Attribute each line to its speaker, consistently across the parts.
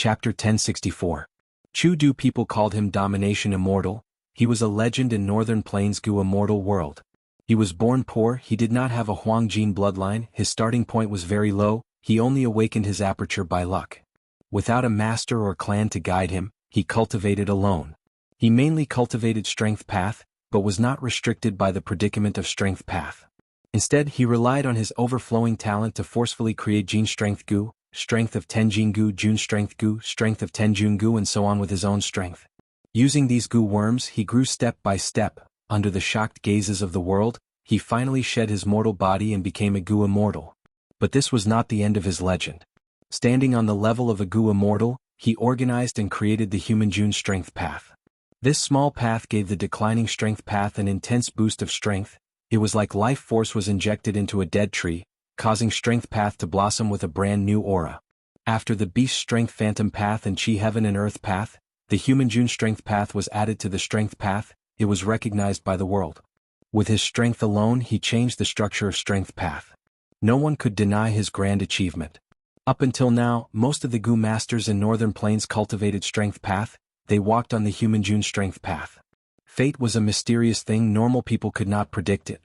Speaker 1: Chapter 1064. Chu Du people called him Domination Immortal. He was a legend in Northern Plains Gu immortal world. He was born poor, he did not have a Huang gene bloodline, his starting point was very low, he only awakened his aperture by luck. Without a master or clan to guide him, he cultivated alone. He mainly cultivated Strength Path, but was not restricted by the predicament of Strength Path. Instead, he relied on his overflowing talent to forcefully create Gene Strength Gu, Strength of 10 Gene Gu, June Strength Gu, Strength of 10 June Gu, and so on with his own strength. Using these Gu worms, he grew step by step. Under the shocked gazes of the world, he finally shed his mortal body and became a Gu immortal. But this was not the end of his legend. Standing on the level of a Gu immortal, he organized and created the human June Strength Path. This small path gave the declining Strength Path an intense boost of strength. It was like life force was injected into a dead tree, causing Strength Path to blossom with a brand new aura. After the Beast Strength Phantom Path and Chi Heaven and Earth Path, the human June Strength Path was added to the Strength Path. It was recognized by the world. With his strength alone, he changed the structure of Strength Path. No one could deny his grand achievement. Up until now, most of the Gu masters in Northern Plains cultivated Strength Path. They walked on the human June Strength Path. Fate was a mysterious thing, normal people could not predict it.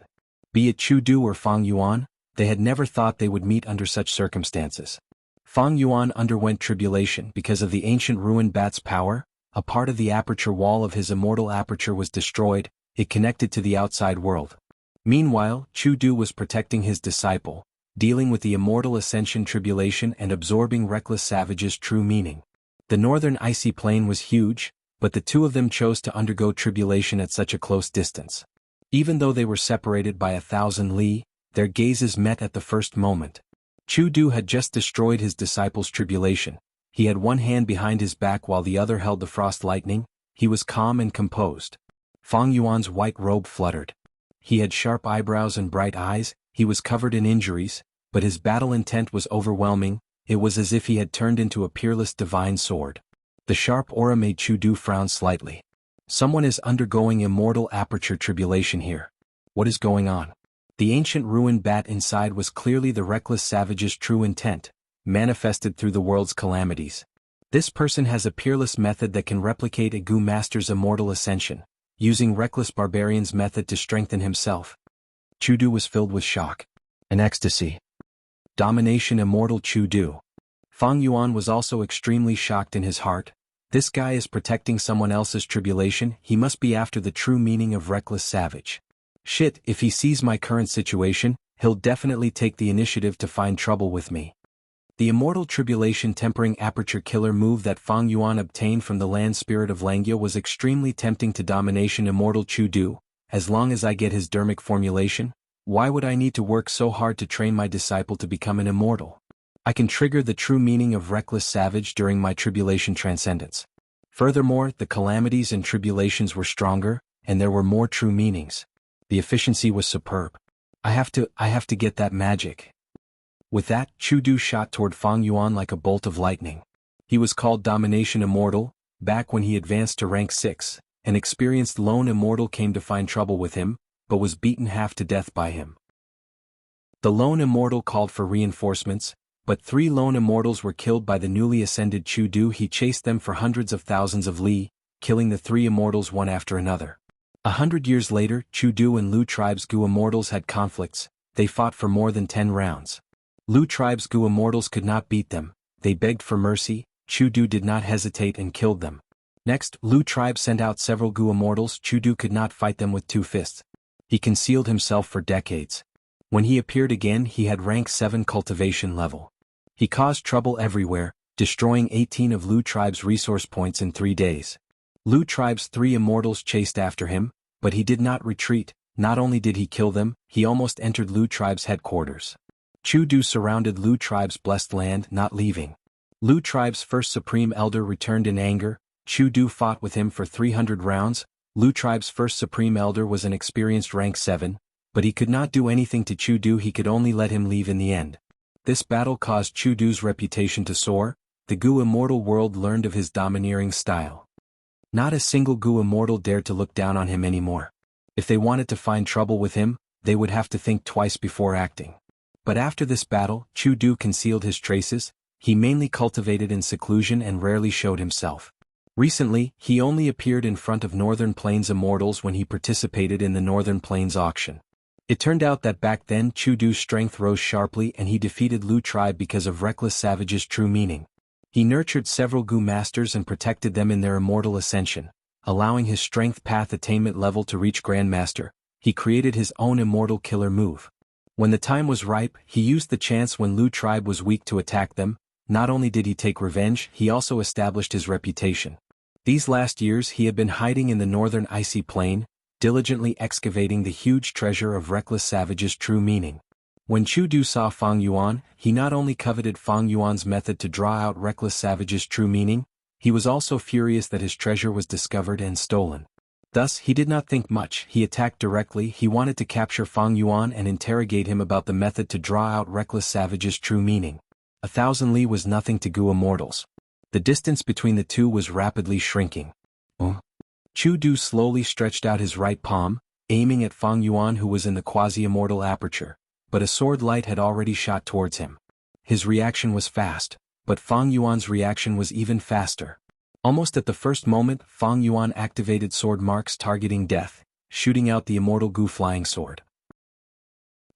Speaker 1: Be it Chu Du or Fang Yuan, they had never thought they would meet under such circumstances. Fang Yuan underwent tribulation because of the ancient ruined bat's power. A part of the aperture wall of his immortal aperture was destroyed, it connected to the outside world. Meanwhile, Chu Du was protecting his disciple, dealing with the immortal ascension tribulation and absorbing reckless savage's true meaning. The northern icy plain was huge, but the two of them chose to undergo tribulation at such a close distance. Even though they were separated by 1,000 li, their gazes met at the first moment. Chu Du had just destroyed his disciple's tribulation. He had one hand behind his back while the other held the frost lightning. He was calm and composed. Fang Yuan's white robe fluttered. He had sharp eyebrows and bright eyes, he was covered in injuries, but his battle intent was overwhelming. It was as if he had turned into a peerless divine sword. The sharp aura made Chu Du frown slightly. Someone is undergoing immortal aperture tribulation here. What is going on? The ancient ruined bat inside was clearly the reckless savage's true intent, manifested through the world's calamities. This person has a peerless method that can replicate a Gu master's immortal ascension, using reckless barbarian's method to strengthen himself. Chu Du was filled with shock and ecstasy. Domination Immortal Chu Du. Fang Yuan was also extremely shocked in his heart. This guy is protecting someone else's tribulation, he must be after the true meaning of reckless savage. Shit, if he sees my current situation, he'll definitely take the initiative to find trouble with me. The immortal tribulation tempering aperture killer move that Fang Yuan obtained from the land spirit of Langya was extremely tempting to Domination Immortal Chu Du. As long as I get his dermic formulation, why would I need to work so hard to train my disciple to become an immortal? I can trigger the true meaning of reckless savage during my tribulation transcendence. Furthermore, the calamities and tribulations were stronger, and there were more true meanings. The efficiency was superb. I have to get that magic. With that, Chu Du shot toward Fang Yuan like a bolt of lightning. He was called Domination Immortal. Back when he advanced to rank 6, an experienced lone immortal came to find trouble with him, but was beaten half to death by him. The lone immortal called for reinforcements, but 3 lone immortals were killed by the newly ascended Chu Du. He chased them for hundreds of thousands of li, killing the 3 immortals one after another. 100 years later, Chu Du and Lu tribe's Gu immortals had conflicts. They fought for more than 10 rounds. Lu tribe's Gu immortals could not beat them. They begged for mercy. Chu Du did not hesitate and killed them. Next, Lu tribe sent out several Gu immortals. Chu Du could not fight them with 2 fists. He concealed himself for decades. When he appeared again, he had rank 7 cultivation level. He caused trouble everywhere, destroying 18 of Lu tribe's resource points in 3 days. Lu tribe's 3 immortals chased after him, but he did not retreat. Not only did he kill them, he almost entered Lu tribe's headquarters. Chu Du surrounded Lu tribe's blessed land, not leaving. Lu tribe's first supreme elder returned in anger. Chu Du fought with him for 300 rounds. Lu tribe's first supreme elder was an experienced rank 7, but he could not do anything to Chu Du. He could only let him leave in the end. This battle caused Chu Du's reputation to soar. The Gu immortal world learned of his domineering style. Not a single Gu immortal dared to look down on him anymore. If they wanted to find trouble with him, they would have to think twice before acting. But after this battle, Chu Du concealed his traces. he mainly cultivated in seclusion and rarely showed himself. Recently, he only appeared in front of Northern Plains immortals when he participated in the Northern Plains auction. It turned out that back then Chu Du's strength rose sharply and he defeated Lu tribe because of Reckless Savage's true meaning. He nurtured several Gu masters and protected them in their immortal ascension, allowing his strength path attainment level to reach Grandmaster. He created his own immortal killer move. When the time was ripe, he used the chance when Lu tribe was weak to attack them. Not only did he take revenge, he also established his reputation. These last years he had been hiding in the northern icy plain, diligently excavating the huge treasure of Reckless Savage's true meaning. When Chu Du saw Fang Yuan, he not only coveted Fang Yuan's method to draw out Reckless Savage's true meaning, he was also furious that his treasure was discovered and stolen. Thus, he did not think much, he attacked directly. He wanted to capture Fang Yuan and interrogate him about the method to draw out Reckless Savage's true meaning. 1,000 li was nothing to Gu immortals. The distance between the two was rapidly shrinking. Chu Du slowly stretched out his right palm, aiming at Fang Yuan who was in the quasi-immortal aperture, but a sword light had already shot towards him. His reaction was fast, but Fang Yuan's reaction was even faster. Almost at the first moment, Fang Yuan activated sword marks targeting death, shooting out the immortal Gu flying sword.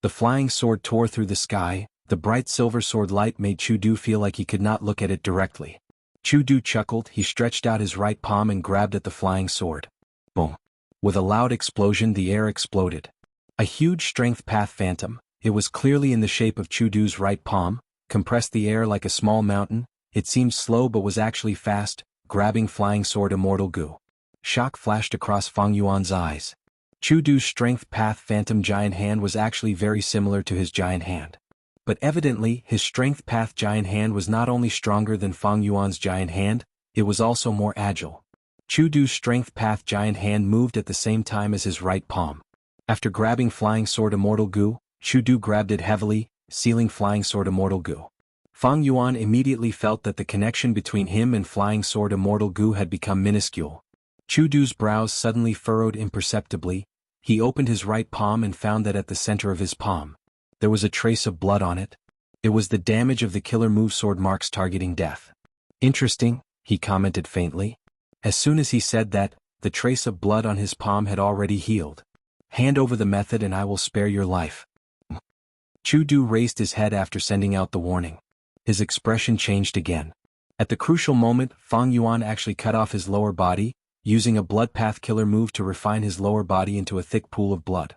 Speaker 1: The flying sword tore through the sky. The bright silver sword light made Chu Du feel like he could not look at it directly. Chu Du chuckled, he stretched out his right palm and grabbed at the flying sword. Boom! With a loud explosion the air exploded. A huge strength path phantom, it was clearly in the shape of Chu Du's right palm, compressed the air like a small mountain. It seemed slow but was actually fast, grabbing flying sword immortal Gu. Shock flashed across Fang Yuan's eyes. Chu Du's strength path phantom giant hand was actually very similar to his giant hand. But evidently, his strength path giant hand was not only stronger than Fang Yuan's giant hand, it was also more agile. Chu Du's strength path giant hand moved at the same time as his right palm. After grabbing flying sword immortal Gu, Chu Du grabbed it heavily, sealing flying sword immortal Gu. Fang Yuan immediately felt that the connection between him and flying sword immortal Gu had become minuscule. Chu Du's brows suddenly furrowed imperceptibly. He opened his right palm and found that at the center of his palm, there was a trace of blood on it. It was the damage of the killer move sword marks targeting death. Interesting, he commented faintly. As soon as he said that, the trace of blood on his palm had already healed. Hand over the method and I will spare your life. Chu Du raised his head after sending out the warning. His expression changed again. At the crucial moment, Fang Yuan actually cut off his lower body, using a blood path killer move to refine his lower body into a thick pool of blood.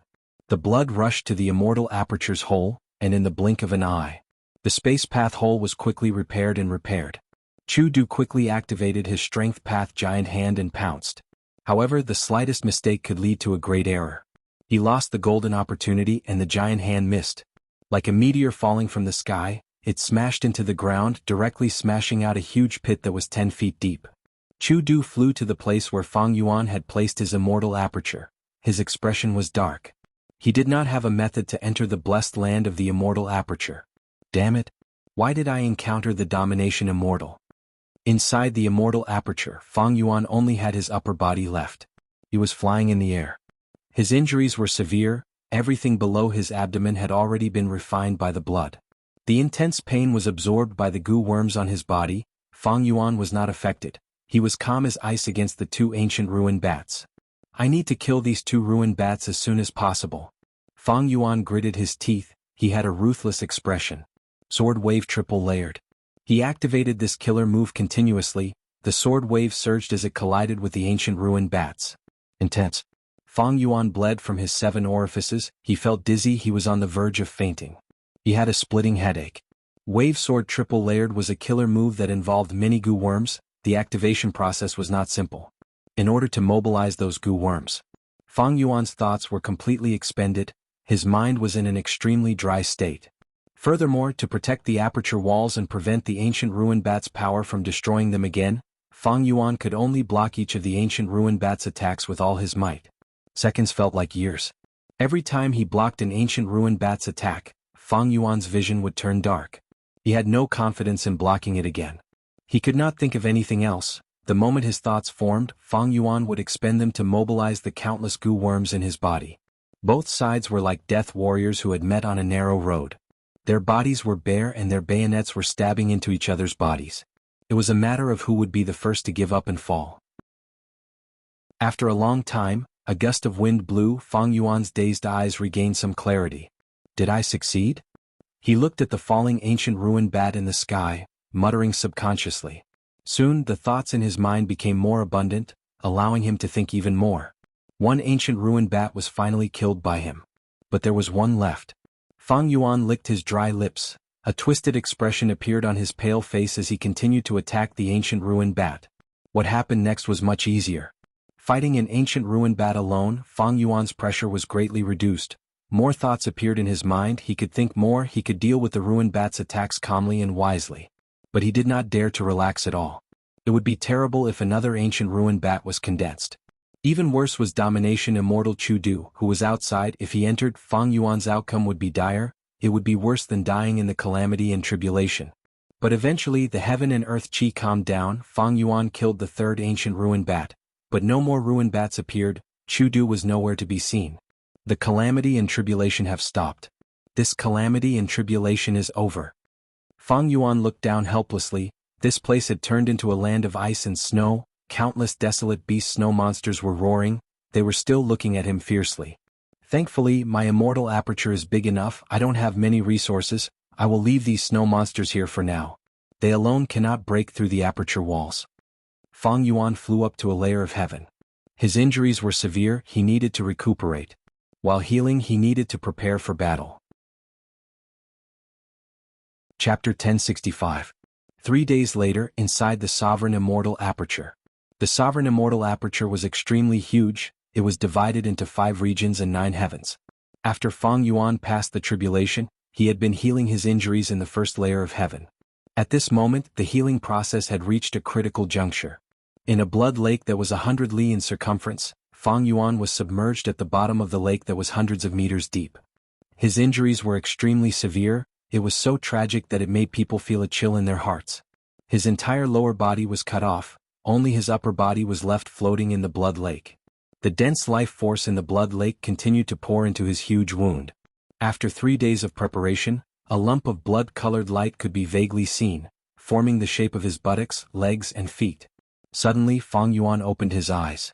Speaker 1: The blood rushed to the immortal aperture's hole, and in the blink of an eye, the space path hole was quickly repaired and repaired. Chu Du quickly activated his strength path giant hand and pounced. However, the slightest mistake could lead to a great error. He lost the golden opportunity and the giant hand missed. Like a meteor falling from the sky, it smashed into the ground, directly smashing out a huge pit that was 10 feet deep. Chu Du flew to the place where Fang Yuan had placed his immortal aperture. His expression was dark. He did not have a method to enter the blessed land of the immortal aperture. Damn it! Why did I encounter the domination immortal? Inside the immortal aperture, Fang Yuan only had his upper body left. He was flying in the air. His injuries were severe, everything below his abdomen had already been refined by the blood. The intense pain was absorbed by the Gu worms on his body. Fang Yuan was not affected. He was calm as ice against the two ancient ruined bats. I need to kill these two ruined bats as soon as possible. Fang Yuan gritted his teeth, he had a ruthless expression. Sword wave triple layered. He activated this killer move continuously. The sword wave surged as it collided with the ancient ruined bats. Intense. Fang Yuan bled from his 7 orifices, he felt dizzy, he was on the verge of fainting. He had a splitting headache. Wave sword triple layered was a killer move that involved many Gu worms. The activation process was not simple. In order to mobilize those Gu worms, Fang Yuan's thoughts were completely expended, his mind was in an extremely dry state. Furthermore, to protect the aperture walls and prevent the ancient ruined bat's power from destroying them again, Fang Yuan could only block each of the ancient ruined bat's attacks with all his might. Seconds felt like years. Every time he blocked an ancient ruined bat's attack, Fang Yuan's vision would turn dark. He had no confidence in blocking it again. He could not think of anything else. The moment his thoughts formed, Fang Yuan would expend them to mobilize the countless Gu worms in his body. Both sides were like death warriors who had met on a narrow road. Their bodies were bare and their bayonets were stabbing into each other's bodies. It was a matter of who would be the first to give up and fall. After a long time, a gust of wind blew. Fang Yuan's dazed eyes regained some clarity. Did I succeed? He looked at the falling ancient ruined bat in the sky, muttering subconsciously. Soon the thoughts in his mind became more abundant, allowing him to think even more. One ancient ruined bat was finally killed by him. But there was one left. Fang Yuan licked his dry lips. A twisted expression appeared on his pale face as he continued to attack the ancient ruined bat. What happened next was much easier. Fighting an ancient ruined bat alone, Fang Yuan's pressure was greatly reduced. More thoughts appeared in his mind. He could think more. He could deal with the ruined bat's attacks calmly and wisely. But he did not dare to relax at all. It would be terrible if another ancient ruined bat was condensed. Even worse was domination immortal Chu Du, who was outside. If he entered, Fang Yuan's outcome would be dire. It would be worse than dying in the calamity and tribulation. But eventually the heaven and earth chi calmed down. Fang Yuan killed the third ancient ruined bat. But no more ruined bats appeared. Chu Du was nowhere to be seen. The calamity and tribulation have stopped. This calamity and tribulation is over. Fang Yuan looked down helplessly. This place had turned into a land of ice and snow. Countless desolate beast snow monsters were roaring. They were still looking at him fiercely. Thankfully, my immortal aperture is big enough. I don't have many resources. I will leave these snow monsters here for now. They alone cannot break through the aperture walls. Fang Yuan flew up to a layer of heaven. His injuries were severe. He needed to recuperate. While healing, he needed to prepare for battle. Chapter 1065. 3 days later, inside the Sovereign Immortal Aperture. The Sovereign Immortal Aperture was extremely huge. It was divided into 5 regions and 9 heavens. After Fang Yuan passed the tribulation, he had been healing his injuries in the first layer of heaven. At this moment, the healing process had reached a critical juncture. In a blood lake that was 100 li in circumference, Fang Yuan was submerged at the bottom of the lake that was hundreds of meters deep. His injuries were extremely severe. It was so tragic that it made people feel a chill in their hearts. His entire lower body was cut off. Only his upper body was left floating in the blood lake. The dense life force in the blood lake continued to pour into his huge wound. After 3 days of preparation, a lump of blood-colored light could be vaguely seen, forming the shape of his buttocks, legs, and feet. Suddenly, Fang Yuan opened his eyes.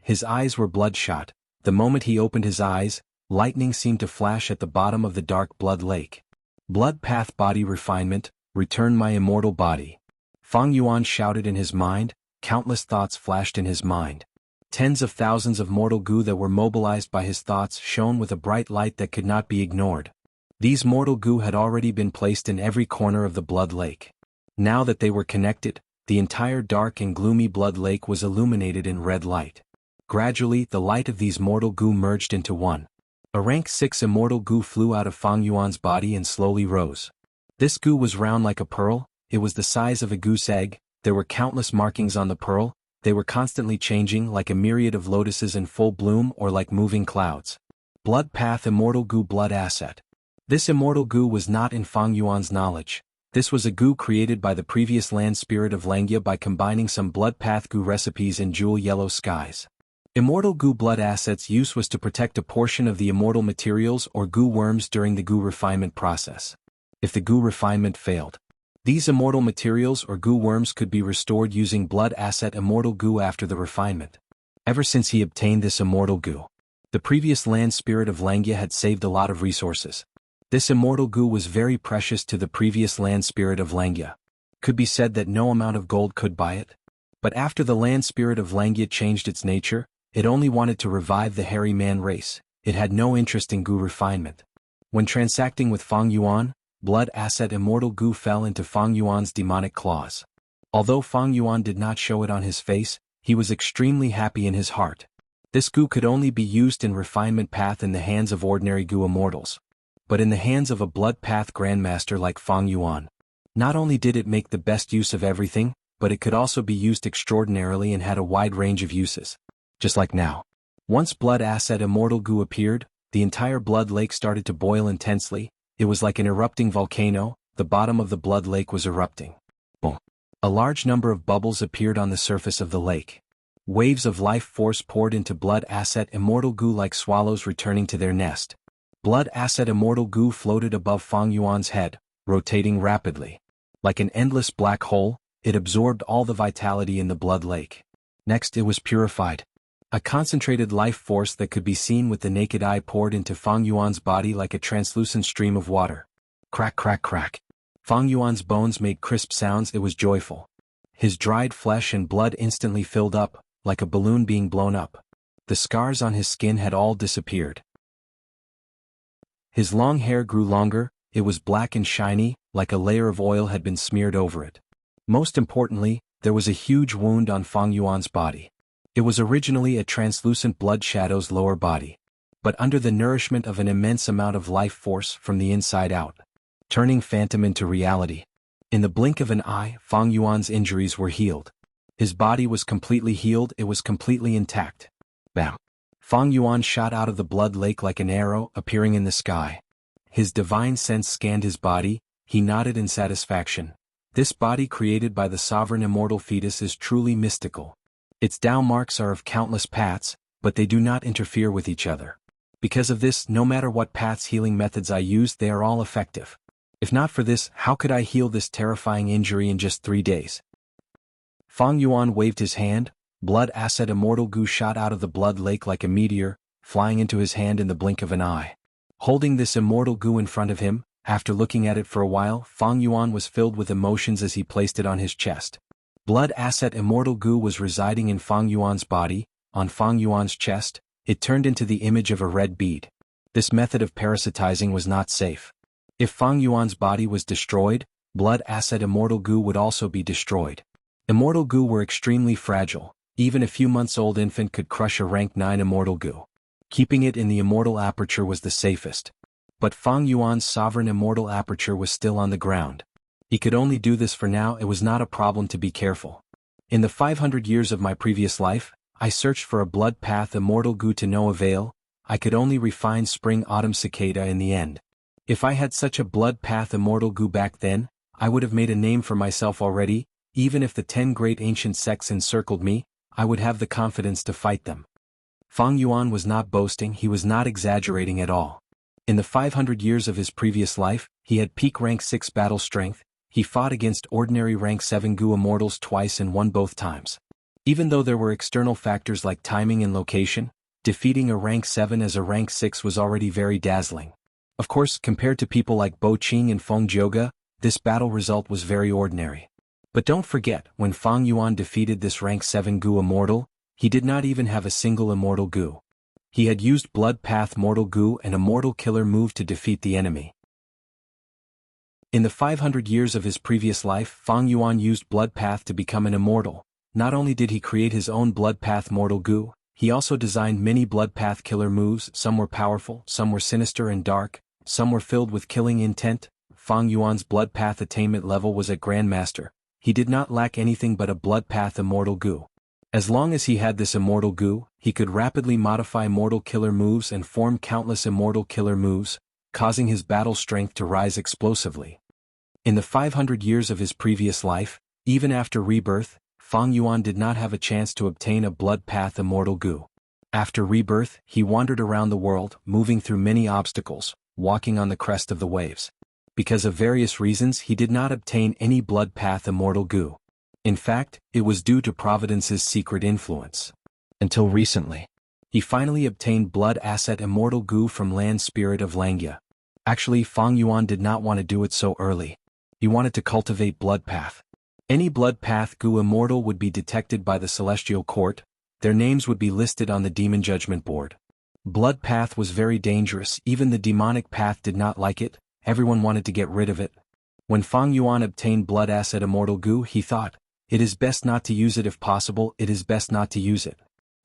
Speaker 1: His eyes were bloodshot. The moment he opened his eyes, lightning seemed to flash at the bottom of the dark blood lake. Blood path body refinement, return my immortal body. Fang Yuan shouted in his mind. Countless thoughts flashed in his mind. Tens of thousands of mortal goo that were mobilized by his thoughts shone with a bright light that could not be ignored. These mortal goo had already been placed in every corner of the blood lake. Now that they were connected, the entire dark and gloomy blood lake was illuminated in red light. Gradually, the light of these mortal goo merged into one. A rank 6 immortal goo flew out of Fang Yuan's body and slowly rose. This goo was round like a pearl. It was the size of a goose egg. There were countless markings on the pearl. They were constantly changing, like a myriad of lotuses in full bloom or like moving clouds. Blood path immortal goo blood asset. This immortal goo was not in Fang Yuan's knowledge. This was a goo created by the previous land spirit of Langya by combining some blood path goo recipes in jewel yellow skies. Immortal goo blood assets use was to protect a portion of the immortal materials or goo worms during the goo refinement process. If the goo refinement failed, these immortal materials or goo worms could be restored using blood asset immortal goo after the refinement. Ever since he obtained this immortal goo, the previous land spirit of Langya had saved a lot of resources. This immortal goo was very precious to the previous land spirit of Langya. Could be said that no amount of gold could buy it. But after the land spirit of Langya changed its nature, it only wanted to revive the hairy man race. It had no interest in goo refinement. When transacting with Fang Yuan, blood asset immortal goo fell into Fang Yuan's demonic claws. Although Fang Yuan did not show it on his face, he was extremely happy in his heart. This goo could only be used in refinement path in the hands of ordinary goo immortals. But in the hands of a blood path grandmaster like Fang Yuan, not only did it make the best use of everything, but it could also be used extraordinarily and had a wide range of uses. Just like now. Once blood asset immortal goo appeared, the entire blood lake started to boil intensely. It was like an erupting volcano. The bottom of the blood lake was erupting. Boom. A large number of bubbles appeared on the surface of the lake. Waves of life force poured into blood asset immortal goo like swallows returning to their nest. Blood Acid Immortal Goo floated above Fang Yuan's head, rotating rapidly. Like an endless black hole, it absorbed all the vitality in the blood lake. Next it was purified. A concentrated life force that could be seen with the naked eye poured into Fang Yuan's body like a translucent stream of water. Crack crack crack. Fang Yuan's bones made crisp sounds. It was joyful. His dried flesh and blood instantly filled up, like a balloon being blown up. The scars on his skin had all disappeared. His long hair grew longer, it was black and shiny, like a layer of oil had been smeared over it. Most importantly, there was a huge wound on Fang Yuan's body. It was originally a translucent blood shadow's lower body, but under the nourishment of an immense amount of life force from the inside out, turning phantom into reality. In the blink of an eye, Fang Yuan's injuries were healed. His body was completely healed, it was completely intact. Bam! Fang Yuan shot out of the blood lake like an arrow, appearing in the sky. His divine sense scanned his body, he nodded in satisfaction. This body created by the sovereign immortal fetus is truly mystical. Its Tao marks are of countless paths, but they do not interfere with each other. Because of this, no matter what paths healing methods I use, they are all effective. If not for this, how could I heal this terrifying injury in just 3 days? Fang Yuan waved his hand, Blood Acid Immortal Goo shot out of the blood lake like a meteor, flying into his hand in the blink of an eye. Holding this immortal goo in front of him, after looking at it for a while, Fang Yuan was filled with emotions as he placed it on his chest. Blood Acid Immortal Goo was residing in Fang Yuan's body, on Fang Yuan's chest, it turned into the image of a red bead. This method of parasitizing was not safe. If Fang Yuan's body was destroyed, Blood Acid Immortal Goo would also be destroyed. Immortal Goo were extremely fragile, even a few months-old infant could crush a rank 9 Immortal Goo. Keeping it in the immortal aperture was the safest. But Fang Yuan's sovereign immortal aperture was still on the ground. He could only do this for now, it was not a problem to be careful. In the 500 years of my previous life, I searched for a blood path immortal goo to no avail, I could only refine spring-autumn cicada in the end. If I had such a blood path immortal goo back then, I would have made a name for myself already, even if the 10 great ancient sects encircled me, I would have the confidence to fight them. Fang Yuan was not boasting, he was not exaggerating at all. In the 500 years of his previous life, he had peak rank 6 battle strength, he fought against ordinary rank 7 Goo immortals twice and won both times. Even though there were external factors like timing and location, defeating a rank 7 as a rank 6 was already very dazzling. Of course, compared to people like Bo Qing and Feng Jioge, this battle result was very ordinary. But don't forget, when Fang Yuan defeated this rank 7 Goo immortal, he did not even have a single immortal Goo. He had used Blood Path Mortal Goo and a Mortal Killer move to defeat the enemy. In the 500 years of his previous life, Fang Yuan used Blood Path to become an immortal. Not only did he create his own Blood Path Mortal Goo, he also designed many Blood Path killer moves, some were powerful, some were sinister and dark, some were filled with killing intent. Fang Yuan's Blood Path attainment level was at Grandmaster. He did not lack anything but a Blood Path Immortal Goo. As long as he had this Immortal Goo, he could rapidly modify Mortal Killer moves and form countless Immortal Killer moves, causing his battle strength to rise explosively. In the 500 years of his previous life, even after rebirth, Fang Yuan did not have a chance to obtain a Blood Path Immortal Goo. After rebirth, he wandered around the world, moving through many obstacles, walking on the crest of the waves. Because of various reasons he did not obtain any Blood Path Immortal Goo. In fact, it was due to Providence's secret influence. Until recently. He finally obtained Blood Acid Immortal Goo from Land Spirit of Langya. Actually, Fang Yuan did not want to do it so early. He wanted to cultivate Blood Path. Any Blood Path Goo immortal would be detected by the Celestial Court, their names would be listed on the Demon Judgment Board. Blood Path was very dangerous, even the demonic path did not like it, everyone wanted to get rid of it. When Fang Yuan obtained Blood Acid Immortal Goo, he thought, it is best not to use it if possible, it is best not to use it.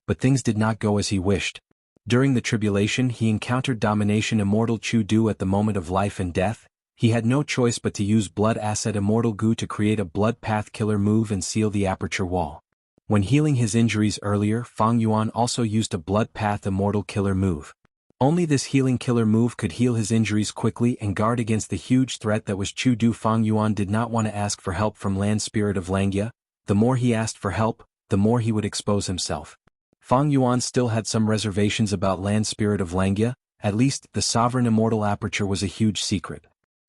Speaker 1: But things did not go as he wished. During the tribulation he encountered Domination Immortal Chu Du at the moment of life and death. He had no choice but to use Blood Acid Immortal Goo to create a Blood Path Killer move and seal the aperture wall. When healing his injuries earlier, Fang Yuan also used a Blood Path Immortal Killer move. Only this healing killer move could heal his injuries quickly and guard against the huge threat that was Chu Du. Fang Yuan did not want to ask for help from Land Spirit of Langya. The more he asked for help, the more he would expose himself. Fang Yuan still had some reservations about Land Spirit of Langya, At least, the sovereign immortal aperture was a huge secret.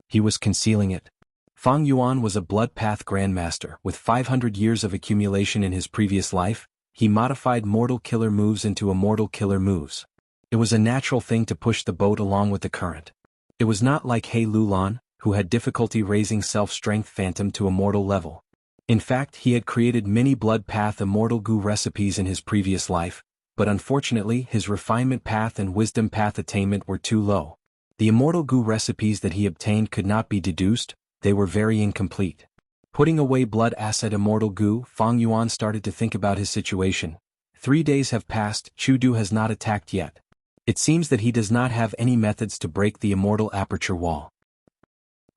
Speaker 1: He was concealing it. Fang Yuan was a blood path grandmaster. With 500 years of accumulation in his previous life, he modified mortal killer moves into immortal killer moves. It was a natural thing to push the boat along with the current. It was not like He Lulan, who had difficulty raising self-strength phantom to immortal level. In fact, he had created many blood path immortal goo recipes in his previous life, but unfortunately his refinement path and wisdom path attainment were too low. The immortal goo recipes that he obtained could not be deduced, they were very incomplete. Putting away blood asset immortal goo, Fang Yuan started to think about his situation. 3 days have passed, Chu Du has not attacked yet. It seems that he does not have any methods to break the immortal aperture wall.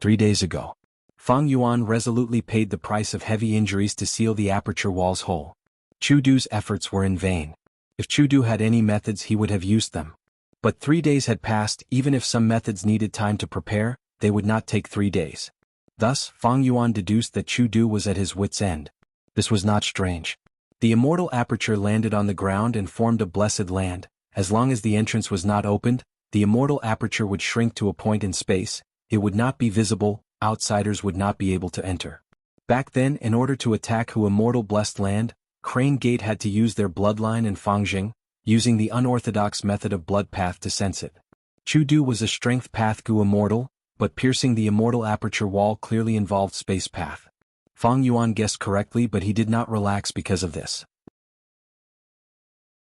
Speaker 1: 3 days ago, Fang Yuan resolutely paid the price of heavy injuries to seal the aperture wall's hole. Chu Du's efforts were in vain. If Chu Du had any methods he would have used them. But 3 days had passed, even if some methods needed time to prepare, they would not take 3 days. Thus, Fang Yuan deduced that Chu Du was at his wit's end. This was not strange. The immortal aperture landed on the ground and formed a blessed land. As long as the entrance was not opened, the immortal aperture would shrink to a point in space, it would not be visible, outsiders would not be able to enter. Back then, in order to attack Hu immortal blessed land, Crane Gate had to use their bloodline and Fangjing, using the unorthodox method of blood path to sense it. Chu Du was a strength path Gu immortal, but piercing the immortal aperture wall clearly involved space path. Fang Yuan guessed correctly, but he did not relax because of this.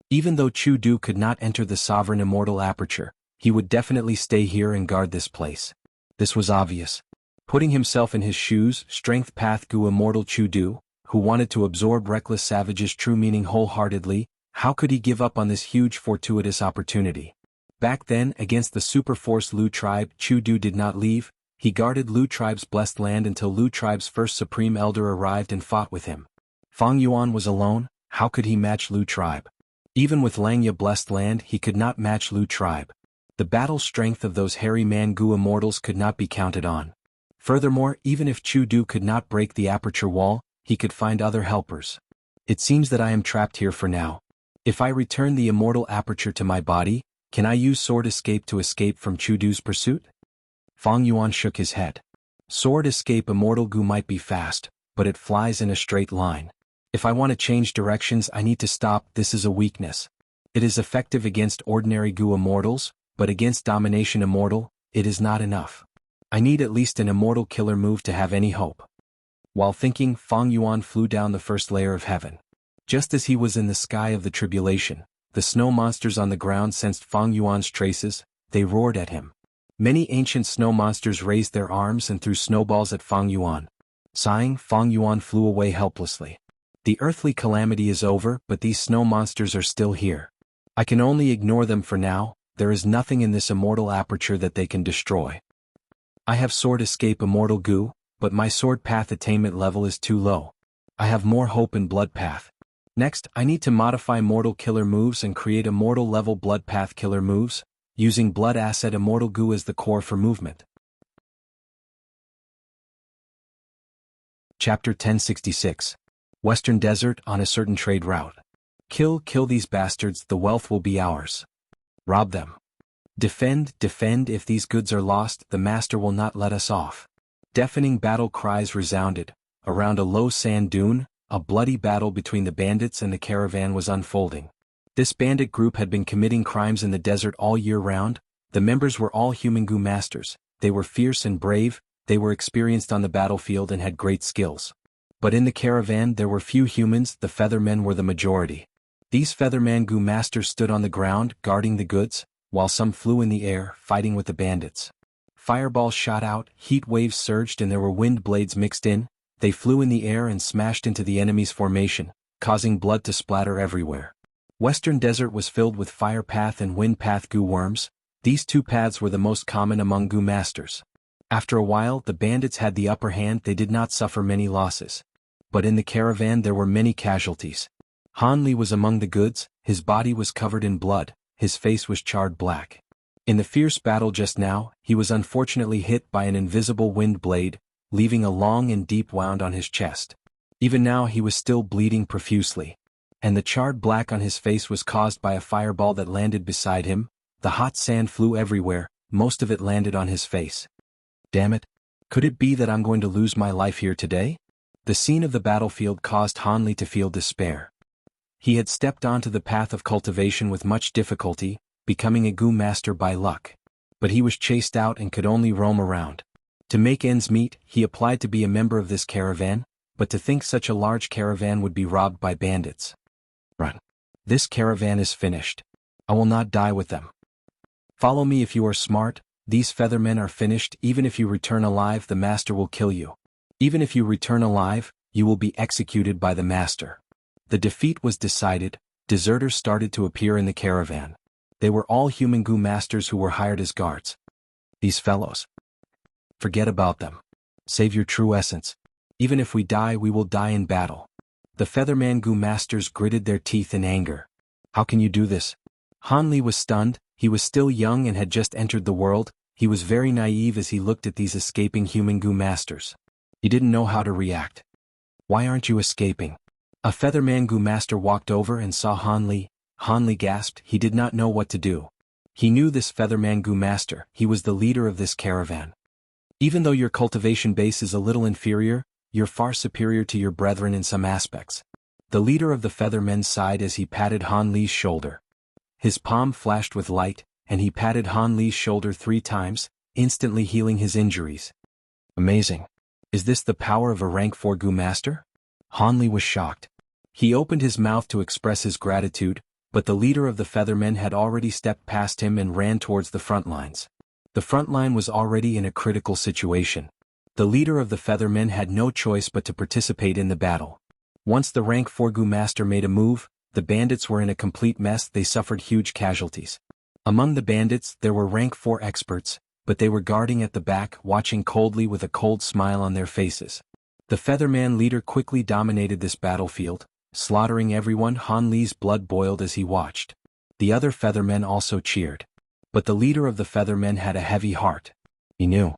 Speaker 1: Even though Chu Du could not enter the sovereign immortal aperture, he would definitely stay here and guard this place. This was obvious. Putting himself in his shoes, strength path Gu immortal Chu Du, who wanted to absorb reckless savage's true meaning wholeheartedly, how could he give up on this huge fortuitous opportunity? Back then, against the super-force Lu tribe, Chu Du did not leave, he guarded Lu tribe's blessed land until Lu tribe's first supreme elder arrived and fought with him. Fang Yuan was alone, how could he match Lu tribe? Even with Langya blessed land he could not match Lu tribe. The battle strength of those hairy man-gu immortals could not be counted on. Furthermore, even if Chu Du could not break the aperture wall, he could find other helpers. It seems that I am trapped here for now. If I return the immortal aperture to my body, can I use sword escape to escape from Chu Du's pursuit? Fang Yuan shook his head. Sword escape immortal gu might be fast, but it flies in a straight line. If I want to change directions I need to stop, this is a weakness. It is effective against ordinary gu immortals, but against domination immortal, it is not enough. I need at least an immortal killer move to have any hope. While thinking, Fang Yuan flew down the first layer of heaven. Just as he was in the sky of the tribulation, the snow monsters on the ground sensed Fang Yuan's traces, they roared at him. Many ancient snow monsters raised their arms and threw snowballs at Fang Yuan. Sighing, Fang Yuan flew away helplessly. The earthly calamity is over, but these snow monsters are still here. I can only ignore them for now, there is nothing in this immortal aperture that they can destroy. I have sword escape immortal gu, but my sword path attainment level is too low. I have more hope in blood path. Next, I need to modify mortal killer moves and create a mortal level blood path killer moves, using blood asset immortal gu as the core for movement. Chapter 1066. Western Desert on a certain trade route. Kill these bastards, the wealth will be ours. Rob them. Defend, if these goods are lost, the master will not let us off. Deafening battle cries resounded. Around a low sand dune, a bloody battle between the bandits and the caravan was unfolding. This bandit group had been committing crimes in the desert all year round. The members were all human gu masters, they were fierce and brave, they were experienced on the battlefield and had great skills. But in the caravan there were few humans, the feathermen were the majority. These featherman gu masters stood on the ground, guarding the goods, while some flew in the air, fighting with the bandits. Fireballs shot out, heat waves surged and there were wind blades mixed in, they flew in the air and smashed into the enemy's formation, causing blood to splatter everywhere. Western Desert was filled with fire path and wind path gu worms, these two paths were the most common among gu masters. After a while the bandits had the upper hand, they did not suffer many losses. But in the caravan there were many casualties. Han Li was among the goods, his body was covered in blood, his face was charred black. In the fierce battle just now, he was unfortunately hit by an invisible wind blade, leaving a long and deep wound on his chest. Even now he was still bleeding profusely. And the charred black on his face was caused by a fireball that landed beside him, The hot sand flew everywhere, most of it landed on his face. Damn it! Could it be that I'm going to lose my life here today? The scene of the battlefield caused Han Li to feel despair. He had stepped onto the path of cultivation with much difficulty, becoming a Gu master by luck. But he was chased out and could only roam around. To make ends meet, he applied to be a member of this caravan, but to think such a large caravan would be robbed by bandits. Run. This caravan is finished. I will not die with them. Follow me if you are smart. These feathermen are finished. Even if you return alive, the master will kill you. Even if you return alive, you will be executed by the master. The defeat was decided. Deserters started to appear in the caravan. They were all human Gu masters who were hired as guards. These fellows. Forget about them. Save your true essence. Even if we die, we will die in battle. The Featherman Gu masters gritted their teeth in anger. How can you do this? Han Li was stunned. He was still young and had just entered the world. He was very naive as he looked at these escaping human Gu masters. He didn't know how to react. Why aren't you escaping? A Featherman Gu master walked over and saw Han Li. Han Li gasped. He did not know what to do. He knew this Featherman Gu master. He was the leader of this caravan. Even though your cultivation base is a little inferior, you're far superior to your brethren in some aspects. The leader of the Feathermen sighed as he patted Han Li's shoulder. His palm flashed with light, and he patted Han Li's shoulder 3 times, instantly healing his injuries. Amazing. Is this the power of a rank 4 Gu master? Han Li was shocked. He opened his mouth to express his gratitude, but the leader of the Feathermen had already stepped past him and ran towards the front lines. The front line was already in a critical situation. The leader of the Feathermen had no choice but to participate in the battle. Once the rank 4 Gu master made a move, the bandits were in a complete mess. They suffered huge casualties. Among the bandits there were rank 4 experts, but they were guarding at the back, watching coldly with a cold smile on their faces. The Featherman leader quickly dominated this battlefield, slaughtering everyone. Han Li's blood boiled as he watched. The other Feathermen also cheered. But the leader of the Feathermen had a heavy heart. He knew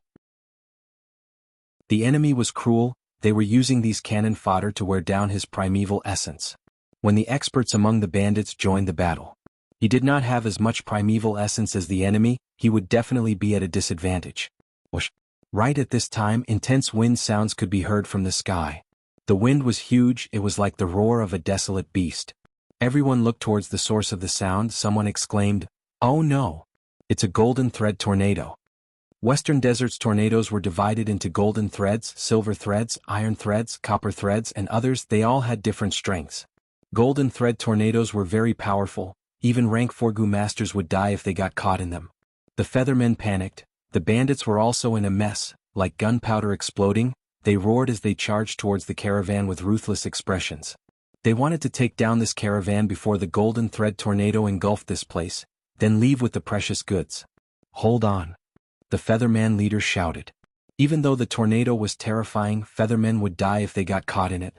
Speaker 1: the enemy was cruel. They were using these cannon fodder to wear down his primeval essence. When the experts among the bandits joined the battle, he did not have as much primeval essence as the enemy. He would definitely be at a disadvantage. Whoosh. Right at this time, intense wind sounds could be heard from the sky. The wind was huge. It was like the roar of a desolate beast. Everyone looked towards the source of the sound. Someone exclaimed, "Oh no! It's a golden thread tornado." Western Desert's tornadoes were divided into golden threads, silver threads, iron threads, copper threads, and others. They all had different strengths. Golden thread tornadoes were very powerful. Even rank 4 Gu masters would die if they got caught in them. The Feathermen panicked. The bandits were also in a mess. Like gunpowder exploding, they roared as they charged towards the caravan with ruthless expressions. They wanted to take down this caravan before the golden thread tornado engulfed this place, then leave with the precious goods. Hold on. The Featherman leader shouted. Even though the tornado was terrifying, Feathermen would die if they got caught in it.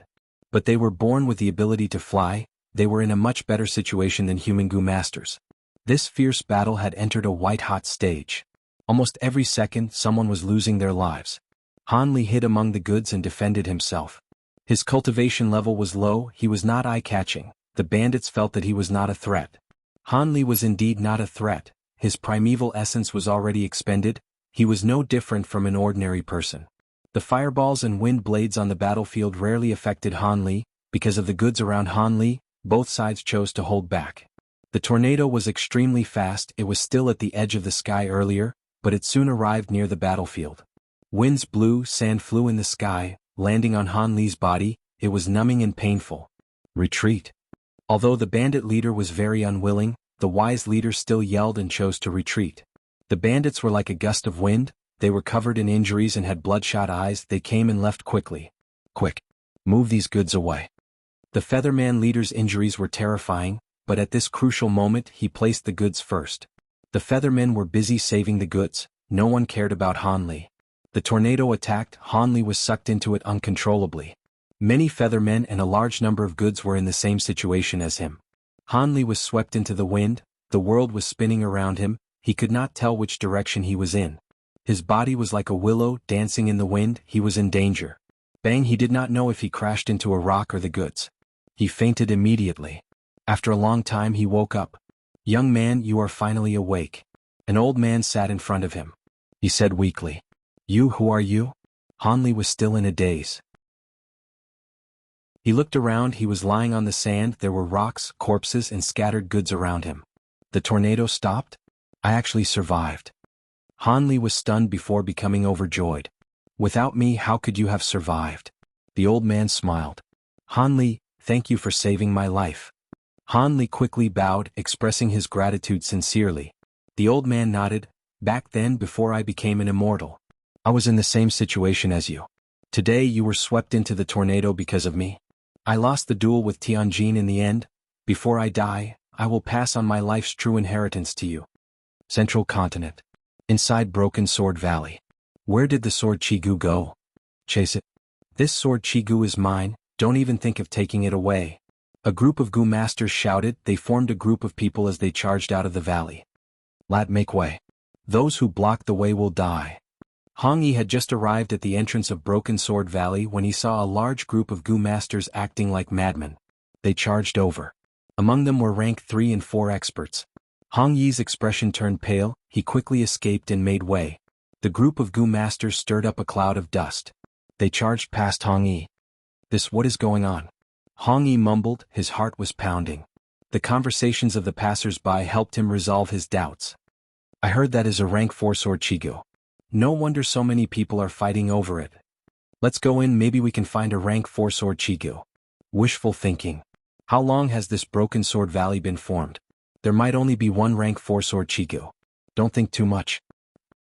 Speaker 1: But they were born with the ability to fly. They were in a much better situation than human Gu masters. This fierce battle had entered a white-hot stage. Almost every second, someone was losing their lives. Han Li hid among the goods and defended himself. His cultivation level was low. He was not eye-catching. The bandits felt that he was not a threat. Han Li was indeed not a threat. His primeval essence was already expended. He was no different from an ordinary person. The fireballs and wind blades on the battlefield rarely affected Han Li. Because of the goods around Han Li, both sides chose to hold back. The tornado was extremely fast. It was still at the edge of the sky earlier, but it soon arrived near the battlefield. Winds blew, sand flew in the sky, landing on Han Li's body. It was numbing and painful. Retreat. Although the bandit leader was very unwilling, the wise leader still yelled and chose to retreat. The bandits were like a gust of wind. They were covered in injuries and had bloodshot eyes. They came and left quickly. Quick! Move these goods away. The Featherman leader's injuries were terrifying, but at this crucial moment he placed the goods first. The Feathermen were busy saving the goods. No one cared about Han Li. The tornado attacked. Han Li was sucked into it uncontrollably. Many Feathermen and a large number of goods were in the same situation as him. Han Li was swept into the wind. The world was spinning around him. He could not tell which direction he was in. His body was like a willow dancing in the wind. He was in danger. Bang! He did not know if he crashed into a rock or the goods. He fainted immediately. After a long time he woke up. Young man, you are finally awake. An old man sat in front of him. He said weakly. You, who are you? Han Li was still in a daze. He looked around. He was lying on the sand. There were rocks, corpses, and scattered goods around him. The tornado stopped? I actually survived. Han Li was stunned before becoming overjoyed. Without me, how could you have survived? The old man smiled. Han Li, thank you for saving my life. Han Li quickly bowed, expressing his gratitude sincerely. The old man nodded. Back then, before I became an immortal, I was in the same situation as you. Today you were swept into the tornado because of me. I lost the duel with Tianjin in the end. Before I die, I will pass on my life's true inheritance to you. Central Continent. Inside Broken Sword Valley. Where did the sword Chigu go? Chase it. This sword Chigu is mine, don't even think of taking it away. A group of Gu masters shouted. They formed a group of people as they charged out of the valley. Let make way. Those who block the way will die. Hong Yi had just arrived at the entrance of Broken Sword Valley when he saw a large group of Gu masters acting like madmen. They charged over. Among them were rank 3 and 4 experts. Hong Yi's expression turned pale. He quickly escaped and made way. The group of Gu masters stirred up a cloud of dust. They charged past Hong Yi. What is going on? Hong Yi mumbled. His heart was pounding. The conversations of the passers-by helped him resolve his doubts. I heard that is a rank 4 sword Chigu. No wonder so many people are fighting over it. Let's go in, maybe we can find a rank 4 sword Chigu. Wishful thinking. How long has this Broken Sword Valley been formed? There might only be one rank 4 sword Chigu. Don't think too much.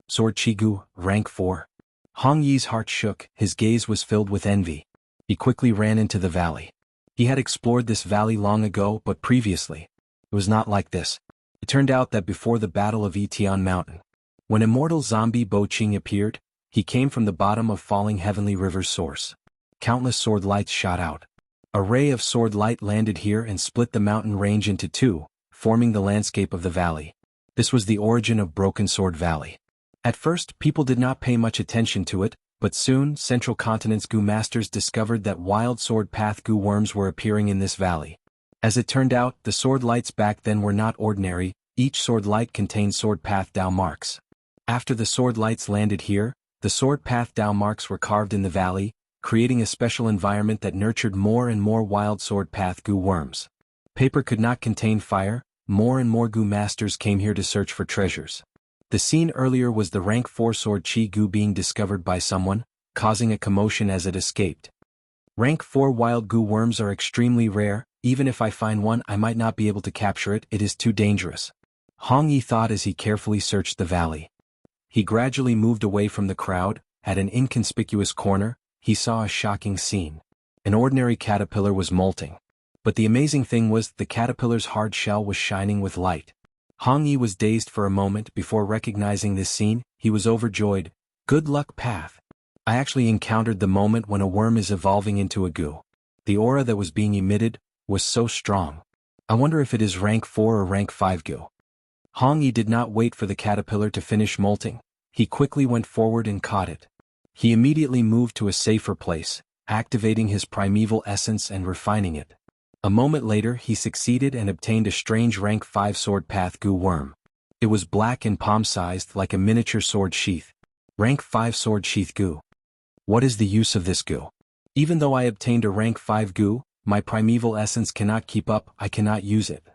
Speaker 1: Sword Chigu, rank 4. Hong Yi's heart shook. His gaze was filled with envy. He quickly ran into the valley. He had explored this valley long ago, but previously, it was not like this. It turned out that before the Battle of Yitian Mountain, when immortal zombie Bo Qing appeared, he came from the bottom of falling heavenly river's source. Countless sword lights shot out. A ray of sword light landed here and split the mountain range into two, forming the landscape of the valley. This was the origin of Broken Sword Valley. At first, people did not pay much attention to it, but soon, Central Continent's Gu masters discovered that wild sword path Gu worms were appearing in this valley. As it turned out, the sword lights back then were not ordinary. Each sword light contained sword path Dao marks. After the sword lights landed here, the sword path Dao marks were carved in the valley, creating a special environment that nurtured more and more wild sword path Gu worms. Paper could not contain fire. More and more Gu masters came here to search for treasures. The scene earlier was the rank 4 sword Chi Gu being discovered by someone, causing a commotion as it escaped. Rank 4 wild Gu worms are extremely rare. Even if I find one, I might not be able to capture it. It is too dangerous. Hong Yi thought as he carefully searched the valley. He gradually moved away from the crowd. At an inconspicuous corner, he saw a shocking scene. An ordinary caterpillar was molting. But the amazing thing was, the caterpillar's hard shell was shining with light. Hong Yi was dazed for a moment before recognizing this scene. He was overjoyed. Good luck path. I actually encountered the moment when a worm is evolving into a Gu. The aura that was being emitted was so strong. I wonder if it is rank 4 or rank 5 Gu. Hong Yi did not wait for the caterpillar to finish molting. He quickly went forward and caught it. He immediately moved to a safer place, activating his primeval essence and refining it. A moment later, he succeeded and obtained a strange rank 5 sword path Gu worm. It was black and palm-sized like a miniature sword sheath. Rank 5 sword sheath Gu. What is the use of this Gu? Even though I obtained a rank 5 Gu, my primeval essence cannot keep up. I cannot use it.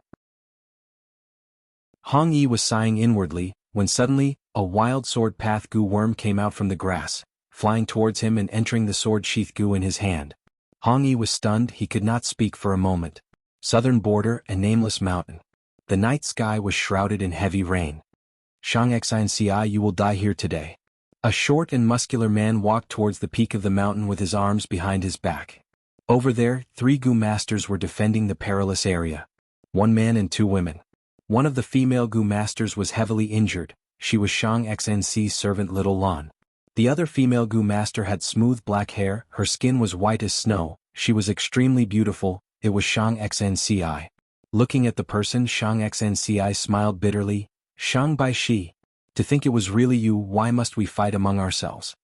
Speaker 1: Hong Yi was sighing inwardly, when suddenly, a wild sword path Gu worm came out from the grass, flying towards him and entering the sword sheath Gu in his hand. Hong Yi was stunned. He could not speak for a moment. Southern border, a nameless mountain. The night sky was shrouded in heavy rain. Shang Xinci, you will die here today. A short and muscular man walked towards the peak of the mountain with his arms behind his back. Over there, 3 Gu masters were defending the perilous area. 1 man and 2 women. One of the female Gu masters was heavily injured. She was Shang Xinci's servant Little Lan. The other female Gu master had smooth black hair. Her skin was white as snow. She was extremely beautiful. It was Shang Xinci. Looking at the person, Shang Xinci smiled bitterly. Shang Baishi. To think it was really you. Why must we fight among ourselves?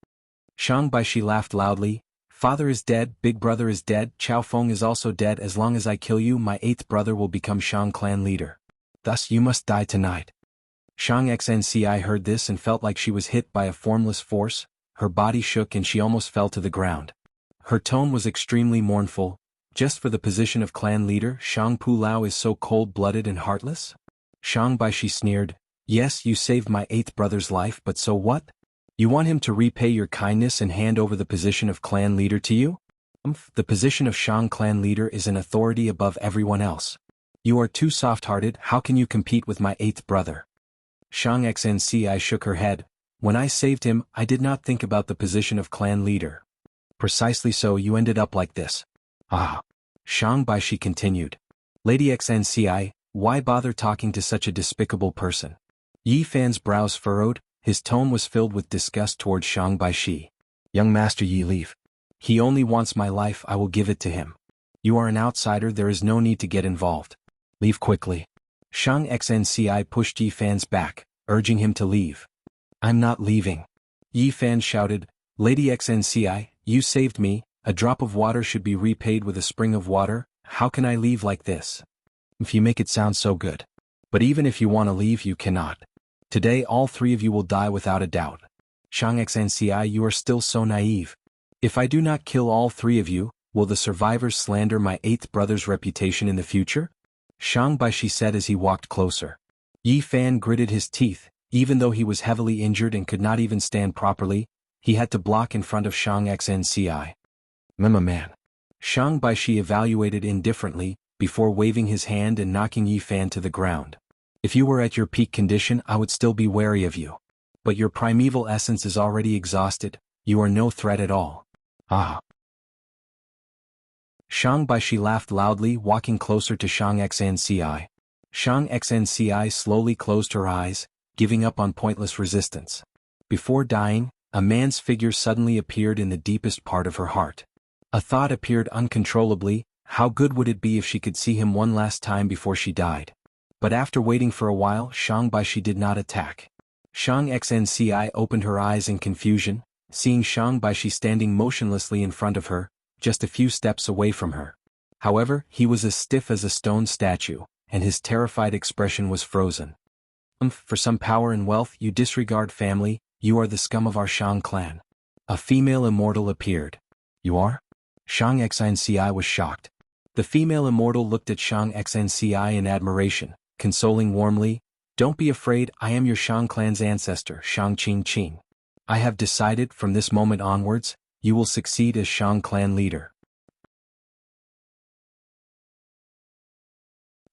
Speaker 1: Shang Baishi laughed loudly. Father is dead, big brother is dead, Chao Feng is also dead. As long as I kill you, my 8th brother will become Shang clan leader. thus you must die tonight. Shang Xnci heard this and felt like she was hit by a formless force, her body shook and she almost fell to the ground. Her tone was extremely mournful. Just for the position of clan leader, Shang Pu Lao is so cold-blooded and heartless? Shang Baishi sneered, yes, you saved my 8th brother's life, but so what? You want him to repay your kindness and hand over the position of clan leader to you? The position of Shang clan leader is an authority above everyone else. You are too soft-hearted, how can you compete with my 8th brother? Shang Xnci shook her head. When I saved him, I did not think about the position of clan leader. Precisely so you ended up like this. Ah. Shang Baishi continued. Lady Xnci, why bother talking to such a despicable person? Yi Fan's brows furrowed, his tone was filled with disgust toward Shang Baishi. Young Master Yi, leave. He only wants my life, I will give it to him. You are an outsider, there is no need to get involved. Leave quickly. Shang Xnci pushed Yi Fan's back, urging him to leave. I'm not leaving. Yi Fan shouted, Lady Xnci, you saved me, a drop of water should be repaid with a spring of water, how can I leave like this? If you make it sound so good. But even if you want to leave you cannot. Today all 3 of you will die without a doubt. Shang Xnci, you are still so naive. If I do not kill all 3 of you, will the survivors slander my 8th brother's reputation in the future? Shang Baishi said as he walked closer. Yi Fan gritted his teeth, even though he was heavily injured and could not even stand properly, he had to block in front of Shang Xnci. Mema man. Shang Baishi evaluated indifferently, before waving his hand and knocking Yi Fan to the ground. If you were at your peak condition I would still be wary of you. But your primeval essence is already exhausted, you are no threat at all. Ah. Shang Baishi laughed loudly, walking closer to Shang Xnci. Shang Xnci slowly closed her eyes, giving up on pointless resistance. Before dying, a man's figure suddenly appeared in the deepest part of her heart. A thought appeared uncontrollably, how good would it be if she could see him one last time before she died. But after waiting for a while, Shang Baishi did not attack. Shang Xnci opened her eyes in confusion, seeing Shang Baishi standing motionlessly in front of her, just a few steps away from her. However, he was as stiff as a stone statue, and his terrified expression was frozen. For some power and wealth you disregard family, you are the scum of our Shang clan. A female immortal appeared. You are? Shang Xnci was shocked. The female immortal looked at Shang Xnci in admiration, consoling warmly, don't be afraid, I am your Shang clan's ancestor, Shang Qing. I have decided, from this moment onwards, you will succeed as Shang clan leader.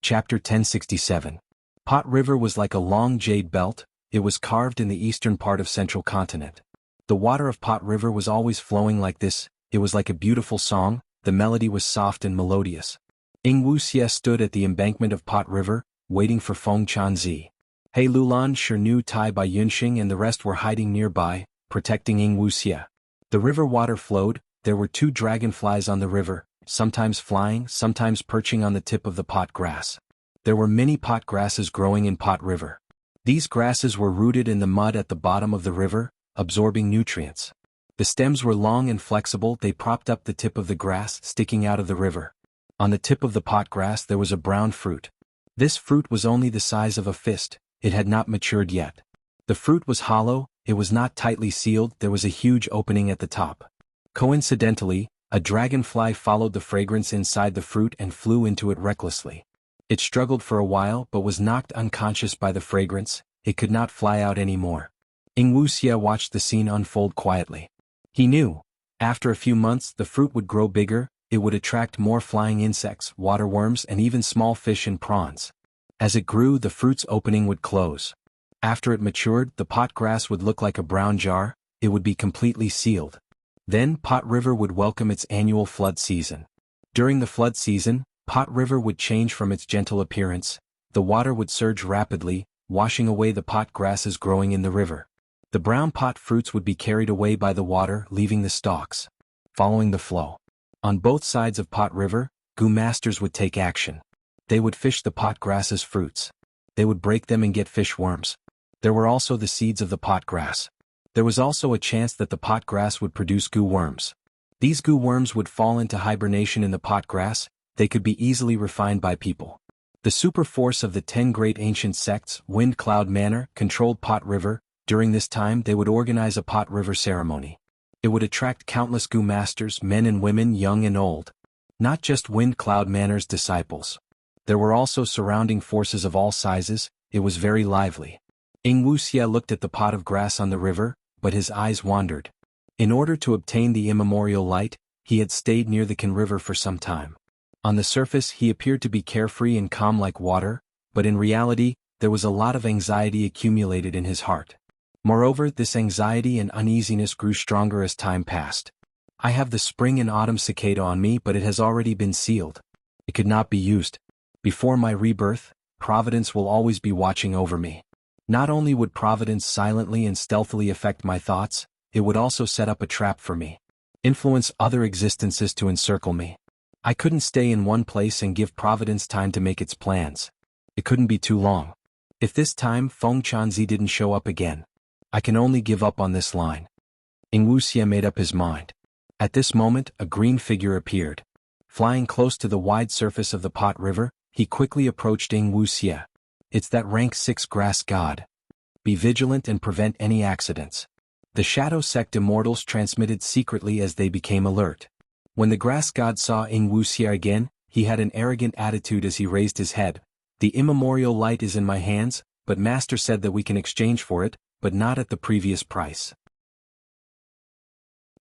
Speaker 1: Chapter 1067. Pot River was like a long jade belt, it was carved in the eastern part of central continent. The water of Pot River was always flowing like this, it was like a beautiful song, the melody was soft and melodious. Wuxia stood at the embankment of Pot River, waiting for Feng Chanzi. He Lulan, Shirnu Tai Bai Yunxing and the rest were hiding nearby, protecting Wuxia. The river water flowed, there were 2 dragonflies on the river, sometimes flying, sometimes perching on the tip of the pot grass. There were many pot grasses growing in Pot River. These grasses were rooted in the mud at the bottom of the river, absorbing nutrients. The stems were long and flexible, they propped up the tip of the grass sticking out of the river. On the tip of the pot grass there was a brown fruit. This fruit was only the size of a fist, it had not matured yet. The fruit was hollow, it was not tightly sealed, there was a huge opening at the top. Coincidentally, a dragonfly followed the fragrance inside the fruit and flew into it recklessly. It struggled for a while but was knocked unconscious by the fragrance, it could not fly out anymore. Wuxia watched the scene unfold quietly. He knew, after a few months the fruit would grow bigger, it would attract more flying insects, waterworms and even small fish and prawns. As it grew the fruit's opening would close. After it matured the pot grass would look like a brown jar, it would be completely sealed. Then Pot River would welcome its annual flood season. During the flood season, Pot River would change from its gentle appearance, the water would surge rapidly, washing away the pot grasses growing in the river. The brown pot fruits would be carried away by the water, leaving the stalks. Following the flow. On both sides of Pot River, Gu masters would take action. They would fish the pot grasses' fruits. They would break them and get fish worms. There were also the seeds of the pot grass. There was also a chance that the pot grass would produce gu worms. These gu worms would fall into hibernation in the pot grass, they could be easily refined by people. The super force of the 10 great ancient sects, Wind Cloud Manor, controlled Pot River. During this time they would organize a Pot River ceremony. It would attract countless Gu masters, men and women, young and old. Not just Wind Cloud Manor's disciples. There were also surrounding forces of all sizes. It was very lively. Wuxia looked at the pot of grass on the river, but his eyes wandered. In order to obtain the immemorial light, he had stayed near the Kan River for some time. On the surface he appeared to be carefree and calm like water, but in reality, there was a lot of anxiety accumulated in his heart. Moreover, this anxiety and uneasiness grew stronger as time passed. I have the spring and autumn cicada on me, but it has already been sealed. It could not be used. Before my rebirth, Providence will always be watching over me. Not only would Providence silently and stealthily affect my thoughts, it would also set up a trap for me. Influence other existences to encircle me. I couldn't stay in one place and give Providence time to make its plans. It couldn't be too long. If this time Feng Chanzi didn't show up again, I can only give up on this line. Wuxia made up his mind. At this moment, a green figure appeared. Flying close to the wide surface of the Pot River, he quickly approached Wuxia. It's that rank 6 grass god. Be vigilant and prevent any accidents. The Shadow Sect immortals transmitted secretly as they became alert. When the grass god saw Wuxia again, he had an arrogant attitude as he raised his head. The immemorial light is in my hands, but Master said that we can exchange for it, but not at the previous price.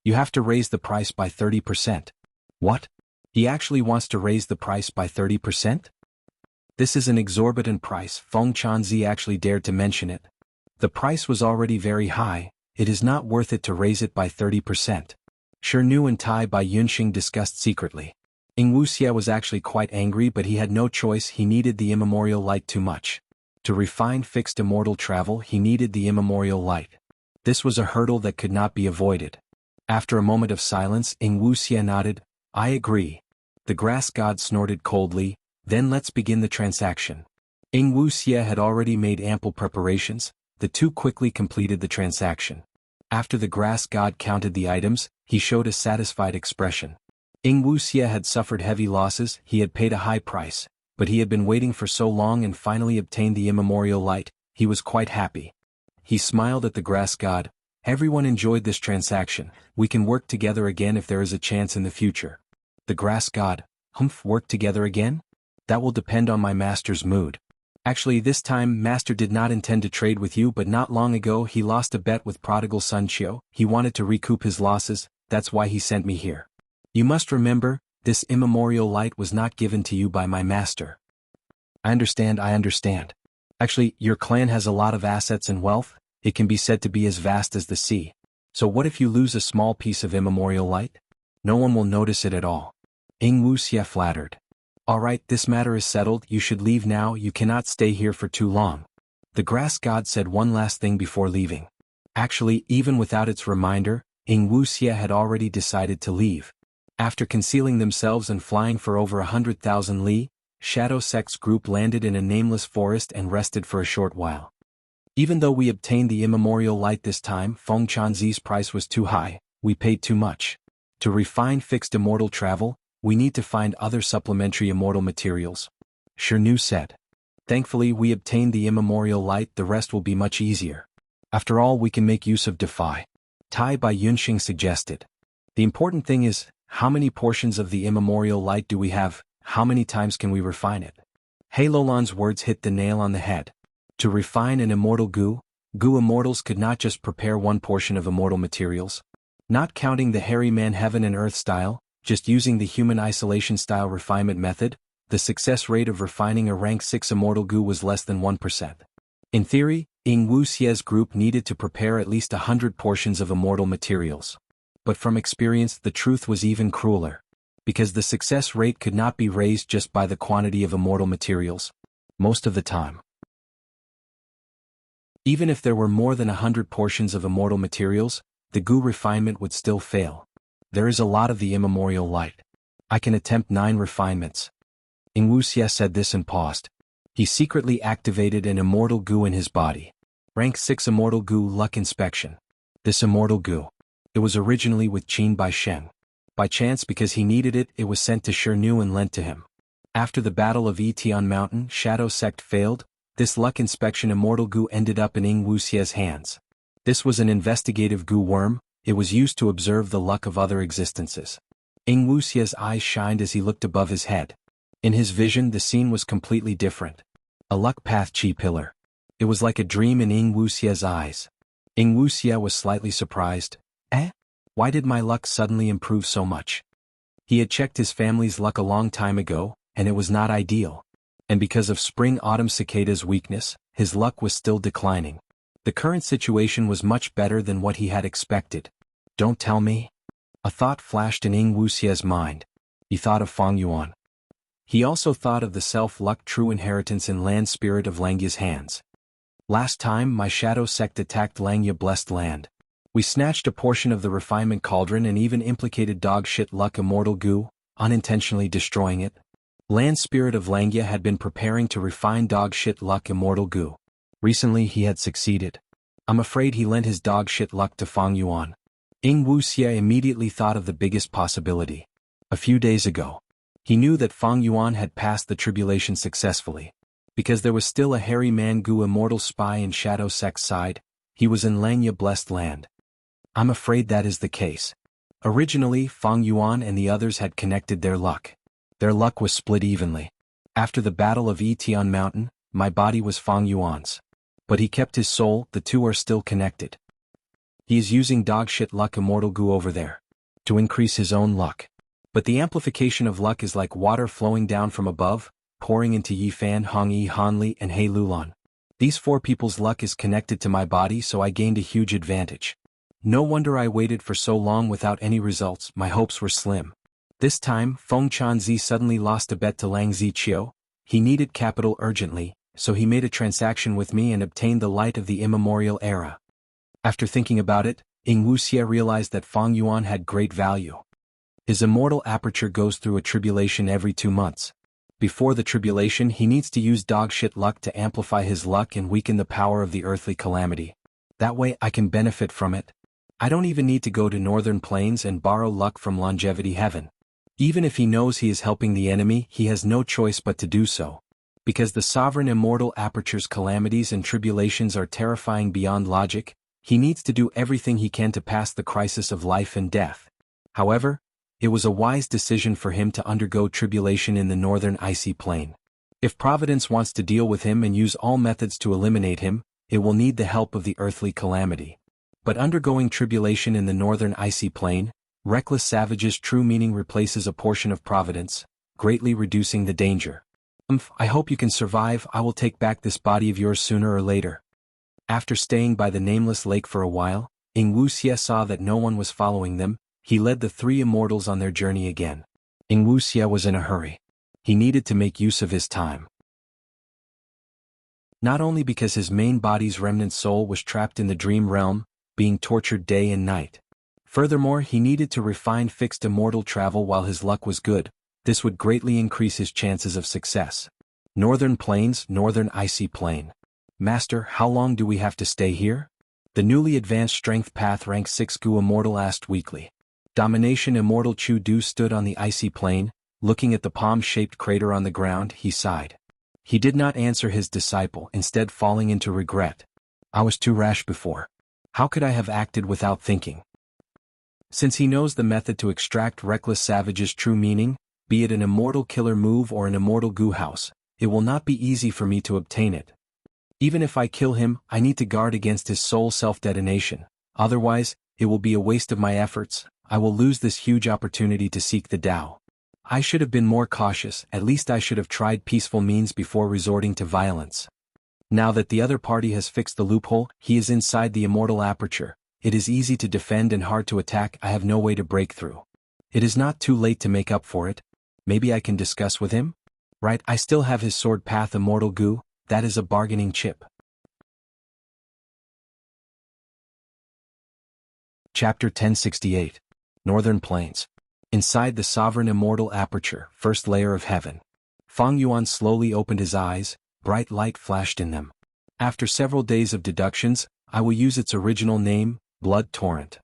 Speaker 1: You have to raise the price by 30%. What? He actually wants to raise the price by 30%? This is an exorbitant price. Feng Chanzi actually dared to mention it. The price was already very high. It is not worth it to raise it by 30%. Shirnu and Tai Bai Yunxing discussed secretly. Wuxia was actually quite angry, but he had no choice. He needed the immemorial light too much. To refine fixed immortal travel, he needed the immemorial light. This was a hurdle that could not be avoided. After a moment of silence, Wuxia nodded. I agree. The grass god snorted coldly. Then let's begin the transaction. Wuxia had already made ample preparations. The two quickly completed the transaction. After the grass god counted the items, he showed a satisfied expression. Wuxia had suffered heavy losses. He had paid a high price, but he had been waiting for so long and finally obtained the immemorial light. He was quite happy. He smiled at the grass god. Everyone enjoyed this transaction. We can work together again if there is a chance in the future. The grass god, work together again? That will depend on my master's mood. Actually, this time master did not intend to trade with you, but not long ago he lost a bet with prodigal son Chiu. He wanted to recoup his losses. That's why he sent me here. You must remember, this immemorial light was not given to you by my master. I understand. Actually, your clan has a lot of assets and wealth. It can be said to be as vast as the sea. So what if you lose a small piece of immemorial light? No one will notice it at all. Wuxia flattered. Alright, this matter is settled. You should leave now. You cannot stay here for too long. The grass god said one last thing before leaving. Actually, even without its reminder, Wuxia had already decided to leave. After concealing themselves and flying for over 100,000 li, Shadow Sect's group landed in a nameless forest and rested for a short while. Even though we obtained the immemorial light this time, Feng Chanzi's price was too high. We paid too much. To refine fixed immortal travel, we need to find other supplementary immortal materials. Shirnu said. Thankfully we obtained the immemorial light. The rest will be much easier. After all, we can make use of Defy. Tai Bai Yunxing suggested. The important thing is, how many portions of the immemorial light do we have? How many times can we refine it? Halolan's words hit the nail on the head. To refine an immortal Gu immortals could not just prepare one portion of immortal materials. Not counting the hairy man heaven and earth style, just using the human isolation style refinement method, the success rate of refining a rank 6 immortal Gu was less than 1%. In theory, Wuxia's group needed to prepare at least 100 portions of immortal materials. But from experience the truth was even crueler. Because the success rate could not be raised just by the quantity of immortal materials. Most of the time. Even if there were more than 100 portions of immortal materials, the Gu refinement would still fail. There is a lot of the immemorial light. I can attempt 9 refinements. Wuxia said this and paused. He secretly activated an immortal Gu in his body. Rank 6 immortal Gu luck inspection. This immortal Gu. It was originally with Qin Bai Sheng. By chance, because he needed it, it was sent to Shirnu and lent to him. After the Battle of Etian Mountain, Shadow Sect failed. This luck inspection immortal goo ended up in Wuxia's hands. This was an investigative goo worm. It was used to observe the luck of other existences. Wuxia's eyes shined as he looked above his head. In his vision the scene was completely different. A luck path chi pillar. It was like a dream in Wuxia's eyes. Wuxia was slightly surprised. Why did my luck suddenly improve so much? He had checked his family's luck a long time ago, and it was not ideal. And because of spring-autumn cicada's weakness, his luck was still declining. The current situation was much better than what he had expected. Don't tell me? A thought flashed in Wuxia's mind. He thought of Fang Yuan. He also thought of the self-luck true inheritance in land spirit of Langya's hands. Last time my shadow sect attacked Langya blessed land. We snatched a portion of the refinement cauldron and even implicated dog shit luck immortal goo, unintentionally destroying it. Land spirit of Langya had been preparing to refine dog shit luck immortal goo. Recently he had succeeded. I'm afraid he lent his dog shit luck to Fang Yuan. Wuxia immediately thought of the biggest possibility. A few days ago, he knew that Fang Yuan had passed the tribulation successfully. Because there was still a hairy man goo immortal spy in Shadow Sect's side, he was in Langya blessed land. I'm afraid that is the case. Originally Fang Yuan and the others had connected their luck. Their luck was split evenly. After the Battle of Etian Mountain, my body was Fang Yuan's. But he kept his soul, the two are still connected. He is using dogshit luck immortal goo over there. To increase his own luck. But the amplification of luck is like water flowing down from above, pouring into Yifan, Hongyi, Hanli, and He Lulan. These four people's luck is connected to my body, so I gained a huge advantage. No wonder I waited for so long without any results. My hopes were slim. This time, Feng Chanzi suddenly lost a bet to Lang Ziqiu. He needed capital urgently, so he made a transaction with me and obtained the light of the immemorial era. After thinking about it, Wuxia realized that Fang Yuan had great value. His immortal aperture goes through a tribulation every 2 months. Before the tribulation he needs to use dogshit luck to amplify his luck and weaken the power of the earthly calamity. That way I can benefit from it. I don't even need to go to northern plains and borrow luck from longevity heaven. Even if he knows he is helping the enemy, he has no choice but to do so. Because the sovereign immortal aperture's calamities and tribulations are terrifying beyond logic, he needs to do everything he can to pass the crisis of life and death. However, it was a wise decision for him to undergo tribulation in the northern icy plain. If Providence wants to deal with him and use all methods to eliminate him, it will need the help of the earthly calamity. But undergoing tribulation in the northern icy plain, reckless savage's true meaning replaces a portion of Providence, greatly reducing the danger. I hope you can survive. I will take back this body of yours sooner or later. After staying by the nameless lake for a while, Wuxia saw that no one was following them. He led the three immortals on their journey again. Wuxia was in a hurry. He needed to make use of his time. Not only because his main body's remnant soul was trapped in the dream realm, being tortured day and night. Furthermore, he needed to refine fixed immortal travel while his luck was good. This would greatly increase his chances of success. Northern Plains, Northern Icy Plain. Master, how long do we have to stay here? The newly advanced Strength Path Rank 6 Gu Immortal asked weakly. Domination Immortal Chu Du stood on the icy plain, looking at the palm-shaped crater on the ground. He sighed. He did not answer his disciple, instead falling into regret. I was too rash before. How could I have acted without thinking? Since he knows the method to extract reckless savage's true meaning, be it an immortal killer move or an immortal goo house, it will not be easy for me to obtain it. Even if I kill him, I need to guard against his soul self-detonation. Otherwise, it will be a waste of my efforts. I will lose this huge opportunity to seek the Tao. I should have been more cautious. At least I should have tried peaceful means before resorting to violence. Now that the other party has fixed the loophole, he is inside the immortal aperture. It is easy to defend and hard to attack. I have no way to break through. It is not too late to make up for it. Maybe I can discuss with him? Right, I still have his sword path immortal goo. That is a bargaining chip. Chapter 1068. Northern Plains. Inside the sovereign immortal aperture, first layer of heaven. Fang Yuan slowly opened his eyes, bright light flashed in them. After several days of deductions, I will use its original name, Blood Torrent.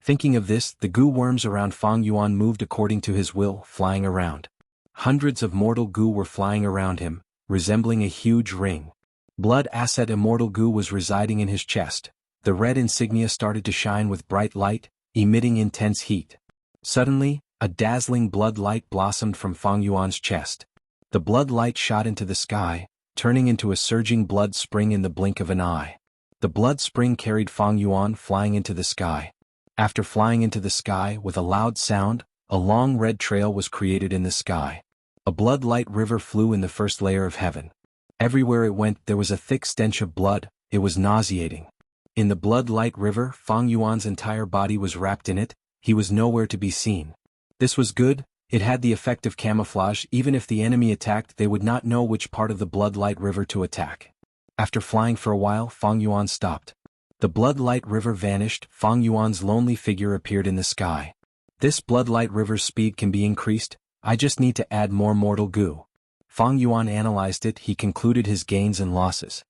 Speaker 1: Thinking of this, the goo worms around Fang Yuan moved according to his will, flying around. Hundreds of mortal goo were flying around him, resembling a huge ring. Blood Asset Immortal Goo was residing in his chest. The red insignia started to shine with bright light, emitting intense heat. Suddenly, a dazzling blood light blossomed from Fang Yuan's chest. The blood light shot into the sky, turning into a surging blood spring in the blink of an eye. The blood spring carried Fang Yuan flying into the sky. After flying into the sky with a loud sound, a long red trail was created in the sky. A blood light river flew in the first layer of heaven. Everywhere it went there was a thick stench of blood. It was nauseating. In the blood light river, Fang Yuan's entire body was wrapped in it. He was nowhere to be seen. This was good. It had the effect of camouflage. Even if the enemy attacked, they would not know which part of the blood light river to attack. After flying for a while, Fang Yuan stopped. The blood light river vanished. Fang Yuan's lonely figure appeared in the sky. This blood light river's speed can be increased. I just need to add more mortal goo. Fang Yuan analyzed it. He concluded his gains and losses.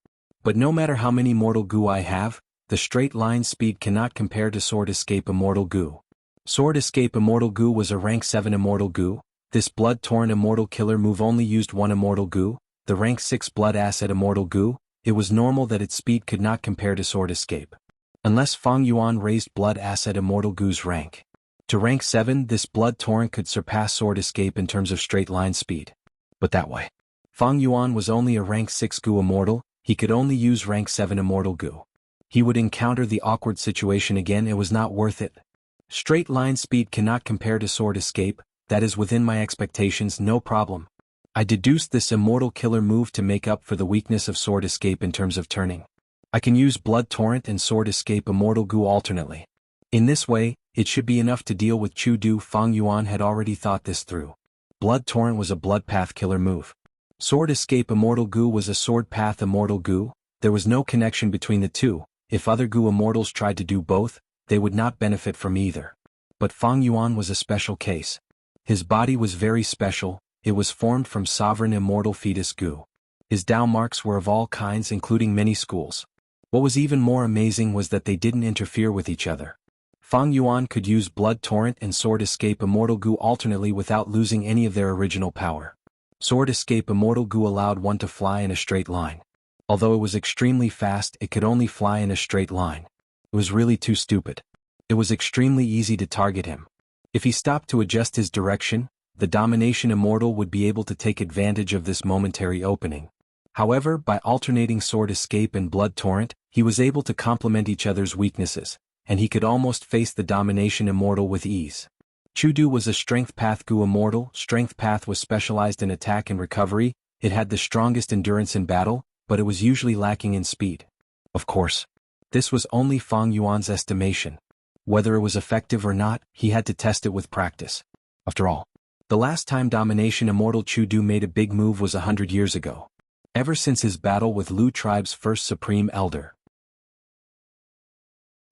Speaker 1: But no matter how many mortal goo I have, the straight line speed cannot compare to Sword Escape Immortal Goo. Sword Escape Immortal Goo was a rank 7 Immortal Goo. This blood-torn Immortal Killer move only used one Immortal Goo, the rank 6 Blood Asset Immortal Goo. It was normal that its speed could not compare to Sword Escape. Unless Fang Yuan raised Blood Asset Immortal Goo's rank. To rank 7, this blood torrent could surpass Sword Escape in terms of straight line speed. But that way. Fang Yuan was only a rank 6 Goo Immortal. He could only use rank 7 Immortal Goo. He would encounter the awkward situation again. It was not worth it. Straight line speed cannot compare to Sword Escape. That is within my expectations, no problem. I deduced this Immortal Killer move to make up for the weakness of Sword Escape in terms of turning. I can use Blood Torrent and Sword Escape Immortal Goo alternately. In this way, it should be enough to deal with Chu Du. Fang Yuan had already thought this through. Blood Torrent was a Blood Path Killer move. Sword Escape Immortal Goo was a Sword Path Immortal Goo. There was no connection between the two. If other Goo Immortals tried to do both, they would not benefit from either. But Fang Yuan was a special case. His body was very special. It was formed from Sovereign Immortal Fetus Goo. His Dao marks were of all kinds, including many schools. What was even more amazing was that they didn't interfere with each other. Fang Yuan could use Blood Torrent and Sword Escape Immortal Goo alternately without losing any of their original power. Sword Escape Immortal Goo allowed one to fly in a straight line. Although it was extremely fast, it could only fly in a straight line. It was really too stupid. It was extremely easy to target him. If he stopped to adjust his direction, the Domination Immortal would be able to take advantage of this momentary opening. However, by alternating Sword Escape and Blood Torrent, he was able to complement each other's weaknesses, and he could almost face the Domination Immortal with ease. Chu Du was a Strength Path Goo Immortal. Strength Path was specialized in attack and recovery. It had the strongest endurance in battle, but it was usually lacking in speed. Of course, this was only Fang Yuan's estimation. Whether it was effective or not, he had to test it with practice. After all, the last time Domination Immortal Chu Du made a big move was 100 years ago. Ever since his battle with Lu tribe's first Supreme Elder.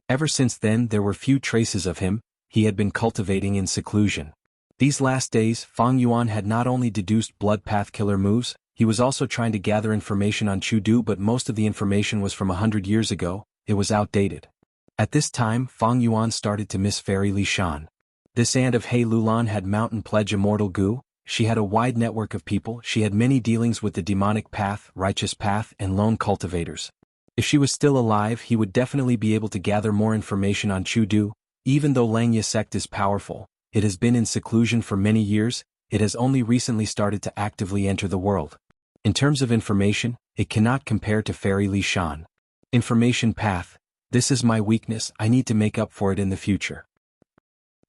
Speaker 1: Ever since then there were few traces of him. He had been cultivating in seclusion. These last days, Fang Yuan had not only deduced Blood Path Killer moves, he was also trying to gather information on Chu Du, but most of the information was from 100 years ago. It was outdated. At this time, Fang Yuan started to miss Fairy Li Shan. This aunt of He Lulan had Mountain Pledge Immortal Goo. She had a wide network of people. She had many dealings with the Demonic Path, Righteous Path, and Lone Cultivators. If she was still alive, he would definitely be able to gather more information on Chu Du. Even though Langya sect is powerful, it has been in seclusion for many years. It has only recently started to actively enter the world. In terms of information, it cannot compare to Fairy Li Shan. Information Path. This is my weakness. I need to make up for it in the future.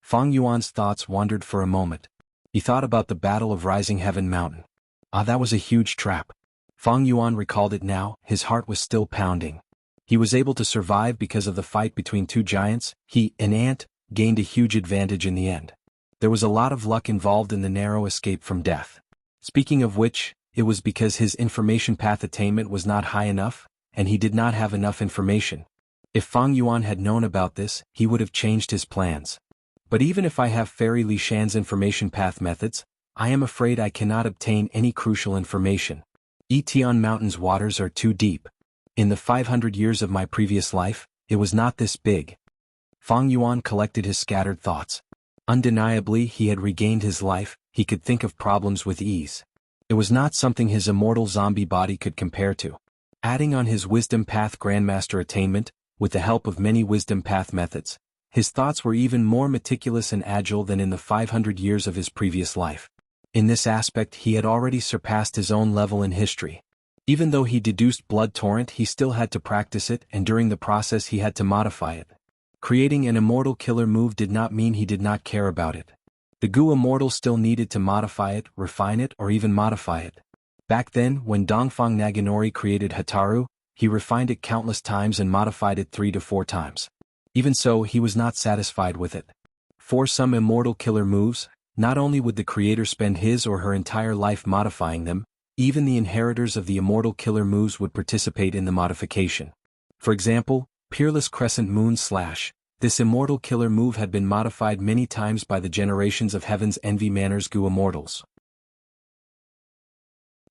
Speaker 1: Fang Yuan's thoughts wandered for a moment. He thought about the Battle of Rising Heaven Mountain. That was a huge trap. Fang Yuan recalled it now. His heart was still pounding. He was able to survive because of the fight between two giants. He, an ant, gained a huge advantage in the end. There was a lot of luck involved in the narrow escape from death. Speaking of which, it was because his information path attainment was not high enough, and he did not have enough information. If Fang Yuan had known about this, he would have changed his plans. But even if I have Fairy Li Shan's information path methods, I am afraid I cannot obtain any crucial information. Etion Mountain's waters are too deep. In the 500 years of my previous life, it was not this big. Fang Yuan collected his scattered thoughts. Undeniably, he had regained his life, he could think of problems with ease. It was not something his immortal zombie body could compare to. Adding on his Wisdom Path Grandmaster attainment, with the help of many Wisdom Path methods, his thoughts were even more meticulous and agile than in the 500 years of his previous life. In this aspect he had already surpassed his own level in history. Even though he deduced Blood Torrent, he still had to practice it, and during the process he had to modify it. Creating an immortal killer move did not mean he did not care about it. The Gu Immortal still needed to modify it, refine it, or even modify it. Back then, when Dongfang Naginori created Hataru, he refined it countless times and modified it 3 to 4 times. Even so, he was not satisfied with it. For some immortal killer moves, not only would the creator spend his or her entire life modifying them, even the inheritors of the immortal killer moves would participate in the modification. For example, Peerless Crescent Moon Slash. This immortal killer move had been modified many times by the generations of Heaven's Envy Manners Gu Immortals.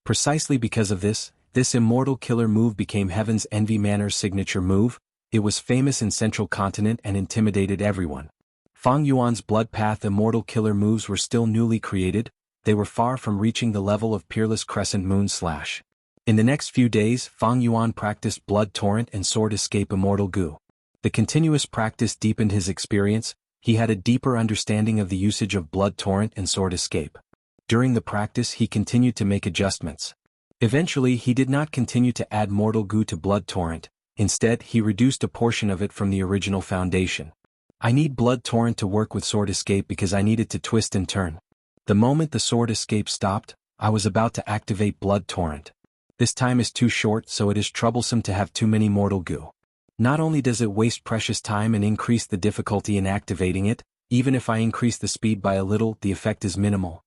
Speaker 1: Precisely because of this immortal killer move became Heaven's Envy Manners' signature move. It was famous in Central Continent and intimidated everyone. Fang Yuan's Blood Path immortal killer moves were still newly created, they were far from reaching the level of Peerless Crescent Moon Slash. In the next few days, Fang Yuan practiced Blood Torrent and Sword Escape Immortal Gu. The continuous practice deepened his experience, he had a deeper understanding of the usage of Blood Torrent and Sword Escape. During the practice he continued to make adjustments. Eventually he did not continue to add Mortal Gu to Blood Torrent, instead he reduced a portion of it from the original foundation. I need Blood Torrent to work with Sword Escape because I need it to twist and turn. The moment the Sword Escape stopped, I was about to activate Blood Torrent. This time is too short, so it is troublesome to have too many Mortal Gu. Not only does it waste precious time and increase the difficulty in activating it, even if I increase the speed by a little, the effect is minimal.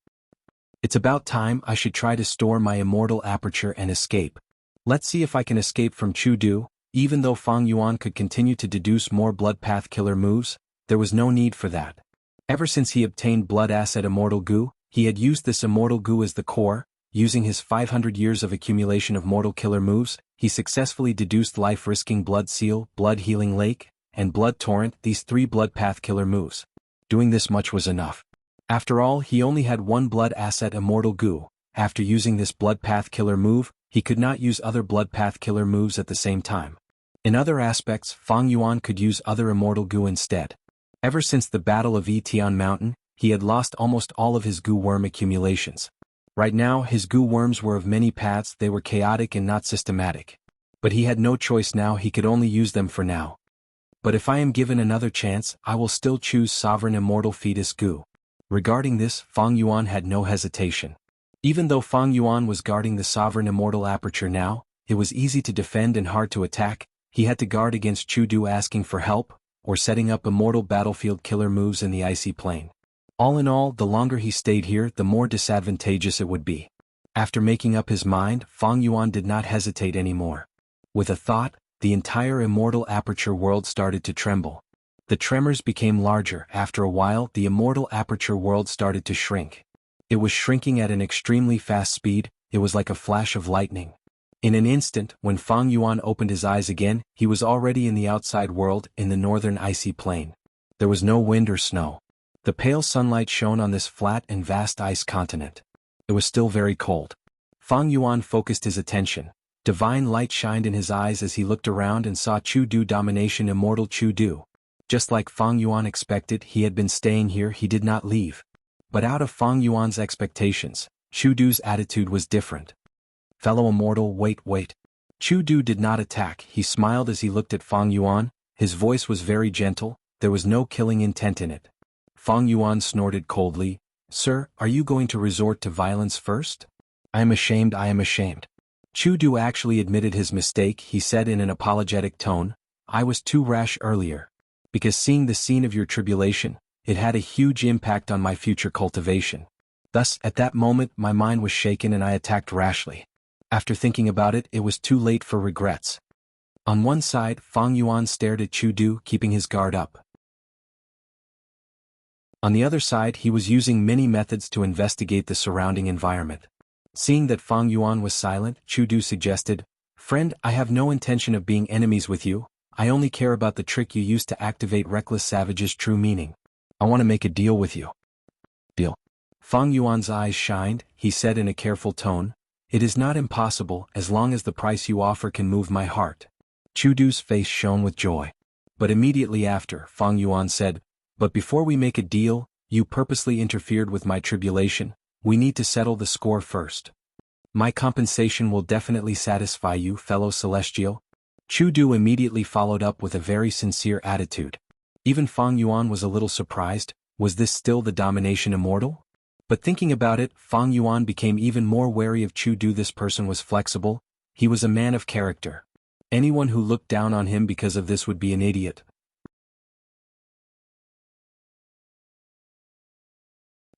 Speaker 1: It's about time I should try to store my immortal aperture and escape. Let's see if I can escape from Chudu. Even though Fang Yuan could continue to deduce more Blood Path killer moves, there was no need for that. Ever since he obtained Blood Asset Immortal Gu, he had used this Immortal Gu as the core. Using his 500 years of accumulation of mortal killer moves, he successfully deduced Life-Risking Blood Seal, Blood Healing Lake, and Blood Torrent, these 3 Blood Path killer moves. Doing this much was enough. After all, he only had one Blood Asset Immortal Gu. After using this Blood Path killer move, he could not use other Blood Path killer moves at the same time. In other aspects, Fang Yuan could use other Immortal Gu instead. Ever since the Battle of Etian Mountain, he had lost almost all of his Gu worm accumulations. Right now, his Gu worms were of many paths, they were chaotic and not systematic. But he had no choice now, he could only use them for now. But if I am given another chance, I will still choose Sovereign Immortal Fetus Gu. Regarding this, Fang Yuan had no hesitation. Even though Fang Yuan was guarding the Sovereign Immortal Aperture now, it was easy to defend and hard to attack. He had to guard against Chudu asking for help, or setting up immortal battlefield killer moves in the icy plain. All in all, the longer he stayed here, the more disadvantageous it would be. After making up his mind, Fang Yuan did not hesitate anymore. With a thought, the entire immortal aperture world started to tremble. The tremors became larger. After a while, the immortal aperture world started to shrink. It was shrinking at an extremely fast speed, it was like a flash of lightning. In an instant, when Fang Yuan opened his eyes again, he was already in the outside world, in the northern icy plain. There was no wind or snow. The pale sunlight shone on this flat and vast ice continent. It was still very cold. Fang Yuan focused his attention. Divine light shined in his eyes as he looked around and saw Chudu Domination Immortal Chudu. Just like Fang Yuan expected, he had been staying here, he did not leave. But out of Fang Yuan's expectations, Chudu's attitude was different. Fellow immortal, wait. Chudu did not attack, he smiled as he looked at Fang Yuan, his voice was very gentle, there was no killing intent in it. Fang Yuan snorted coldly, "Sir, are you going to resort to violence first? I am ashamed. Chudu actually admitted his mistake, he said in an apologetic tone, "I was too rash earlier. Because seeing the scene of your tribulation, it had a huge impact on my future cultivation. Thus, at that moment my mind was shaken and I attacked rashly. After thinking about it, it was too late for regrets." On one side, Fang Yuan stared at Chudu, keeping his guard up. On the other side, he was using many methods to investigate the surrounding environment. Seeing that Fang Yuan was silent, Chudu suggested, "Friend, I have no intention of being enemies with you, I only care about the trick you used to activate Reckless Savage's true meaning. I want to make a deal with you. Deal. Fang Yuan's eyes shined, he said in a careful tone. It is not impossible as long as the price you offer can move my heart. Chudu's face shone with joy. But immediately after, Fang Yuan said, but before we make a deal, you purposely interfered with my tribulation. We need to settle the score first. My compensation will definitely satisfy you, fellow Celestial. Chudu immediately followed up with a very sincere attitude. Even Fang Yuan was a little surprised. Was this still the domination immortal? But thinking about it, Fang Yuan became even more wary of Chudu. This person was flexible. He was a man of character. Anyone who looked down on him because of this would be an idiot.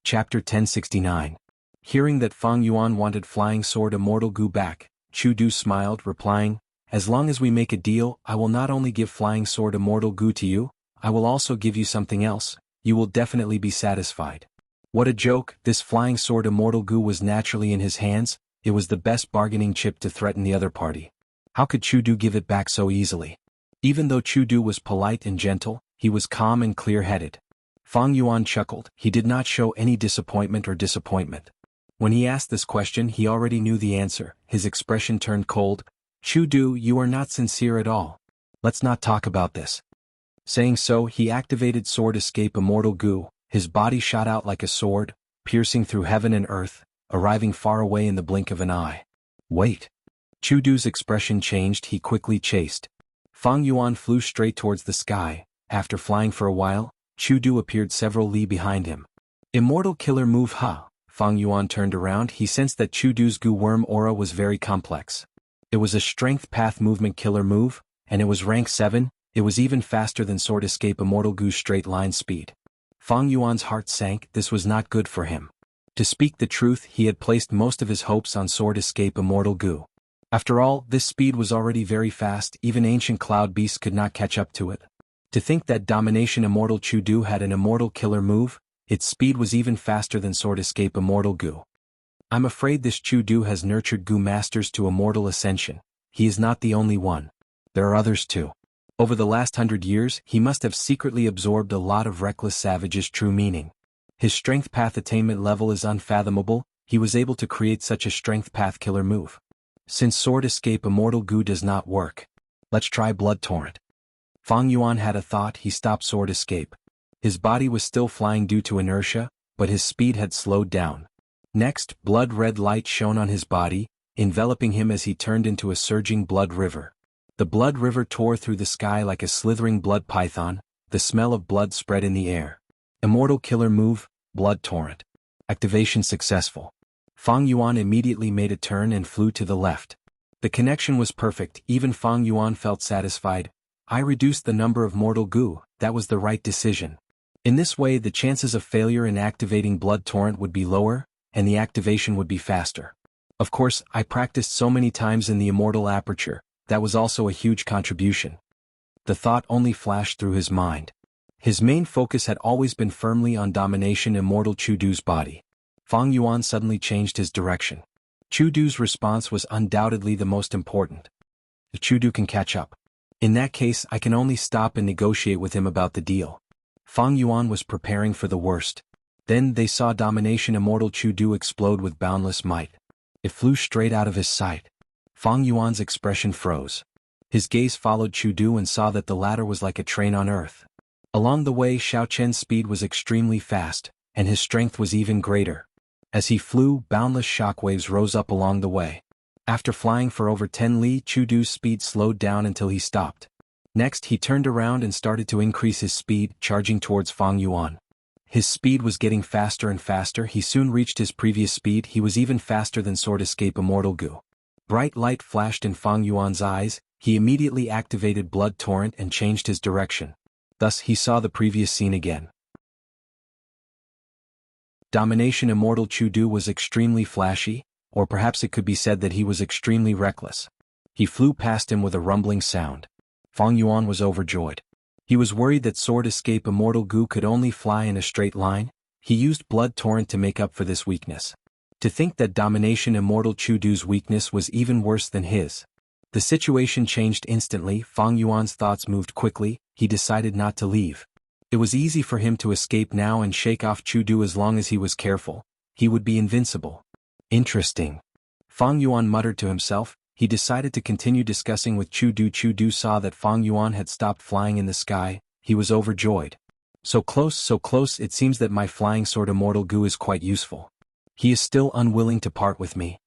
Speaker 1: Chapter 1069. Hearing that Fang Yuan wanted Flying Sword Immortal Gu back, Chudu smiled, replying, as long as we make a deal, I will not only give Flying Sword Immortal Gu to you, I will also give you something else. You will definitely be satisfied. What a joke. This Flying Sword Immortal Gu was naturally in his hands. It was the best bargaining chip to threaten the other party. How could Chudu give it back so easily? Even though Chudu was polite and gentle, he was calm and clear-headed. Fang Yuan chuckled. He did not show any disappointment. When he asked this question, he already knew the answer. His expression turned cold. Chudu, you are not sincere at all. Let's not talk about this. Saying so, he activated Sword Escape Immortal Gu. His body shot out like a sword, piercing through heaven and earth, arriving far away in the blink of an eye. Wait. Chudu's expression changed. He quickly chased. Fang Yuan flew straight towards the sky. After flying for a while, Chudu appeared several li behind him. Immortal Killer Move. Fang Yuan turned around. He sensed that Chudu's Gu Worm aura was very complex. It was a Strength Path Movement Killer Move, and it was rank 7. It was even faster than Sword Escape Immortal Gu's straight line speed. Fang Yuan's heart sank. This was not good for him. To speak the truth, he had placed most of his hopes on Sword Escape Immortal Gu. After all, this speed was already very fast. Even ancient cloud beasts could not catch up to it. To think that Domination Immortal Chudu had an Immortal Killer Move, its speed was even faster than Sword Escape Immortal Gu. I'm afraid this Chudu has nurtured Gu Masters to Immortal Ascension. He is not the only one. There are others too. Over the last 100 years, he must have secretly absorbed a lot of Reckless Savage's true meaning. His Strength Path attainment level is unfathomable. He was able to create such a Strength Path killer move. Since Sword Escape Immortal Gu does not work, let's try Blood Torrent. Fang Yuan had a thought. He stopped Sword Escape. His body was still flying due to inertia, but his speed had slowed down. Next, blood red light shone on his body, enveloping him as he turned into a surging blood river. The blood river tore through the sky like a slithering blood python. The smell of blood spread in the air. Immortal Killer Move, Blood Torrent. Activation successful. Fang Yuan immediately made a turn and flew to the left. The connection was perfect. Even Fang Yuan felt satisfied. I reduced the number of mortal Gu. That was the right decision. In this way, the chances of failure in activating Blood Torrent would be lower, and the activation would be faster. Of course, I practiced so many times in the Immortal Aperture. That was also a huge contribution. The thought only flashed through his mind. His main focus had always been firmly on Domination Immortal Chudu's body. Fang Yuan suddenly changed his direction. Chudu's response was undoubtedly the most important. If Chudu can catch up. In that case, I can only stop and negotiate with him about the deal. Fang Yuan was preparing for the worst. Then they saw Domination Immortal Chudu explode with boundless might. It flew straight out of his sight. Fang Yuan's expression froze. His gaze followed Chudu and saw that the latter was like a train on earth. Along the way, Xiao Chen's speed was extremely fast, and his strength was even greater. As he flew, boundless shockwaves rose up along the way. After flying for over 10 li, Chudu's speed slowed down until he stopped. Next, he turned around and started to increase his speed, charging towards Fang Yuan. His speed was getting faster and faster. He soon reached his previous speed. He was even faster than Sword Escape Immortal Gu. Bright light flashed in Fang Yuan's eyes. He immediately activated Blood Torrent and changed his direction. Thus, he saw the previous scene again. Domination Immortal Chudu was extremely flashy, or perhaps it could be said that he was extremely reckless. He flew past him with a rumbling sound. Fang Yuan was overjoyed. He was worried that Sword Escape Immortal Gu could only fly in a straight line. He used Blood Torrent to make up for this weakness. To think that Domination Immortal Chudu's weakness was even worse than his. The situation changed instantly. Fang Yuan's thoughts moved quickly. He decided not to leave. It was easy for him to escape now and shake off Chu Du as long as he was careful. He would be invincible. Interesting. Fang Yuan muttered to himself. He decided to continue discussing with Chu Du. Chu Du saw that Fang Yuan had stopped flying in the sky. He was overjoyed. So close, it seems that my flying sword immortal Gu is quite useful. He is still unwilling to part with me.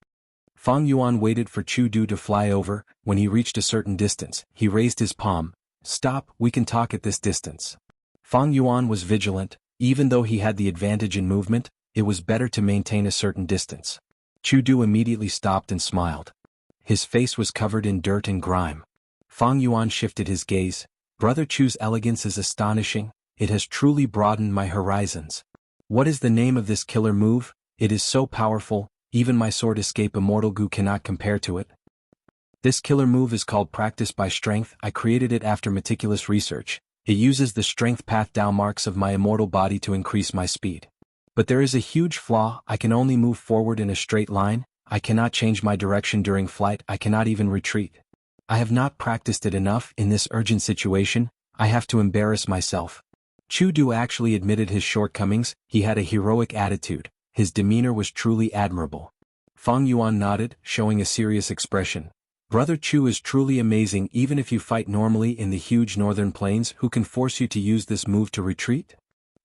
Speaker 1: Fang Yuan waited for Chu Du to fly over. When he reached a certain distance, he raised his palm. Stop, we can talk at this distance. Fang Yuan was vigilant. Even though he had the advantage in movement, it was better to maintain a certain distance. Chu Du immediately stopped and smiled. His face was covered in dirt and grime. Fang Yuan shifted his gaze. Brother Chu's elegance is astonishing. It has truly broadened my horizons. What is the name of this killer move? It is so powerful, even my sword escape immortal Gu cannot compare to it. This killer move is called Practice by Strength. I created it after meticulous research. It uses the strength path down marks of my immortal body to increase my speed. But there is a huge flaw. I can only move forward in a straight line. I cannot change my direction during flight. I cannot even retreat. I have not practiced it enough. In this urgent situation, I have to embarrass myself. Chu Du actually admitted his shortcomings. He had a heroic attitude. His demeanor was truly admirable. Fang Yuan nodded, showing a serious expression. Brother Chu is truly amazing. Even if you fight normally in the huge northern plains, who can force you to use this move to retreat?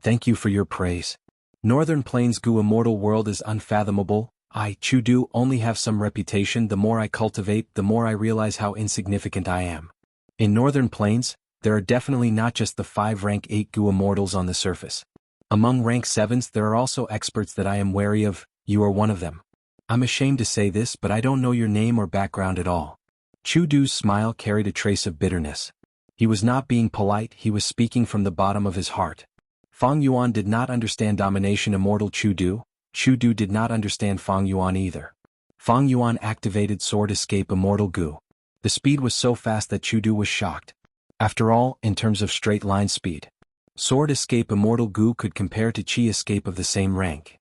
Speaker 1: Thank you for your praise. Northern Plains Gu immortal world is unfathomable. I, Chu Du, only have some reputation. The more I cultivate, the more I realize how insignificant I am. In Northern Plains, there are definitely not just the 5 rank 8 Gu immortals on the surface. Among rank 7s there are also experts that I am wary of. You are one of them. I'm ashamed to say this, but I don't know your name or background at all. Chu Du's smile carried a trace of bitterness. He was not being polite, he was speaking from the bottom of his heart. Fang Yuan did not understand domination immortal Chu Du. Chu Du did not understand Fang Yuan either. Fang Yuan activated sword escape immortal Gu. The speed was so fast that Chu Du was shocked. After all, in terms of straight line speed, sword escape immortal Gu could compare to chi escape of the same rank.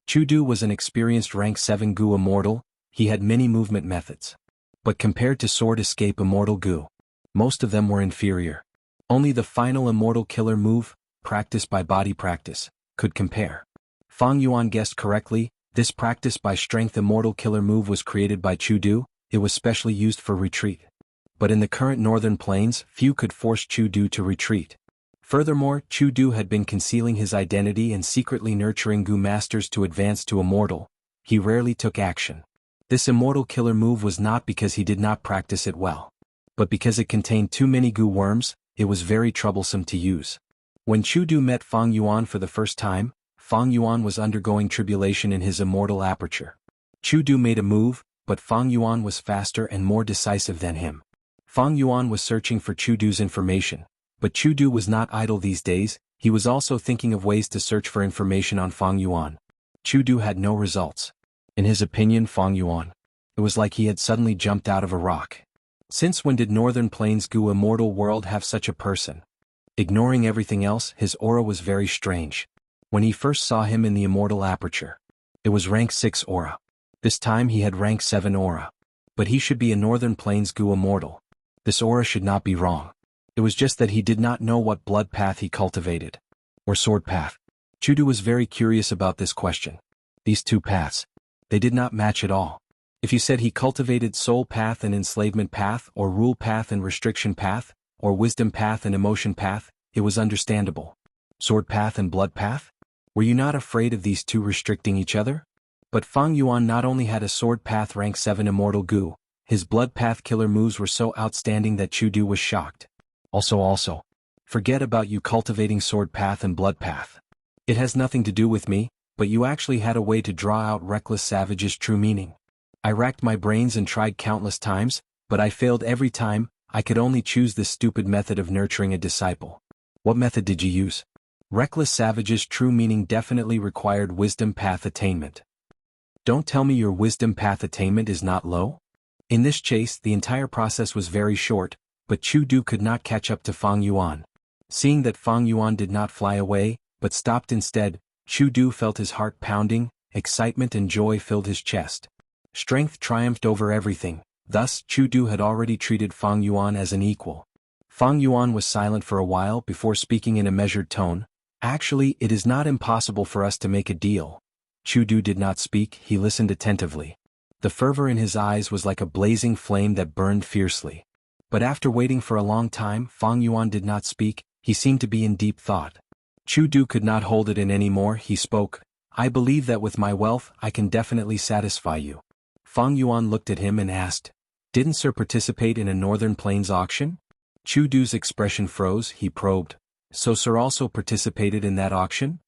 Speaker 1: Chu Du was an experienced rank 7 Gu immortal. He had many movement methods. But compared to sword escape immortal Gu, most of them were inferior. Only the final immortal killer move, practice by body practice, could compare. Fang Yuan guessed correctly. This practice by strength immortal killer move was created by Chu Du. It was specially used for retreat. But in the current northern plains, few could force Chu Du to retreat. Furthermore, Chu Du had been concealing his identity and secretly nurturing Gu masters to advance to immortal. He rarely took action. This immortal killer move was not because he did not practice it well, but because it contained too many Gu worms. It was very troublesome to use. When Chu Du met Fang Yuan for the first time, Fang Yuan was undergoing tribulation in his immortal aperture. Chu Du made a move, but Fang Yuan was faster and more decisive than him. Fang Yuan was searching for Chu Du's information, but Chu Du was not idle these days. He was also thinking of ways to search for information on Fang Yuan. Chu Du had no results. In his opinion, Fang Yuan, it was like he had suddenly jumped out of a rock. Since when did Northern Plains Gu immortal world have such a person? Ignoring everything else, his aura was very strange. When he first saw him in the immortal aperture, it was rank 6 aura. This time he had rank 7 aura. But he should be a Northern Plains Gu immortal. This aura should not be wrong. It was just that he did not know what blood path he cultivated. Or sword path. Chu Du was very curious about this question. These two paths, they did not match at all. If you said he cultivated soul path and enslavement path, or rule path and restriction path, or wisdom path and emotion path, it was understandable. Sword path and blood path? Were you not afraid of these two restricting each other? But Fang Yuan not only had a sword path rank 7 immortal Gu, his blood path killer moves were so outstanding that Chu Du was shocked. Also, forget about you cultivating sword path and blood path. It has nothing to do with me, but you actually had a way to draw out reckless savage's true meaning. I racked my brains and tried countless times, but I failed every time. I could only choose this stupid method of nurturing a disciple. What method did you use? Reckless savage's true meaning definitely required wisdom path attainment. Don't tell me your wisdom path attainment is not low? In this chase, the entire process was very short, but Chu Du could not catch up to Fang Yuan. Seeing that Fang Yuan did not fly away, but stopped instead, Chu Du felt his heart pounding. Excitement and joy filled his chest. Strength triumphed over everything. Thus, Chu Du had already treated Fang Yuan as an equal. Fang Yuan was silent for a while before speaking in a measured tone. Actually, it is not impossible for us to make a deal. Chu Du did not speak, he listened attentively. The fervor in his eyes was like a blazing flame that burned fiercely. But after waiting for a long time, Fang Yuan did not speak, he seemed to be in deep thought. Chu Du could not hold it in anymore, he spoke. I believe that with my wealth, I can definitely satisfy you. Fang Yuan looked at him and asked, didn't Sir participate in a Northern Plains auction? Chu Du's expression froze, he probed. So Sir also participated in that auction?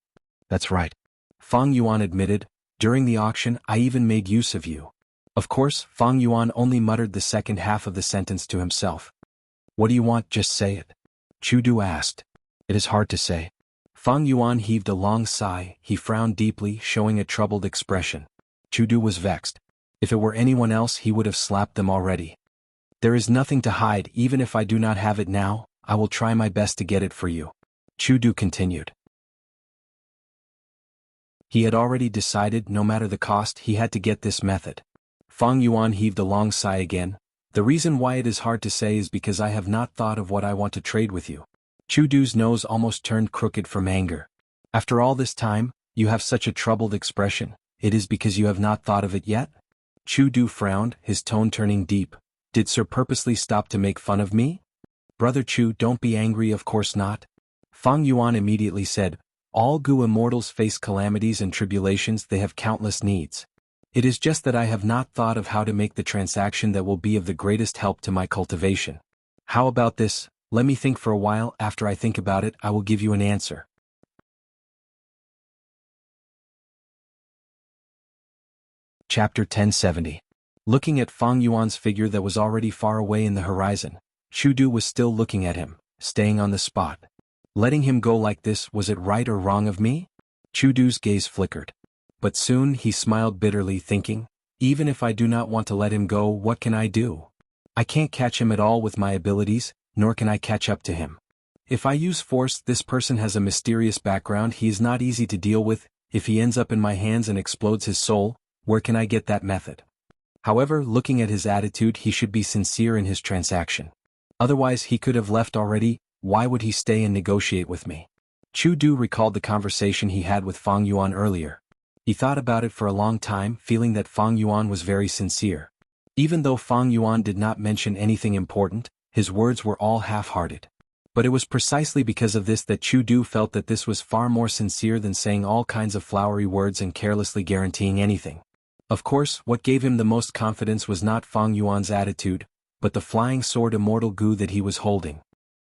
Speaker 1: That's right. Fang Yuan admitted, during the auction I even made use of you. Of course, Fang Yuan only muttered the second half of the sentence to himself. What do you want, just say it? Chu Du asked. It is hard to say. Fang Yuan heaved a long sigh, he frowned deeply, showing a troubled expression. Chu Du was vexed. If it were anyone else he would have slapped them already. There is nothing to hide, even if I do not have it now, I will try my best to get it for you. Chu Du continued. He had already decided, no matter the cost, he had to get this method. Fang Yuan heaved a long sigh again. The reason why it is hard to say is because I have not thought of what I want to trade with you. Chu Du's nose almost turned crooked from anger. After all this time, you have such a troubled expression, it is because you have not thought of it yet? Chu Du frowned, his tone turning deep. Did Sir purposely stop to make fun of me? Brother Chu, don't be angry, of course not. Fang Yuan immediately said, all Gu immortals face calamities and tribulations, they have countless needs. It is just that I have not thought of how to make the transaction that will be of the greatest help to my cultivation. How about this? Let me think for a while, after I think about it, I will give you an answer. Chapter 1070. Looking at Fang Yuan's figure that was already far away in the horizon, Chu Du was still looking at him, staying on the spot. Letting him go like this, was it right or wrong of me? Chu Du's gaze flickered. But soon he smiled bitterly, thinking, even if I do not want to let him go, what can I do? I can't catch him at all with my abilities, nor can I catch up to him. If I use force, this person has a mysterious background, he is not easy to deal with. If he ends up in my hands and explodes his soul, where can I get that method? However, looking at his attitude, he should be sincere in his transaction. Otherwise he could have left already. Why would he stay and negotiate with me? Chu Du recalled the conversation he had with Fang Yuan earlier. He thought about it for a long time, feeling that Fang Yuan was very sincere. Even though Fang Yuan did not mention anything important, his words were all half-hearted. But it was precisely because of this that Chu Du felt that this was far more sincere than saying all kinds of flowery words and carelessly guaranteeing anything. Of course, what gave him the most confidence was not Fang Yuan's attitude, but the flying sword immortal Gu that he was holding.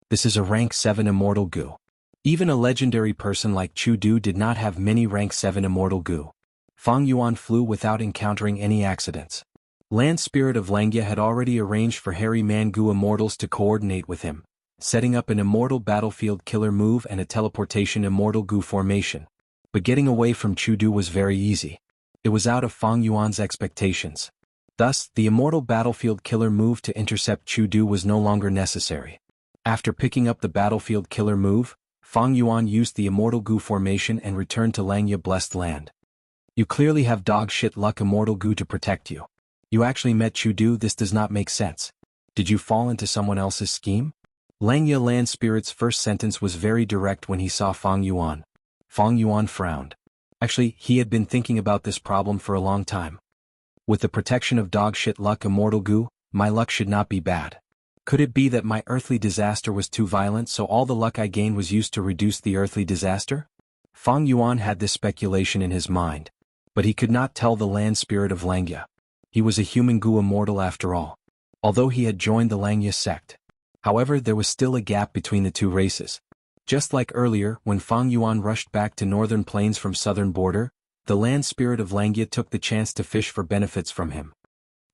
Speaker 1: This is a rank 7 immortal Gu. Even a legendary person like Chu Du did not have many rank 7 immortal Gu. Fang Yuan flew without encountering any accidents. Land Spirit of Langya had already arranged for Hairy Man Gu immortals to coordinate with him, setting up an immortal battlefield killer move and a teleportation immortal Gu formation. But getting away from Chu Du was very easy. It was out of Fang Yuan's expectations. Thus, the immortal battlefield killer move to intercept Chu Du was no longer necessary. After picking up the battlefield killer move, Fang Yuan used the immortal Gu formation and returned to Langya Blessed Land. You clearly have dog shit luck immortal Gu to protect you. You actually met Chu Du, this does not make sense. Did you fall into someone else's scheme? Langya Land Spirit's first sentence was very direct when he saw Fang Yuan. Fang Yuan frowned. Actually, he had been thinking about this problem for a long time. With the protection of dog shit luck immortal Gu, my luck should not be bad. Could it be that my earthly disaster was too violent, so all the luck I gained was used to reduce the earthly disaster? Fang Yuan had this speculation in his mind. But he could not tell the land spirit of Langya. He was a human Gu immortal after all. Although he had joined the Langya sect. However, there was still a gap between the two races. Just like earlier, when Fang Yuan rushed back to northern plains from southern border, the land spirit of Langya took the chance to fish for benefits from him.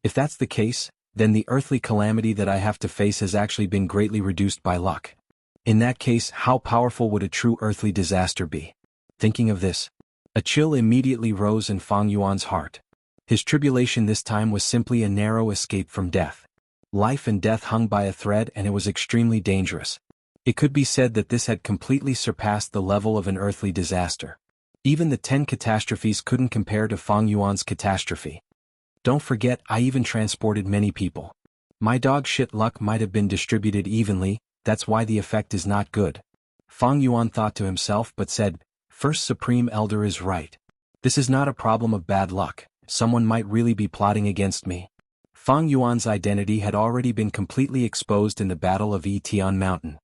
Speaker 1: If that's the case, then the earthly calamity that I have to face has actually been greatly reduced by luck. In that case, how powerful would a true earthly disaster be? Thinking of this, a chill immediately rose in Fang Yuan's heart. His tribulation this time was simply a narrow escape from death. Life and death hung by a thread and it was extremely dangerous. It could be said that this had completely surpassed the level of an earthly disaster. Even the 10 catastrophes couldn't compare to Fang Yuan's catastrophe. Don't forget, I even transported many people. My dog shit luck might have been distributed evenly, that's why the effect is not good. Fang Yuan thought to himself but said, First Supreme Elder is right. This is not a problem of bad luck, someone might really be plotting against me. Fang Yuan's identity had already been completely exposed in the Battle of Tian Mountain.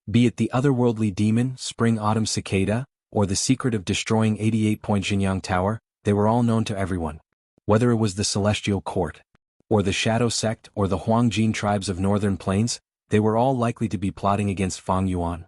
Speaker 1: Be it the otherworldly demon, Spring Autumn Cicada, or the secret of destroying 88-point Jinyang Tower, they were all known to everyone. Whether it was the Celestial Court, or the Shadow Sect, or the Huangjin tribes of Northern Plains, they were all likely to be plotting against Fang Yuan.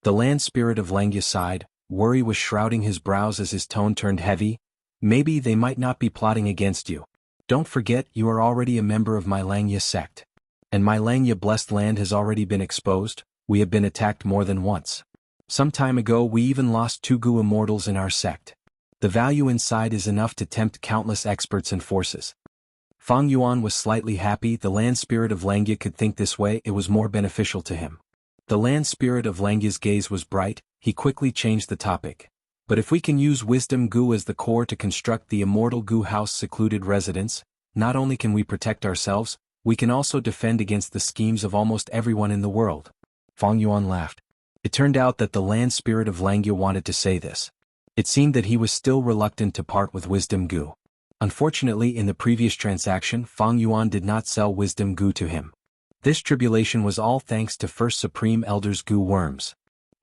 Speaker 1: The land spirit of Langya sighed. Worry was shrouding his brows as his tone turned heavy. Maybe they might not be plotting against you. Don't forget you are already a member of my Langya sect. And my Langya blessed land has already been exposed. We have been attacked more than once. Some time ago we even lost 2 Gu immortals in our sect. The value inside is enough to tempt countless experts and forces. Fang Yuan was slightly happy. The land spirit of Langya could think this way. It was more beneficial to him. The land spirit of Langya's gaze was bright. He quickly changed the topic. But if we can use Wisdom Gu as the core to construct the immortal Gu house secluded residence, not only can we protect ourselves, we can also defend against the schemes of almost everyone in the world. Fang Yuan laughed. It turned out that the land spirit of Langya wanted to say this. It seemed that he was still reluctant to part with Wisdom Gu. Unfortunately, in the previous transaction, Fang Yuan did not sell Wisdom Gu to him. This tribulation was all thanks to First Supreme Elder's Gu worms.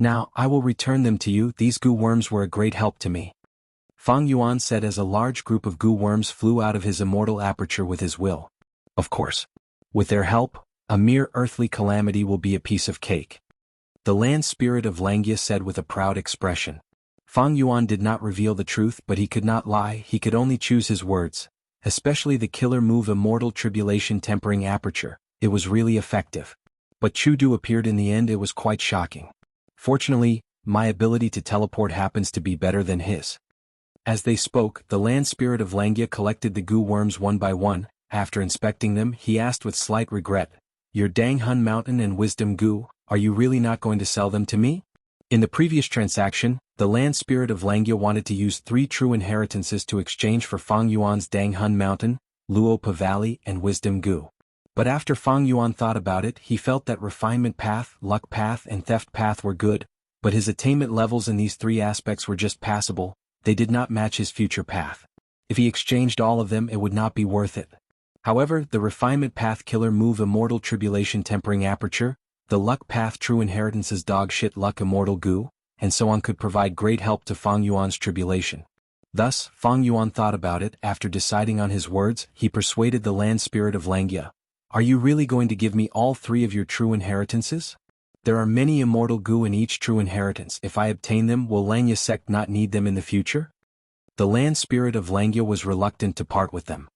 Speaker 1: Now, I will return them to you. These Gu worms were a great help to me. Fang Yuan said as a large group of Gu worms flew out of his immortal aperture with his will. Of course. With their help, a mere earthly calamity will be a piece of cake. The land spirit of Langya said with a proud expression. Fang Yuan did not reveal the truth, but he could not lie. He could only choose his words. Especially the killer move Immortal Tribulation Tempering Aperture. It was really effective. But Chudu appeared in the end. It was quite shocking. Fortunately, my ability to teleport happens to be better than his. As they spoke, the land spirit of Langya collected the Gu worms one by one. After inspecting them, he asked with slight regret, Your Dang Hun Mountain and Wisdom Gu, are you really not going to sell them to me? In the previous transaction, the land spirit of Langya wanted to use 3 true inheritances to exchange for Fang Yuan's Dang Hun Mountain, Luopa Valley, and Wisdom Gu. But after Fang Yuan thought about it, he felt that refinement path, luck path, and theft path were good, but his attainment levels in these 3 aspects were just passable. They did not match his future path. If he exchanged all of them, it would not be worth it. However, the refinement path killer move Immortal Tribulation Tempering Aperture, the luck path true inheritances dog shit luck Immortal Gu, and so on could provide great help to Fang Yuan's tribulation. Thus, Fang Yuan thought about it. After deciding on his words, he persuaded the land spirit of Langya. Are you really going to give me all 3 of your true inheritances? There are many immortal Gu in each true inheritance. If I obtain them, will Langya sect not need them in the future? The land spirit of Langya was reluctant to part with them.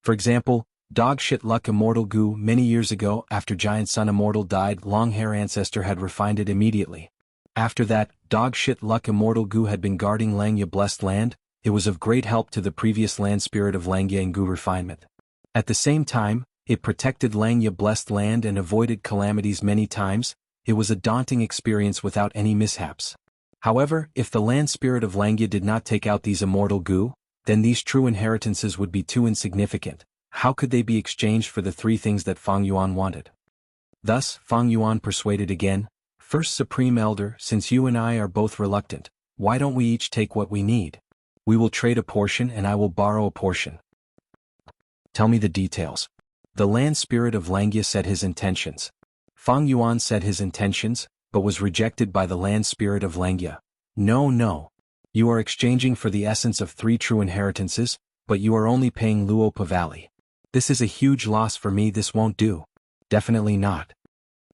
Speaker 1: For example, Dog Shit Luck Immortal Gu. Many years ago, after Giant Sun Immortal died, Longhair Ancestor had refined it immediately. After that, Dog Shit Luck Immortal Gu had been guarding Langya Blessed Land. It was of great help to the previous land spirit of Langya in Gu refinement. At the same time, it protected Langya Blessed Land and avoided calamities many times. It was a daunting experience without any mishaps. However, if the land spirit of Langya did not take out these immortal Gu, then these true inheritances would be too insignificant. How could they be exchanged for the 3 things that Fang Yuan wanted? Thus, Fang Yuan persuaded again, First Supreme Elder, since you and I are both reluctant, why don't we each take what we need? We will trade a portion and I will borrow a portion. Tell me the details. The land spirit of Langya said his intentions. Fang Yuan said his intentions, but was rejected by the land spirit of Langya. No. You are exchanging for the essence of 3 true inheritances, but you are only paying Luopa Valley. This is a huge loss for me. This won't do. Definitely not.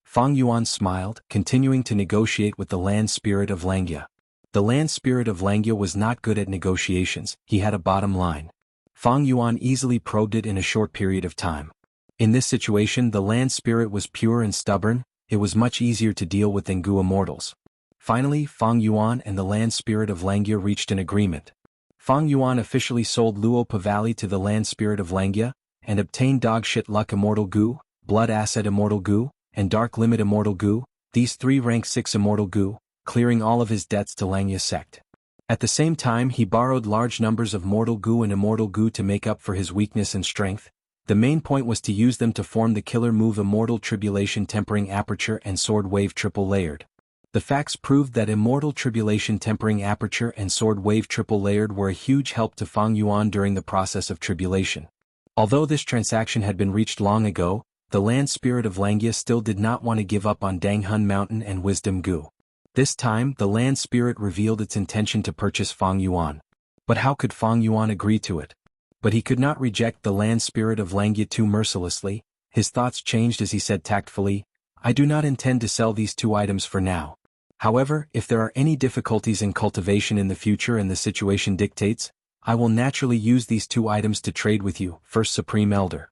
Speaker 1: Fang Yuan smiled, continuing to negotiate with the land spirit of Langya. The land spirit of Langya was not good at negotiations. He had a bottom line. Fang Yuan easily probed it in a short period of time. In this situation, the land spirit was pure and stubborn. It was much easier to deal with than Gu immortals. Finally, Fang Yuan and the land spirit of Langya reached an agreement. Fang Yuan officially sold Luopa Valley to the land spirit of Langya, and obtained Dog Shit Luck Immortal Gu, Blood Asset Immortal Gu, and Dark Limit Immortal Gu, these 3 rank 6 Immortal Gu, clearing all of his debts to Langya sect. At the same time, he borrowed large numbers of Mortal Gu and Immortal Gu to make up for his weakness and strength. The main point was to use them to form the killer move Immortal Tribulation Tempering Aperture and Sword Wave Triple Layered. The facts proved that Immortal Tribulation Tempering Aperture and Sword Wave Triple Layered were a huge help to Fang Yuan during the process of tribulation. Although this transaction had been reached long ago, the land spirit of Langya still did not want to give up on Danghun Mountain and Wisdom Gu. This time, the land spirit revealed its intention to purchase Fang Yuan. But how could Fang Yuan agree to it? But he could not reject the land spirit of Langya too mercilessly. His thoughts changed as he said tactfully, "I do not intend to sell these 2 items for now. However, if there are any difficulties in cultivation in the future and the situation dictates, I will naturally use these 2 items to trade with you, First Supreme Elder."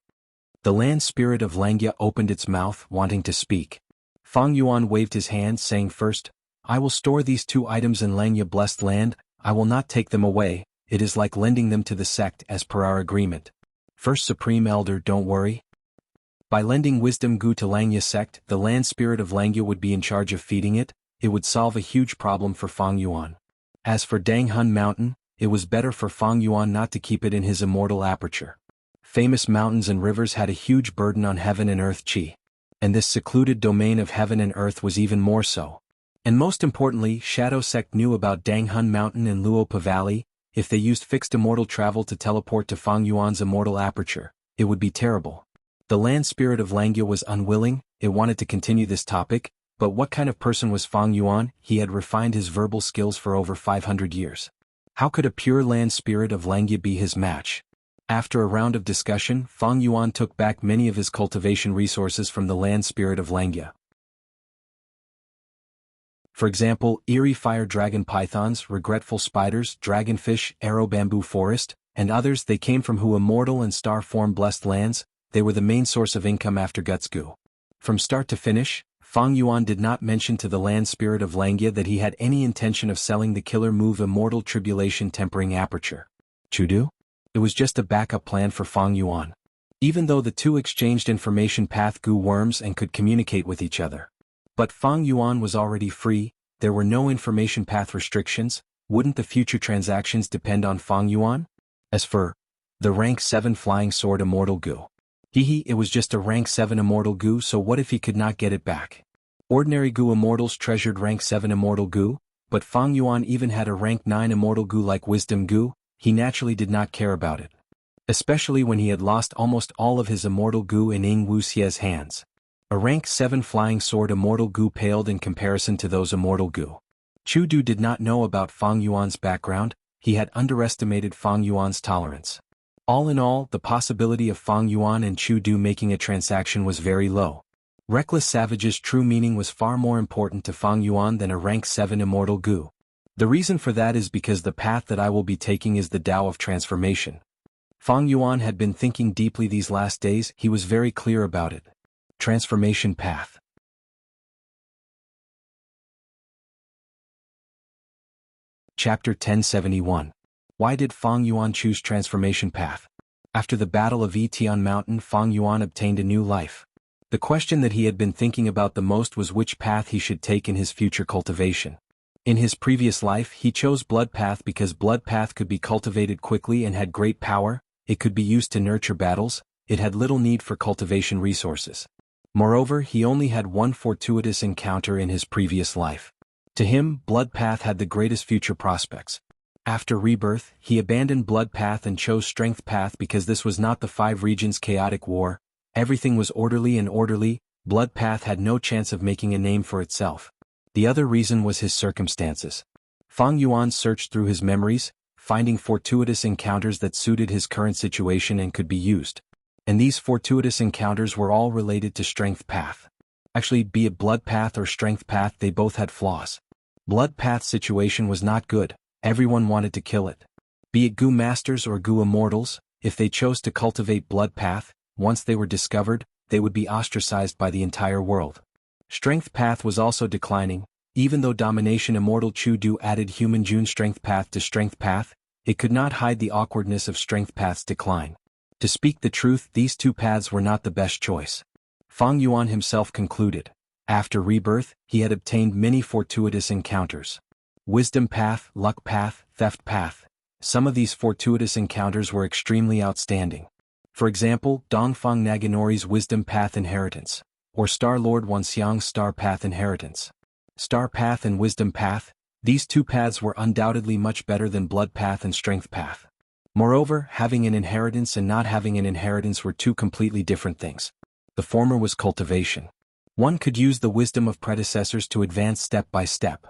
Speaker 1: The land spirit of Langya opened its mouth, wanting to speak. Fang Yuan waved his hand, saying, "First, I will store these 2 items in Langya blessed land. I will not take them away. It is like lending them to the sect as per our agreement. First Supreme Elder, don't worry. By lending Wisdom Gu to Langya sect, the land spirit of Langya would be in charge of feeding it. It would solve a huge problem for Fang Yuan. As for Danghun Mountain, it was better for Fang Yuan not to keep it in his immortal aperture. Famous mountains and rivers had a huge burden on heaven and earth chi. And this secluded domain of heaven and earth was even more so. And most importantly, Shadow Sect knew about Danghun Mountain and Luopa Valley. If they used fixed immortal travel to teleport to Fang Yuan's immortal aperture, it would be terrible. The land spirit of Langya was unwilling. It wanted to continue this topic. But what kind of person was Fang Yuan? He had refined his verbal skills for over 500 years. How could a pure land spirit of Langya be his match? After a round of discussion, Fang Yuan took back many of his cultivation resources from the land spirit of Langya. For example, eerie fire dragon pythons, regretful spiders, dragonfish, arrow bamboo forest, and others. They came from Hu immortal and star form blessed lands. They were the main source of income after Guts Gu. From start to finish, Fang Yuan did not mention to the land spirit of Langya that he had any intention of selling the killer move Immortal Tribulation Tempering Aperture. Chudu? It was just a backup plan for Fang Yuan. Even though the 2 exchanged information path Gu worms and could communicate with each other. But Fang Yuan was already free, there were no information path restrictions. Wouldn't the future transactions depend on Fang Yuan? As for the rank 7 flying sword Immortal Gu. It was just a rank 7 Immortal Gu, so what if he could not get it back? Ordinary Gu immortals treasured rank 7 Immortal Gu, but Fang Yuan even had a rank 9 Immortal Gu like Wisdom Gu. He naturally did not care about it. Especially when he had lost almost all of his Immortal Gu in Ying Wuxia's hands. A rank 7 flying sword Immortal Gu paled in comparison to those Immortal Gu. Chu Du did not know about Fang Yuan's background. He had underestimated Fang Yuan's tolerance. All in all, the possibility of Fang Yuan and Chu Du making a transaction was very low. Reckless Savage's true meaning was far more important to Fang Yuan than a rank 7 Immortal Gu. The reason for that is because the path that I will be taking is the Tao of transformation. Fang Yuan had been thinking deeply these last days. He was very clear about it. Transformation path. Chapter 1071. Why did Fang Yuan choose transformation path? After the Battle of Yitian Mountain, Fang Yuan obtained a new life. The question that he had been thinking about the most was which path he should take in his future cultivation. In his previous life, he chose Blood Path because Blood Path could be cultivated quickly and had great power. It could be used to nurture battles. It had little need for cultivation resources. Moreover, he only had one fortuitous encounter in his previous life. To him, Blood Path had the greatest future prospects. After rebirth, he abandoned Blood Path and chose Strength Path because this was not the 5 regions chaotic war. Everything was orderly and orderly. Blood Path had no chance of making a name for itself. The other reason was his circumstances. Fang Yuan searched through his memories, finding fortuitous encounters that suited his current situation and could be used. And these fortuitous encounters were all related to Strength Path. Actually, be it Blood Path or Strength Path, they both had flaws. Blood Path's situation was not good. Everyone wanted to kill it. Be it Gu Masters or Gu Immortals, if they chose to cultivate Blood Path, once they were discovered, they would be ostracized by the entire world. Strength Path was also declining. Even though Domination Immortal Chu Du added Human June Strength Path to Strength Path, it could not hide the awkwardness of Strength Path's decline. To speak the truth, these 2 paths were not the best choice. Fang Yuan himself concluded. After rebirth, he had obtained many fortuitous encounters. Wisdom Path, Luck Path, Theft Path. Some of these fortuitous encounters were extremely outstanding. For example, Dongfang Naganori's Wisdom Path Inheritance, or Star-Lord Wanxiang's Star Path Inheritance. Star Path and Wisdom Path, these two paths were undoubtedly much better than Blood Path and Strength Path. Moreover, having an inheritance and not having an inheritance were two completely different things. The former was cultivation. One could use the wisdom of predecessors to advance step by step.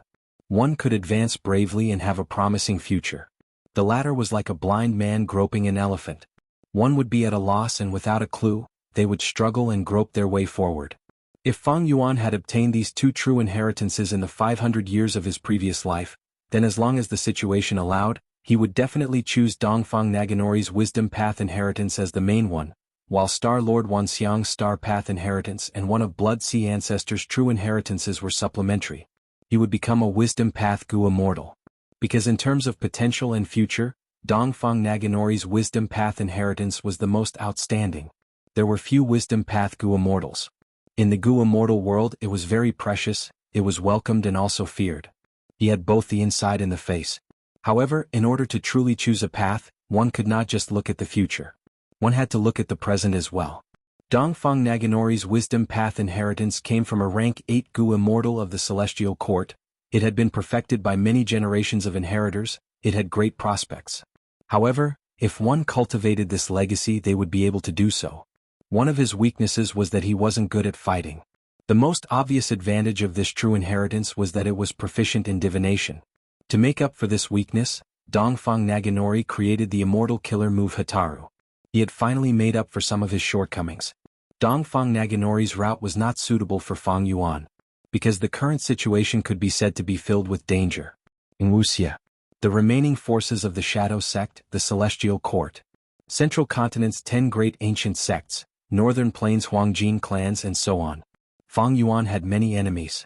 Speaker 1: One could advance bravely and have a promising future. The latter was like a blind man groping an elephant. One would be at a loss and without a clue, they would struggle and grope their way forward. If Fang Yuan had obtained these two true inheritances in the 500 years of his previous life, then as long as the situation allowed, he would definitely choose Dongfang Naganori's Wisdom Path Inheritance as the main one, while Star-Lord Wanxiang's Star Path Inheritance and one of Blood Sea Ancestors' true inheritances were supplementary. He would become a Wisdom Path Gu Immortal. Because in terms of potential and future, Dongfang Naganori's Wisdom Path Inheritance was the most outstanding. There were few Wisdom Path Gu Immortals. In the Gu Immortal world it was very precious, it was welcomed and also feared. He had both the inside and the face. However, in order to truly choose a path, one could not just look at the future. One had to look at the present as well. Dongfang Naganori's Wisdom Path Inheritance came from a rank 8 Gu Immortal of the Celestial Court. It had been perfected by many generations of inheritors, it had great prospects. However, if one cultivated this legacy they would be able to do so. One of his weaknesses was that he wasn't good at fighting. The most obvious advantage of this true inheritance was that it was proficient in divination. To make up for this weakness, Dongfang Naganori created the immortal killer move Hataru. He had finally made up for some of his shortcomings. Dongfang Naganori's route was not suitable for Fang Yuan, because the current situation could be said to be filled with danger. In Wuxia, the remaining forces of the Shadow Sect, the Celestial Court, Central Continent's 10 great ancient sects, Northern Plains Huangjin clans and so on. Fang Yuan had many enemies.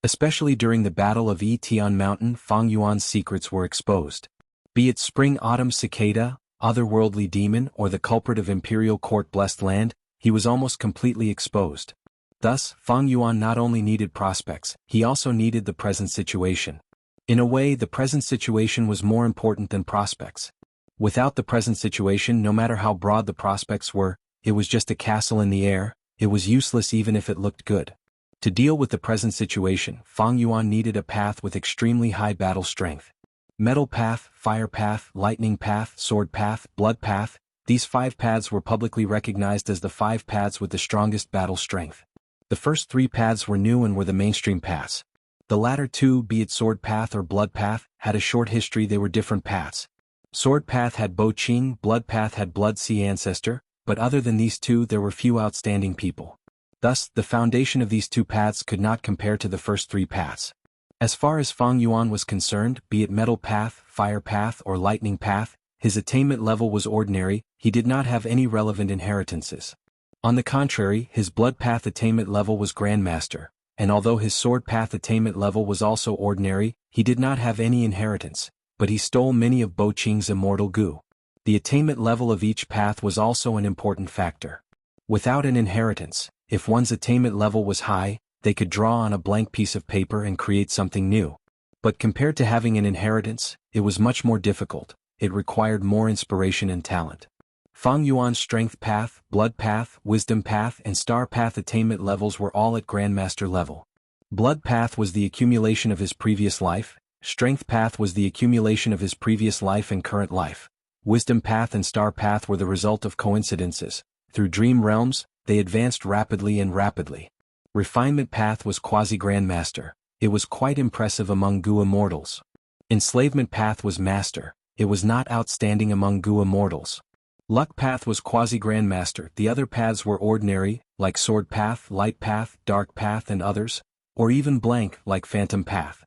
Speaker 1: Especially during the Battle of Tian Mountain, Fang Yuan's secrets were exposed. Be it Spring-Autumn Cicada, Otherworldly Demon or the culprit of Imperial Court Blessed Land, he was almost completely exposed. Thus, Fang Yuan not only needed prospects, he also needed the present situation. In a way, the present situation was more important than prospects. Without the present situation, no matter how broad the prospects were, it was just a castle in the air, it was useless even if it looked good. To deal with the present situation, Fang Yuan needed a path with extremely high battle strength. Metal Path, Fire Path, Lightning Path, Sword Path, Blood Path, these 5 paths were publicly recognized as the 5 paths with the strongest battle strength. The first 3 paths were new and were the mainstream paths. The latter 2, be it Sword Path or Blood Path, had a short history, they were different paths. Sword Path had Bo Qing, Blood Path had Blood Sea Ancestor, but other than these 2 there were few outstanding people. Thus, the foundation of these 2 paths could not compare to the first 3 paths. As far as Fang Yuan was concerned, be it Metal Path, Fire Path or Lightning Path, his attainment level was ordinary, he did not have any relevant inheritances. On the contrary, his Blood Path attainment level was Grandmaster, and although his Sword Path attainment level was also ordinary, he did not have any inheritance, but he stole many of Bo Qing's immortal Gu. The attainment level of each path was also an important factor. Without an inheritance, if one's attainment level was high, they could draw on a blank piece of paper and create something new. But compared to having an inheritance, it was much more difficult, it required more inspiration and talent. Fang Yuan's Strength Path, Blood Path, Wisdom Path and Star Path attainment levels were all at Grandmaster level. Blood Path was the accumulation of his previous life, Strength Path was the accumulation of his previous life and current life. Wisdom Path and Star Path were the result of coincidences. Through dream realms, they advanced rapidly and rapidly. Refinement Path was Quasi-Grandmaster. It was quite impressive among Gu Immortals. Enslavement Path was Master. It was not outstanding among Gu Immortals. Luck Path was Quasi-Grandmaster. The other paths were ordinary, like Sword Path, Light Path, Dark Path and others, or even blank, like Phantom Path.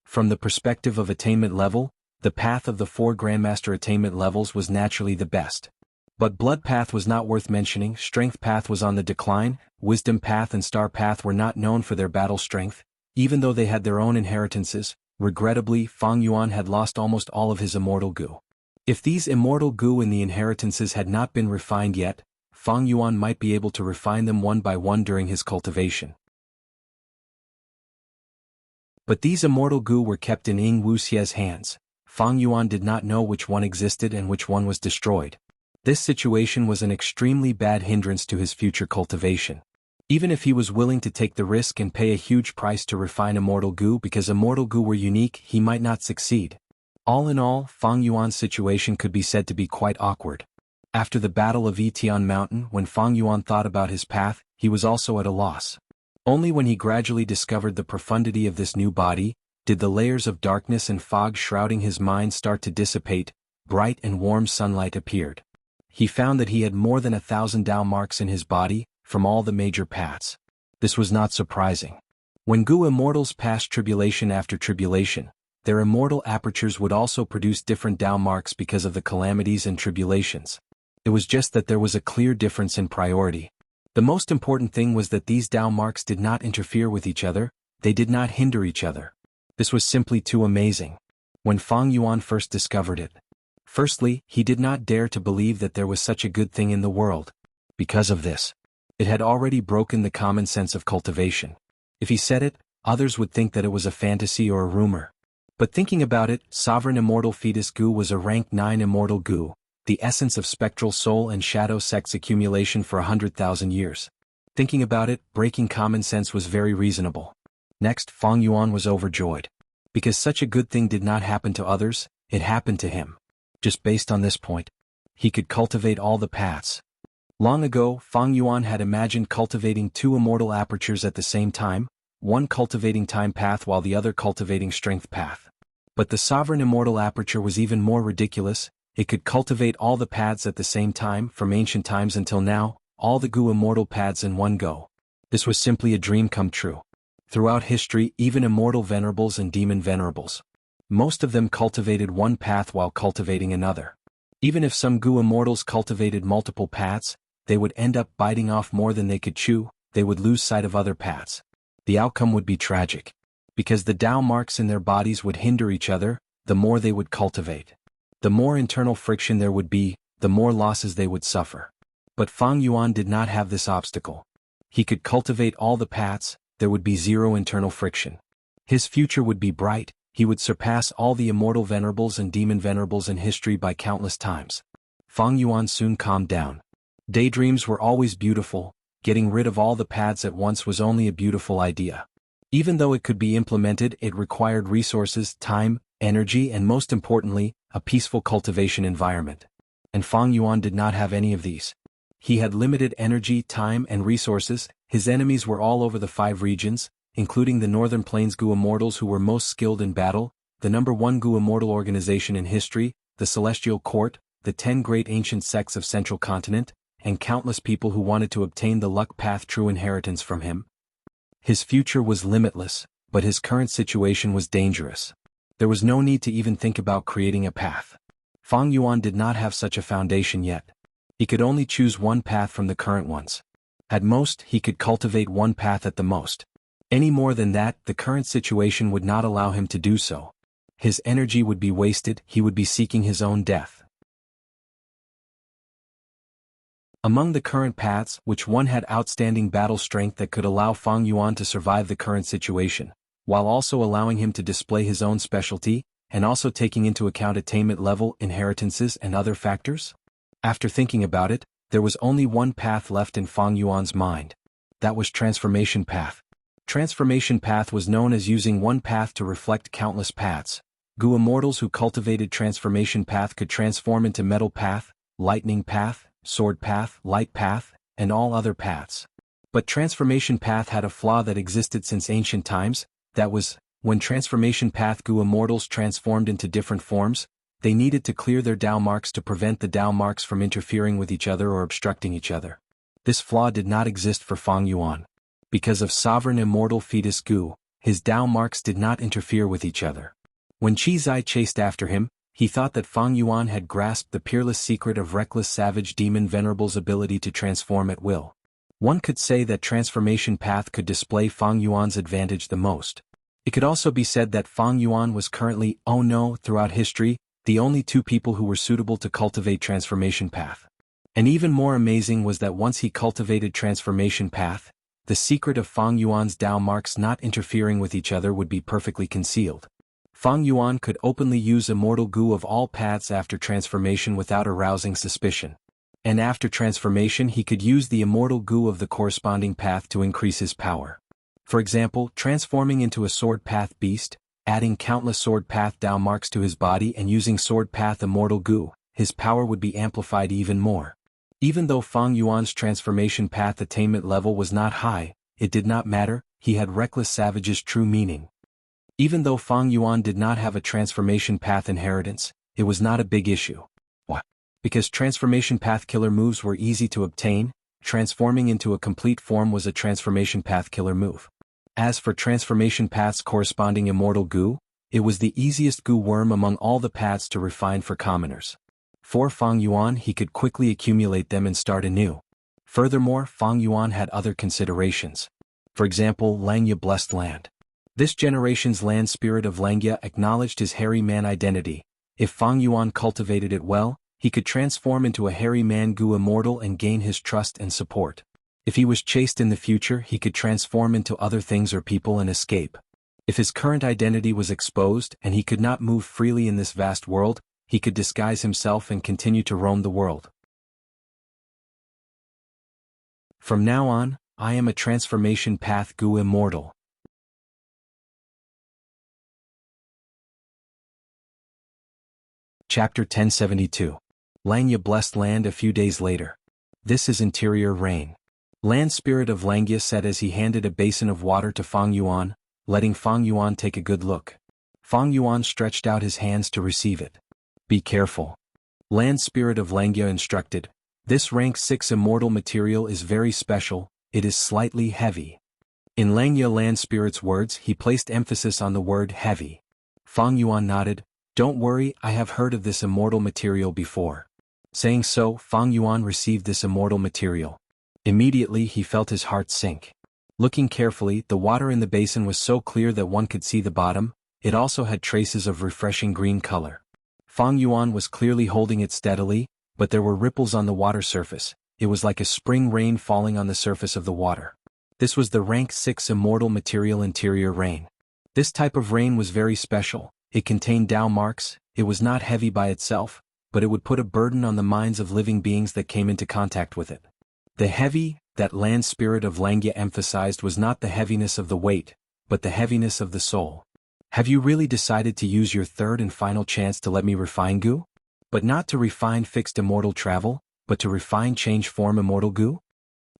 Speaker 1: From the perspective of attainment level, the path of the 4 Grandmaster attainment levels was naturally the best. But Blood Path was not worth mentioning, Strength Path was on the decline, Wisdom Path and Star Path were not known for their battle strength, even though they had their own inheritances. Regrettably, Fang Yuan had lost almost all of his immortal Gu. If these immortal Gu and the inheritances had not been refined yet, Fang Yuan might be able to refine them one by one during his cultivation. But these immortal Gu were kept in Wuxia's hands. Fang Yuan did not know which one existed and which one was destroyed. This situation was an extremely bad hindrance to his future cultivation. Even if he was willing to take the risk and pay a huge price to refine immortal goo because immortal goo were unique, he might not succeed. All in all, Fang Yuan's situation could be said to be quite awkward. After the Battle of Yitian Mountain, when Fang Yuan thought about his path, he was also at a loss. Only when he gradually discovered the profundity of this new body, did the layers of darkness and fog shrouding his mind start to dissipate, bright and warm sunlight appeared. He found that he had more than 1,000 Dao marks in his body, from all the major paths. This was not surprising. When Gu immortals passed tribulation after tribulation, their immortal apertures would also produce different Dao marks because of the calamities and tribulations. It was just that there was a clear difference in priority. The most important thing was that these Dao marks did not interfere with each other, they did not hinder each other. This was simply too amazing. When Fang Yuan first discovered it, firstly, he did not dare to believe that there was such a good thing in the world. Because of this, it had already broken the common sense of cultivation. If he said it, others would think that it was a fantasy or a rumor. But thinking about it, Sovereign Immortal Fetus Gu was a rank 9 Immortal Gu, the essence of spectral soul and shadow sex accumulation for 100,000 years. Thinking about it, breaking common sense was very reasonable. Next, Fang Yuan was overjoyed. Because such a good thing did not happen to others, it happened to him. Just based on this point, he could cultivate all the paths. Long ago, Fang Yuan had imagined cultivating 2 immortal apertures at the same time, one cultivating time path while the other cultivating strength path. But the sovereign immortal aperture was even more ridiculous. It could cultivate all the paths at the same time, from ancient times until now, all the Gu immortal paths in one go. This was simply a dream come true. Throughout history, even immortal venerables and demon venerables, most of them cultivated one path while cultivating another. Even if some Gu immortals cultivated multiple paths, they would end up biting off more than they could chew, they would lose sight of other paths. The outcome would be tragic. Because the Dao marks in their bodies would hinder each other, the more they would cultivate. The more internal friction there would be, the more losses they would suffer. But Fang Yuan did not have this obstacle. He could cultivate all the paths, there would be zero internal friction. His future would be bright, he would surpass all the immortal venerables and demon venerables in history by countless times. Fang Yuan soon calmed down. Daydreams were always beautiful, getting rid of all the paths at once was only a beautiful idea. Even though it could be implemented, it required resources, time, energy and most importantly, a peaceful cultivation environment. And Fang Yuan did not have any of these. He had limited energy, time and resources. His enemies were all over the 5 regions, including the Northern Plains Gu Immortals who were most skilled in battle, the #1 Gu Immortal organization in history, the Celestial Court, the 10 great ancient sects of Central Continent, and countless people who wanted to obtain the luck path true inheritance from him. His future was limitless, but his current situation was dangerous. There was no need to even think about creating a path. Fang Yuan did not have such a foundation yet. He could only choose one path from the current ones. At most, he could cultivate one path at the most. Any more than that, the current situation would not allow him to do so. His energy would be wasted, he would be seeking his own death. Among the current paths, which one had outstanding battle strength that could allow Fang Yuan to survive the current situation, while also allowing him to display his own specialty, and also taking into account attainment level, inheritances and other factors? After thinking about it, there was only one path left in Fang Yuan's mind. That was Transformation Path. Transformation Path was known as using one path to reflect countless paths. Gu Immortals who cultivated Transformation Path could transform into Metal Path, Lightning Path, Sword Path, Light Path, and all other paths. But Transformation Path had a flaw that existed since ancient times, that was, when Transformation Path Gu Immortals transformed into different forms, they needed to clear their Dao marks to prevent the Dao marks from interfering with each other or obstructing each other. This flaw did not exist for Fang Yuan. Because of Sovereign Immortal Fetus Gu, his Dao marks did not interfere with each other. When Qi Zai chased after him, he thought that Fang Yuan had grasped the peerless secret of reckless savage demon venerable's ability to transform at will. One could say that Transformation Path could display Fang Yuan's advantage the most. It could also be said that Fang Yuan was currently, oh no, throughout history, the only 2 people who were suitable to cultivate Transformation Path. And even more amazing was that once he cultivated Transformation Path, the secret of Fang Yuan's Dao marks not interfering with each other would be perfectly concealed. Fang Yuan could openly use immortal goo of all paths after transformation without arousing suspicion. And after transformation he could use the immortal goo of the corresponding path to increase his power. For example, transforming into a sword path beast, adding countless sword path Dao marks to his body and using sword path immortal goo, his power would be amplified even more. Even though Fang Yuan's transformation path attainment level was not high, it did not matter, he had Reckless Savage's true meaning. Even though Fang Yuan did not have a transformation path inheritance, it was not a big issue. Why? Because transformation path killer moves were easy to obtain, transforming into a complete form was a transformation path killer move. As for transformation paths corresponding immortal goo, it was the easiest goo worm among all the paths to refine for commoners. For Fang Yuan he could quickly accumulate them and start anew. Furthermore, Fang Yuan had other considerations. For example, Langya Blessed Land. This generation's land spirit of Langya acknowledged his hairy man identity. If Fang Yuan cultivated it well, he could transform into a hairy man goo immortal and gain his trust and support. If he was chased in the future he could transform into other things or people and escape. If his current identity was exposed and he could not move freely in this vast world, he could disguise himself and continue to roam the world. From now on, I am a transformation path goo immortal. Chapter 1072. Langya Blessed Land. A few days later. This is interior rain. Land spirit of Langya said as he handed a basin of water to Fang Yuan, letting Fang Yuan take a good look. Fang Yuan stretched out his hands to receive it. Be careful. Land spirit of Langya instructed. This rank 6 immortal material is very special, it is slightly heavy. In Langya land spirit's words he placed emphasis on the word heavy. Fang Yuan nodded. Don't worry, I have heard of this immortal material before. Saying so, Fang Yuan received this immortal material. Immediately he felt his heart sink. Looking carefully, the water in the basin was so clear that one could see the bottom, it also had traces of refreshing green color. Fang Yuan was clearly holding it steadily, but there were ripples on the water surface, it was like a spring rain falling on the surface of the water. This was the rank 6 immortal material interior rain. This type of rain was very special. It contained Dao marks, it was not heavy by itself, but it would put a burden on the minds of living beings that came into contact with it. The heavy, that land spirit of Langya emphasized was not the heaviness of the weight, but the heaviness of the soul. Have you really decided to use your third and final chance to let me refine goo? But not to refine fixed immortal travel, but to refine change form immortal goo?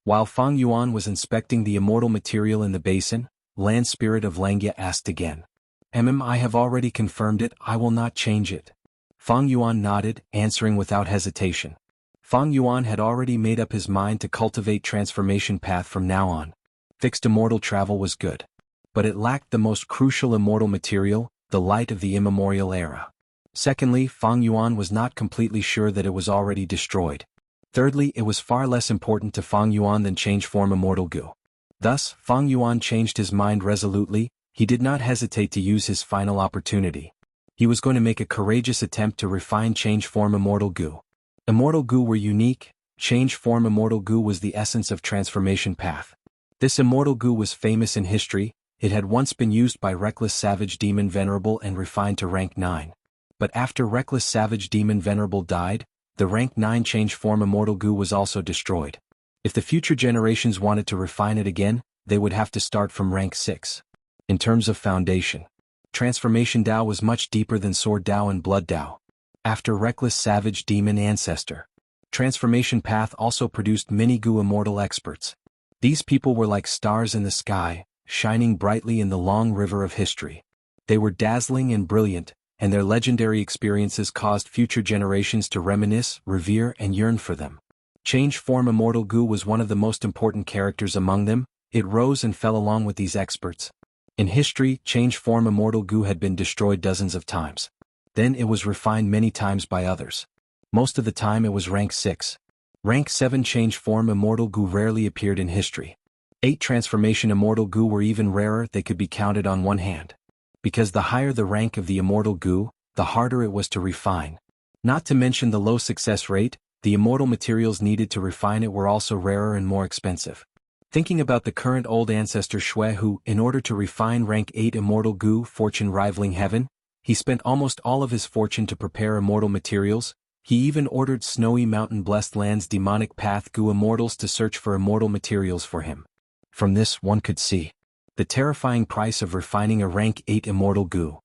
Speaker 1: While Fang Yuan was inspecting the immortal material in the basin, land spirit of Langya asked again. I have already confirmed it, I will not change it. Fang Yuan nodded, answering without hesitation. Fang Yuan had already made up his mind to cultivate transformation path from now on. Fixed immortal travel was good. But it lacked the most crucial immortal material, the light of the immemorial era. Secondly, Fang Yuan was not completely sure that it was already destroyed. Thirdly, it was far less important to Fang Yuan than change form immortal goo. Thus, Fang Yuan changed his mind resolutely. He did not hesitate to use his final opportunity. He was going to make a courageous attempt to refine change form immortal goo. Immortal goo were unique, change form immortal goo was the essence of transformation path. This immortal goo was famous in history, it had once been used by Reckless Savage Demon Venerable and refined to rank 9. But after Reckless Savage Demon Venerable died, the rank 9 change form immortal goo was also destroyed. If the future generations wanted to refine it again, they would have to start from rank 6. In terms of foundation, Transformation Dao was much deeper than Sword Dao and Blood Dao. After Reckless Savage Demon Ancestor, Transformation Path also produced many goo immortal experts. These people were like stars in the sky, shining brightly in the long river of history. They were dazzling and brilliant, and their legendary experiences caused future generations to reminisce, revere, and yearn for them. Change form immortal goo was one of the most important characters among them, it rose and fell along with these experts. In history, change form immortal goo had been destroyed dozens of times. Then it was refined many times by others. Most of the time it was rank 6. Rank 7 change form immortal goo rarely appeared in history. 8 transformation immortal goo were even rarer, they could be counted on one hand. Because the higher the rank of the immortal goo, the harder it was to refine. Not to mention the low success rate, the immortal materials needed to refine it were also rarer and more expensive. Thinking about the current old ancestor Shui who, in order to refine rank 8 immortal goo fortune rivaling heaven, He spent almost all of his fortune to prepare immortal materials. He even ordered Snowy Mountain Blessed Land's demonic path Gu immortals to search for immortal materials for him. From this one could see the terrifying price of refining a rank 8 immortal Gu.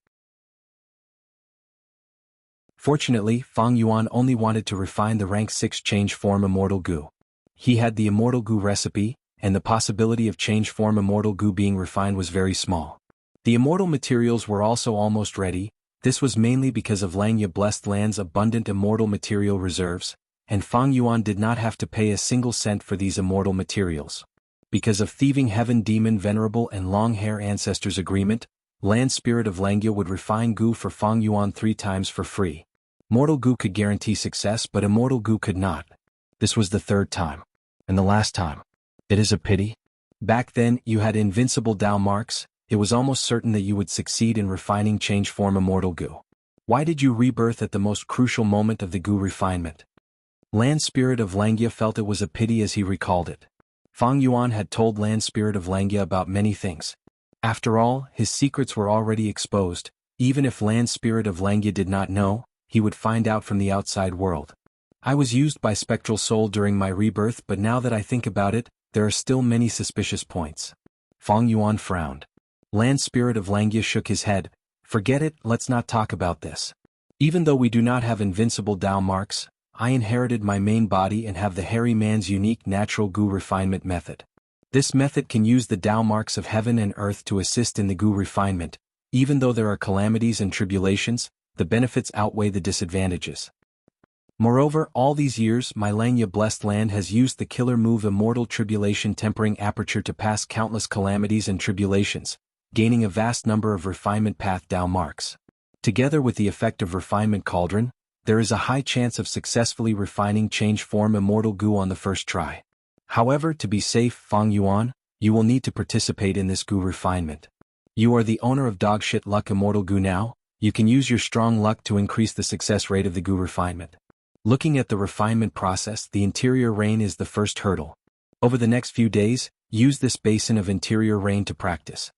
Speaker 1: Fortunately, Fang Yuan only wanted to refine the rank 6 change form immortal Gu. He had the immortal Gu recipe, and the possibility of change form immortal Gu being refined was very small. The immortal materials were also almost ready. This was mainly because of Langya Blessed Land's abundant immortal material reserves, and Fang Yuan did not have to pay a single cent for these immortal materials. Because of Thieving Heaven Demon Venerable and Long Hair Ancestors Agreement, Land Spirit of Langya would refine Gu for Fang Yuan 3 times for free. Mortal Gu could guarantee success, but immortal Gu could not. This was the 3rd time. And the last time. It is a pity. Back then, you had invincible Dao marks. It was almost certain that you would succeed in refining change form immortal Gu. Why did you rebirth at the most crucial moment of the Gu refinement? Land Spirit of Langya felt it was a pity as he recalled it. Fang Yuan had told Land Spirit of Langya about many things. After all, his secrets were already exposed. Even if Land Spirit of Langya did not know, he would find out from the outside world. I was used by Spectral Soul during my rebirth, but now that I think about it, there are still many suspicious points. Fang Yuan frowned. Land Spirit of Langya shook his head. Forget it, let's not talk about this. Even though we do not have invincible Dao marks, I inherited my main body and have the hairy man's unique natural Gu refinement method. This method can use the Dao marks of heaven and earth to assist in the Gu refinement. Even though there are calamities and tribulations, the benefits outweigh the disadvantages. Moreover, all these years my Langya Blessed Land has used the killer move Immortal Tribulation Tempering Aperture to pass countless calamities and tribulations, gaining a vast number of refinement path Dao marks. Together with the effect of refinement cauldron, there is a high chance of successfully refining change form immortal Gu on the first try. However, to be safe, Fang Yuan, you will need to participate in this Gu refinement. You are the owner of Dogshit Luck Immortal Gu now. You can use your strong luck to increase the success rate of the Gu refinement. Looking at the refinement process, the interior rain is the first hurdle. Over the next few days, use this basin of interior rain to practice.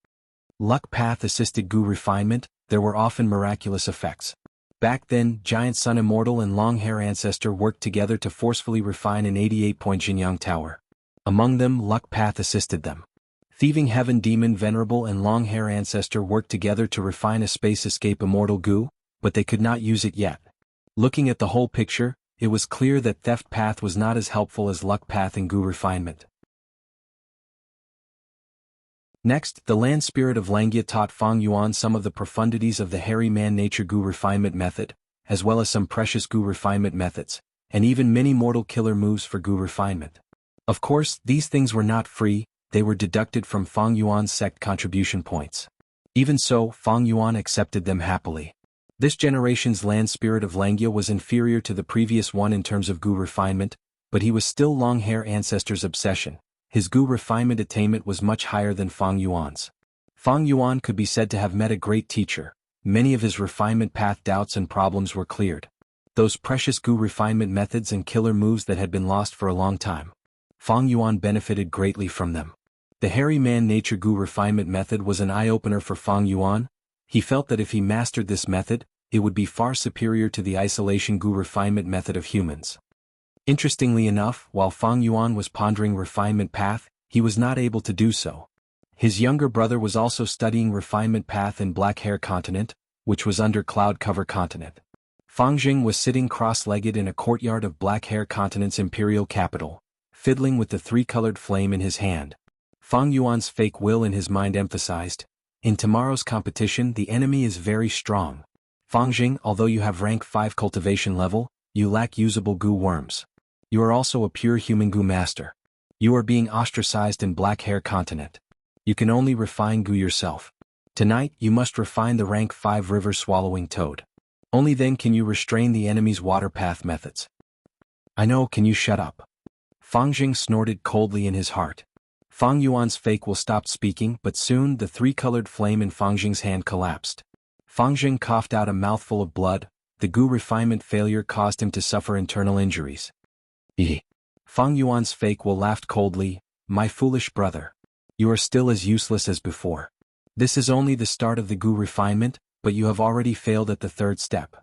Speaker 1: Luck path assisted Gu refinement, there were often miraculous effects. Back then, Giant Sun Immortal and Long Hair Ancestor worked together to forcefully refine an 88-point Jinyang Tower. Among them, Luck path assisted them. Thieving Heaven Demon Venerable and Long Hair Ancestor worked together to refine a Space Escape Immortal Gu, but they could not use it yet. Looking at the whole picture, it was clear that Theft Path was not as helpful as Luck Path in Gu refinement. Next, the Land Spirit of Langya taught Fang Yuan some of the profundities of the Hairy Man Nature Gu refinement method, as well as some precious Gu refinement methods, and even many mortal killer moves for Gu refinement. Of course, these things were not free, they were deducted from Fang Yuan's sect contribution points. Even so, Fang Yuan accepted them happily. This generation's Land Spirit of Langya was inferior to the previous one in terms of Gu refinement, but he was still Long Hair Ancestor's obsession. His Gu refinement attainment was much higher than Fang Yuan's. Fang Yuan could be said to have met a great teacher. Many of his refinement path doubts and problems were cleared. Those precious Gu refinement methods and killer moves that had been lost for a long time. Fang Yuan benefited greatly from them. The Hairy Man Nature Gu refinement method was an eye-opener for Fang Yuan. He felt that if he mastered this method, it would be far superior to the isolation Gu refinement method of humans. Interestingly enough, while Fang Yuan was pondering refinement path, he was not able to do so. His younger brother was also studying refinement path in Black Hair Continent, which was under Cloud Cover Continent. Fang Jing was sitting cross-legged in a courtyard of Black Hair Continent's imperial capital, fiddling with the 3-colored flame in his hand. Fang Yuan's fake will in his mind emphasized, in tomorrow's competition the enemy is very strong. Fang Jing, although you have rank 5 cultivation level, you lack usable Gu worms. You are also a pure human Gu master. You are being ostracized in Black Hair Continent. You can only refine Gu yourself. Tonight you must refine the rank 5 river swallowing toad. Only then can you restrain the enemy's water path methods. I know, can you shut up? Fang Jing snorted coldly in his heart. Fang Yuan's fake will stopped speaking, but soon the 3-colored flame in Fang Jing's hand collapsed. Fang Jing coughed out a mouthful of blood. The Gu refinement failure caused him to suffer internal injuries. Fang Yuan's fake will laughed coldly. My foolish brother. You are still as useless as before. This is only the start of the Gu refinement, but you have already failed at the third step.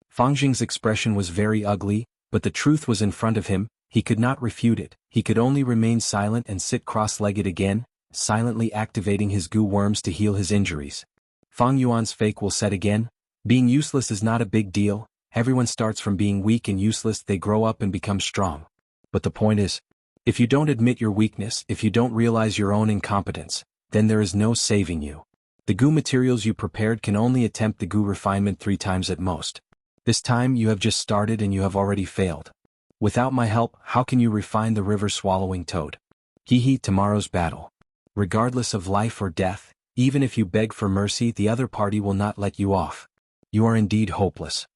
Speaker 1: Fang Jing's expression was very ugly, but the truth was in front of him. He could not refute it. He could only remain silent and sit cross-legged again, silently activating his goo worms to heal his injuries. Fang Yuan's fake will set again. Being useless is not a big deal. Everyone starts from being weak and useless. They grow up and become strong. But the point is, if you don't admit your weakness, if you don't realize your own incompetence, then there is no saving you. The goo materials you prepared can only attempt the goo refinement 3 times at most. This time you have just started and you have already failed. Without my help, how can you refine the river-swallowing toad? Tomorrow's battle. Regardless of life or death, even if you beg for mercy, the other party will not let you off. You are indeed hopeless.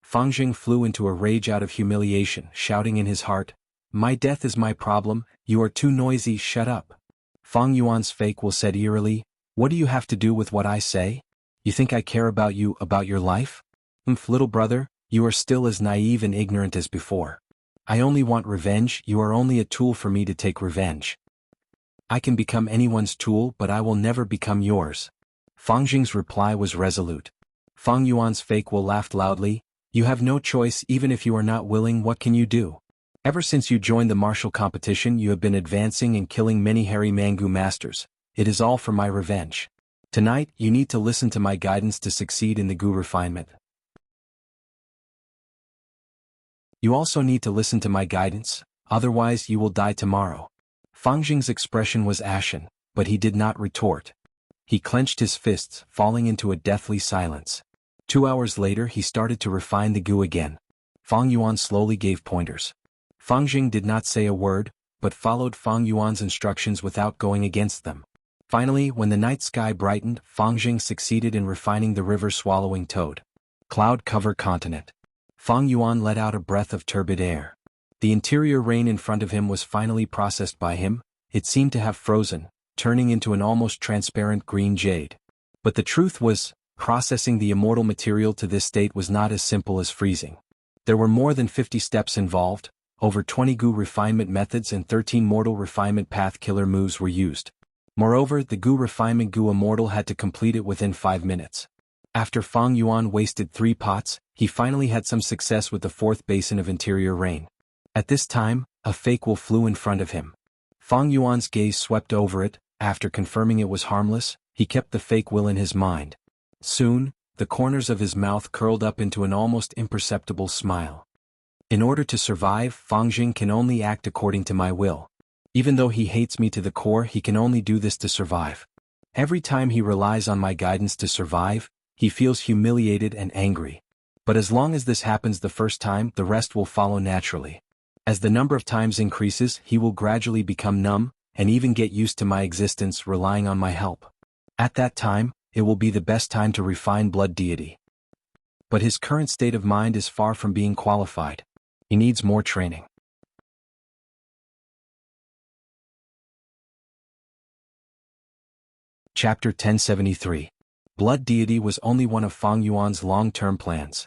Speaker 1: Fang Jing flew into a rage out of humiliation, shouting in his heart, "My death is my problem, you are too noisy, shut up." Fang Yuan's fake will said eerily, "What do you have to do with what I say? You think I care about you, about your life? Little brother, you are still as naive and ignorant as before. I only want revenge, you are only a tool for me to take revenge. I can become anyone's tool, but I will never become yours." Fang Jing's reply was resolute. Fang Yuan's fake will laughed loudly, "You have no choice. Even if you are not willing, what can you do? Ever since you joined the martial competition, you have been advancing and killing many hairy Mangu masters. It is all for my revenge. Tonight, you need to listen to my guidance to succeed in the goo refinement. You also need to listen to my guidance, otherwise you will die tomorrow." Fang Jing's expression was ashen, but he did not retort. He clenched his fists, falling into a deathly silence. 2 hours later he started to refine the goo again. Fang Yuan slowly gave pointers. Fang Jing did not say a word, but followed Fang Yuan's instructions without going against them. Finally, when the night sky brightened, Fang Jing succeeded in refining the river-swallowing toad. Cloud cover continent. Fang Yuan let out a breath of turbid air. The interior rain in front of him was finally processed by him. It seemed to have frozen, turning into an almost transparent green jade. But the truth was, processing the immortal material to this state was not as simple as freezing. There were more than 50 steps involved, over 20 goo refinement methods and 13 mortal refinement path killer moves were used. Moreover, the goo refinement goo immortal had to complete it within 5 minutes. After Fang Yuan wasted 3 pots, he finally had some success with the 4th basin of interior rain. At this time, a fake will flew in front of him. Fang Yuan's gaze swept over it. After confirming it was harmless, he kept the fake will in his mind. Soon, the corners of his mouth curled up into an almost imperceptible smile. In order to survive, Fang Jing can only act according to my will. Even though he hates me to the core, he can only do this to survive. Every time he relies on my guidance to survive, he feels humiliated and angry. But as long as this happens the first time, the rest will follow naturally. As the number of times increases, he will gradually become numb, and even get used to my existence, relying on my help. At that time, it will be the best time to refine blood deity. But his current state of mind is far from being qualified. He needs more training. Chapter 1073. Blood deity was only one of Fang Yuan's long-term plans.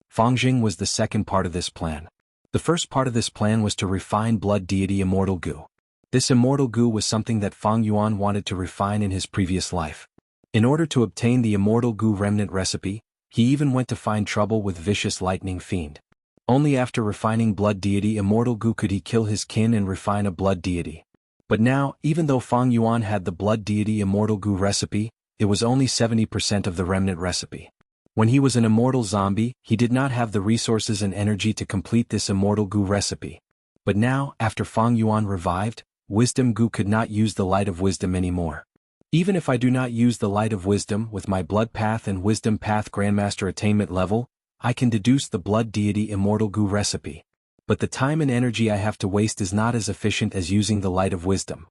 Speaker 1: Fang Jing was the second part of this plan. The first part of this plan was to refine blood deity immortal goo. This immortal goo was something that Fang Yuan wanted to refine in his previous life. In order to obtain the immortal goo remnant recipe, he even went to find trouble with vicious lightning fiend. Only after refining blood deity immortal goo could he kill his kin and refine a blood deity. But now, even though Fang Yuan had the blood deity immortal goo recipe, it was only 70% of the remnant recipe. When he was an immortal zombie, he did not have the resources and energy to complete this immortal goo recipe. But now, after Fang Yuan revived, wisdom goo could not use the light of wisdom anymore. Even if I do not use the light of wisdom with my blood path and wisdom path grandmaster attainment level, I can deduce the blood deity immortal goo recipe. But the time and energy I have to waste is not as efficient as using the light of wisdom.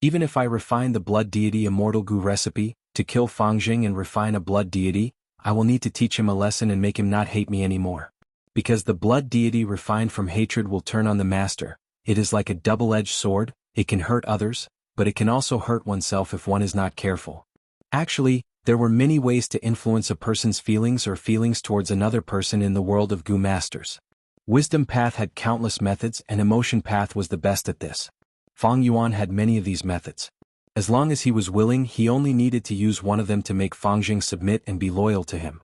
Speaker 1: Even if I refine the blood deity immortal goo recipe, to kill Fang Jing and refine a blood deity, I will need to teach him a lesson and make him not hate me anymore. Because the blood deity refined from hatred will turn on the master. It is like a double-edged sword. It can hurt others, but it can also hurt oneself if one is not careful. Actually, there were many ways to influence a person's feelings or feelings towards another person in the world of goo masters. Wisdom path had countless methods and emotion path was the best at this. Fang Yuan had many of these methods. As long as he was willing, he only needed to use one of them to make Fang Jing submit and be loyal to him.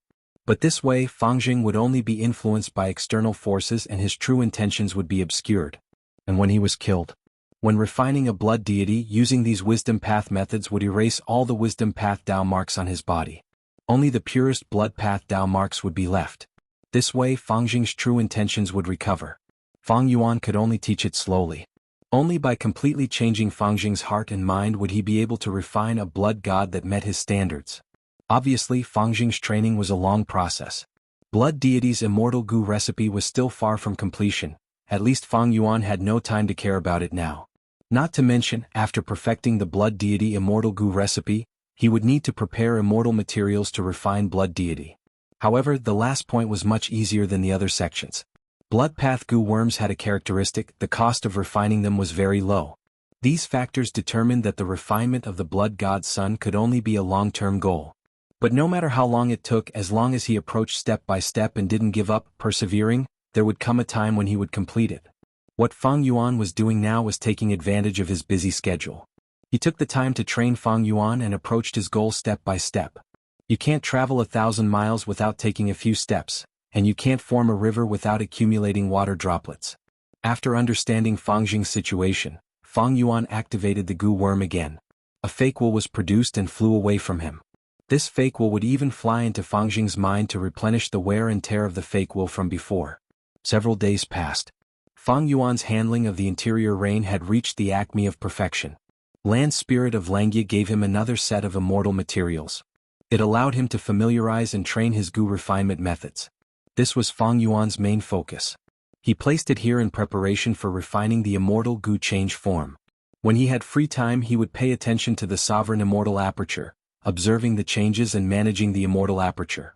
Speaker 1: But this way Fang Jing would only be influenced by external forces and his true intentions would be obscured. And when he was killed, when refining a blood deity using these wisdom path methods would erase all the wisdom path Dao marks on his body. Only the purest blood path Dao marks would be left. This way Fang Jing's true intentions would recover. Fang Yuan could only teach it slowly. Only by completely changing Fang Jing's heart and mind would he be able to refine a blood god that met his standards. Obviously Fang Jing's training was a long process. Blood deity's immortal goo recipe was still far from completion. At least Fang Yuan had no time to care about it now. Not to mention, after perfecting the blood deity immortal goo recipe, he would need to prepare immortal materials to refine blood deity. However, the last point was much easier than the other sections. Blood path goo worms had a characteristic: the cost of refining them was very low. These factors determined that the refinement of the blood god's son could only be a long-term goal. But no matter how long it took, as long as he approached step by step and didn't give up, persevering, there would come a time when he would complete it. What Fang Yuan was doing now was taking advantage of his busy schedule. He took the time to train Fang Yuan and approached his goal step by step. You can't travel 1,000 miles without taking a few steps, and you can't form a river without accumulating water droplets. After understanding Fang Jing's situation, Fang Yuan activated the goo worm again. A fake will was produced and flew away from him. This fake will would even fly into Fang Jing's mind to replenish the wear and tear of the fake will from before. Several days passed. Fang Yuan's handling of the interior rain had reached the acme of perfection. Land Spirit of Langya gave him another set of immortal materials. It allowed him to familiarize and train his goo refinement methods. This was Fang Yuan's main focus. He placed it here in preparation for refining the immortal goo change form. When he had free time he would pay attention to the sovereign immortal aperture, observing the changes and managing the immortal aperture.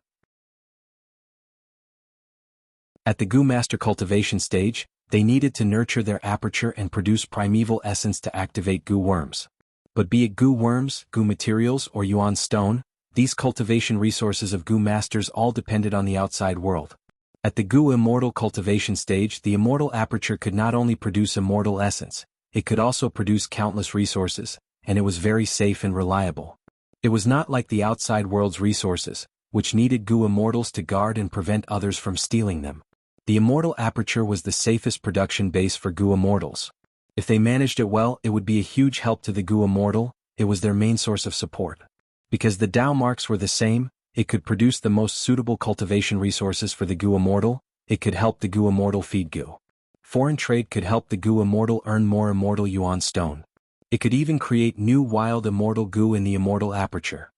Speaker 1: At the goo master cultivation stage, they needed to nurture their aperture and produce primeval essence to activate goo worms. But be it goo worms, goo materials, or Yuan stone, these cultivation resources of goo masters all depended on the outside world. At the goo immortal cultivation stage, the immortal aperture could not only produce immortal essence, it could also produce countless resources, and it was very safe and reliable. It was not like the outside world's resources, which needed goo immortals to guard and prevent others from stealing them. The immortal aperture was the safest production base for goo immortals. If they managed it well, it would be a huge help to the goo immortal. It was their main source of support. Because the Dao marks were the same, it could produce the most suitable cultivation resources for the goo immortal. It could help the goo immortal feed goo. Foreign trade could help the goo immortal earn more immortal Yuan stone. It could even create new wild immortal goo in the immortal aperture.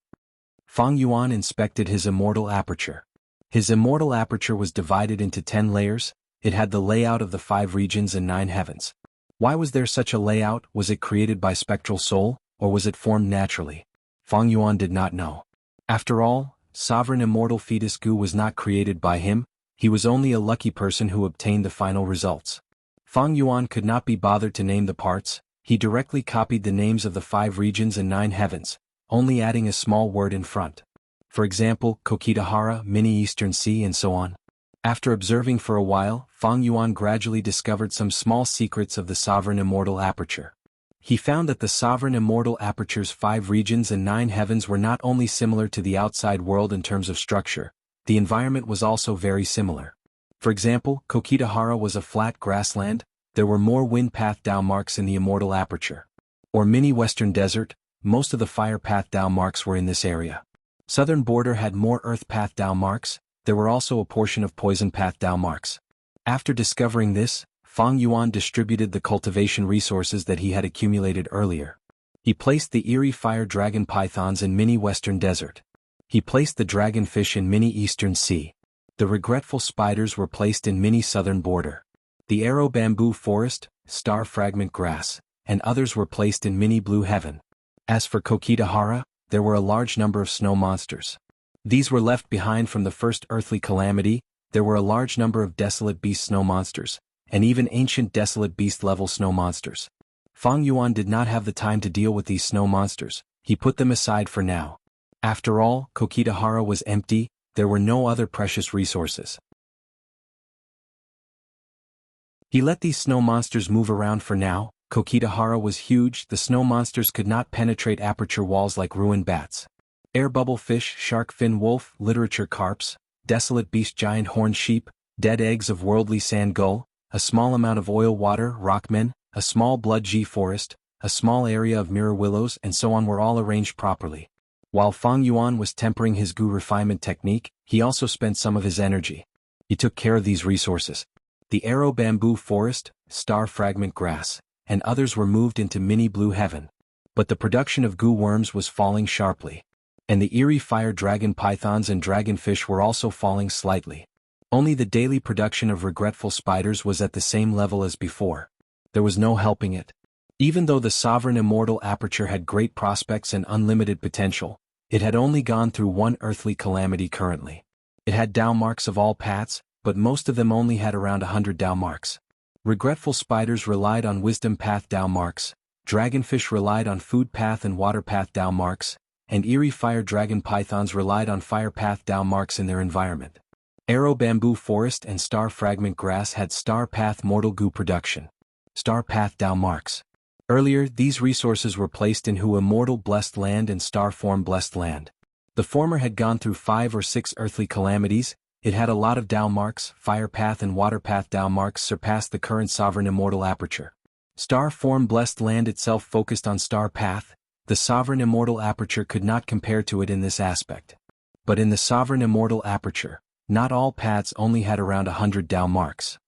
Speaker 1: Fang Yuan inspected his immortal aperture. His immortal aperture was divided into 10 layers. It had the layout of the 5 regions and 9 heavens. Why was there such a layout? Was it created by spectral soul, or was it formed naturally? Fang Yuan did not know. After all, sovereign immortal fetus goo was not created by him. He was only a lucky person who obtained the final results. Fang Yuan could not be bothered to name the parts. He directly copied the names of the 5 regions and 9 heavens, only adding a small word in front. For example, Kokitahara, Mini Eastern Sea, and so on. After observing for a while, Fang Yuan gradually discovered some small secrets of the sovereign immortal aperture. He found that the sovereign immortal aperture's 5 regions and 9 heavens were not only similar to the outside world in terms of structure, the environment was also very similar. For example, Kokitahara was a flat grassland. There were more wind path Dao marks in the immortal aperture. Or Mini Western Desert, most of the fire path Dao marks were in this area. Southern border had more earth path Dao marks. There were also a portion of poison path Dao marks. After discovering this, Fang Yuan distributed the cultivation resources that he had accumulated earlier. He placed the eerie fire dragon pythons in Mini Western Desert. He placed the dragonfish in Mini Eastern Sea. The regretful spiders were placed in Mini Southern Border. The arrow bamboo forest, star fragment grass, and others were placed in Mini Blue Heaven. As for Kokitahara, there were a large number of snow monsters. These were left behind from the first earthly calamity. There were a large number of desolate beast snow monsters, and even ancient desolate beast-level snow monsters. Fang Yuan did not have the time to deal with these snow monsters. He put them aside for now. After all, Kokitahara was empty. There were no other precious resources. He let these snow monsters move around for now. Kokitahara was huge, the snow monsters could not penetrate aperture walls like ruined bats. Air bubble fish, shark fin wolf, literature carps, desolate beast giant horned sheep, dead eggs of worldly sand gull, a small amount of oil water, rockmen, a small blood G forest, a small area of mirror willows and so on were all arranged properly. While Fang Yuan was tempering his Gu refinement technique, he also spent some of his energy. He took care of these resources. The arrow bamboo forest, star fragment grass, and others were moved into mini blue heaven. But the production of Gu worms was falling sharply. And the eerie fire dragon pythons and dragonfish were also falling slightly. Only the daily production of regretful spiders was at the same level as before. There was no helping it. Even though the sovereign immortal aperture had great prospects and unlimited potential, it had only gone through one earthly calamity currently. It had down marks of all paths, but most of them only had around 100 down marks. Regretful spiders relied on wisdom path down marks, dragonfish relied on food path and water path down marks, and eerie fire dragon pythons relied on fire path down marks in their environment. Arrow bamboo forest and star fragment grass had star path mortal Gu production. Star path down marks. Earlier, these resources were placed in Hu immortal blessed land and star form blessed land. The former had gone through 5 or 6 earthly calamities. It had a lot of down marks, fire path and water path down marks surpassed the current sovereign immortal aperture. Star form blessed land itself focused on star path, the sovereign immortal aperture could not compare to it in this aspect. But in the sovereign immortal aperture, not all paths only had around 100 down marks.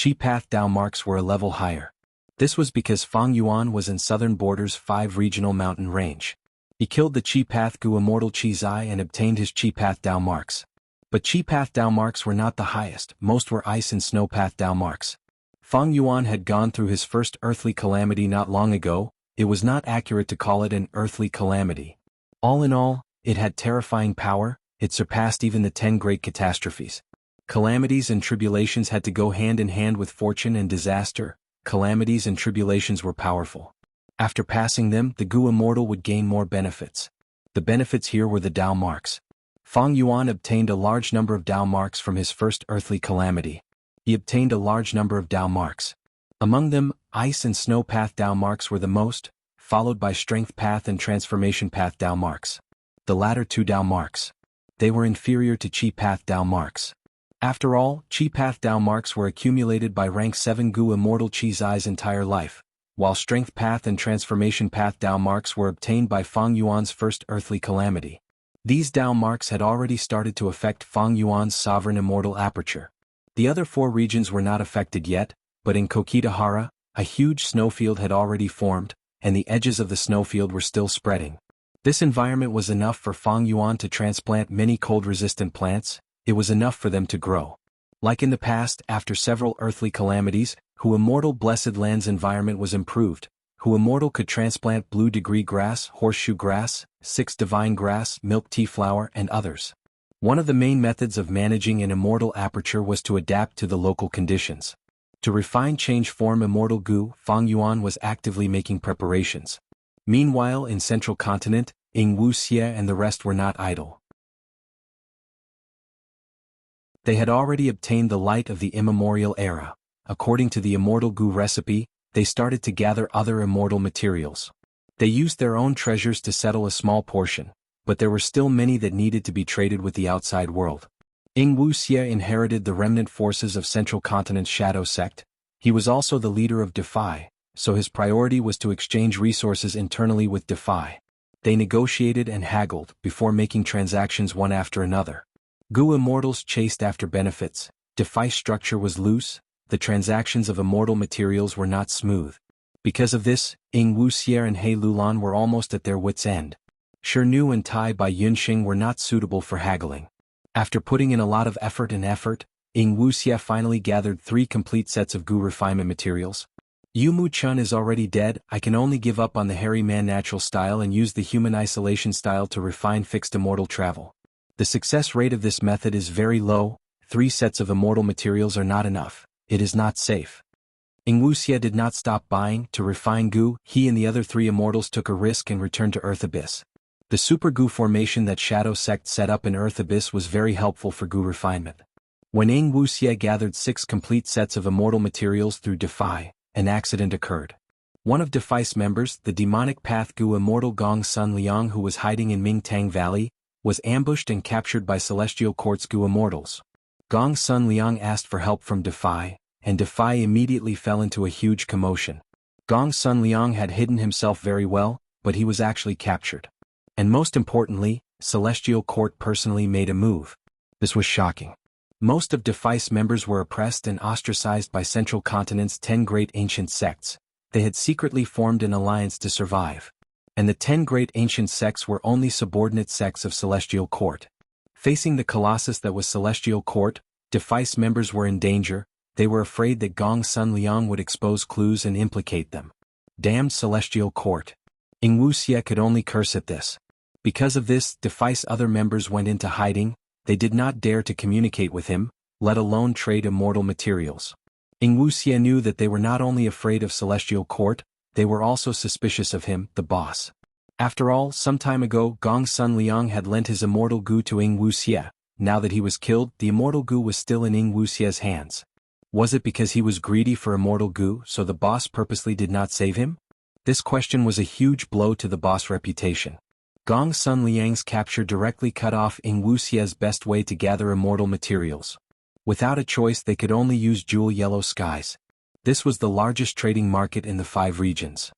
Speaker 1: Chi path down marks were a level higher. This was because Fang Yuan was in southern borders 5 regional mountain range. He killed the Chi path Gu immortal Chi Zai and obtained his Chi path down marks. But Chi path down marks were not the highest, most were ice and snow path down marks. Fang Yuan had gone through his first earthly calamity not long ago. It was not accurate to call it an earthly calamity. All in all, it had terrifying power, it surpassed even the 10 great catastrophes. Calamities and tribulations had to go hand in hand with fortune and disaster. Calamities and tribulations were powerful. After passing them, the Gu immortal would gain more benefits. The benefits here were the down marks. Fang Yuan obtained a large number of down marks from his first earthly calamity. He obtained a large number of down marks. Among them, ice and snow path down marks were the most, followed by strength path and transformation path down marks. The latter 2 down marks. They were inferior to Chi path down marks. After all, Chi path down marks were accumulated by rank 7 Gu immortal Chi Zai's entire life, while strength path and transformation path down marks were obtained by Fang Yuan's first earthly calamity. These down marks had already started to affect Fang Yuan's sovereign immortal aperture. The other 4 regions were not affected yet, but in Kokitahara, a huge snowfield had already formed, and the edges of the snowfield were still spreading. This environment was enough for Fang Yuan to transplant many cold-resistant plants. It was enough for them to grow. Like in the past, after several earthly calamities, Hu immortal blessed land's environment was improved. Hu immortal could transplant blue degree grass, horseshoe grass, 6 divine grass, milk tea flower, and others. One of the main methods of managing an immortal aperture was to adapt to the local conditions. To refine change form immortal Gu, Fang Yuan was actively making preparations. Meanwhile, in central continent, Wuxia and the rest were not idle. They had already obtained the light of the immemorial era. According to the immortal Gu recipe, they started to gather other immortal materials. They used their own treasures to settle a small portion, but there were still many that needed to be traded with the outside world. Wuxia inherited the remnant forces of Central Continent's Shadow Sect. He was also the leader of Defy, so his priority was to exchange resources internally with Defy. They negotiated and haggled before making transactions one after another. Gu immortals chased after benefits. Defy's structure was loose. The transactions of immortal materials were not smooth. Because of this, Wuxia and He Lulan were almost at their wits' end. Shirnu and Tai by Yunxing were not suitable for haggling. After putting in a lot of effort, Wuxia finally gathered 3 complete sets of Gu refinement materials. Yumu Chun is already dead. I can only give up on the hairy man natural style and use the human isolation style to refine fixed immortal travel. The success rate of this method is very low. 3 sets of immortal materials are not enough. It is not safe. Wuxia did not stop buying. To refine Gu, he and the other 3 immortals took a risk and returned to Earth Abyss. The Super Gu formation that Shadow Sect set up in Earth Abyss was very helpful for Gu refinement. When Wuxia gathered 6 complete sets of immortal materials through Defy, an accident occurred. One of Defice members, the demonic path Gu immortal Gong Sun Liang, who was hiding in Mingtang Valley, was ambushed and captured by Celestial Court's Gu immortals. Gong Sun Liang asked for help from Defy, and Defy immediately fell into a huge commotion. Gong Sun Liang had hidden himself very well, but he was actually captured. And most importantly, Celestial Court personally made a move. This was shocking. Most of Defice members were oppressed and ostracized by Central Continent's 10 great ancient sects. They had secretly formed an alliance to survive. And the 10 great ancient sects were only subordinate sects of Celestial Court. Facing the colossus that was Celestial Court, Defice members were in danger. They were afraid that Gong Sun Liang would expose clues and implicate them. Damned Celestial Court. Wuxia could only curse at this. Because of this, Defice other members went into hiding. They did not dare to communicate with him, let alone trade immortal materials. Wuxia knew that they were not only afraid of Celestial Court, they were also suspicious of him, the boss. After all, some time ago Gong Sun Liang had lent his immortal Gu to Wuxia. Now that he was killed, the immortal Gu was still in Wuxia's hands. Was it because he was greedy for immortal Gu, so the boss purposely did not save him? This question was a huge blow to the boss' reputation. Gong Sun Liang's capture directly cut off Wuxia's best way to gather immortal materials. Without a choice, they could only use Jewel Yellow Skies. This was the largest trading market in the 5 regions.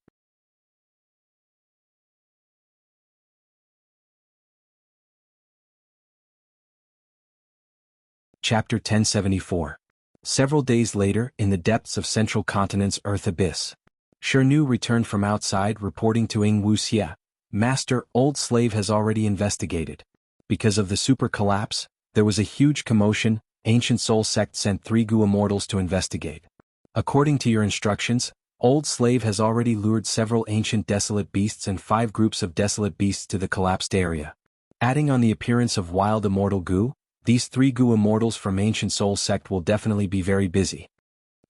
Speaker 1: Chapter 1074. Several days later, in the depths of Central Continent's Earth Abyss, Shirnu returned from outside reporting to Wuxia, "Master, old slave has already investigated. Because of the super collapse, there was a huge commotion. Ancient Soul Sect sent 3 Gu immortals to investigate. According to your instructions, old slave has already lured several ancient desolate beasts and 5 groups of desolate beasts to the collapsed area. Adding on the appearance of wild immortal Gu, these 3 Gu immortals from Ancient Soul Sect will definitely be very busy."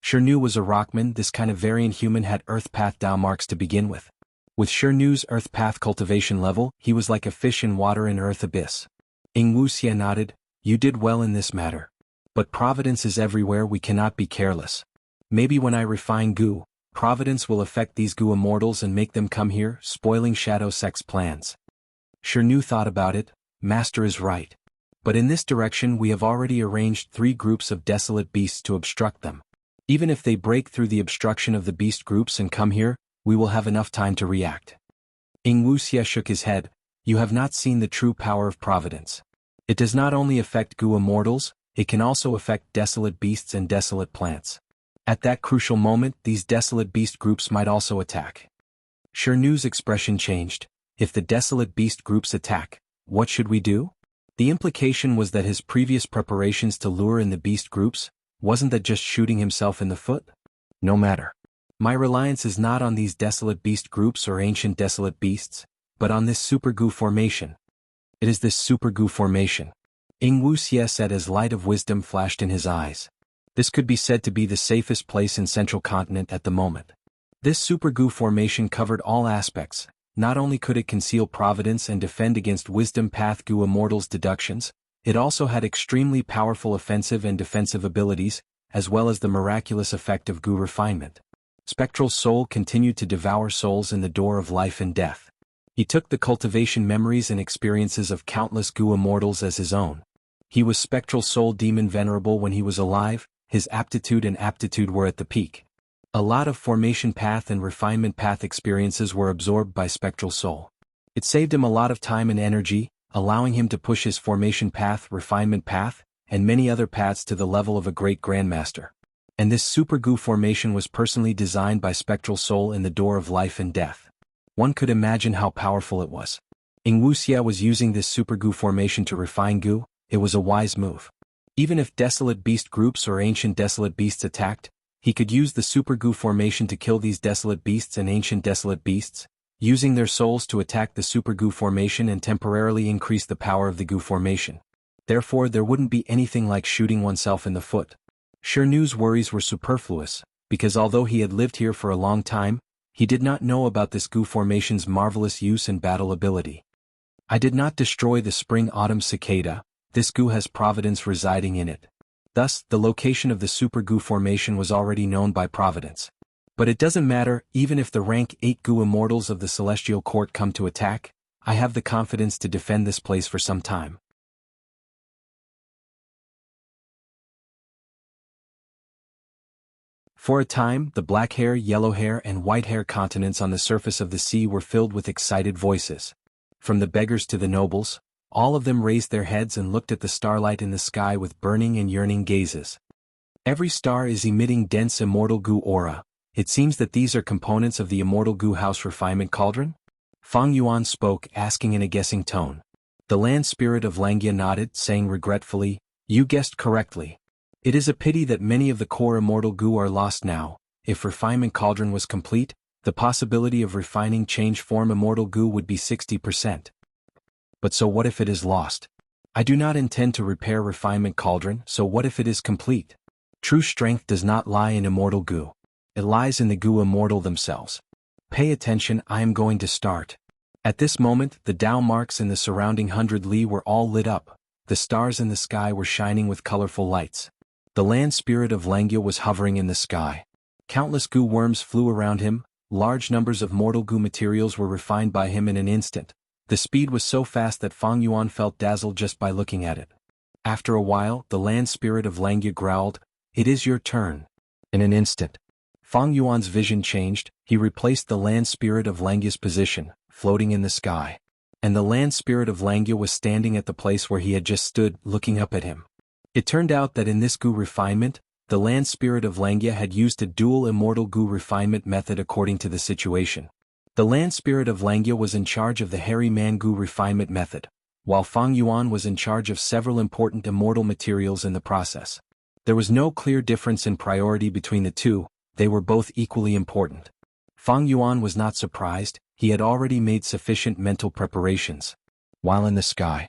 Speaker 1: Shirnu was a rockman. This kind of variant human had Earth Path Dao marks to begin with. With Shirnu's Earth Path cultivation level, he was like a fish in water in Earth Abyss. Wuxia nodded, "You did well in this matter. But Providence is everywhere, we cannot be careless. Maybe when I refine Gu, Providence will affect these Gu immortals and make them come here, spoiling Shadow Sect's plans." Shirnu thought about it. Master is right. But in this direction we have already arranged 3 groups of desolate beasts to obstruct them. Even if they break through the obstruction of the beast groups and come here, we will have enough time to react. Wuxia shook his head. "You have not seen the true power of Providence. It does not only affect Gu immortals, it can also affect desolate beasts and desolate plants. At that crucial moment, these desolate beast groups might also attack." Shirnu's expression changed. "If the desolate beast groups attack, what should we do?" The implication was that his previous preparations to lure in the beast groups, wasn't that just shooting himself in the foot? No matter. My reliance is not on these desolate beast groups or ancient desolate beasts, but on this Super Gu formation. It is this Super Gu formation. Wuxia said as light of wisdom flashed in his eyes. This could be said to be the safest place in Central Continent at the moment. This Super Gu formation covered all aspects. Not only could it conceal Providence and defend against Wisdom Path Gu Immortals' deductions, it also had extremely powerful offensive and defensive abilities, as well as the miraculous effect of Gu refinement. Spectral Soul continued to devour souls in the door of life and death. He took the cultivation memories and experiences of countless Gu Immortals as his own. He was Spectral Soul Demon Venerable when he was alive. His aptitude and aptitude were at the peak. A lot of Formation Path and Refinement Path experiences were absorbed by Spectral Soul. It saved him a lot of time and energy, allowing him to push his Formation Path, Refinement Path, and many other paths to the level of a great Grandmaster. And this Super Gu formation was personally designed by Spectral Soul in the door of life and death. One could imagine how powerful it was. Wuxia was using this Super Gu formation to refine Gu. It was a wise move. Even if desolate beast groups or ancient desolate beasts attacked, he could use the Super Gu formation to kill these desolate beasts and ancient desolate beasts, using their souls to attack the Super Gu formation and temporarily increase the power of the Gu formation. Therefore there wouldn't be anything like shooting oneself in the foot. Shirnu's worries were superfluous, because although he had lived here for a long time, he did not know about this Gu formation's marvelous use and battle ability. I did not destroy the spring-autumn cicada. This Gu has Providence residing in it. Thus, the location of the Super Gu formation was already known by Providence. But it doesn't matter, even if the rank 8 Gu immortals of the Celestial Court come to attack, I have the confidence to defend this place for some time. For a time, the black hair, yellow hair, and white hair continents on the surface of the sea were filled with excited voices. From the beggars to the nobles, all of them raised their heads and looked at the starlight in the sky with burning and yearning gazes. Every star is emitting dense immortal Gu aura. It seems that these are components of the immortal Gu house refinement cauldron? Fang Yuan spoke, asking in a guessing tone. The land spirit of Langia nodded, saying regretfully, "You guessed correctly. It is a pity that many of the core immortal Gu are lost now. If refinement cauldron was complete, the possibility of refining change form immortal Gu would be 60%. But so what if it is lost? I do not intend to repair refinement cauldron, so what if it is complete? True strength does not lie in immortal Gu. It lies in the Gu immortal themselves. Pay attention, I am going to start." At this moment, the Tao marks in the surrounding 100 li were all lit up. The stars in the sky were shining with colorful lights. The land spirit of Langia was hovering in the sky. Countless Gu worms flew around him. Large numbers of mortal Gu materials were refined by him in an instant. The speed was so fast that Fang Yuan felt dazzled just by looking at it. After a while, the land spirit of Langia growled, "It is your turn." In an instant, Fang Yuan's vision changed. He replaced the land spirit of Langia's position, floating in the sky. And the land spirit of Langia was standing at the place where he had just stood, looking up at him. It turned out that in this Gu refinement, the land spirit of Langia had used a dual immortal Gu refinement method according to the situation. The land spirit of Langia was in charge of the hairy man Gu refinement method, while Fang Yuan was in charge of several important immortal materials in the process. There was no clear difference in priority between the two, they were both equally important. Fang Yuan was not surprised, he had already made sufficient mental preparations. While in the sky,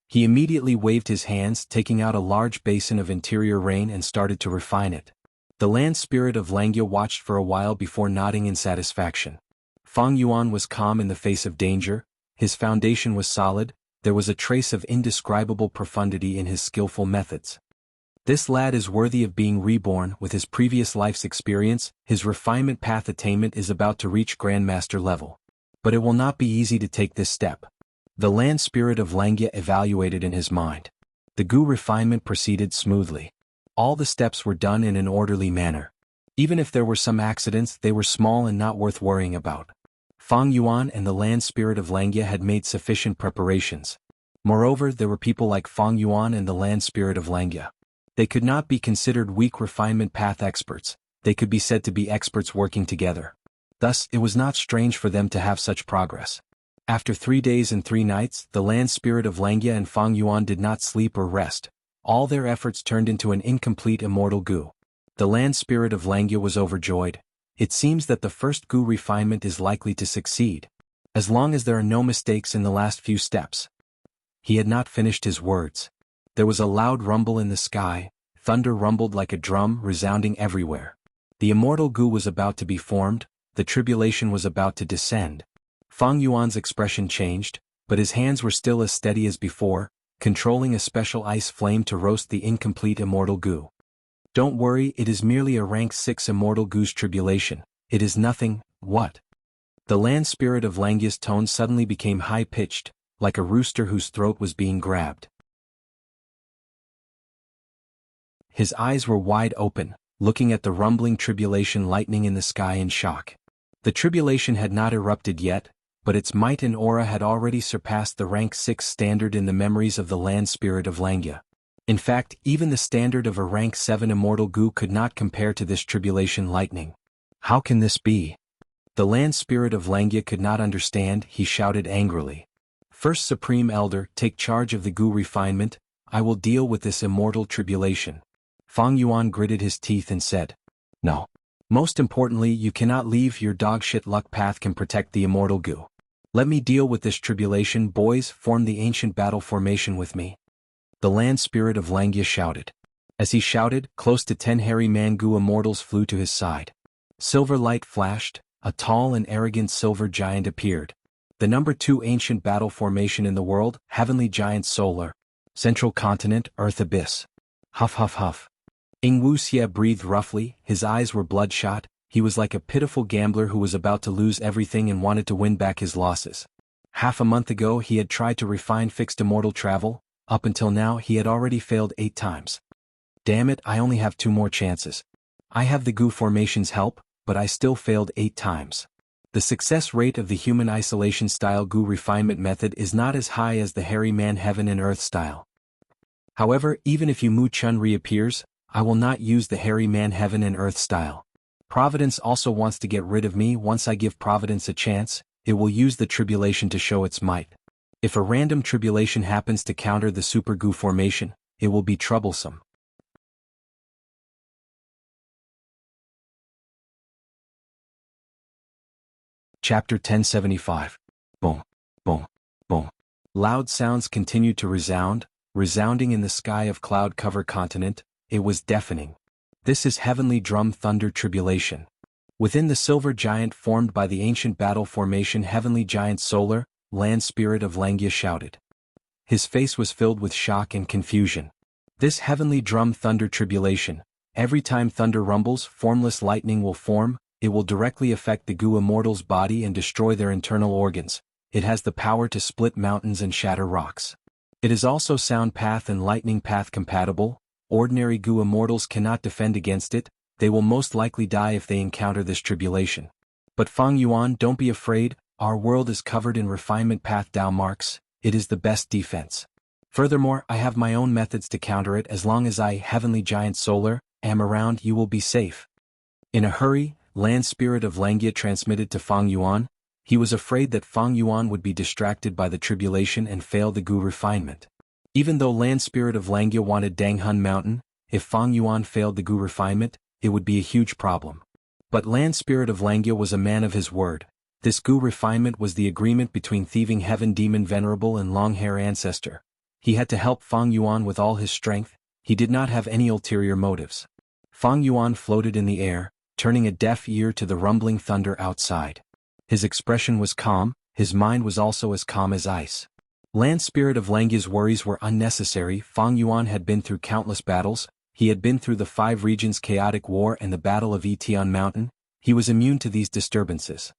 Speaker 1: he immediately waved his hands, taking out a large basin of interior rain and started to refine it. The land spirit of Langia watched for a while before nodding in satisfaction. Fang Yuan was calm in the face of danger, his foundation was solid, there was a trace of indescribable profundity in his skillful methods. This lad is worthy of being reborn. With his previous life's experience, his refinement path attainment is about to reach Grandmaster level. But it will not be easy to take this step. The land spirit of Langia evaluated in his mind. The Gu refinement proceeded smoothly. All the steps were done in an orderly manner. Even if there were some accidents, they were small and not worth worrying about. Fang Yuan and the land spirit of Langia had made sufficient preparations. Moreover, there were people like Fang Yuan and the land spirit of Langia. They could not be considered weak refinement path experts, they could be said to be experts working together. Thus, it was not strange for them to have such progress. After 3 days and 3 nights, the land spirit of Langia and Fang Yuan did not sleep or rest. All their efforts turned into an incomplete immortal Gu. The land spirit of Langia was overjoyed. It seems that the first Gu refinement is likely to succeed, as long as there are no mistakes in the last few steps. He had not finished his words. There was a loud rumble in the sky, thunder rumbled like a drum, resounding everywhere. The immortal Gu was about to be formed, the tribulation was about to descend. Fang Yuan's expression changed, but his hands were still as steady as before, controlling a special ice flame to roast the incomplete immortal Gu. Don't worry, it is merely a rank 6 immortal Gu's tribulation. It is nothing. What? The land spirit of Langia's tone suddenly became high-pitched, like a rooster whose throat was being grabbed. His eyes were wide open, looking at the rumbling tribulation lightning in the sky in shock. The tribulation had not erupted yet, but its might and aura had already surpassed the rank 6 standard in the memories of the land spirit of Langia. In fact, even the standard of a rank 7 immortal Gu could not compare to this tribulation lightning. How can this be? The land spirit of Langia could not understand, he shouted angrily. First Supreme Elder, take charge of the Gu refinement, I will deal with this immortal tribulation. Fang Yuan gritted his teeth and said, "No. Most importantly, you cannot leave, your dogshit luck path can protect the immortal Gu. Let me deal with this tribulation, boys, form the ancient battle formation with me." The land spirit of Langia shouted. As he shouted, close to 10 hairy man Gu immortals flew to his side. Silver light flashed, a tall and arrogant silver giant appeared. The number 2 ancient battle formation in the world, heavenly giant solar. Central continent, earth abyss. Huff huff huff. Wuxia breathed roughly, his eyes were bloodshot, he was like a pitiful gambler who was about to lose everything and wanted to win back his losses. Half a month ago he had tried to refine fixed immortal travel, up until now he had already failed 8 times. Damn it, I only have 2 more chances. I have the Gu formation's help, but I still failed 8 times. The success rate of the human isolation style Gu refinement method is not as high as the hairy man heaven and earth style. However, even if Mu Chun reappears, I will not use the hairy man heaven and earth style. Providence also wants to get rid of me. Once I give Providence a chance, it will use the tribulation to show its might. If a random tribulation happens to counter the super Gu formation, it will be troublesome. Chapter 1075. Boom, boom, boom. Loud sounds continued to resounding in the sky of cloud cover continent. It was deafening. This is heavenly drum thunder tribulation. Within the silver giant formed by the ancient battle formation, heavenly giant solar, land spirit of Langya shouted. His face was filled with shock and confusion. This heavenly drum thunder tribulation, every time thunder rumbles, formless lightning will form. It will directly affect the Gu immortal's body and destroy their internal organs. It has the power to split mountains and shatter rocks. It is also sound path and lightning path compatible. Ordinary Gu immortals cannot defend against it. They will most likely die if they encounter this tribulation. But Fang Yuan, don't be afraid, our world is covered in refinement path Dao marks. It is the best defense. Furthermore, I have my own methods to counter it. As long as I, heavenly giant solar, am around, you will be safe. In a hurry, land spirit of Langya transmitted to Fang Yuan. He was afraid that Fang Yuan would be distracted by the tribulation and fail the Gu refinement. Even though land spirit of Langya wanted Danghun Mountain, if Fang Yuan failed the Gu refinement, it would be a huge problem. But land spirit of Langya was a man of his word. This Gu refinement was the agreement between thieving heaven demon venerable and long-hair ancestor. He had to help Fang Yuan with all his strength. He did not have any ulterior motives. Fang Yuan floated in the air, turning a deaf ear to the rumbling thunder outside. His expression was calm, his mind was also as calm as ice. Land spirit of Langya's worries were unnecessary. Fang Yuan had been through countless battles. He had been through the 5 regions chaotic war and the battle of Etian Mountain. He was immune to these disturbances.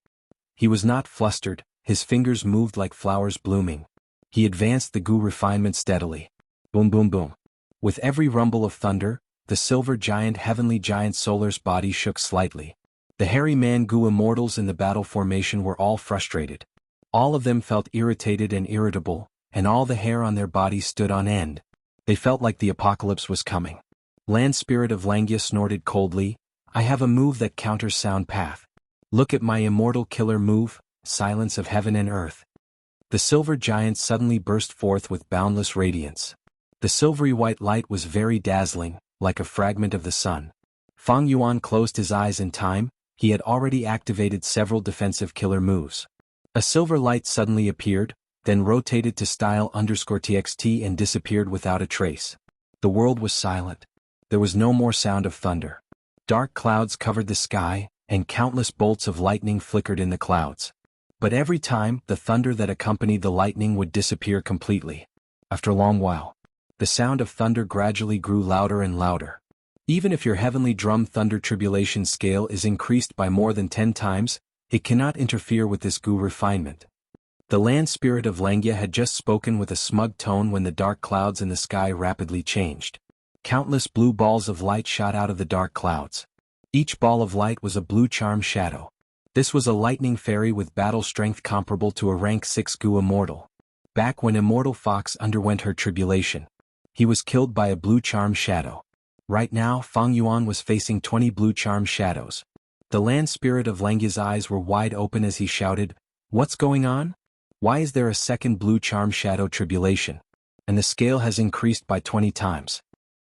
Speaker 1: He was not flustered, his fingers moved like flowers blooming. He advanced the Gu refinement steadily. Boom boom boom. With every rumble of thunder, the silver giant heavenly giant solar's body shook slightly. The hairy man Gu immortals in the battle formation were all frustrated. All of them felt irritated and irritable, and all the hair on their bodies stood on end. They felt like the apocalypse was coming. Land spirit of Langya snorted coldly. I have a move that counters sound path. Look at my immortal killer move, silence of heaven and earth. The silver giant suddenly burst forth with boundless radiance. The silvery white light was very dazzling, like a fragment of the sun. Fang Yuan closed his eyes in time. He had already activated several defensive killer moves. A silver light suddenly appeared, then rotated to style_txt and disappeared without a trace. The world was silent. There was no more sound of thunder. Dark clouds covered the sky, and countless bolts of lightning flickered in the clouds. But every time, the thunder that accompanied the lightning would disappear completely. After a long while, the sound of thunder gradually grew louder and louder. Even if your heavenly drum thunder tribulation scale is increased by more than 10 times, it cannot interfere with this Gu refinement. The land spirit of Langya had just spoken with a smug tone when the dark clouds in the sky rapidly changed. Countless blue balls of light shot out of the dark clouds. Each ball of light was a blue charm shadow. This was a lightning fairy with battle strength comparable to a rank 6 Gu immortal. Back when Immortal Fox underwent her tribulation, he was killed by a blue charm shadow. Right now, Fang Yuan was facing 20 blue charm shadows. The land spirit of Langya's eyes were wide open as he shouted, "What's going on? Why is there a second blue charm shadow tribulation? And the scale has increased by 20 times.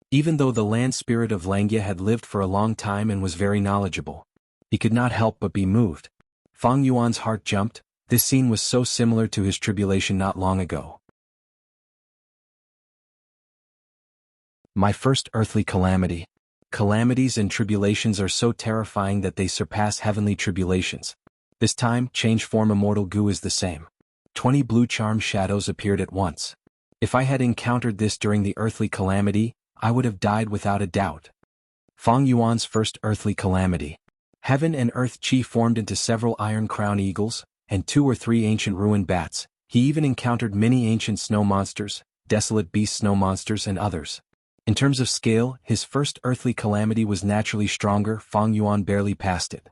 Speaker 1: Even though the land spirit of Langya had lived for a long time and was very knowledgeable, he could not help but be moved. Fang Yuan's heart jumped. This scene was so similar to his tribulation not long ago. My first earthly calamity. Calamities and tribulations are so terrifying that they surpass heavenly tribulations. This time, change form immortal Gu is the same. 20 blue charm shadows appeared at once. If I had encountered this during the earthly calamity, I would have died without a doubt. Fang Yuan's first earthly calamity. Heaven and earth chi formed into several iron crown eagles, and 2 or 3 ancient ruined bats. He even encountered many ancient snow monsters, desolate beast snow monsters and others. In terms of scale, his first earthly calamity was naturally stronger. Fang Yuan barely passed it.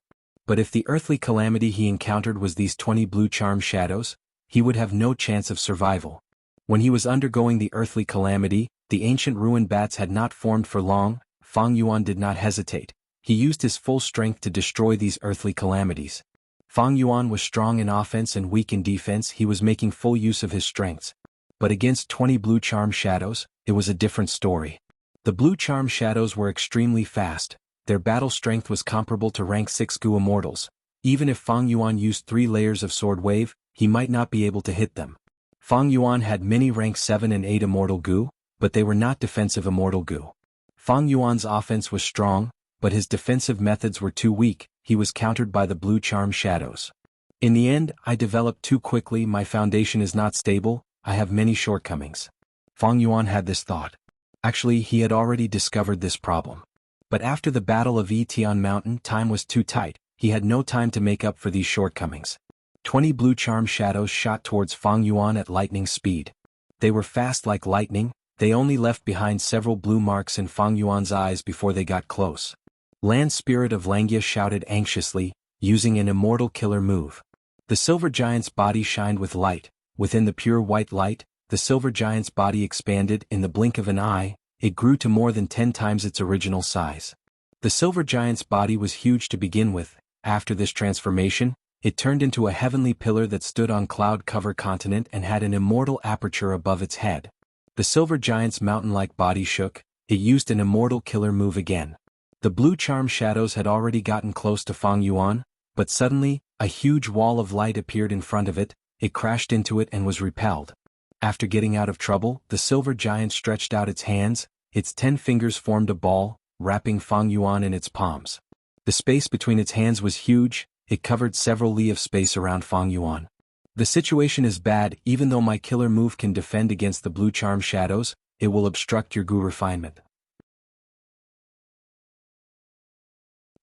Speaker 1: But if the earthly calamity he encountered was these 20 blue charm shadows, he would have no chance of survival. When he was undergoing the earthly calamity, the ancient ruined bats had not formed for long. Fang Yuan did not hesitate. He used his full strength to destroy these earthly calamities. Fang Yuan was strong in offense and weak in defense. He was making full use of his strengths. But against 20 blue charm shadows, it was a different story. The blue charm shadows were extremely fast. Their battle strength was comparable to rank 6 Gu immortals. Even if Fang Yuan used 3 layers of sword wave, he might not be able to hit them. Fang Yuan had many rank 7 and 8 immortal Gu, but they were not defensive immortal Gu. Fang Yuan's offense was strong, but his defensive methods were too weak. He was countered by the blue charm shadows. In the end, I developed too quickly. My foundation is not stable. I have many shortcomings. Fang Yuan had this thought. Actually, he had already discovered this problem. But after the Battle of Yitian Mountain, time was too tight. He had no time to make up for these shortcomings. 20 blue charm shadows shot towards Fang Yuan at lightning speed. They were fast like lightning. They only left behind several blue marks in Fang Yuan's eyes before they got close. Land Spirit of Langia shouted anxiously, using an immortal killer move. The silver giant's body shined with light. Within the pure white light, the silver giant's body expanded. In the blink of an eye, it grew to more than 10 times its original size. The silver giant's body was huge to begin with. After this transformation, it turned into a heavenly pillar that stood on cloud-covered continent and had an immortal aperture above its head. The silver giant's mountain-like body shook. It used an immortal killer move again. The blue charm shadows had already gotten close to Fang Yuan, but suddenly, a huge wall of light appeared in front of it. It crashed into it and was repelled. After getting out of trouble, the silver giant stretched out its hands. Its 10 fingers formed a ball, wrapping Fang Yuan in its palms. The space between its hands was huge. It covered several li of space around Fang Yuan. The situation is bad. Even though my killer move can defend against the blue charm shadows, it will obstruct your Gu refinement.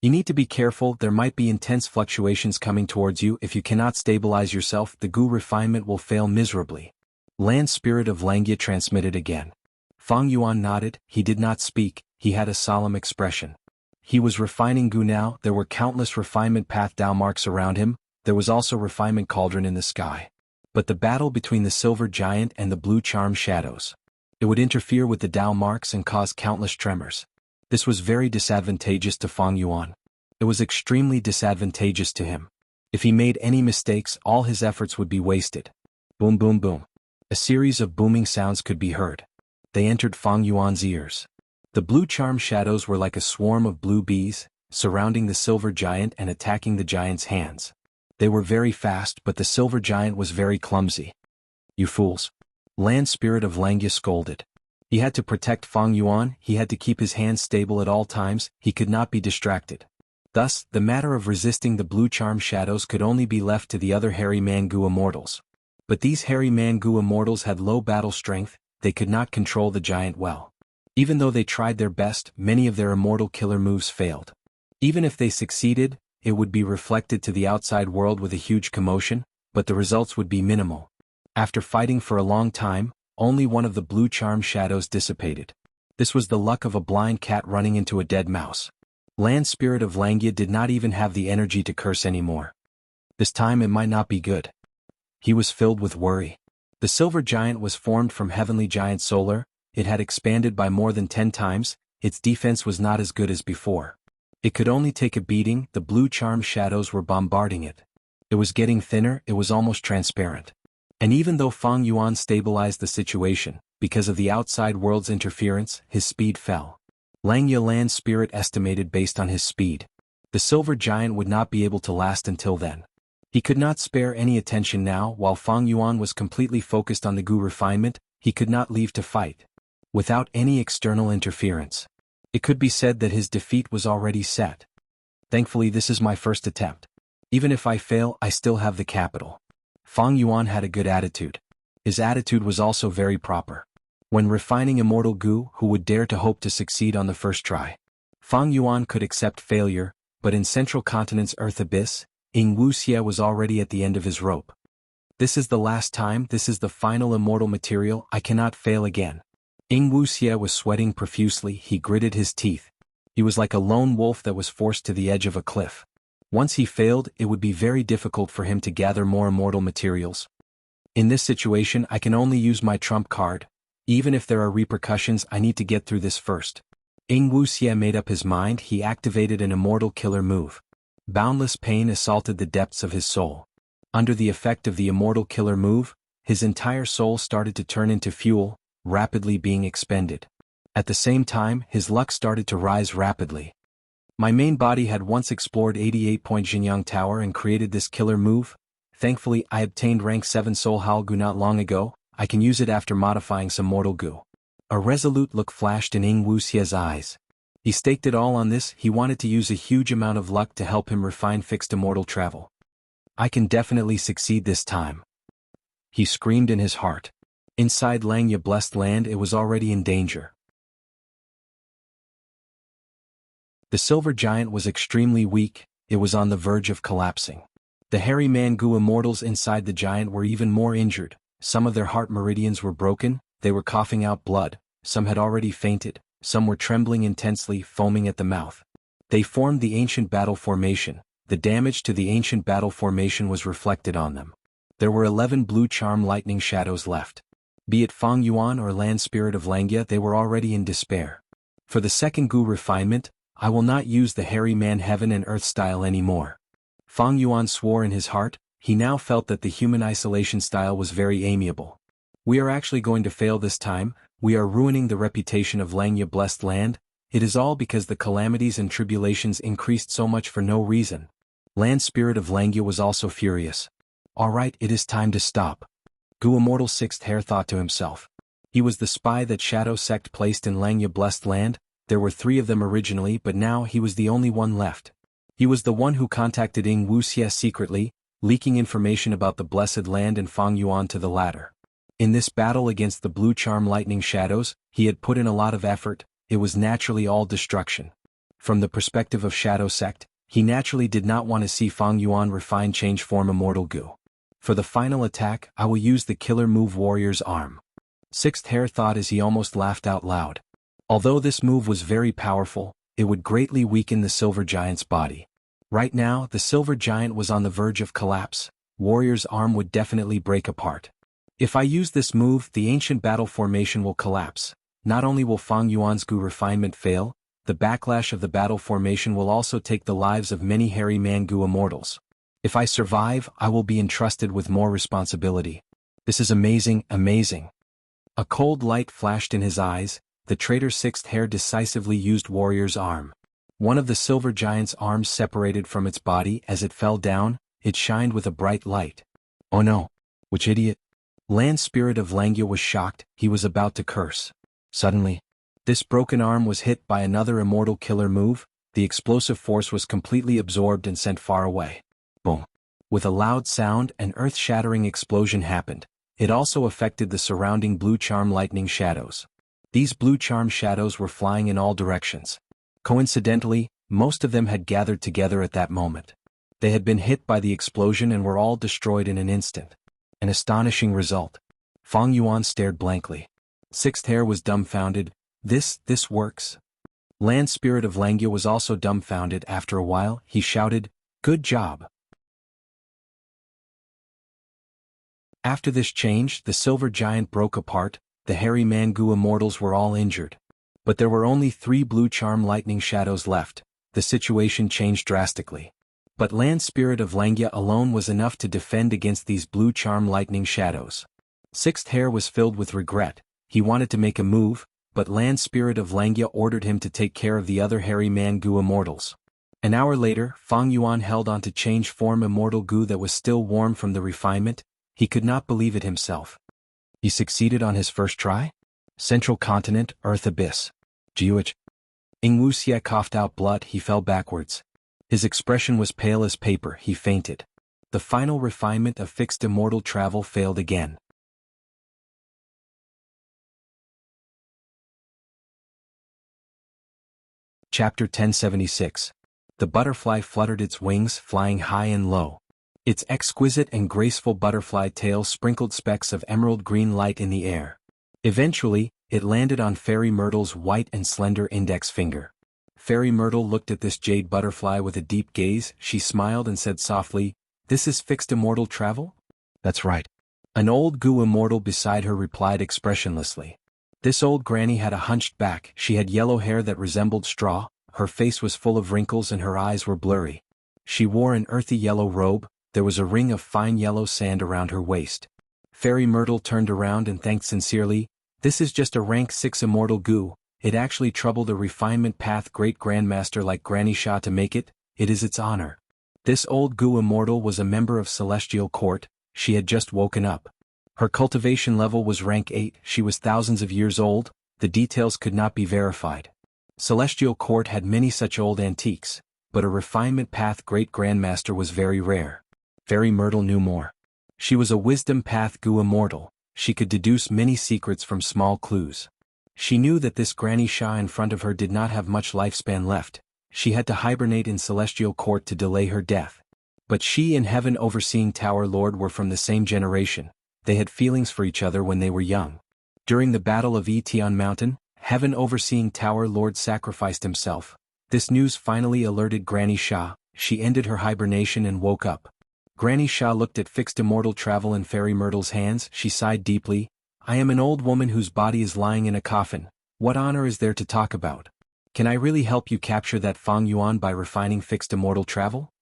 Speaker 1: You need to be careful. There might be intense fluctuations coming towards you. If you cannot stabilize yourself, the Gu refinement will fail miserably. Land Spirit of Langia transmitted again. Fang Yuan nodded. He did not speak. He had a solemn expression. He was refining Gu now. There were countless refinement path Dao marks around him. There was also refinement cauldron in the sky. But the battle between the silver giant and the blue charm shadows. It would interfere with the Dao marks and cause countless tremors. This was very disadvantageous to Fang Yuan. It was extremely disadvantageous to him. If he made any mistakes, all his efforts would be wasted. Boom boom boom. A series of booming sounds could be heard. They entered Fang Yuan's ears. The blue charm shadows were like a swarm of blue bees, surrounding the silver giant and attacking the giant's hands. They were very fast, but the silver giant was very clumsy. You fools! Land Spirit of Langia scolded. He had to protect Fang Yuan. He had to keep his hands stable at all times. He could not be distracted. Thus, the matter of resisting the blue charm shadows could only be left to the other hairy man Gu immortals. But these hairy man Gu immortals had low battle strength. They could not control the giant well. Even though they tried their best, many of their immortal killer moves failed. Even if they succeeded, it would be reflected to the outside world with a huge commotion, but the results would be minimal. After fighting for a long time, only one of the blue charm shadows dissipated. This was the luck of a blind cat running into a dead mouse. Land Spirit of Langia did not even have the energy to curse anymore. This time it might not be good. He was filled with worry. The silver giant was formed from heavenly giant solar. It had expanded by more than 10 times. Its defense was not as good as before. It could only take a beating. The blue charm shadows were bombarding it. It was getting thinner. It was almost transparent. And even though Fang Yuan stabilized the situation, because of the outside world's interference, his speed fell. Langia Land Spirit estimated based on his speed. The silver giant would not be able to last until then. He could not spare any attention now. While Fang Yuan was completely focused on the Gu refinement, he could not leave to fight. Without any external interference. It could be said that his defeat was already set. Thankfully, this is my first attempt. Even if I fail, I still have the capital. Fang Yuan had a good attitude. His attitude was also very proper. When refining immortal Gu, who would dare to hope to succeed on the first try? Fang Yuan could accept failure. but in Central Continent's Earth Abyss, Wuxia was already at the end of his rope. This is the last time, this is the final immortal material, I cannot fail again. Wuxia was sweating profusely, he gritted his teeth. He was like a lone wolf that was forced to the edge of a cliff. Once he failed, it would be very difficult for him to gather more immortal materials. In this situation, I can only use my trump card. Even if there are repercussions, I need to get through this first. Wuxia made up his mind, he activated an immortal killer move. Boundless pain assaulted the depths of his soul. Under the effect of the immortal killer move, his entire soul started to turn into fuel, rapidly being expended. At the same time, his luck started to rise rapidly. My main body had once explored 88-point Jinyang Tower and created this killer move. Thankfully, I obtained rank 7 Soul Hal Gu not long ago. I can use it after modifying some mortal goo. A resolute look flashed in Wuxia's eyes. He staked it all on this, he wanted to use a huge amount of luck to help him refine fixed immortal travel. I can definitely succeed this time. He screamed in his heart. Inside Langya Blessed Land, it was already in danger. The silver giant was extremely weak, it was on the verge of collapsing. The hairy man-goo immortals inside the giant were even more injured, some of their heart meridians were broken, they were coughing out blood, some had already fainted, some were trembling intensely, foaming at the mouth. They formed the ancient battle formation. The damage to the ancient battle formation was reflected on them. There were 11 blue charm lightning shadows left. Be it Fang Yuan or Land Spirit of Langya, they were already in despair. For the second goo refinement, I will not use the hairy man heaven and earth style anymore. Fang Yuan swore in his heart, he now felt that the human isolation style was very amiable. We are actually going to fail this time, we are ruining the reputation of Langya Blessed Land, it is all because the calamities and tribulations increased so much for no reason. Land Spirit of Langya was also furious. Alright, it is time to stop. Gu Immortal Sixth Hair thought to himself. He was the spy that Shadow Sect placed in Langya Blessed Land, there were 3 of them originally but now he was the only one left. He was the one who contacted Wuxia secretly, leaking information about the Blessed Land and Fang Yuan to the latter. In this battle against the Blue Charm Lightning Shadows, he had put in a lot of effort, it was naturally all destruction. From the perspective of Shadow Sect, he naturally did not want to see Fang Yuan refine change form Immortal Goo. For the final attack, I will use the killer move Warrior's Arm. Sixth Hair thought as he almost laughed out loud. Although this move was very powerful, it would greatly weaken the Silver Giant's body. Right now, the Silver Giant was on the verge of collapse, Warrior's Arm would definitely break apart. If I use this move, the ancient battle formation will collapse. Not only will Fang Yuan's Goo refinement fail, the backlash of the battle formation will also take the lives of many hairy man-goo immortals. If I survive, I will be entrusted with more responsibility. This is amazing, amazing. A cold light flashed in his eyes, the traitor Sixth Hair decisively used Warrior's Arm. One of the Silver Giant's arms separated from its body as it fell down, it shined with a bright light. Oh no! Which idiot? Land Spirit of Langya was shocked, he was about to curse. Suddenly, this broken arm was hit by another immortal killer move, the explosive force was completely absorbed and sent far away. Boom. With a loud sound, an earth-shattering explosion happened. It also affected the surrounding blue charm lightning shadows. These blue charm shadows were flying in all directions. Coincidentally, most of them had gathered together at that moment. They had been hit by the explosion and were all destroyed in an instant. An astonishing result. Fang Yuan stared blankly. Sixth Hair was dumbfounded. This works. Land Spirit of Langya was also dumbfounded. After a while, he shouted, "Good job." After this change, the Silver Giant broke apart, the hairy man-goo immortals were all injured. But there were only 3 blue charm lightning shadows left, the situation changed drastically. But Land Spirit of Langya alone was enough to defend against these blue charm lightning shadows. Sixth Hair was filled with regret, he wanted to make a move, but Land Spirit of Langya ordered him to take care of the other hairy man-goo immortals. An hour later, Fang Yuan held on to change form Immortal Goo that was still warm from the refinement, he could not believe it himself. He succeeded on his first try? Central Continent, Earth Abyss. Jiuich. Wuxia coughed out blood, he fell backwards. His expression was pale as paper, he fainted. The final refinement of fixed immortal travel failed again. Chapter 1076. The butterfly fluttered its wings, flying high and low. Its exquisite and graceful butterfly tail sprinkled specks of emerald green light in the air. Eventually, it landed on Fairy Myrtle's white and slender index finger. Fairy Myrtle looked at this jade butterfly with a deep gaze. She smiled and said softly, "This is fixed immortal travel?" "That's right." An old goo immortal beside her replied expressionlessly. This old granny had a hunched back. She had yellow hair that resembled straw, her face was full of wrinkles and her eyes were blurry. She wore an earthy yellow robe, there was a ring of fine yellow sand around her waist. Fairy Myrtle turned around and thanked sincerely, "This is just a rank 6 immortal goo. It actually troubled a refinement path great-grandmaster like Granny Shah to make it. It is its honor." This old goo immortal was a member of Celestial Court. She had just woken up. Her cultivation level was rank 8, she was thousands of years old, the details could not be verified. Celestial Court had many such old antiques, but a refinement path great-grandmaster was very rare. Fairy Myrtle knew more. She was a wisdom path goo immortal, she could deduce many secrets from small clues. She knew that this Granny Shah in front of her did not have much lifespan left, she had to hibernate in Celestial Court to delay her death. But she and Heaven Overseeing Tower Lord were from the same generation, they had feelings for each other when they were young. During the Battle of Etion Mountain, Heaven Overseeing Tower Lord sacrificed himself. This news finally alerted Granny Shah, she ended her hibernation and woke up. Granny Shah looked at fixed immortal travel in Fairy Myrtle's hands, she sighed deeply. "I am an old woman whose body is lying in a coffin, what honor is there to talk about? Can I really help you capture that Fang Yuan by refining fixed immortal travel?"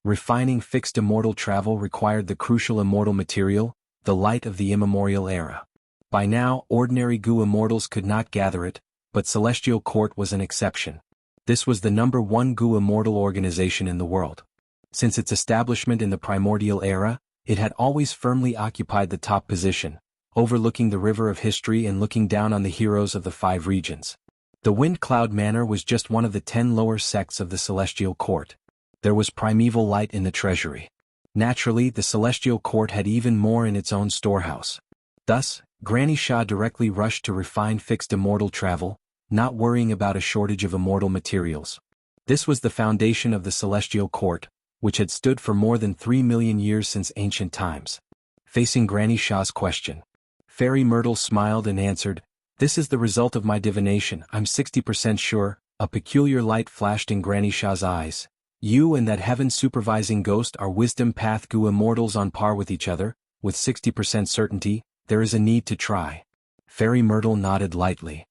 Speaker 1: Refining fixed immortal travel required the crucial immortal material, the light of the immemorial era. By now, ordinary goo immortals could not gather it, but Celestial Court was an exception. This was the #1 goo immortal organization in the world. Since its establishment in the primordial era, it had always firmly occupied the top position, overlooking the river of history and looking down on the heroes of the 5 regions. The Wind Cloud Manor was just one of the 10 lower sects of the Celestial Court. There was primeval light in the treasury. Naturally, the Celestial Court had even more in its own storehouse. Thus, Granny Shah directly rushed to refine fixed immortal travel, not worrying about a shortage of immortal materials. This was the foundation of the Celestial Court, which had stood for more than 3 million years since ancient times. Facing Granny Shah's question, Fairy Myrtle smiled and answered, "This is the result of my divination, I'm 60% sure." A peculiar light flashed in Granny Shah's eyes. "You and that heaven supervising ghost are wisdom path goo immortals on par with each other, with 60% certainty, there is a need to try." Fairy Myrtle nodded lightly.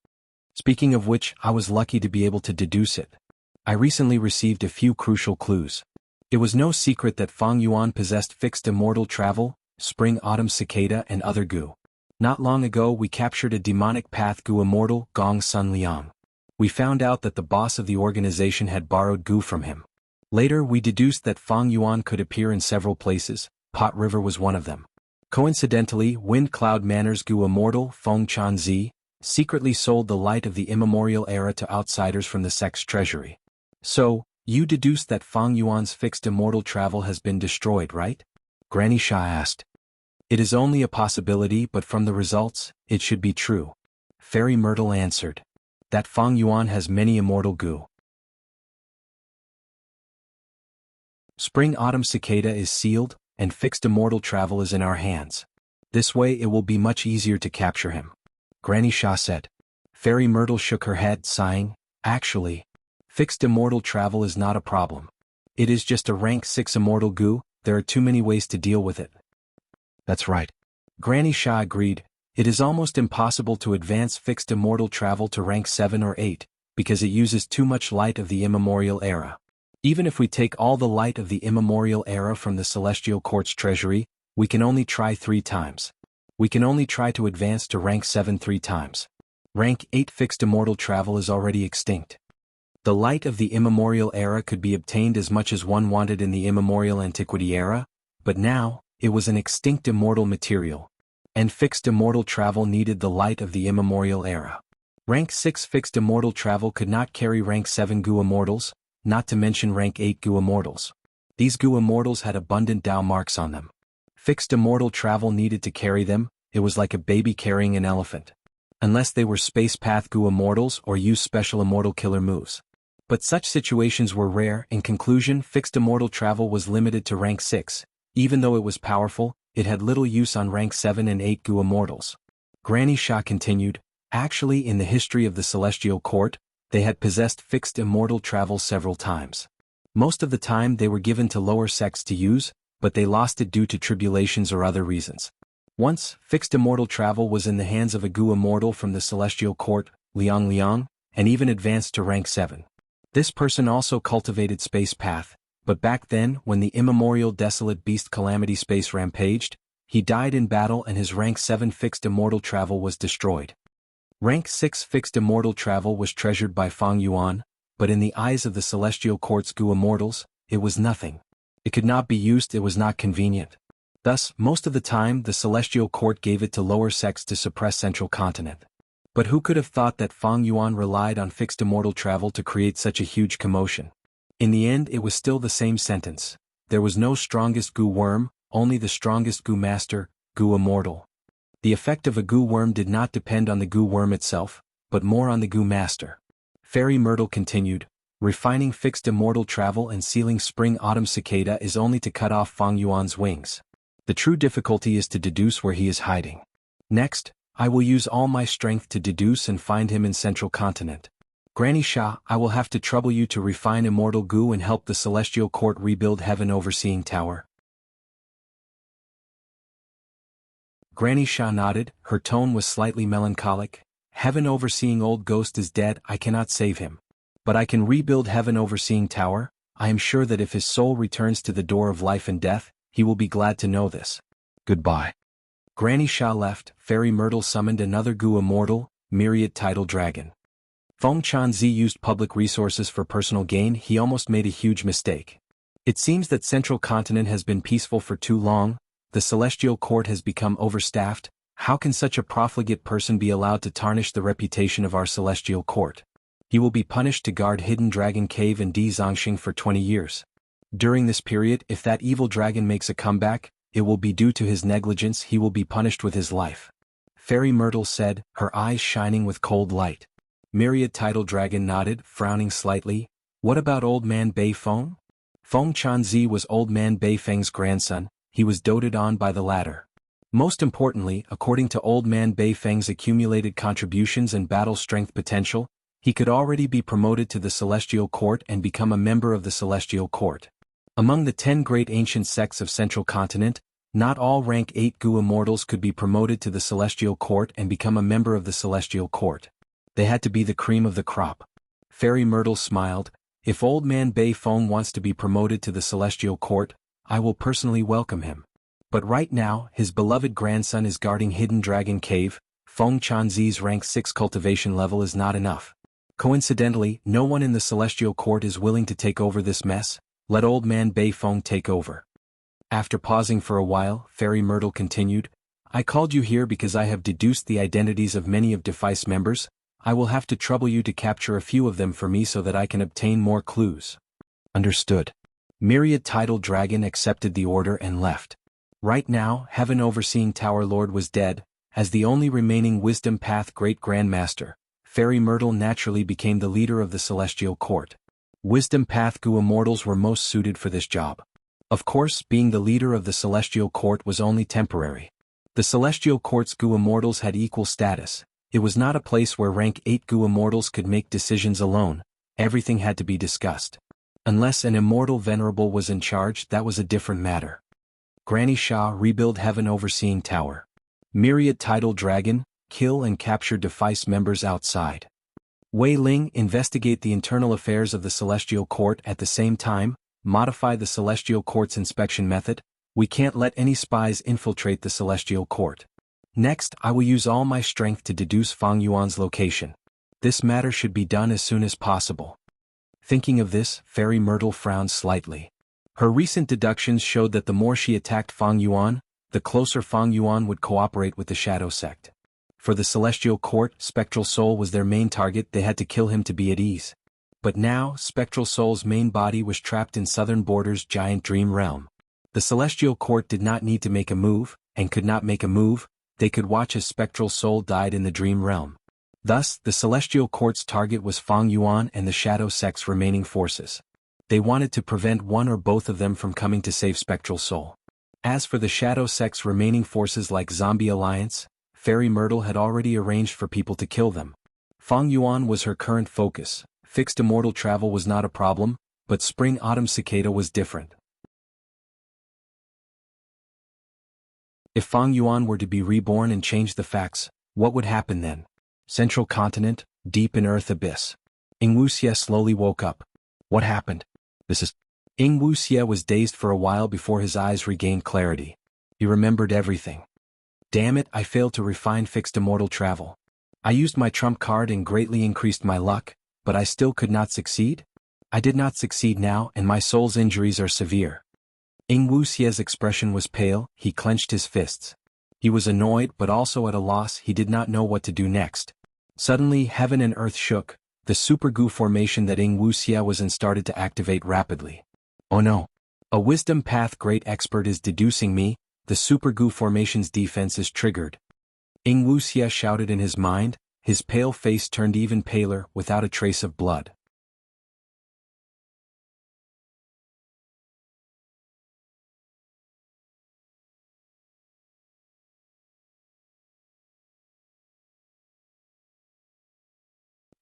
Speaker 1: "Speaking of which, I was lucky to be able to deduce it. I recently received a few crucial clues. It was no secret that Fang Yuan possessed fixed immortal travel, spring autumn cicada and other goo. Not long ago we captured a demonic path goo immortal, Gong Sun Liang. We found out that the boss of the organization had borrowed goo from him. Later we deduced that Fang Yuan could appear in several places, Pot River was one of them. Coincidentally, Wind Cloud Manor's goo immortal, Feng Chanzi, secretly sold the light of the immemorial era to outsiders from the sect's treasury. So, you deduced that Fang Yuan's fixed immortal travel has been destroyed, right?" Granny Shah asked. "It is only a possibility, but from the results, it should be true." Fairy Myrtle answered. "That Fang Yuan has many immortal goo. Spring-autumn cicada is sealed, and fixed immortal travel is in our hands. This way it will be much easier to capture him," Granny Shah said. Fairy Myrtle shook her head, sighing, "Actually, fixed immortal travel is not a problem. It is just a rank 6 immortal goo, there are too many ways to deal with it." "That's right." Granny Shah agreed, "It is almost impossible to advance fixed immortal travel to rank 7 or 8, because it uses too much light of the immemorial era. Even if we take all the light of the immemorial era from the Celestial Court's treasury, we can only try 3 times. We can only try to advance to rank 7 3 times. Rank 8 fixed immortal travel is already extinct. The light of the immemorial era could be obtained as much as one wanted in the immemorial antiquity era, but now, it was an extinct immortal material. And fixed immortal travel needed the light of the immemorial era. Rank 6 fixed immortal travel could not carry rank 7 goo immortals, not to mention rank 8 goo immortals. These goo immortals had abundant Tao marks on them. Fixed immortal travel needed to carry them, it was like a baby carrying an elephant. Unless they were space path goo immortals or used special immortal killer moves. But such situations were rare. In conclusion, fixed immortal travel was limited to rank 6. Even though it was powerful, it had little use on rank 7 and 8 Gu immortals. Granny Sha continued, actually in the history of the Celestial Court, they had possessed fixed immortal travel several times. Most of the time they were given to lower sects to use, but they lost it due to tribulations or other reasons. Once, fixed immortal travel was in the hands of a Gu immortal from the Celestial Court, Liang, and even advanced to rank 7. This person also cultivated Space Path, but back then, when the immemorial desolate beast Calamity Space rampaged, he died in battle and his rank 7 fixed immortal travel was destroyed. Rank 6 fixed immortal travel was treasured by Fang Yuan, but in the eyes of the Celestial Court's Gu immortals, it was nothing. It could not be used, it was not convenient. Thus, most of the time the Celestial Court gave it to lower sects to suppress Central Continent. But who could have thought that Fang Yuan relied on fixed immortal travel to create such a huge commotion? In the end it was still the same sentence. There was no strongest Gu worm, only the strongest Gu master, Gu immortal. The effect of a Gu worm did not depend on the Gu worm itself, but more on the Gu master. Fairy Myrtle continued, refining fixed immortal travel and sealing spring-autumn cicada is only to cut off Fang Yuan's wings. The true difficulty is to deduce where he is hiding. Next, I will use all my strength to deduce and find him in Central Continent. Granny Sha, I will have to trouble you to refine immortal Gu and help the Celestial Court rebuild Heaven Overseeing Tower. Granny Sha nodded, her tone was slightly melancholic. Heaven Overseeing Old Ghost is dead, I cannot save him. But I can rebuild Heaven Overseeing Tower. I am sure that if his soul returns to the door of life and death, he will be glad to know this. Goodbye. Granny Sha left. Fairy Myrtle summoned another Gu immortal, Myriad Tidal Dragon. Feng Chanzi used public resources for personal gain. He almost made a huge mistake. It seems that Central Continent has been peaceful for too long. The Celestial Court has become overstaffed. How can such a profligate person be allowed to tarnish the reputation of our Celestial Court? He will be punished to guard Hidden Dragon Cave in Di Zongxing for 20 years. During this period, if that evil dragon makes a comeback, it will be due to his negligence. He will be punished with his life. Fairy Myrtle said, her eyes shining with cold light. Myriad Tidal Dragon nodded, frowning slightly. What about Old Man Bei Feng? Feng Chanzi was Old Man Bei Feng's grandson. He was doted on by the latter. Most importantly, according to Old Man Bei Feng's accumulated contributions and battle strength potential, he could already be promoted to the Celestial Court and become a member of the Celestial Court. Among the 10 great ancient sects of Central Continent, not all rank 8 Gu immortals could be promoted to the Celestial Court and become a member of the Celestial Court. They had to be the cream of the crop. Fairy Myrtle smiled, if Old Man Bei Feng wants to be promoted to the Celestial Court, I will personally welcome him. But right now, his beloved grandson is guarding Hidden Dragon Cave. Feng Chanzi's rank 6 cultivation level is not enough. Coincidentally, no one in the Celestial Court is willing to take over this mess. Let Old Man Bei Feng take over. After pausing for a while, Fairy Myrtle continued, I called you here because I have deduced the identities of many of Defice members. I will have to trouble you to capture a few of them for me so that I can obtain more clues. Understood. Myriad Tidal Dragon accepted the order and left. Right now, Heaven Overseeing Tower Lord was dead. As the only remaining Wisdom Path Great Grandmaster, Fairy Myrtle naturally became the leader of the Celestial Court. Wisdom Path Gu immortals were most suited for this job. Of course, being the leader of the Celestial Court was only temporary. The Celestial Court's Gu immortals had equal status. It was not a place where rank 8 Gu immortals could make decisions alone. Everything had to be discussed. Unless an immortal venerable was in charge, that was a different matter. Granny Sha, rebuild Heaven Overseeing Tower. Myriad Tidal Dragon, kill and capture Defice members outside. Wei Ling, investigate the internal affairs of the Celestial Court at the same time, modify the Celestial Court's inspection method. We can't let any spies infiltrate the Celestial Court. Next, I will use all my strength to deduce Fang Yuan's location. This matter should be done as soon as possible. Thinking of this, Fairy Myrtle frowned slightly. Her recent deductions showed that the more she attacked Fang Yuan, the closer Fang Yuan would cooperate with the Shadow Sect. For the Celestial Court, Spectral Soul was their main target. They had to kill him to be at ease. But now, Spectral Soul's main body was trapped in Southern Border's giant dream realm. The Celestial Court did not need to make a move, and could not make a move. They could watch as Spectral Soul died in the dream realm. Thus, the Celestial Court's target was Fang Yuan and the Shadow Sect's remaining forces. They wanted to prevent one or both of them from coming to save Spectral Soul. As for the Shadow Sect's remaining forces like Zombie Alliance, Fairy Myrtle had already arranged for people to kill them. Fang Yuan was her current focus. Fixed immortal travel was not a problem, but Spring-Autumn Cicada was different. If Fang Yuan were to be reborn and change the facts, what would happen then? Central Continent, deep in Earth Abyss. Wuxia slowly woke up. What happened? Wuxia was dazed for a while before his eyes regained clarity. He remembered everything. Damn it, I failed to refine fixed immortal travel. I used my trump card and greatly increased my luck, but I still could not succeed? I did not succeed now and my soul's injuries are severe. Wuxia's expression was pale, he clenched his fists. He was annoyed but also at a loss, he did not know what to do next. Suddenly heaven and earth shook, the super goo formation that Wuxia was in started to activate rapidly. Oh no! A wisdom path great expert is deducing me, the super goo formation's defense is triggered. Wuxia shouted in his mind, his pale face turned even paler without a trace of blood.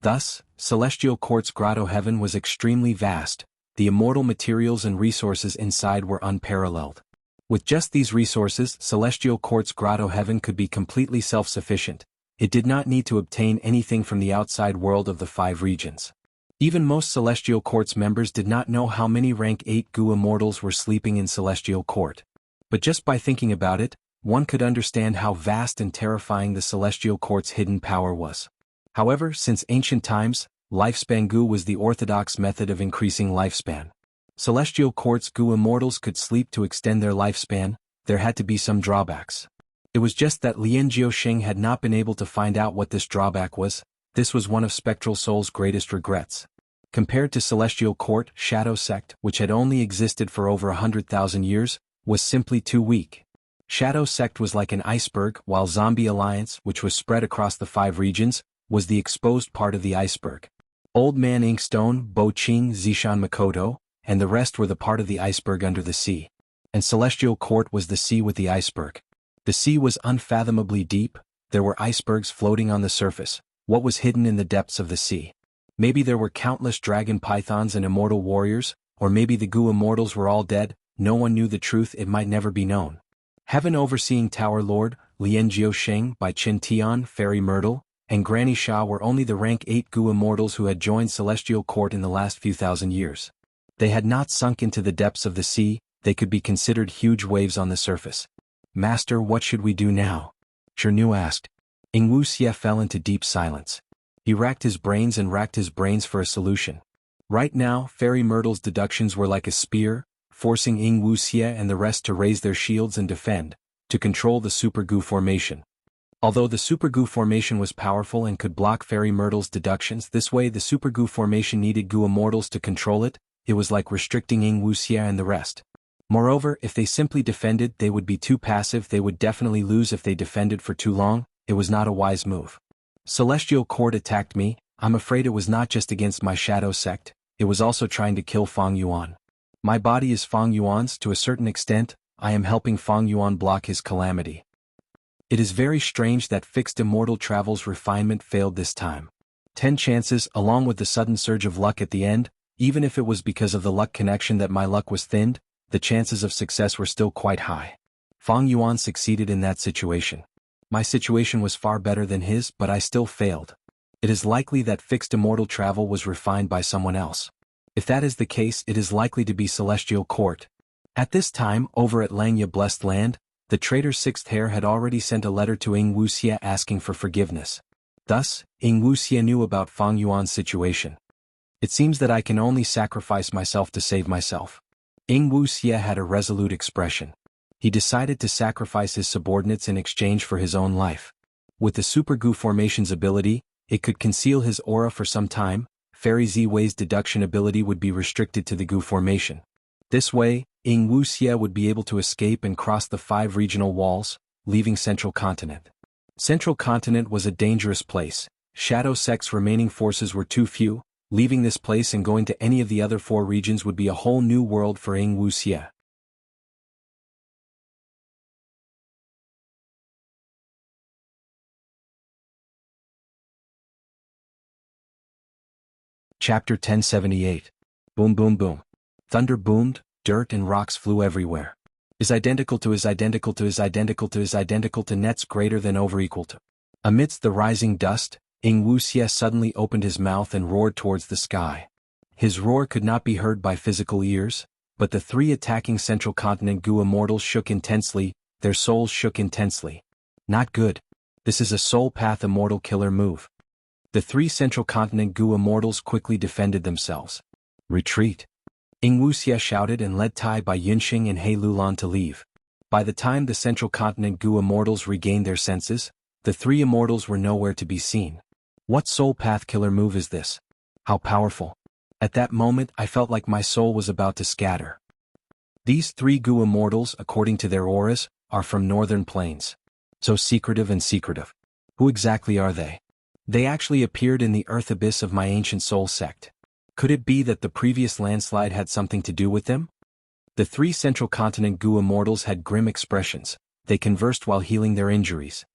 Speaker 1: Thus, Celestial Court's grotto heaven was extremely vast, the immortal materials and resources inside were unparalleled. With just these resources, Celestial Court's grotto heaven could be completely self-sufficient. It did not need to obtain anything from the outside world of the 5 regions. Even most Celestial Court's members did not know how many rank 8 goo immortals were sleeping in Celestial Court. But just by thinking about it, one could understand how vast and terrifying the Celestial Court's hidden power was. However, since ancient times, lifespan goo was the orthodox method of increasing lifespan. Celestial Court's goo immortals could sleep to extend their lifespan, there had to be some drawbacks. It was just that Lian Jiusheng had not been able to find out what this drawback was. This was one of Spectral Soul's greatest regrets. Compared to Celestial Court, Shadow Sect, which had only existed for over 100,000 years, was simply too weak. Shadow Sect was like an iceberg, while Zombie Alliance, which was spread across the 5 regions, was the exposed part of the iceberg. Old Man Inkstone, Bo Qing, Zishan Makoto, and the rest were the part of the iceberg under the sea. And Celestial Court was the sea with the iceberg. The sea was unfathomably deep, there were icebergs floating on the surface. What was hidden in the depths of the sea? Maybe there were countless dragon pythons and immortal warriors, or maybe the goo immortals were all dead, no one knew the truth, it might never be known. Heaven Overseeing Tower Lord, Lian Jiusheng by Qin Tian, Fairy Myrtle, and Granny Sha were only the rank 8 goo immortals who had joined Celestial Court in the last few thousand years. They had not sunk into the depths of the sea, they could be considered huge waves on the surface. Master, what should we do now? Chernu asked. Wuxia fell into deep silence. He racked his brains for a solution. Right now, Fairy Myrtle's deductions were like a spear, forcing Wuxia and the rest to raise their shields and defend, to control the super goo formation. Although the super goo formation was powerful and could block Fairy Myrtle's deductions, this way the super goo formation needed goo immortals to control it. It was like restricting Wuxia and the rest. Moreover, if they simply defended, they would be too passive, they would definitely lose if they defended for too long, it was not a wise move. Celestial Court attacked me, I'm afraid it was not just against my Shadow Sect, it was also trying to kill Fang Yuan. My body is Fang Yuan's, to a certain extent, I am helping Fang Yuan block his calamity. It is very strange that fixed immortal travel's refinement failed this time. 10 chances, along with the sudden surge of luck at the end, even if it was because of the luck connection that my luck was thinned, the chances of success were still quite high. Fang Yuan succeeded in that situation. My situation was far better than his, but I still failed. It is likely that fixed immortal travel was refined by someone else. If that is the case, it is likely to be Celestial Court. At this time, over at Langya Blessed Land, the traitor's 6th heir had already sent a letter to Wuxia asking for forgiveness. Thus, Wuxia knew about Fang Yuan's situation. It seems that I can only sacrifice myself to save myself. Wuxia had a resolute expression. He decided to sacrifice his subordinates in exchange for his own life. With the Super Goo Formation's ability, it could conceal his aura for some time. Fairy Z-Wei's deduction ability would be restricted to the Goo Formation. This way, Wuxia would be able to escape and cross the 5 regional walls, leaving Central Continent. Central Continent was a dangerous place. Shadow Sect's remaining forces were too few. Leaving this place and going to any of the other 4 regions would be a whole new world for Wuxia. Chapter 1078. Boom boom boom. Thunder boomed, dirt and rocks flew everywhere. Is identical to nets greater than over equal to. Amidst the rising dust, Wuxia suddenly opened his mouth and roared towards the sky. His roar could not be heard by physical ears, but the 3 attacking Central Continent Gu immortals shook intensely, their souls shook intensely. Not good. This is a soul path immortal killer move. The 3 Central Continent Gu immortals quickly defended themselves. Retreat. Wuxia shouted and led Tai by Yunxing and He Lulan to leave. By the time the Central Continent Gu immortals regained their senses, the 3 immortals were nowhere to be seen. What soul path killer move is this? How powerful. At that moment I felt like my soul was about to scatter. These 3 Gu immortals, according to their auras, are from Northern Plains. So secretive and secretive. Who exactly are they? They actually appeared in the earth abyss of my ancient soul sect. Could it be that the previous landslide had something to do with them? The 3 Central Continent Gu immortals had grim expressions. They conversed while healing their injuries.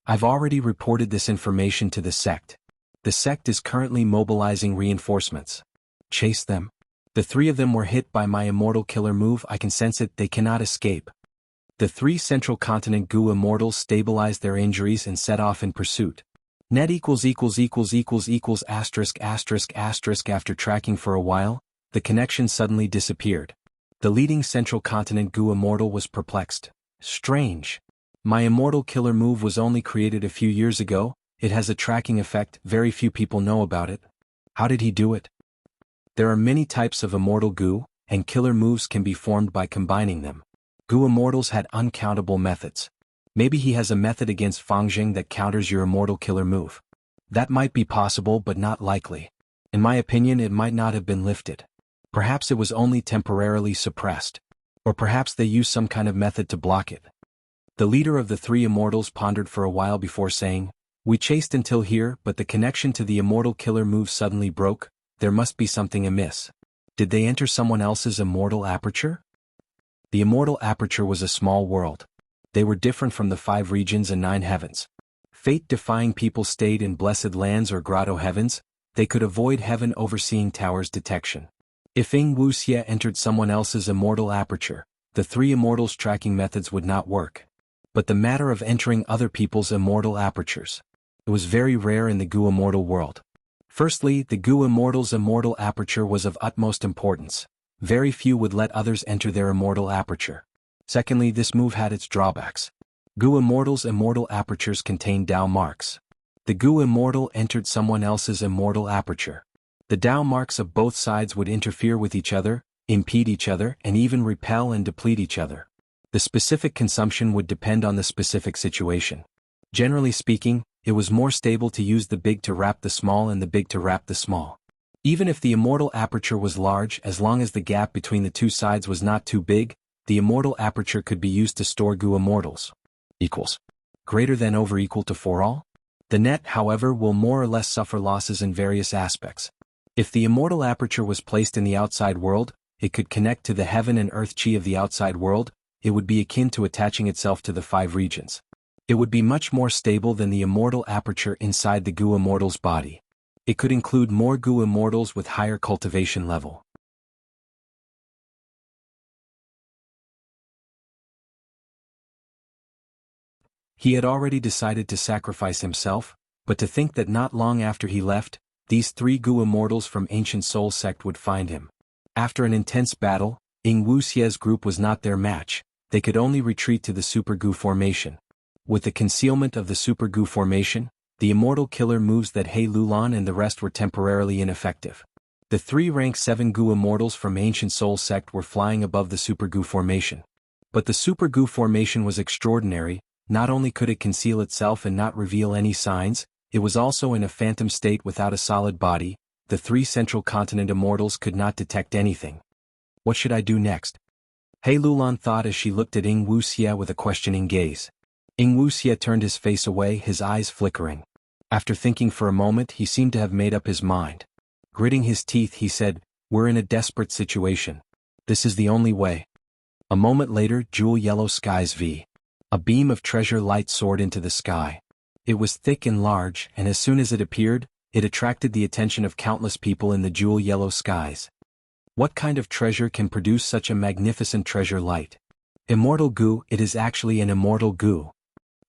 Speaker 1: I've already reported this information to the sect. The sect is currently mobilizing reinforcements. Chase them. The 3 of them were hit by my immortal killer move. I can sense it, they cannot escape. The 3 Central Continent Gu immortals stabilized their injuries and set off in pursuit. Net *********. After tracking for a while, the connection suddenly disappeared. The leading Central Continent Gu immortal was perplexed. Strange. My immortal killer move was only created a few years ago, it has a tracking effect, very few people know about it. How did he do it? There are many types of immortal Gu, and killer moves can be formed by combining them. Gu immortals had uncountable methods. Maybe he has a method against Fang that counters your immortal killer move. That might be possible but not likely. In my opinion, it might not have been lifted. Perhaps it was only temporarily suppressed. Or perhaps they used some kind of method to block it. The leader of the 3 immortals pondered for a while before saying, "We chased until here, but the connection to the immortal killer move suddenly broke. There must be something amiss. Did they enter someone else's immortal aperture?" The immortal aperture was a small world. They were different from the 5 regions and 9 heavens. Fate-defying people stayed in blessed lands or grotto heavens. They could avoid heaven overseeing towers detection. If Wuxia entered someone else's immortal aperture, the 3 immortals' tracking methods would not work. But the matter of entering other people's immortal apertures. It was very rare in the Gu immortal world. Firstly, the Gu immortals' immortal aperture was of utmost importance. Very few would let others enter their immortal aperture. Secondly, this move had its drawbacks. Gu immortals' immortal apertures contained Dao marks. The Gu immortal entered someone else's immortal aperture. The Dao marks of both sides would interfere with each other, impede each other, and even repel and deplete each other. The specific consumption would depend on the specific situation. Generally speaking, it was more stable to use the big to wrap the small and the big to wrap the small. Even if the immortal aperture was large, as long as the gap between the 2 sides was not too big, the immortal aperture could be used to store Gu immortals. Equals. Greater than over equal to for all? The net, however, will more or less suffer losses in various aspects. If the immortal aperture was placed in the outside world, it could connect to the heaven and earth chi of the outside world. It would be akin to attaching itself to the 5 regions. It would be much more stable than the immortal aperture inside the Gu immortal's body. It could include more Gu immortals with higher cultivation level. He had already decided to sacrifice himself, but to think that not long after he left, these 3 Gu immortals from Ancient Soul Sect would find him. After an intense battle, Wuxia's group was not their match. They could only retreat to the Super Gu formation. With the concealment of the Super Gu formation, the immortal killer moves that He Lulan and the rest were temporarily ineffective. The 3 rank 7 Gu immortals from Ancient Soul Sect were flying above the Super Gu formation. But the Super Gu formation was extraordinary. Not only could it conceal itself and not reveal any signs, it was also in a phantom state without a solid body. The 3 Central Continent immortals could not detect anything. What should I do next? He Lulan thought as she looked at Wuxia with a questioning gaze. Wuxia turned his face away, his eyes flickering. After thinking for a moment, he seemed to have made up his mind. Gritting his teeth, he said, "We're in a desperate situation. This is the only way." A moment later, jewel yellow skies v. A beam of treasure light soared into the sky. It was thick and large, and as soon as it appeared, it attracted the attention of countless people in the jewel yellow skies. What kind of treasure can produce such a magnificent treasure light? Immortal goo. It is actually an immortal goo.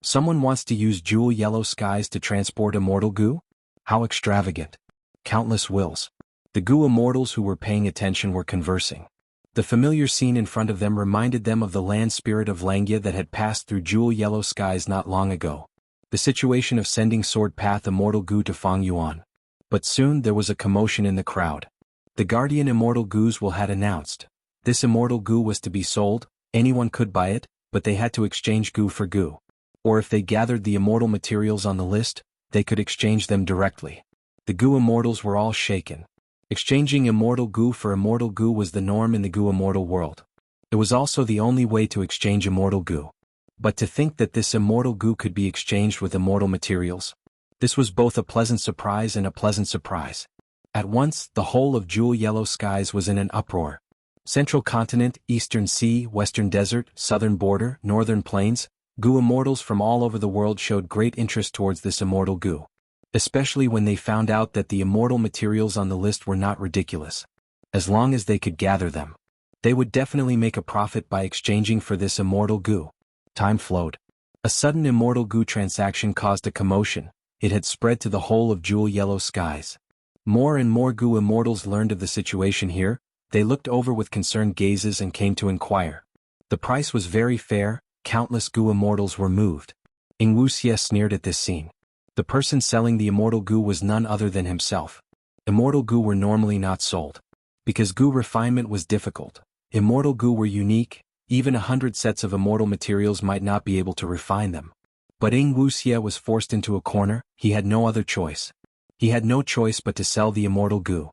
Speaker 1: Someone wants to use jewel yellow skies to transport immortal goo? How extravagant. Countless wills. The goo immortals who were paying attention were conversing. The familiar scene in front of them reminded them of the land spirit of Langya that had passed through jewel yellow skies not long ago. The situation of sending sword path immortal goo to Fang Yuan. But soon there was a commotion in the crowd. The guardian immortal goos will had announced. This immortal goo was to be sold, anyone could buy it, but they had to exchange goo for goo. Or if they gathered the immortal materials on the list, they could exchange them directly. The goo immortals were all shaken. Exchanging immortal goo for immortal goo was the norm in the goo immortal world. It was also the only way to exchange immortal goo. But to think that this immortal goo could be exchanged with immortal materials? This was both a pleasant surprise and a pleasant surprise. At once, the whole of jewel yellow skies was in an uproar. Central continent, eastern sea, western desert, southern border, northern plains, goo immortals from all over the world showed great interest towards this immortal goo. Especially when they found out that the immortal materials on the list were not ridiculous. As long as they could gather them, they would definitely make a profit by exchanging for this immortal goo. Time flowed. A sudden immortal goo transaction caused a commotion. It had spread to the whole of jewel yellow skies. More and more goo immortals learned of the situation here. They looked over with concerned gazes and came to inquire. The price was very fair. Countless goo immortals were moved. Wuxia sneered at this scene. The person selling the immortal goo was none other than himself. Immortal goo were normally not sold. Because goo refinement was difficult. Immortal goo were unique. Even 100 sets of immortal materials might not be able to refine them. But Wuxia was forced into a corner. He had no other choice. He had no choice but to sell the immortal goo.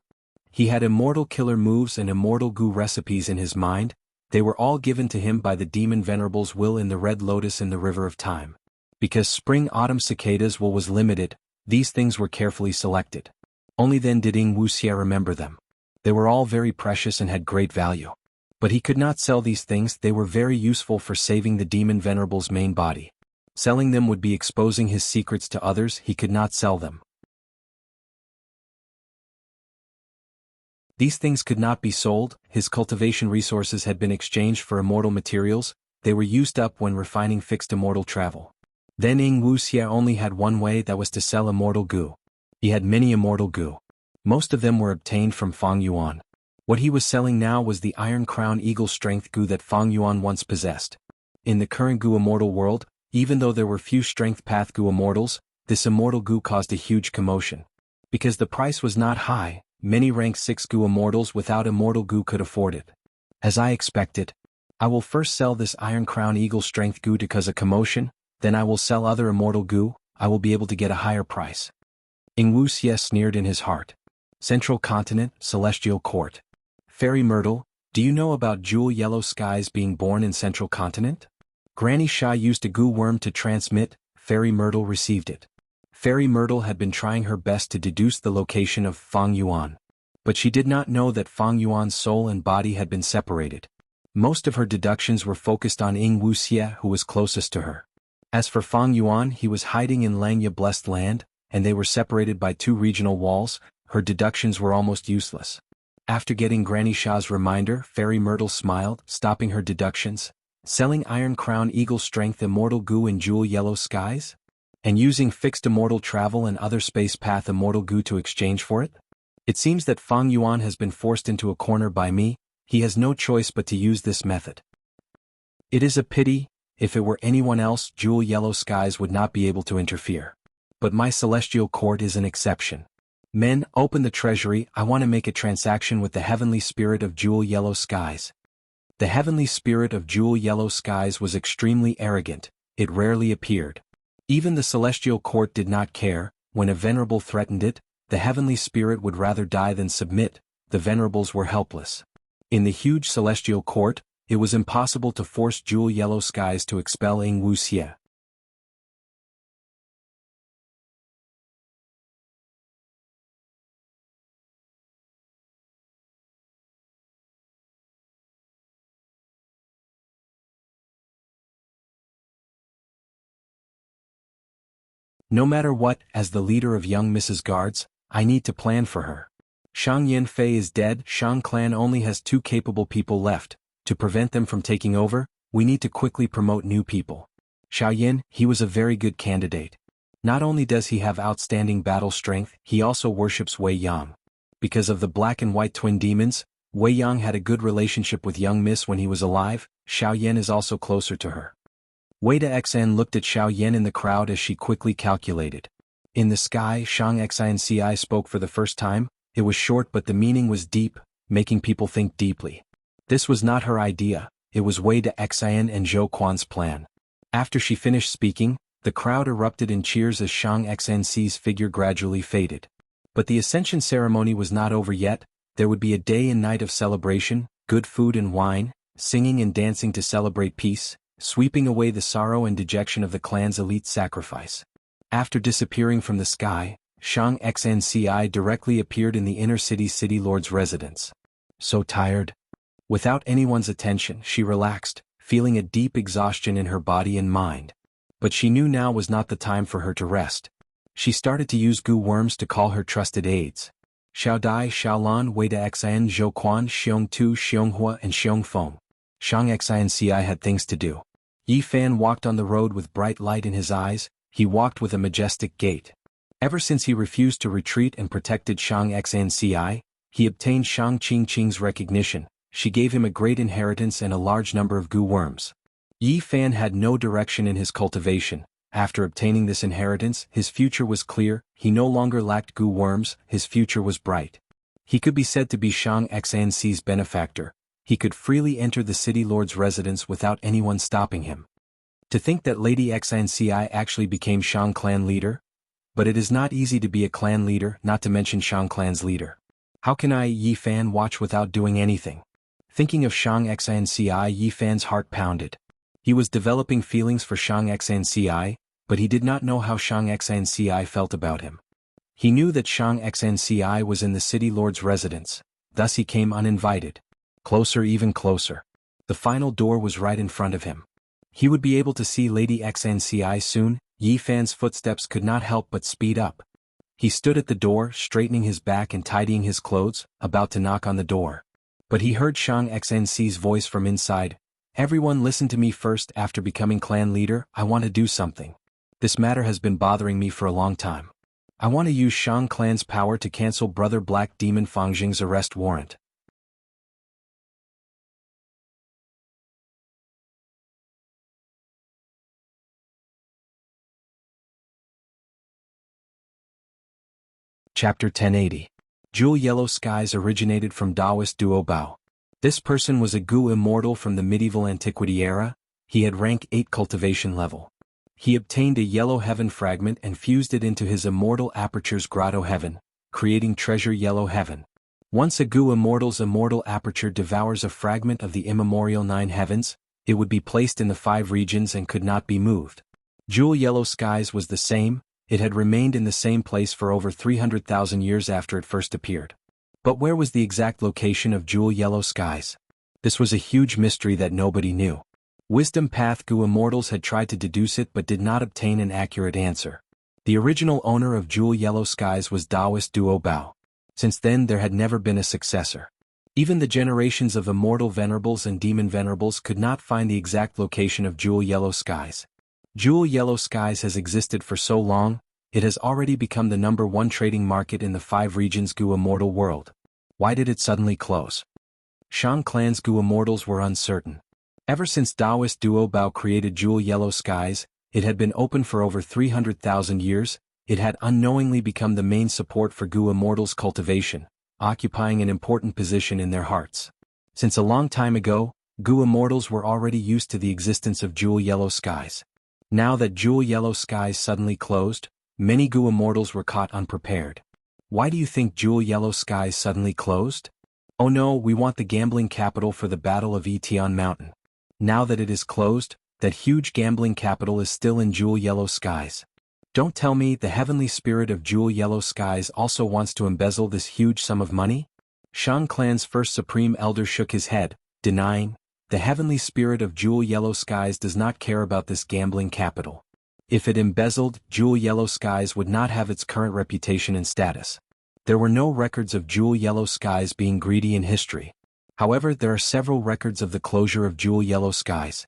Speaker 1: He had immortal killer moves and immortal goo recipes in his mind. They were all given to him by the demon venerable's will in the red lotus in the river of time. Because spring-autumn cicadas' will was limited, these things were carefully selected. Only then did Wuxia remember them. They were all very precious and had great value. But he could not sell these things. They were very useful for saving the demon venerable's main body. Selling them would be exposing his secrets to others. He could not sell them. These things could not be sold. His cultivation resources had been exchanged for immortal materials. They were used up when refining fixed immortal travel. Then Wuxia only had one way, that was to sell immortal goo. He had many immortal goo. Most of them were obtained from Fang Yuan. What he was selling now was the Iron Crown Eagle Strength goo that Fang Yuan once possessed. In the current goo immortal world, even though there were few Strength Path goo immortals, this immortal goo caused a huge commotion. Because the price was not high, many rank 6 goo immortals without immortal goo could afford it. As I expected, I will first sell this Iron Crown Eagle Strength goo to cause a commotion, then I will sell other immortal goo. I will be able to get a higher price. Wuxia sneered in his heart. Central Continent, Celestial Court. Fairy Myrtle, do you know about jewel yellow skies being born in Central Continent? Granny Sha used a goo worm to transmit. Fairy Myrtle received it. Fairy Myrtle had been trying her best to deduce the location of Fang Yuan. But she did not know that Fang Yuan's soul and body had been separated. Most of her deductions were focused on Wuxia, who was closest to her. As for Fang Yuan, he was hiding in Langya Blessed Land, and they were separated by 2 regional walls. Her deductions were almost useless. After getting Granny Sha's reminder, Fairy Myrtle smiled, stopping her deductions. Selling Iron Crown Eagle Strength immortal goo in jewel yellow skies? And using fixed immortal travel and other space path immortal goo to exchange for it? It seems that Fang Yuan has been forced into a corner by me. He has no choice but to use this method. It is a pity. If it were anyone else, jewel yellow skies would not be able to interfere. But my celestial court is an exception. Men, open the treasury. I want to make a transaction with the heavenly spirit of jewel yellow skies. The heavenly spirit of jewel yellow skies was extremely arrogant. It rarely appeared. Even the celestial court did not care. When a venerable threatened it, the heavenly spirit would rather die than submit. The venerables were helpless. In the huge celestial court, it was impossible to force jewel yellow skies to expel Wuxia. No matter what, as the leader of young Mrs. Guards, I need to plan for her. Shang Yanfei is dead. Shang clan only has 2 capable people left. To prevent them from taking over, we need to quickly promote new people. Xiao Yin, he was a very good candidate. Not only does he have outstanding battle strength, he also worships Wei Yang. Because of the black and white twin demons, Wei Yang had a good relationship with young Miss when he was alive. Xiao Yan is also closer to her. Wei De Xan looked at Xiao Yan in the crowd as she quickly calculated. In the sky, Shang Xinci spoke for the first time. It was short but the meaning was deep, making people think deeply. This was not her idea, it was Wei De Xan and Zhou Quan's plan. After she finished speaking, the crowd erupted in cheers as Shang Xinci's figure gradually faded. But the ascension ceremony was not over yet. There would be a day and night of celebration, good food and wine, singing and dancing to celebrate peace, sweeping away the sorrow and dejection of the clan's elite sacrifice. After disappearing from the sky, Shang Xnci directly appeared in the inner city lord's residence. So tired. Without anyone's attention, she relaxed, feeling a deep exhaustion in her body and mind. But she knew now was not the time for her to rest. She started to use goo worms to call her trusted aides. Xiao Dai, Xiaolan, Wei De Xan, Zhou Quan, Xiong Tu, Xiong and Xiong Feng. Shang Xinci had things to do. Yi Fan walked on the road with bright light in his eyes. He walked with a majestic gait. Ever since he refused to retreat and protected Shang Xnci, he obtained Shang Qingqing's recognition. She gave him a great inheritance and a large number of goo worms. Yi Fan had no direction in his cultivation. After obtaining this inheritance, his future was clear. He no longer lacked goo worms, his future was bright. He could be said to be Shang Xinci's benefactor. He could freely enter the city lord's residence without anyone stopping him. To think that Lady Xinci actually became Shang clan leader? But it is not easy to be a clan leader, not to mention Shang clan's leader. How can Yi Fan watch without doing anything? Thinking of Shang Xinci, Yi Fan's heart pounded. He was developing feelings for Shang Xinci, but he did not know how Shang Xinci felt about him. He knew that Shang Xinci was in the city lord's residence, thus he came uninvited. Closer, even closer. The final door was right in front of him. He would be able to see Lady Xinci soon. Yi Fan's footsteps could not help but speed up. He stood at the door, straightening his back and tidying his clothes, about to knock on the door. But he heard Shang Xinci's voice from inside. Everyone listen to me first. After becoming clan leader, I want to do something. This matter has been bothering me for a long time. I want to use Shang clan's power to cancel Brother Black Demon Fang Jing's arrest warrant. Chapter 1080. Jewel Yellow Skies originated from Taoist Duo Bao. This person was a Gu immortal from the medieval antiquity era. He had rank 8 cultivation level. He obtained a yellow heaven fragment and fused it into his immortal aperture's grotto heaven, creating treasure yellow heaven. Once a Gu immortal's immortal aperture devours a fragment of the immemorial 9 heavens, it would be placed in the 5 regions and could not be moved. Jewel Yellow Skies was the same. It had remained in the same place for over 300,000 years after it first appeared. But where was the exact location of Jewel Yellow Skies? This was a huge mystery that nobody knew. Wisdom Path Gu immortals had tried to deduce it but did not obtain an accurate answer. The original owner of Jewel Yellow Skies was Taoist Duo Bao. Since then there had never been a successor. Even the generations of immortal venerables and demon venerables could not find the exact location of Jewel Yellow Skies. Jewel Yellow Skies has existed for so long, it has already become the #1 trading market in the 5 regions Gu immortal world. Why did it suddenly close? Shang clan's Gu immortals were uncertain. Ever since Taoist Duo Bao created Jewel Yellow Skies, it had been open for over 300,000 years. It had unknowingly become the main support for Gu immortals cultivation, occupying an important position in their hearts. Since a long time ago, Gu immortals were already used to the existence of Jewel Yellow Skies. Now that Jewel Yellow Skies suddenly closed, many Gu immortals were caught unprepared. Why do you think Jewel Yellow Skies suddenly closed? Oh no, we want the gambling capital for the Battle of Etion Mountain. Now that it is closed, that huge gambling capital is still in Jewel Yellow Skies. Don't tell me the heavenly spirit of Jewel Yellow Skies also wants to embezzle this huge sum of money? Shang clan's first supreme elder shook his head, denying, the heavenly spirit of Jewel Yellow Skies does not care about this gambling capital. If it embezzled, Jewel Yellow Skies would not have its current reputation and status. There were no records of Jewel Yellow Skies being greedy in history. However, there are several records of the closure of Jewel Yellow Skies.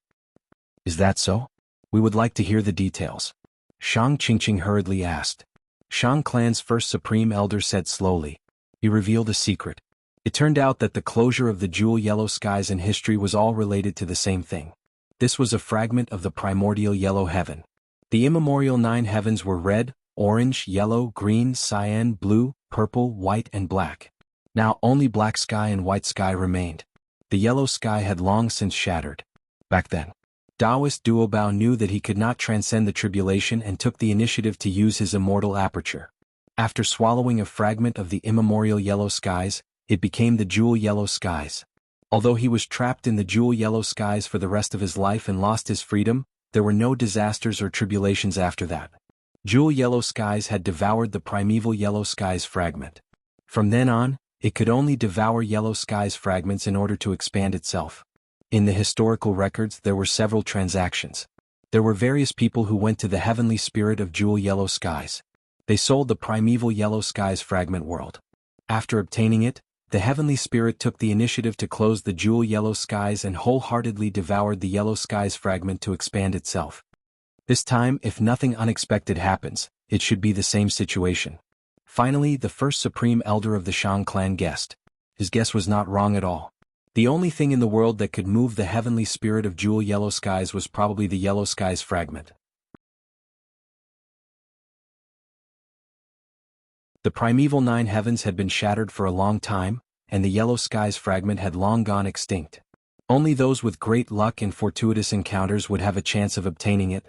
Speaker 1: Is that so? We would like to hear the details. Shang Qingqing hurriedly asked. Shang Clan's first Supreme Elder said slowly. He revealed a secret. It turned out that the closure of the Jewel Yellow Skies in history was all related to the same thing. This was a fragment of the primordial yellow heaven. The immemorial 9 heavens were red, orange, yellow, green, cyan, blue, purple, white and black. Now only black sky and white sky remained. The yellow sky had long since shattered. Back then, Taoist Duobao knew that he could not transcend the tribulation and took the initiative to use his immortal aperture. After swallowing a fragment of the immemorial yellow skies, it became the Jewel Yellow Skies. Although he was trapped in the Jewel Yellow Skies for the rest of his life and lost his freedom, there were no disasters or tribulations after that. Jewel Yellow Skies had devoured the primeval Yellow Skies fragment. From then on, it could only devour Yellow Skies fragments in order to expand itself. In the historical records there were several transactions. There were various people who went to the heavenly spirit of Jewel Yellow Skies. They sold the primeval Yellow Skies fragment world. After obtaining it, the heavenly spirit took the initiative to close the Jewel Yellow Skies and wholeheartedly devoured the Yellow Skies fragment to expand itself. This time, if nothing unexpected happens, it should be the same situation. Finally, the first Supreme Elder of the Shang clan guessed. His guess was not wrong at all. The only thing in the world that could move the heavenly spirit of Jewel Yellow Skies was probably the Yellow Skies fragment. The primeval 9 heavens had been shattered for a long time, and the Yellow Skies fragment had long gone extinct. Only those with great luck and fortuitous encounters would have a chance of obtaining it.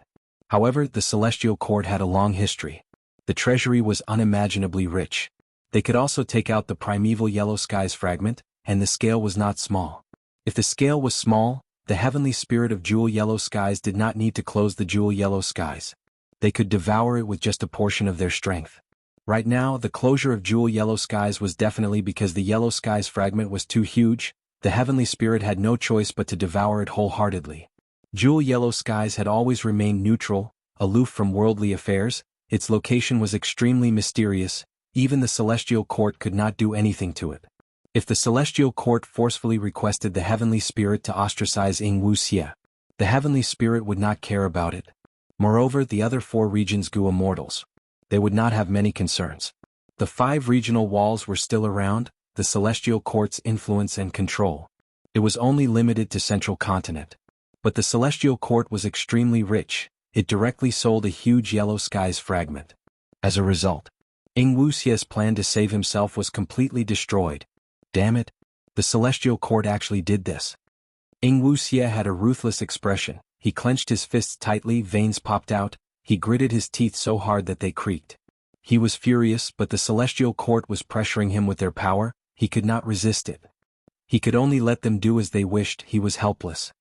Speaker 1: However, the Celestial Court had a long history. The treasury was unimaginably rich. They could also take out the primeval Yellow Skies fragment, and the scale was not small. If the scale was small, the heavenly spirit of Jewel Yellow Skies did not need to close the Jewel Yellow Skies. They could devour it with just a portion of their strength. Right now, the closure of Jewel Yellow Skies was definitely because the Yellow Skies fragment was too huge. The heavenly spirit had no choice but to devour it wholeheartedly. Jewel Yellow Skies had always remained neutral, aloof from worldly affairs. Its location was extremely mysterious. Even the Celestial Court could not do anything to it. If the Celestial Court forcefully requested the heavenly spirit to ostracize Wuxia, the heavenly spirit would not care about it. Moreover, the other 4 regions grew immortals. They would not have many concerns. The 5 regional walls were still around, the Celestial Court's influence and control. It was only limited to Central Continent. But the Celestial Court was extremely rich. It directly sold a huge Yellow Skies fragment. As a result, Wuxia's plan to save himself was completely destroyed. Damn it, the Celestial Court actually did this. Wuxia had a ruthless expression. He clenched his fists tightly, veins popped out. He gritted his teeth so hard that they creaked. He was furious, but the Celestial Court was pressuring him with their power. He could not resist it. He could only let them do as they wished. He was helpless.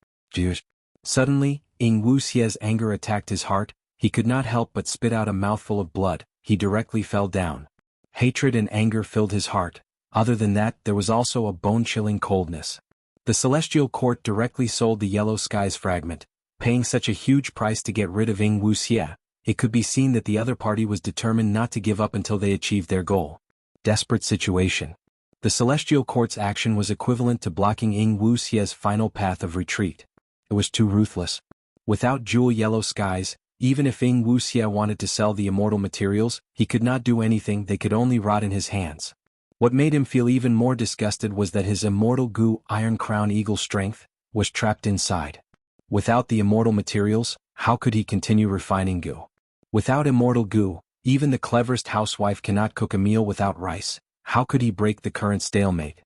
Speaker 1: Suddenly, Wuxia's anger attacked his heart. He could not help but spit out a mouthful of blood. He directly fell down. Hatred and anger filled his heart. Other than that, there was also a bone-chilling coldness. The Celestial Court directly sold the Yellow Skies fragment, paying such a huge price to get rid of Wuxia. It could be seen that the other party was determined not to give up until they achieved their goal. Desperate situation. The Celestial Court's action was equivalent to blocking Wuxia's final path of retreat. It was too ruthless. Without Jewel Yellow Skies, even if Wuxia wanted to sell the immortal materials, he could not do anything. They could only rot in his hands. What made him feel even more disgusted was that his immortal Gu Iron Crown Eagle strength was trapped inside. Without the immortal materials, how could he continue refining Gu? Without immortal Gu, even the cleverest housewife cannot cook a meal without rice. How could he break the current stalemate?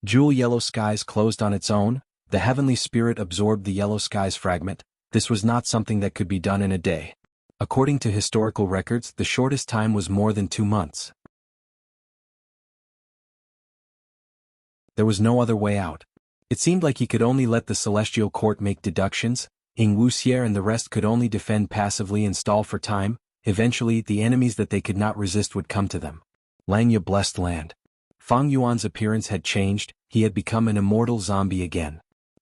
Speaker 1: Jewel Yellow Skies closed on its own. The heavenly spirit absorbed the Yellow Skies fragment. This was not something that could be done in a day. According to historical records, the shortest time was more than 2 months. There was no other way out. It seemed like he could only let the Celestial Court make deductions. Wuxia and the rest could only defend passively and stall for time. Eventually, the enemies that they could not resist would come to them. Langya blessed land. Fang Yuan's appearance had changed. He had become an immortal zombie again.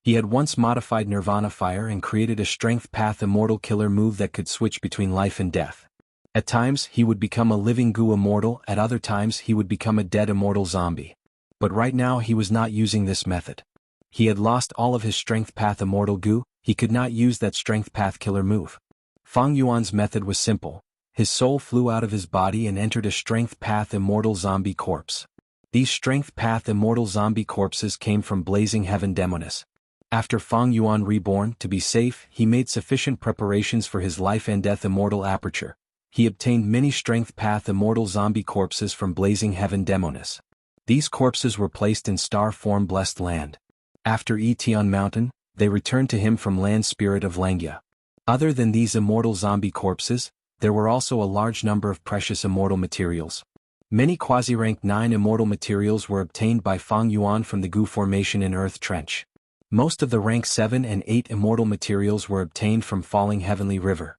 Speaker 1: He had once modified Nirvana Fire and created a Strength Path Immortal Killer move that could switch between life and death. At times he would become a living goo immortal, at other times he would become a dead immortal zombie. But right now he was not using this method. He had lost all of his Strength Path Immortal goo, he could not use that Strength Path Killer move. Fang Yuan's method was simple. His soul flew out of his body and entered a Strength Path Immortal zombie corpse. These Strength Path Immortal zombie corpses came from Blazing Heaven Demonis. After Fang Yuan reborn, to be safe, he made sufficient preparations for his life and death immortal aperture. He obtained many Strength Path Immortal zombie corpses from Blazing Heaven Demonis. These corpses were placed in star form Blessed Land. After Etion Mountain, they returned to him from Land Spirit of Langya. Other than these immortal zombie corpses, there were also a large number of precious immortal materials. Many quasi-rank 9 immortal materials were obtained by Fang Yuan from the Goo Formation in Earth Trench. Most of the rank 7 and 8 immortal materials were obtained from Falling Heavenly River.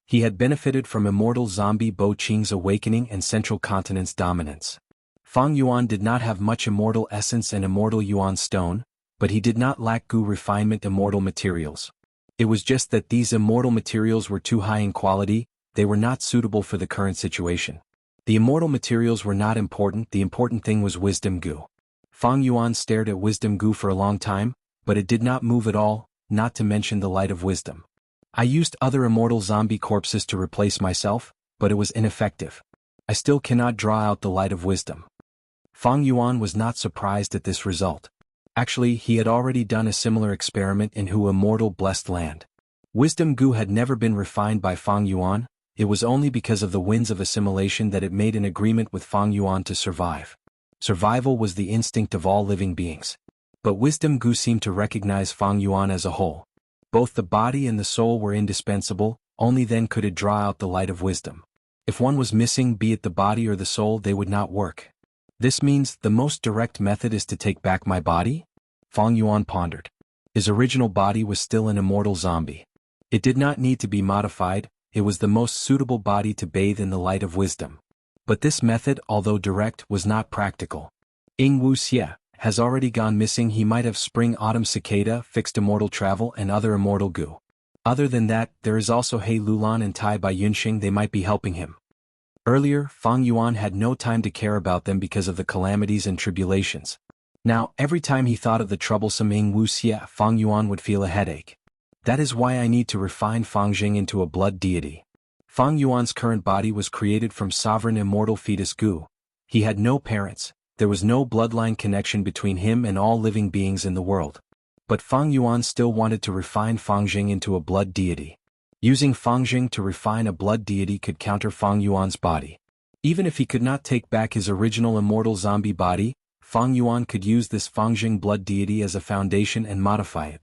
Speaker 1: He had benefited from immortal zombie Bo Qing's awakening and Central Continent's dominance. Fang Yuan did not have much immortal essence and immortal Yuan stone, but he did not lack Goo refinement immortal materials. It was just that these immortal materials were too high in quality, they were not suitable for the current situation. The immortal materials were not important, the important thing was wisdom goo. Fang Yuan stared at wisdom goo for a long time, but it did not move at all, not to mention the light of wisdom. I used other immortal zombie corpses to replace myself, but it was ineffective. I still cannot draw out the light of wisdom. Fang Yuan was not surprised at this result. Actually, he had already done a similar experiment in Hu Immortal Blessed Land. Wisdom goo had never been refined by Fang Yuan, it was only because of the winds of assimilation that it made an agreement with Fang Yuan to survive. Survival was the instinct of all living beings. But wisdom goo seemed to recognize Fang Yuan as a whole. Both the body and the soul were indispensable, only then could it draw out the light of wisdom. If one was missing, be it the body or the soul, they would not work. This means the most direct method is to take back my body? Fang Yuan pondered. His original body was still an immortal zombie. It did not need to be modified, it was the most suitable body to bathe in the light of wisdom. But this method, although direct, was not practical. Wuxia has already gone missing. He might have Spring-Autumn Cicada, Fixed Immortal Travel and other immortal goo. Other than that, there is also He Lulan and Tai Bai Yunxing, they might be helping him. Earlier, Fang Yuan had no time to care about them because of the calamities and tribulations. Now, every time he thought of the troublesome Wuxia, Fang Yuan would feel a headache. That is why I need to refine Fang Jing into a blood deity. Fang Yuan's current body was created from sovereign immortal fetus goo. He had no parents, there was no bloodline connection between him and all living beings in the world. But Fang Yuan still wanted to refine Fang Jing into a blood deity. Using Fang Jing to refine a blood deity could counter Fang Yuan's body. Even if he could not take back his original immortal zombie body, Fang Yuan could use this Fang Jing blood deity as a foundation and modify it.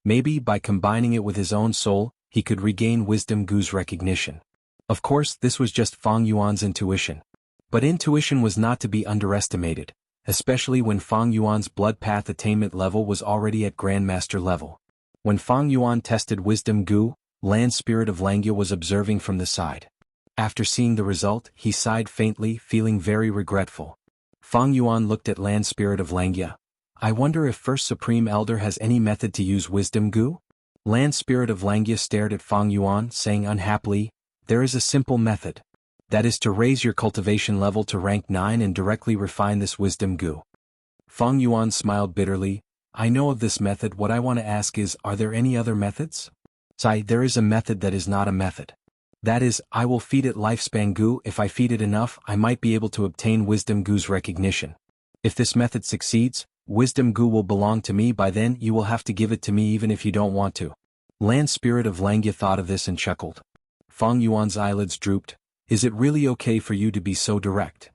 Speaker 1: Maybe by combining it with his own soul, he could regain wisdom goo's recognition. Of course, this was just Fang Yuan's intuition. But intuition was not to be underestimated, especially when Fang Yuan's blood path attainment level was already at Grandmaster level. When Fang Yuan tested wisdom goo, Land Spirit of Langya was observing from the side. After seeing the result, he sighed faintly, feeling very regretful. Fang Yuan looked at Land Spirit of Langya. I wonder if First Supreme Elder has any method to use wisdom goo? Land Spirit of Langya stared at Fang Yuan, saying unhappily, there is a simple method. That is to raise your cultivation level to rank 9 and directly refine this wisdom goo. Fang Yuan smiled bitterly. I know of this method, what I want to ask is, are there any other methods? Sai, there is a method that is not a method. That is, I will feed it lifespan goo, if I feed it enough, I might be able to obtain wisdom goo's recognition. If this method succeeds, wisdom goo will belong to me, by then you will have to give it to me even if you don't want to. Land Spirit of Langya thought of this and chuckled. Fang Yuan's eyelids drooped. Is it really okay for you to be so direct?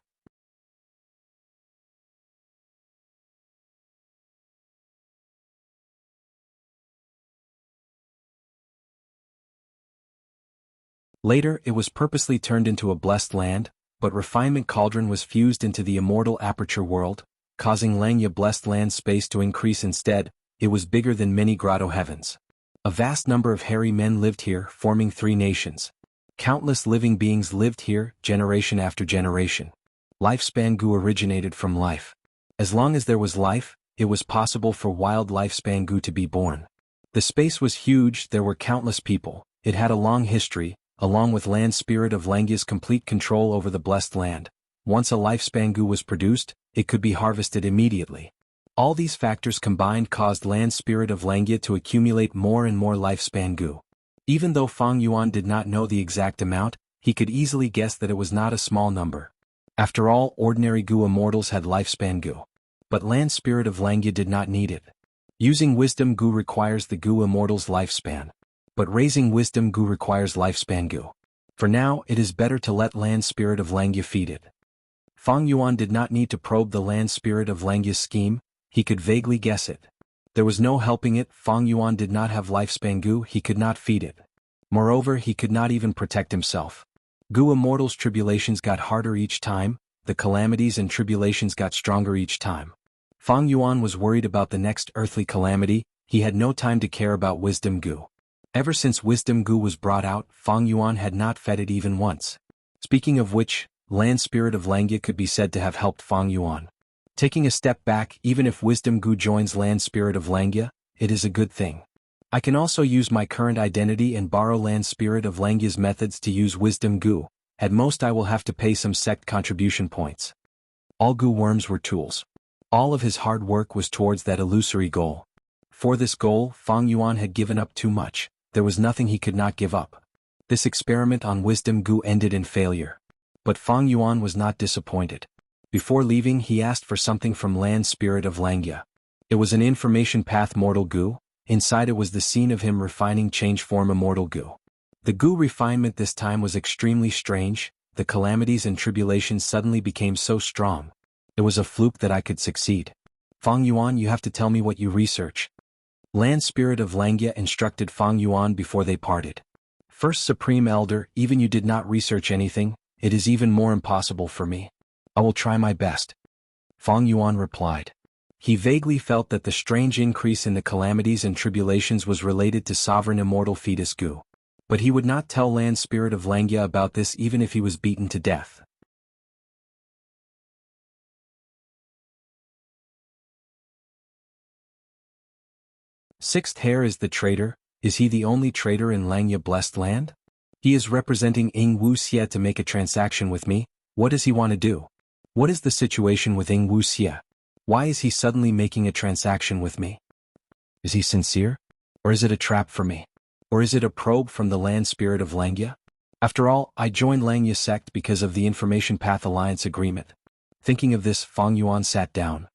Speaker 1: Later, it was purposely turned into a blessed land, but refinement cauldron was fused into the immortal aperture world, causing Langya blessed land space to increase instead. It was bigger than many grotto heavens. A vast number of hairy men lived here, forming 3 nations. Countless living beings lived here, generation after generation. Lifespan goo originated from life. As long as there was life, it was possible for wild lifespan Gu to be born. The space was huge, there were countless people, it had a long history, along with land spirit of Langya's complete control over the blessed land. Once a lifespan Gu was produced, it could be harvested immediately. All these factors combined caused land spirit of Langya to accumulate more and more lifespan Gu. Even though Fang Yuan did not know the exact amount, he could easily guess that it was not a small number. After all, ordinary Gu immortals had lifespan Gu. But land spirit of Langya did not need it. Using wisdom Gu requires the Gu immortal's lifespan. But raising wisdom Gu requires lifespan Gu. For now, it is better to let land spirit of Langya feed it. Fang Yuan did not need to probe the land spirit of Langya's scheme, he could vaguely guess it. There was no helping it, Fang Yuan did not have lifespan Gu, he could not feed it. Moreover, he could not even protect himself. Gu immortal's tribulations got harder each time, the calamities and tribulations got stronger each time. Fang Yuan was worried about the next earthly calamity, he had no time to care about wisdom Gu. Ever since wisdom Gu was brought out, Fang Yuan had not fed it even once. Speaking of which, land spirit of Langya could be said to have helped Fang Yuan. Taking a step back, even if wisdom Gu joins land spirit of Langya, it is a good thing. I can also use my current identity and borrow land spirit of Langya's methods to use wisdom Gu. At most I will have to pay some sect contribution points. All Gu worms were tools. All of his hard work was towards that illusory goal. For this goal, Fang Yuan had given up too much, there was nothing he could not give up. This experiment on wisdom Gu ended in failure. But Fang Yuan was not disappointed. Before leaving, he asked for something from land spirit of Langya. It was an information path mortal Gu, inside it was the scene of him refining change form immortal Gu. The Gu refinement this time was extremely strange, the calamities and tribulations suddenly became so strong. It was a fluke that I could succeed. Fang Yuan, you have to tell me what you research. Land spirit of Langya instructed Fang Yuan before they parted. First Supreme Elder, even you did not research anything, it is even more impossible for me. I will try my best. Fang Yuan replied. He vaguely felt that the strange increase in the calamities and tribulations was related to sovereign immortal fetus Gu. But he would not tell land spirit of Langya about this even if he was beaten to death. Sixth Hair is the traitor, is he the only traitor in Langya blessed land? He is representing Wuxia to make a transaction with me, what does he want to do? What is the situation with Wuxia? Why is he suddenly making a transaction with me? Is he sincere? Or is it a trap for me? Or is it a probe from the land spirit of Langya? After all, I joined Langya sect because of the Information Path Alliance agreement. Thinking of this, Fang Yuan sat down.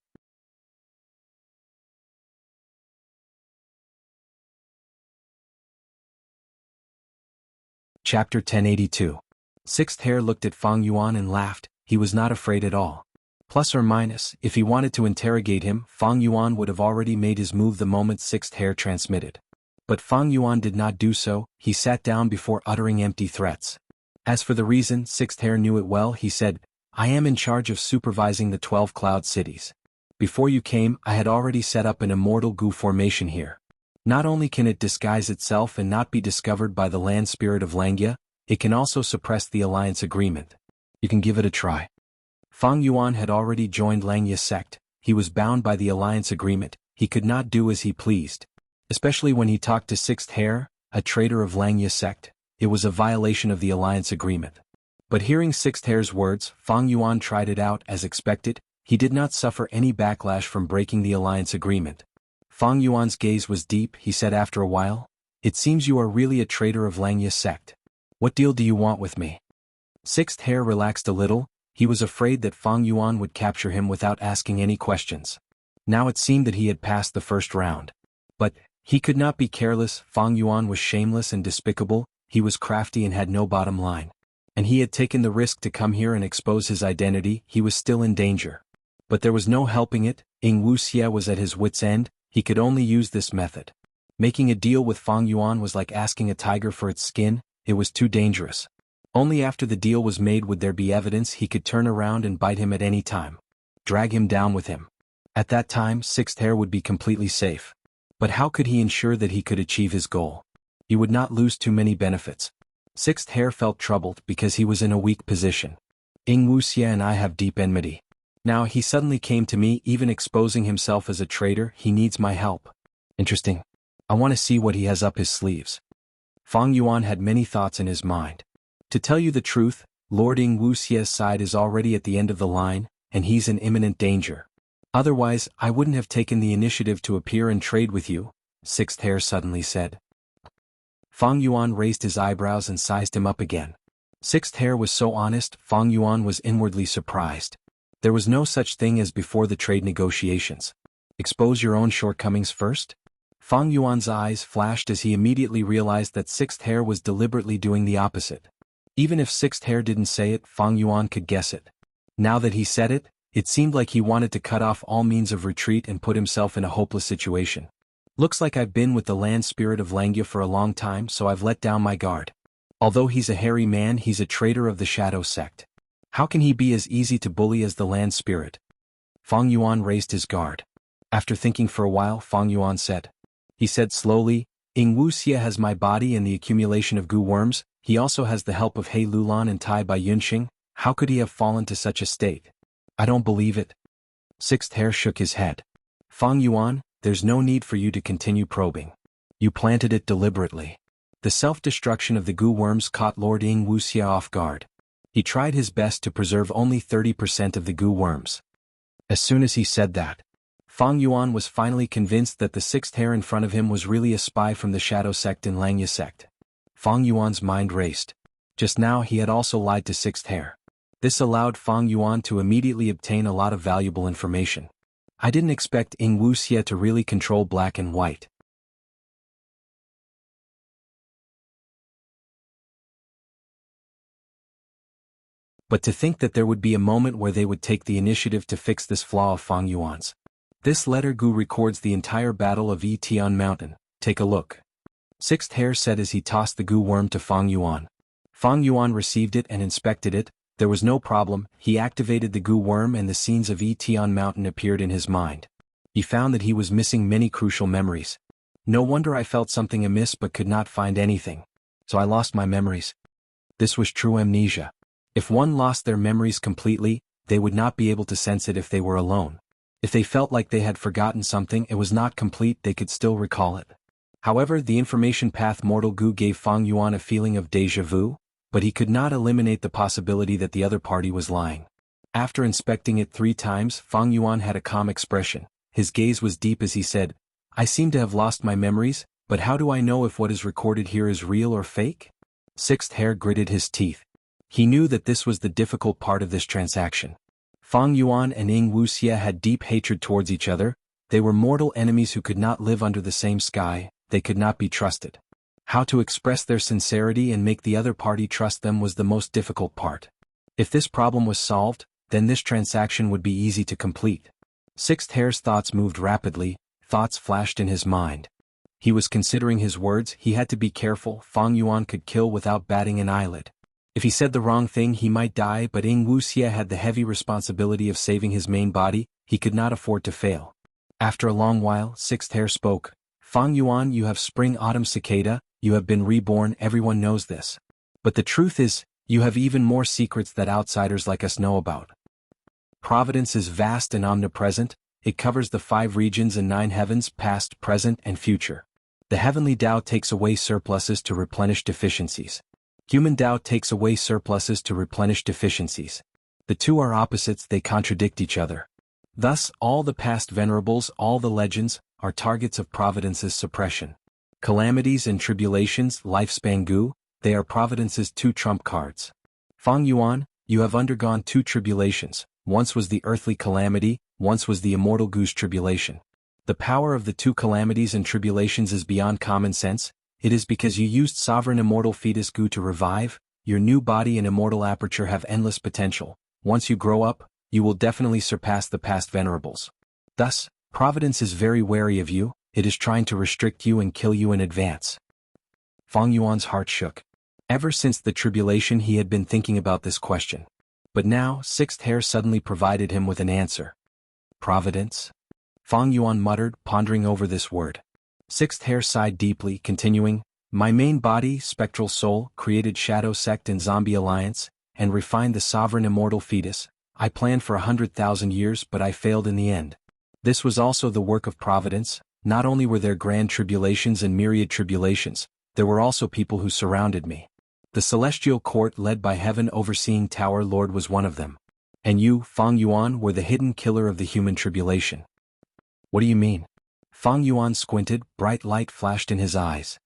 Speaker 1: Chapter 1082. Sixth Hair looked at Fang Yuan and laughed, he was not afraid at all. Plus or minus, if he wanted to interrogate him, Fang Yuan would have already made his move the moment Sixth Hair transmitted. But Fang Yuan did not do so, he sat down before uttering empty threats. As for the reason, Sixth Hair knew it well, he said, I am in charge of supervising the 12 cloud cities. Before you came, I had already set up an immortal Gu formation here. Not only can it disguise itself and not be discovered by the land spirit of Langya, it can also suppress the alliance agreement. You can give it a try. Fang Yuan had already joined Langya's sect, he was bound by the alliance agreement, he could not do as he pleased. Especially when he talked to Sixth Hair, a traitor of Langya's sect, it was a violation of the alliance agreement. But hearing Sixth Hair's words, Fang Yuan tried it out as expected, he did not suffer any backlash from breaking the alliance agreement. Fang Yuan's gaze was deep, he said after a while, it seems you are really a traitor of Langya's sect. What deal do you want with me? Sixth Hair relaxed a little, he was afraid that Fang Yuan would capture him without asking any questions. Now it seemed that he had passed the first round. But he could not be careless, Fang Yuan was shameless and despicable, he was crafty and had no bottom line. And he had taken the risk to come here and expose his identity, he was still in danger. But there was no helping it, Wuxia was at his wit's end, he could only use this method. Making a deal with Fang Yuan was like asking a tiger for its skin, it was too dangerous. Only after the deal was made would there be evidence he could turn around and bite him at any time. Drag him down with him. At that time, Sixth Hair would be completely safe. But how could he ensure that he could achieve his goal? He would not lose too many benefits. Sixth Hair felt troubled because he was in a weak position. Wuxia and I have deep enmity. Now he suddenly came to me, even exposing himself as a traitor. He needs my help. Interesting. I want to see what he has up his sleeves. Fang Yuan had many thoughts in his mind. To tell you the truth, Lord Ying Wuxia's side is already at the end of the line, and he's in imminent danger. Otherwise, I wouldn't have taken the initiative to appear and trade with you, Sixth Hair suddenly said. Fang Yuan raised his eyebrows and sized him up again. Sixth Hair was so honest, Fang Yuan was inwardly surprised. There was no such thing as before the trade negotiations. Expose your own shortcomings first? Fang Yuan's eyes flashed as he immediately realized that Sixth Hair was deliberately doing the opposite. Even if Sixth Hair didn't say it, Fang Yuan could guess it. Now that he said it, it seemed like he wanted to cut off all means of retreat and put himself in a hopeless situation. Looks like I've been with the land spirit of Langya for a long time, so I've let down my guard. Although he's a hairy man, he's a traitor of the Shadow Sect. How can he be as easy to bully as the land spirit? Fang Yuan raised his guard. After thinking for a while, Fang Yuan said. He said slowly, Ying Wuxia has my body and the accumulation of goo worms. He also has the help of He Lulan and Tai Bai Yunxing. How could he have fallen to such a state? I don't believe it. Sixth Hair shook his head. Fang Yuan, there's no need for you to continue probing. You planted it deliberately. The self-destruction of the goo worms caught Lord Ying Wuxia off guard. He tried his best to preserve only 30% of the goo worms. As soon as he said that, Fang Yuan was finally convinced that the Sixth Hair in front of him was really a spy from the Shadow Sect and Langya Sect. Fang Yuan's mind raced. Just now he had also lied to Sixth Hair. This allowed Fang Yuan to immediately obtain a lot of valuable information. I didn't expect Ying Wuxia to really control black and white. But to think that there would be a moment where they would take the initiative to fix this flaw of Fang Yuan's. This letter Gu records the entire battle of Tian Mountain. Take a look. Sixth Hair said as he tossed the goo worm to Fang Yuan. Fang Yuan received it and inspected it. There was no problem. He activated the goo worm and the scenes of Tian Mountain appeared in his mind. He found that he was missing many crucial memories. No wonder I felt something amiss but could not find anything. So I lost my memories. This was true amnesia. If one lost their memories completely, they would not be able to sense it if they were alone. If they felt like they had forgotten something, it was not complete, they could still recall it. However, the information path Mortal Gu gave Fang Yuan a feeling of déjà vu, but he could not eliminate the possibility that the other party was lying. After inspecting it 3 times, Fang Yuan had a calm expression. His gaze was deep as he said, I seem to have lost my memories, but how do I know if what is recorded here is real or fake? Sixth Hair gritted his teeth. He knew that this was the difficult part of this transaction. Fang Yuan and Ying Wuxia had deep hatred towards each other. They were mortal enemies who could not live under the same sky. They could not be trusted. How to express their sincerity and make the other party trust them was the most difficult part. If this problem was solved, then this transaction would be easy to complete. Sixth Hair's thoughts moved rapidly. Thoughts flashed in his mind. He was considering his words. He had to be careful. Fang Yuan could kill without batting an eyelid. If he said the wrong thing he might die, but Ying Wuxia had the heavy responsibility of saving his main body. He could not afford to fail. After a long while, Sixth Hair spoke. Fang Yuan, you have spring-autumn cicada, you have been reborn, everyone knows this. But the truth is, you have even more secrets that outsiders like us know about. Providence is vast and omnipresent. It covers the 5 regions and 9 heavens, past, present, and future. The heavenly Tao takes away surpluses to replenish deficiencies. Human Tao takes away surpluses to replenish deficiencies. The two are opposites, they contradict each other. Thus, all the past venerables, all the legends, are targets of Providence's suppression. Calamities and tribulations, lifespan Gu, they are Providence's 2 trump cards. Fang Yuan, you have undergone 2 tribulations. Once was the earthly calamity, once was the immortal Gu's tribulation. The power of the 2 calamities and tribulations is beyond common sense. It is because you used sovereign immortal fetus Gu to revive. Your new body and immortal aperture have endless potential. Once you grow up, you will definitely surpass the past venerables. Thus, Providence is very wary of you. It is trying to restrict you and kill you in advance. Fang Yuan's heart shook. Ever since the tribulation he had been thinking about this question. But now, Sixth Hair suddenly provided him with an answer. Providence? Fang Yuan muttered, pondering over this word. Sixth Hair sighed deeply, continuing, my main body, spectral soul, created Shadow Sect and Zombie Alliance, and refined the sovereign immortal fetus. I planned for 100,000 years but I failed in the end. This was also the work of providence. Not only were there grand tribulations and myriad tribulations, there were also people who surrounded me. The celestial court led by heaven overseeing Tower Lord was one of them. And you, Fang Yuan, were the hidden killer of the human tribulation. What do you mean? Fang Yuan squinted, bright light flashed in his eyes.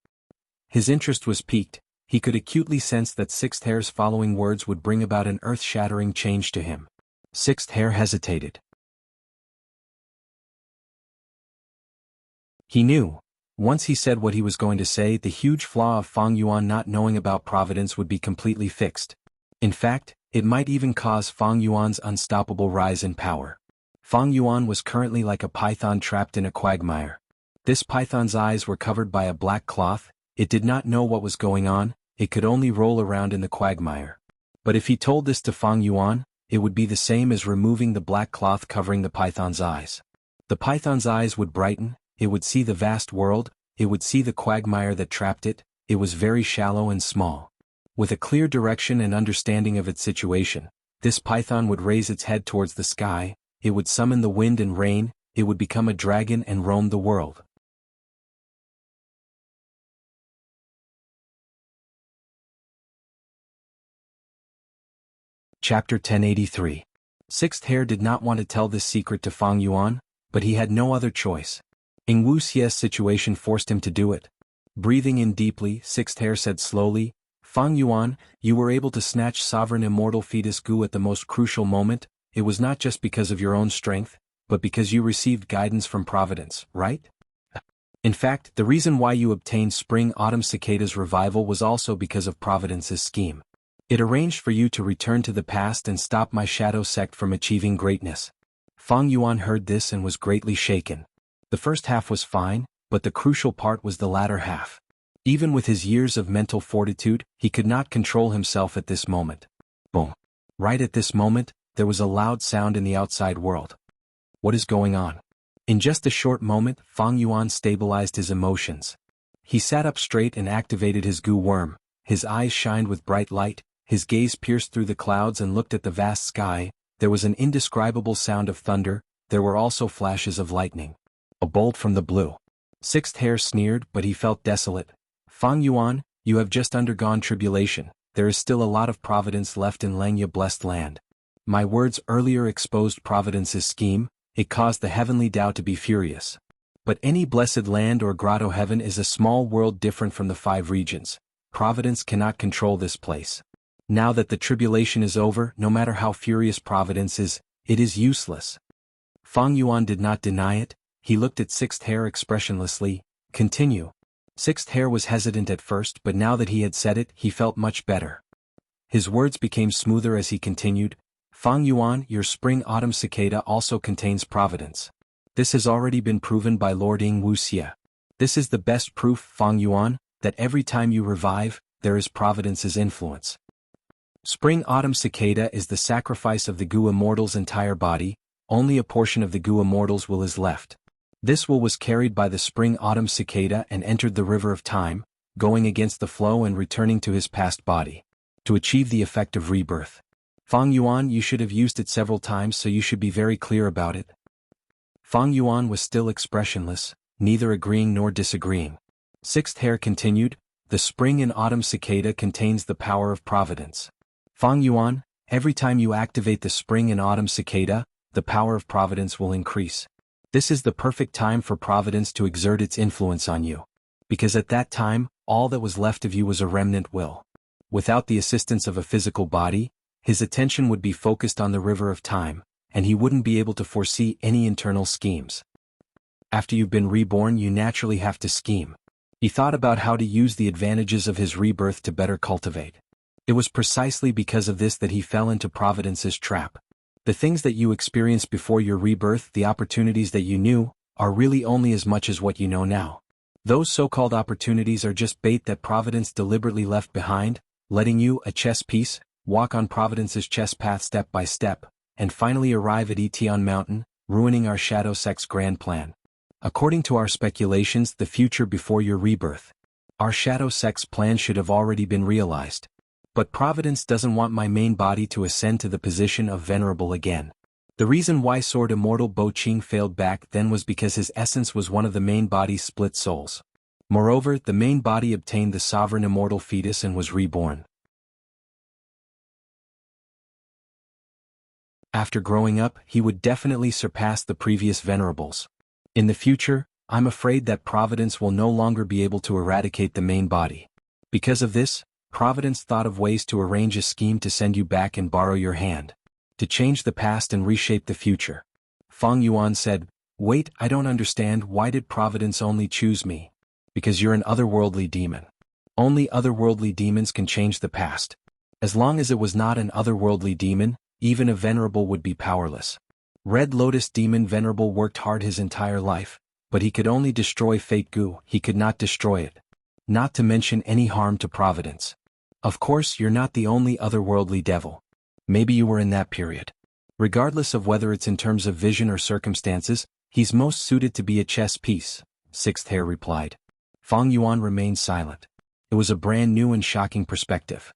Speaker 1: His interest was piqued. He could acutely sense that Sixth Hair's following words would bring about an earth-shattering change to him. Sixth Hair hesitated. He knew, once he said what he was going to say, the huge flaw of Fang Yuan not knowing about providence would be completely fixed. In fact, it might even cause Fang Yuan's unstoppable rise in power. Fang Yuan was currently like a python trapped in a quagmire. This python's eyes were covered by a black cloth. It did not know what was going on, it could only roll around in the quagmire. But if he told this to Fang Yuan, it would be the same as removing the black cloth covering the python's eyes. The python's eyes would brighten, it would see the vast world, it would see the quagmire that trapped it. It was very shallow and small. With a clear direction and understanding of its situation, this python would raise its head towards the sky, it would summon the wind and rain, it would become a dragon and roam the world. Chapter 1083. Sixth Hair did not want to tell this secret to Fang Yuan, but he had no other choice. Wuxia's situation forced him to do it. Breathing in deeply, Sixth Hair said slowly, Fang Yuan, you were able to snatch sovereign immortal fetus Gu at the most crucial moment. It was not just because of your own strength, but because you received guidance from Providence, right? In fact, the reason why you obtained Spring-Autumn Cicada's revival was also because of Providence's scheme. It arranged for you to return to the past and stop my shadow sect from achieving greatness. Fang Yuan heard this and was greatly shaken. The first half was fine, but the crucial part was the latter half. Even with his years of mental fortitude, he could not control himself at this moment. Boom. Right at this moment, there was a loud sound in the outside world. What is going on? In just a short moment, Fang Yuan stabilized his emotions. He sat up straight and activated his Gu worm. His eyes shined with bright light, his gaze pierced through the clouds and looked at the vast sky. There was an indescribable sound of thunder, there were also flashes of lightning. A bolt from the blue. Sixth Hair sneered, but he felt desolate. Fang Yuan, you have just undergone tribulation. There is still a lot of providence left in Langya blessed land. My words earlier exposed Providence's scheme, it caused the heavenly Tao to be furious. But any blessed land or grotto heaven is a small world different from the 5 regions. Providence cannot control this place. Now that the tribulation is over, no matter how furious Providence is, it is useless. Fang Yuan did not deny it, he looked at Sixth Hair expressionlessly. Continue. Sixth Hair was hesitant at first, but now that he had said it, he felt much better. His words became smoother as he continued. Fang Yuan, your Spring-Autumn Cicada also contains providence. This has already been proven by Lord Wuxia. This is the best proof, Fang Yuan, that every time you revive, there is Providence's influence. Spring-Autumn Cicada is the sacrifice of the Gu Immortal's entire body, only a portion of the Gu Immortal's will is left. This will was carried by the Spring-Autumn Cicada and entered the river of time, going against the flow and returning to his past body. To achieve the effect of rebirth. Fang Yuan, you should have used it several times, so you should be very clear about it. Fang Yuan was still expressionless, neither agreeing nor disagreeing. Sixth Hair continued, the Spring and Autumn Cicada contains the power of Providence. Fang Yuan, every time you activate the Spring and Autumn Cicada, the power of Providence will increase. This is the perfect time for Providence to exert its influence on you. Because at that time, all that was left of you was a remnant will. Without the assistance of a physical body, his attention would be focused on the river of time, and he wouldn't be able to foresee any internal schemes. After you've been reborn, you naturally have to scheme. He thought about how to use the advantages of his rebirth to better cultivate. It was precisely because of this that he fell into Providence's trap. The things that you experienced before your rebirth, the opportunities that you knew, are really only as much as what you know now. Those so-called opportunities are just bait that Providence deliberately left behind, letting you, a chess piece, walk on Providence's chess path step by step, and finally arrive at Etion Mountain, ruining our Shadow Sect's grand plan. According to our speculations, the future before your rebirth. Our Shadow Sect's plan should have already been realized. But Providence doesn't want my main body to ascend to the position of venerable again. The reason why Sword Immortal Bo Qing failed back then was because his essence was one of the main body's split souls. Moreover, the main body obtained the sovereign immortal fetus and was reborn. After growing up, he would definitely surpass the previous venerables. In the future, I'm afraid that Providence will no longer be able to eradicate the main body. Because of this, Providence thought of ways to arrange a scheme to send you back and borrow your hand. To change the past and reshape the future. Fang Yuan said, "Wait, I don't understand, why did Providence only choose me? Because you're an otherworldly demon. Only otherworldly demons can change the past. As long as it was not an otherworldly demon, even a venerable would be powerless. Red Lotus Demon Venerable worked hard his entire life, but he could only destroy Fate Gu, he could not destroy it. Not to mention any harm to Providence. Of course, you're not the only otherworldly devil. Maybe you were in that period. Regardless of whether it's in terms of vision or circumstances, he's most suited to be a chess piece," Sixth Hair replied. Fang Yuan remained silent. It was a brand new and shocking perspective.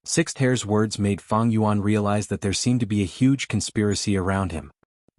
Speaker 1: Sixth Hair's words made Fang Yuan realize that there seemed to be a huge conspiracy around him.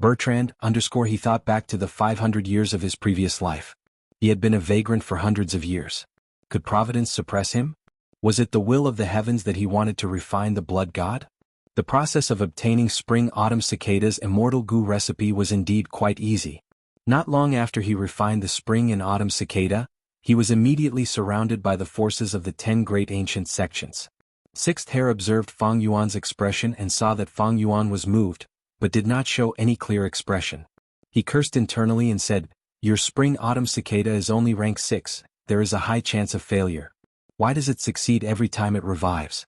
Speaker 1: He thought back to the 500 years of his previous life. He had been a vagrant for hundreds of years. Could Providence suppress him? Was it the will of the heavens that he wanted to refine the blood god? The process of obtaining Spring-Autumn Cicada's immortal goo recipe was indeed quite easy. Not long after he refined the Spring and Autumn Cicada, he was immediately surrounded by the forces of the 10 great ancient sections. Sixth Hair observed Fang Yuan's expression and saw that Fang Yuan was moved, but did not show any clear expression. He cursed internally and said, "Your Spring-Autumn Cicada is only rank 6, there is a high chance of failure. Why does it succeed every time it revives?"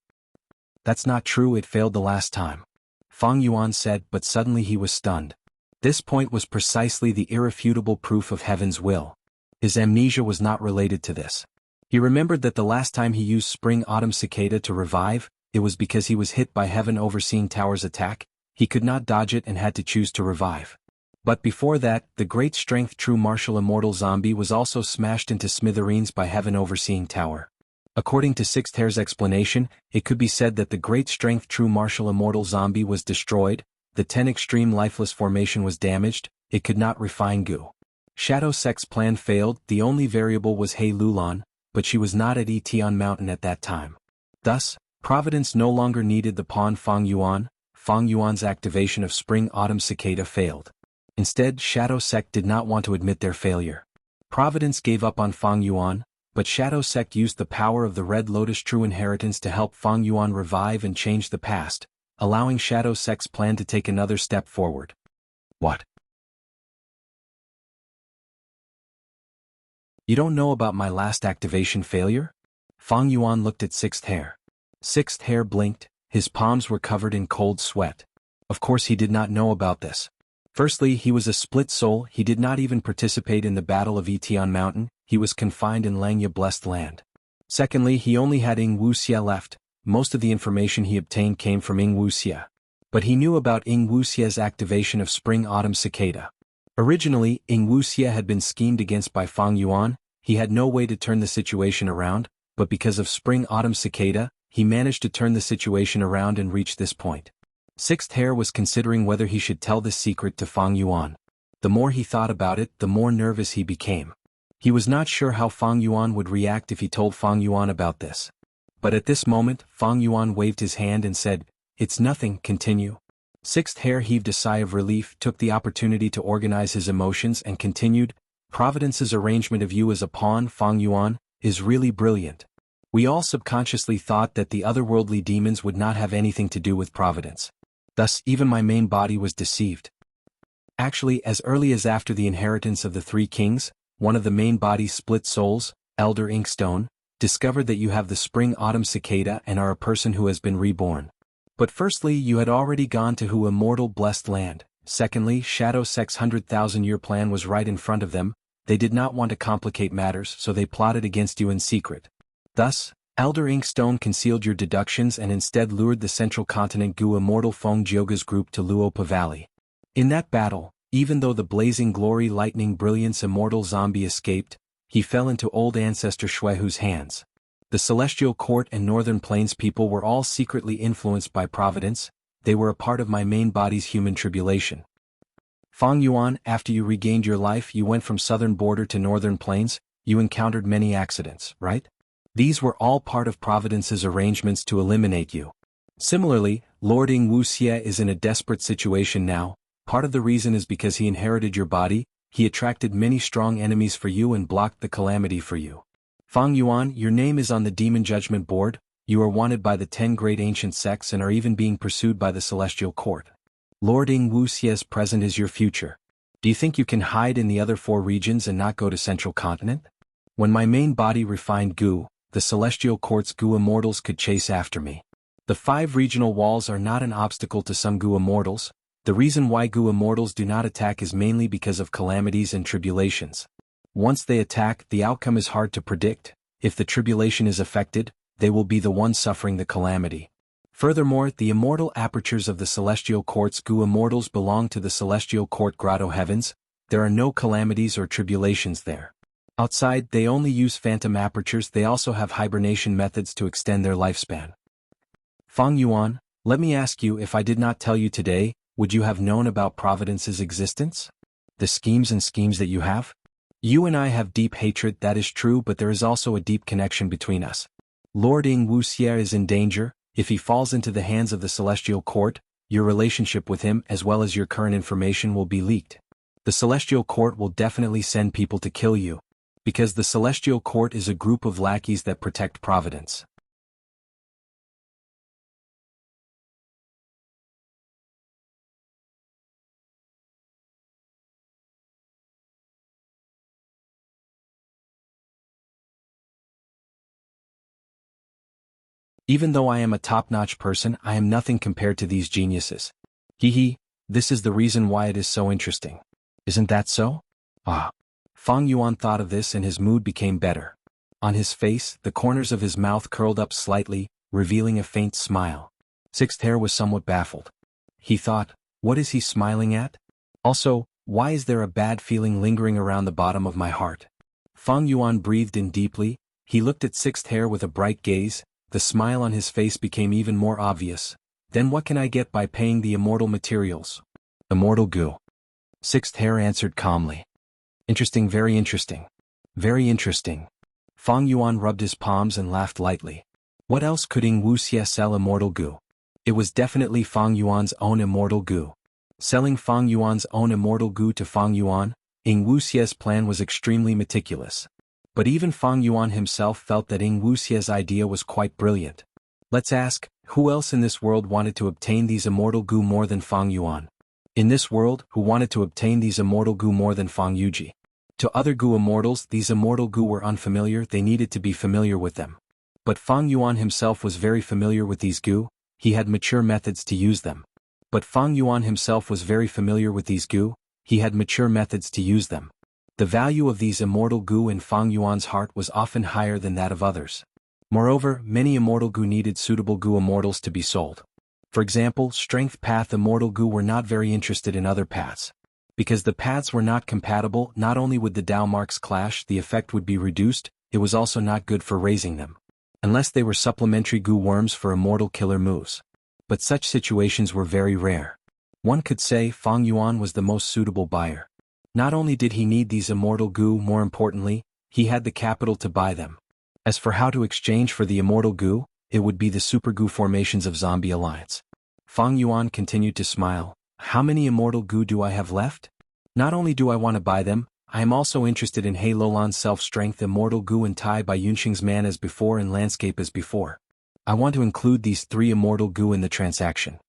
Speaker 1: "That's not true, it failed the last time," Fang Yuan said, but suddenly he was stunned. This point was precisely the irrefutable proof of heaven's will. His amnesia was not related to this. He remembered that the last time he used Spring-Autumn Cicada to revive, it was because he was hit by Heaven Overseeing Tower's attack. He could not dodge it and had to choose to revive. But before that, the Great Strength True Martial Immortal Zombie was also smashed into smithereens by Heaven Overseeing Tower. According to Sixth Hair's explanation, it could be said that the Great Strength True Martial Immortal Zombie was destroyed, the 10 Extreme Lifeless Formation was damaged, it could not refine goo. Shadow Sect's plan failed, the only variable was Hei Lulan, but she was not at Etion Mountain at that time. Thus, Providence no longer needed the pawn Fang Yuan. Fang Yuan's activation of Spring-Autumn Cicada failed. Instead, Shadow Sect did not want to admit their failure. Providence gave up on Fang Yuan, but Shadow Sect used the power of the Red Lotus True Inheritance to help Fang Yuan revive and change the past, allowing Shadow Sect's plan to take another step forward. What? You don't know about my last activation failure? Fang Yuan looked at Sixth Hair. Sixth Hair blinked, his palms were covered in cold sweat. Of course he did not know about this. Firstly, he was a split soul, he did not even participate in the Battle of Etion Mountain, he was confined in Langya Blessed Land. Secondly, he only had Ing Wuxia left, most of the information he obtained came from Ing Wuxia. But he knew about Ing Wuxia's activation of Spring-Autumn Cicada. Originally, Ing Wuxia had been schemed against by Fang Yuan, he had no way to turn the situation around, but because of Spring-Autumn Cicada, he managed to turn the situation around and reach this point. Sixth Hair was considering whether he should tell this secret to Fang Yuan. The more he thought about it, the more nervous he became. He was not sure how Fang Yuan would react if he told Fang Yuan about this. But at this moment, Fang Yuan waved his hand and said, "It's nothing, continue." Sixth Hair heaved a sigh of relief, took the opportunity to organize his emotions and continued, "Providence's arrangement of you as a pawn, Fang Yuan, is really brilliant. We all subconsciously thought that the otherworldly demons would not have anything to do with Providence. Thus, even my main body was deceived. Actually, as early as after the inheritance of the 3 kings, one of the main body's split souls, Elder Inkstone, discovered that you have the Spring-Autumn Cicada and are a person who has been reborn. But firstly, you had already gone to Hu Immortal Blessed Land. Secondly, Shadow Sect's 100,000-year plan was right in front of them. They did not want to complicate matters, so they plotted against you in secret. Thus, Elder Inkstone concealed your deductions and instead lured the Central Continent Gu Immortal Feng Jioga's group to Luopa Valley. In that battle, even though the Blazing Glory Lightning Brilliance Immortal Zombie escaped, he fell into Old Ancestor Shuehu's hands. The Celestial Court and Northern Plains people were all secretly influenced by Providence. They were a part of my main body's human tribulation. Fang Yuan, after you regained your life, you went from southern border to northern plains. You encountered many accidents, right? These were all part of Providence's arrangements to eliminate you. Similarly, Lord Wuxia is in a desperate situation now. Part of the reason is because he inherited your body. He attracted many strong enemies for you and blocked the calamity for you. Fang Yuan, your name is on the Demon Judgment Board. You are wanted by the 10 great ancient sects and are even being pursued by the Celestial Court. Lord Wuxia's present is your future. Do you think you can hide in the other 4 regions and not go to Central Continent? When my main body refined goo, the Celestial Court's goo immortals could chase after me. The 5 regional walls are not an obstacle to some goo immortals. The reason why goo immortals do not attack is mainly because of calamities and tribulations. Once they attack, the outcome is hard to predict. If the tribulation is affected, they will be the ones suffering the calamity. Furthermore, the immortal apertures of the Celestial Court's goo immortals belong to the Celestial Court Grotto Heavens. There are no calamities or tribulations there. Outside, they only use phantom apertures. They also have hibernation methods to extend their lifespan. Fang Yuan, let me ask you, if I did not tell you today, would you have known about Providence's existence? The schemes that you have? You and I have deep hatred, that is true, but there is also a deep connection between us. Lord Wuxia is in danger. If he falls into the hands of the Celestial Court, your relationship with him as well as your current information will be leaked. The Celestial Court will definitely send people to kill you. Because the Celestial Court is a group of lackeys that protect Providence. Even though I am a top-notch person, I am nothing compared to these geniuses. Hee, this is the reason why it is so interesting. Isn't that so? Ah. Fang Yuan thought of this and his mood became better. On his face, the corners of his mouth curled up slightly, revealing a faint smile. Sixth Hair was somewhat baffled. He thought, what is he smiling at? Also, why is there a bad feeling lingering around the bottom of my heart? Fang Yuan breathed in deeply. He looked at Sixth Hair with a bright gaze. The smile on his face became even more obvious. Then what can I get by paying the immortal materials? Immortal goo. Sixth Hair answered calmly. Interesting, very interesting. Very interesting. Fang Yuan rubbed his palms and laughed lightly. What else could Wuxia sell immortal goo? It was definitely Fang Yuan's own immortal goo. Selling Fang Yuan's own immortal goo to Fang Yuan, Wuxia's plan was extremely meticulous. But even Fang Yuan himself felt that Wuxia's idea was quite brilliant. Let's ask, who else in this world wanted to obtain these immortal goo more than Fang Yuan? In this world, who wanted to obtain these immortal goo more than Fang Yuji? To other goo immortals, these immortal goo were unfamiliar, they needed to be familiar with them. But Fang Yuan himself was very familiar with these goo, he had mature methods to use them. But Fang Yuan himself was very familiar with these goo, he had mature methods to use them. The value of these immortal goo in Fang Yuan's heart was often higher than that of others. Moreover, many immortal goo needed suitable goo immortals to be sold. For example, Strength Path immortal goo were not very interested in other paths. Because the paths were not compatible, not only would the Dao marks clash, the effect would be reduced, it was also not good for raising them. Unless they were supplementary goo worms for immortal killer moves. But such situations were very rare. One could say Fang Yuan was the most suitable buyer. Not only did he need these immortal goo, more importantly, he had the capital to buy them. As for how to exchange for the immortal goo, it would be the super goo formations of Zombie Alliance. Fang Yuan continued to smile. How many immortal goo do I have left? Not only do I want to buy them, I am also interested in He Lolan's self-strength immortal goo and Tai by Yunxing's man as before and landscape as before. I want to include these 3 immortal goo in the transaction.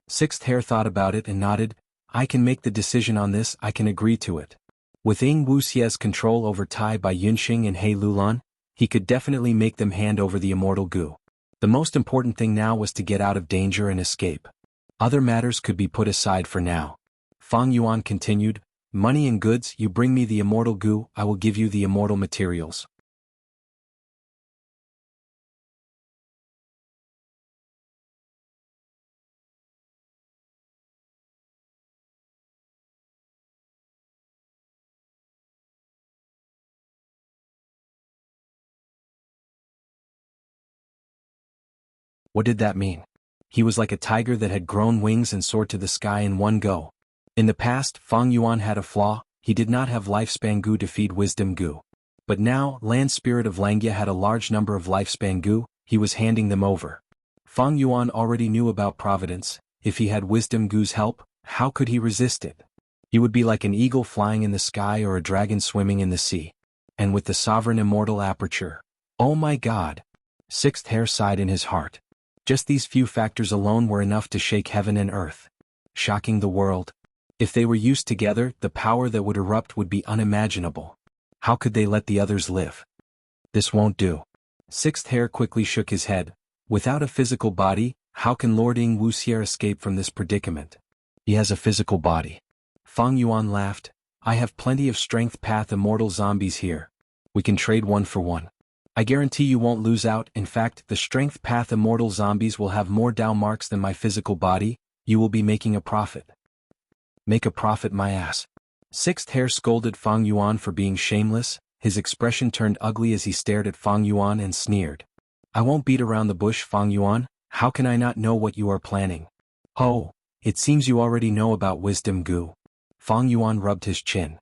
Speaker 1: Sixth Hair thought about it and nodded. I can make the decision on this, I can agree to it. With Wuxia's control over Tai by Yunxing and He Lulan, he could definitely make them hand over the immortal goo. The most important thing now was to get out of danger and escape. Other matters could be put aside for now. Fang Yuan continued, money and goods, you bring me the immortal goo, I will give you the immortal materials. What did that mean? He was like a tiger that had grown wings and soared to the sky in one go. In the past, Fang Yuan had a flaw: he did not have lifespan goo to feed wisdom goo. But now, Land Spirit of Langya had a large number of lifespan goo, he was handing them over. Fang Yuan already knew about Providence. If he had wisdom goo's help, how could he resist it? He would be like an eagle flying in the sky or a dragon swimming in the sea. And with the sovereign immortal aperture. Oh my God! Sixth Hair sighed in his heart. Just these few factors alone were enough to shake heaven and earth. Shocking the world. If they were used together, the power that would erupt would be unimaginable. How could they let the others live? This won't do. Sixth Hair quickly shook his head. Without a physical body, how can Lord Ying Wuxia escape from this predicament? He has a physical body. Fang Yuan laughed. I have plenty of strength path immortal zombies here. We can trade one for one. I guarantee you won't lose out. In fact, the strength path immortal zombies will have more Dao marks than my physical body. You will be making a profit. Make a profit, my ass. Sixth Hair scolded Fang Yuan for being shameless. His expression turned ugly as he stared at Fang Yuan and sneered. I won't beat around the bush, Fang Yuan. How can I not know what you are planning? Oh, it seems you already know about wisdom goo. Fang Yuan rubbed his chin.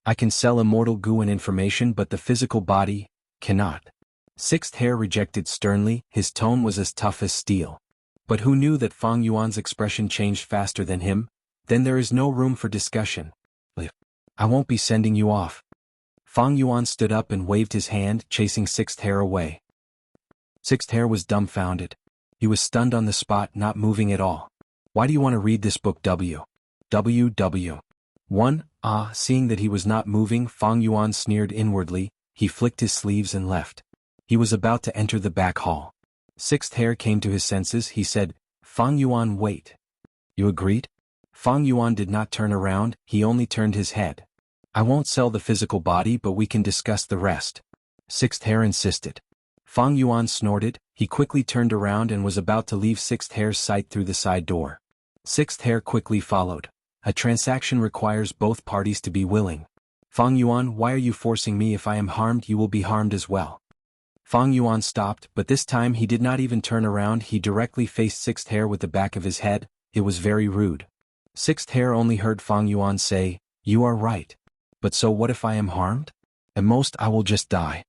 Speaker 1: I can sell immortal goo and information, but the physical body cannot. Sixth Hair rejected sternly. His tone was as tough as steel. But who knew that Fang Yuan's expression changed faster than him? Then there is no room for discussion. I won't be sending you off. Fang Yuan stood up and waved his hand, chasing Sixth Hair away. Sixth Hair was dumbfounded. He was stunned on the spot, not moving at all. Why do you want to read this book, W? Seeing that he was not moving, Fang Yuan sneered inwardly. He flicked his sleeves and left. He was about to enter the back hall. Sixth Hair came to his senses. He said, Fang Yuan, wait. You agreed? Fang Yuan did not turn around, he only turned his head. I won't sell the physical body, but we can discuss the rest. Sixth Hair insisted. Fang Yuan snorted. He quickly turned around and was about to leave Sixth Hair's sight through the side door. Sixth Hair quickly followed. A transaction requires both parties to be willing. Fang Yuan, why are you forcing me? If I am harmed, you will be harmed as well. Fang Yuan stopped, but this time he did not even turn around. He directly faced Sixth Hair with the back of his head. It was very rude. Sixth Hair only heard Fang Yuan say, you are right. But so what if I am harmed? At most I will just die.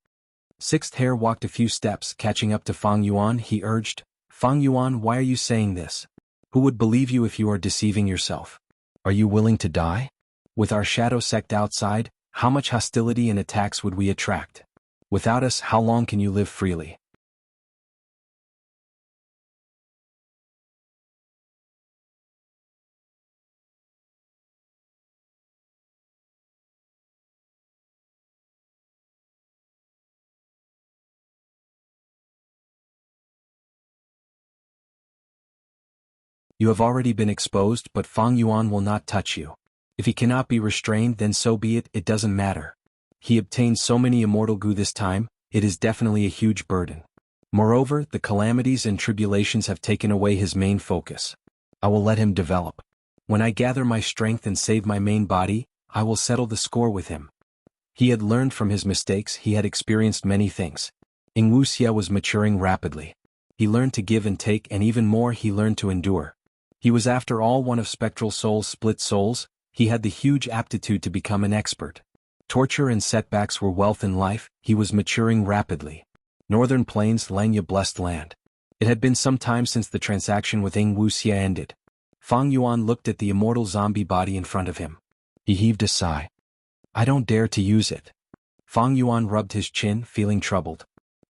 Speaker 1: Sixth Hair walked a few steps, catching up to Fang Yuan. He urged, Fang Yuan, why are you saying this? Who would believe you if you are deceiving yourself? Are you willing to die? With our shadow sect outside, how much hostility and attacks would we attract? Without us, how long can you live freely? You have already been exposed, but Fang Yuan will not touch you. If he cannot be restrained, then so be it, it doesn't matter. He obtained so many immortal goo this time, it is definitely a huge burden. Moreover, the calamities and tribulations have taken away his main focus. I will let him develop. When I gather my strength and save my main body, I will settle the score with him. He had learned from his mistakes. He had experienced many things. Ying Wuxia was maturing rapidly. He learned to give and take, and even more, he learned to endure. He was after all one of Spectral Soul's split souls. He had the huge aptitude to become an expert. Torture and setbacks were wealth in life. He was maturing rapidly. Northern Plains, Langya blessed land. It had been some time since the transaction with Ying Wuxia ended. Fang Yuan looked at the immortal zombie body in front of him. He heaved a sigh. I don't dare to use it. Fang Yuan rubbed his chin, feeling troubled.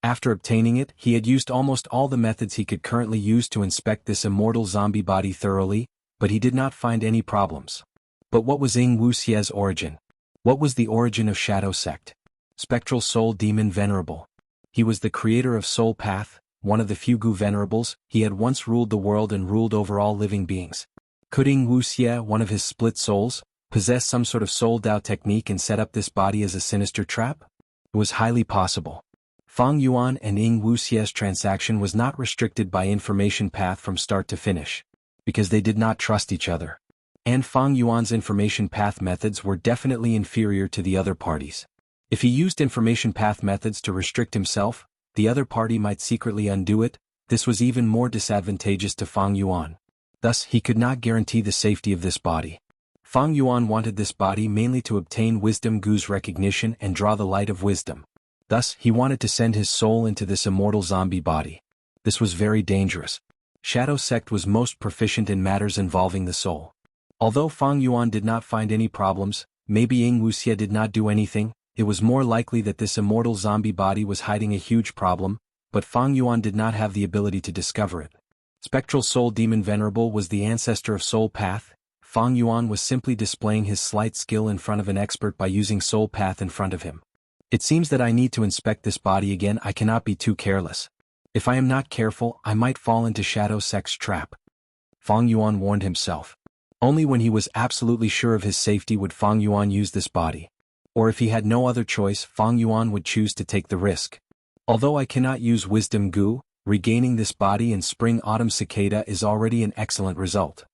Speaker 1: After obtaining it, he had used almost all the methods he could currently use to inspect this immortal zombie body thoroughly, but he did not find any problems. But what was Ying Wuxia's origin? What was the origin of Shadow Sect? Spectral Soul Demon Venerable. He was the creator of Soul Path, one of the few Gu Venerables. He had once ruled the world and ruled over all living beings. Could Ying Wuxia, one of his split souls, possess some sort of soul Dao technique and set up this body as a sinister trap? It was highly possible. Fang Yuan and Ying Wuxia's transaction was not restricted by information path from start to finish, because they did not trust each other. And Fang Yuan's information path methods were definitely inferior to the other parties. If he used information path methods to restrict himself, the other party might secretly undo it. This was even more disadvantageous to Fang Yuan. Thus, he could not guarantee the safety of this body. Fang Yuan wanted this body mainly to obtain Wisdom Gu's recognition and draw the light of wisdom. Thus, he wanted to send his soul into this immortal zombie body. This was very dangerous. Shadow Sect was most proficient in matters involving the soul. Although Fang Yuan did not find any problems, maybe Wuxia did not do anything, it was more likely that this immortal zombie body was hiding a huge problem, but Fang Yuan did not have the ability to discover it. Spectral Soul Demon Venerable was the ancestor of Soul Path. Fang Yuan was simply displaying his slight skill in front of an expert by using Soul Path in front of him. It seems that I need to inspect this body again. I cannot be too careless. If I am not careful, I might fall into Shadow Sect's trap. Fang Yuan warned himself. Only when he was absolutely sure of his safety would Fang Yuan use this body. Or if he had no other choice, Fang Yuan would choose to take the risk. Although I cannot use Wisdom Gu, regaining this body in Spring-Autumn Cicada is already an excellent result.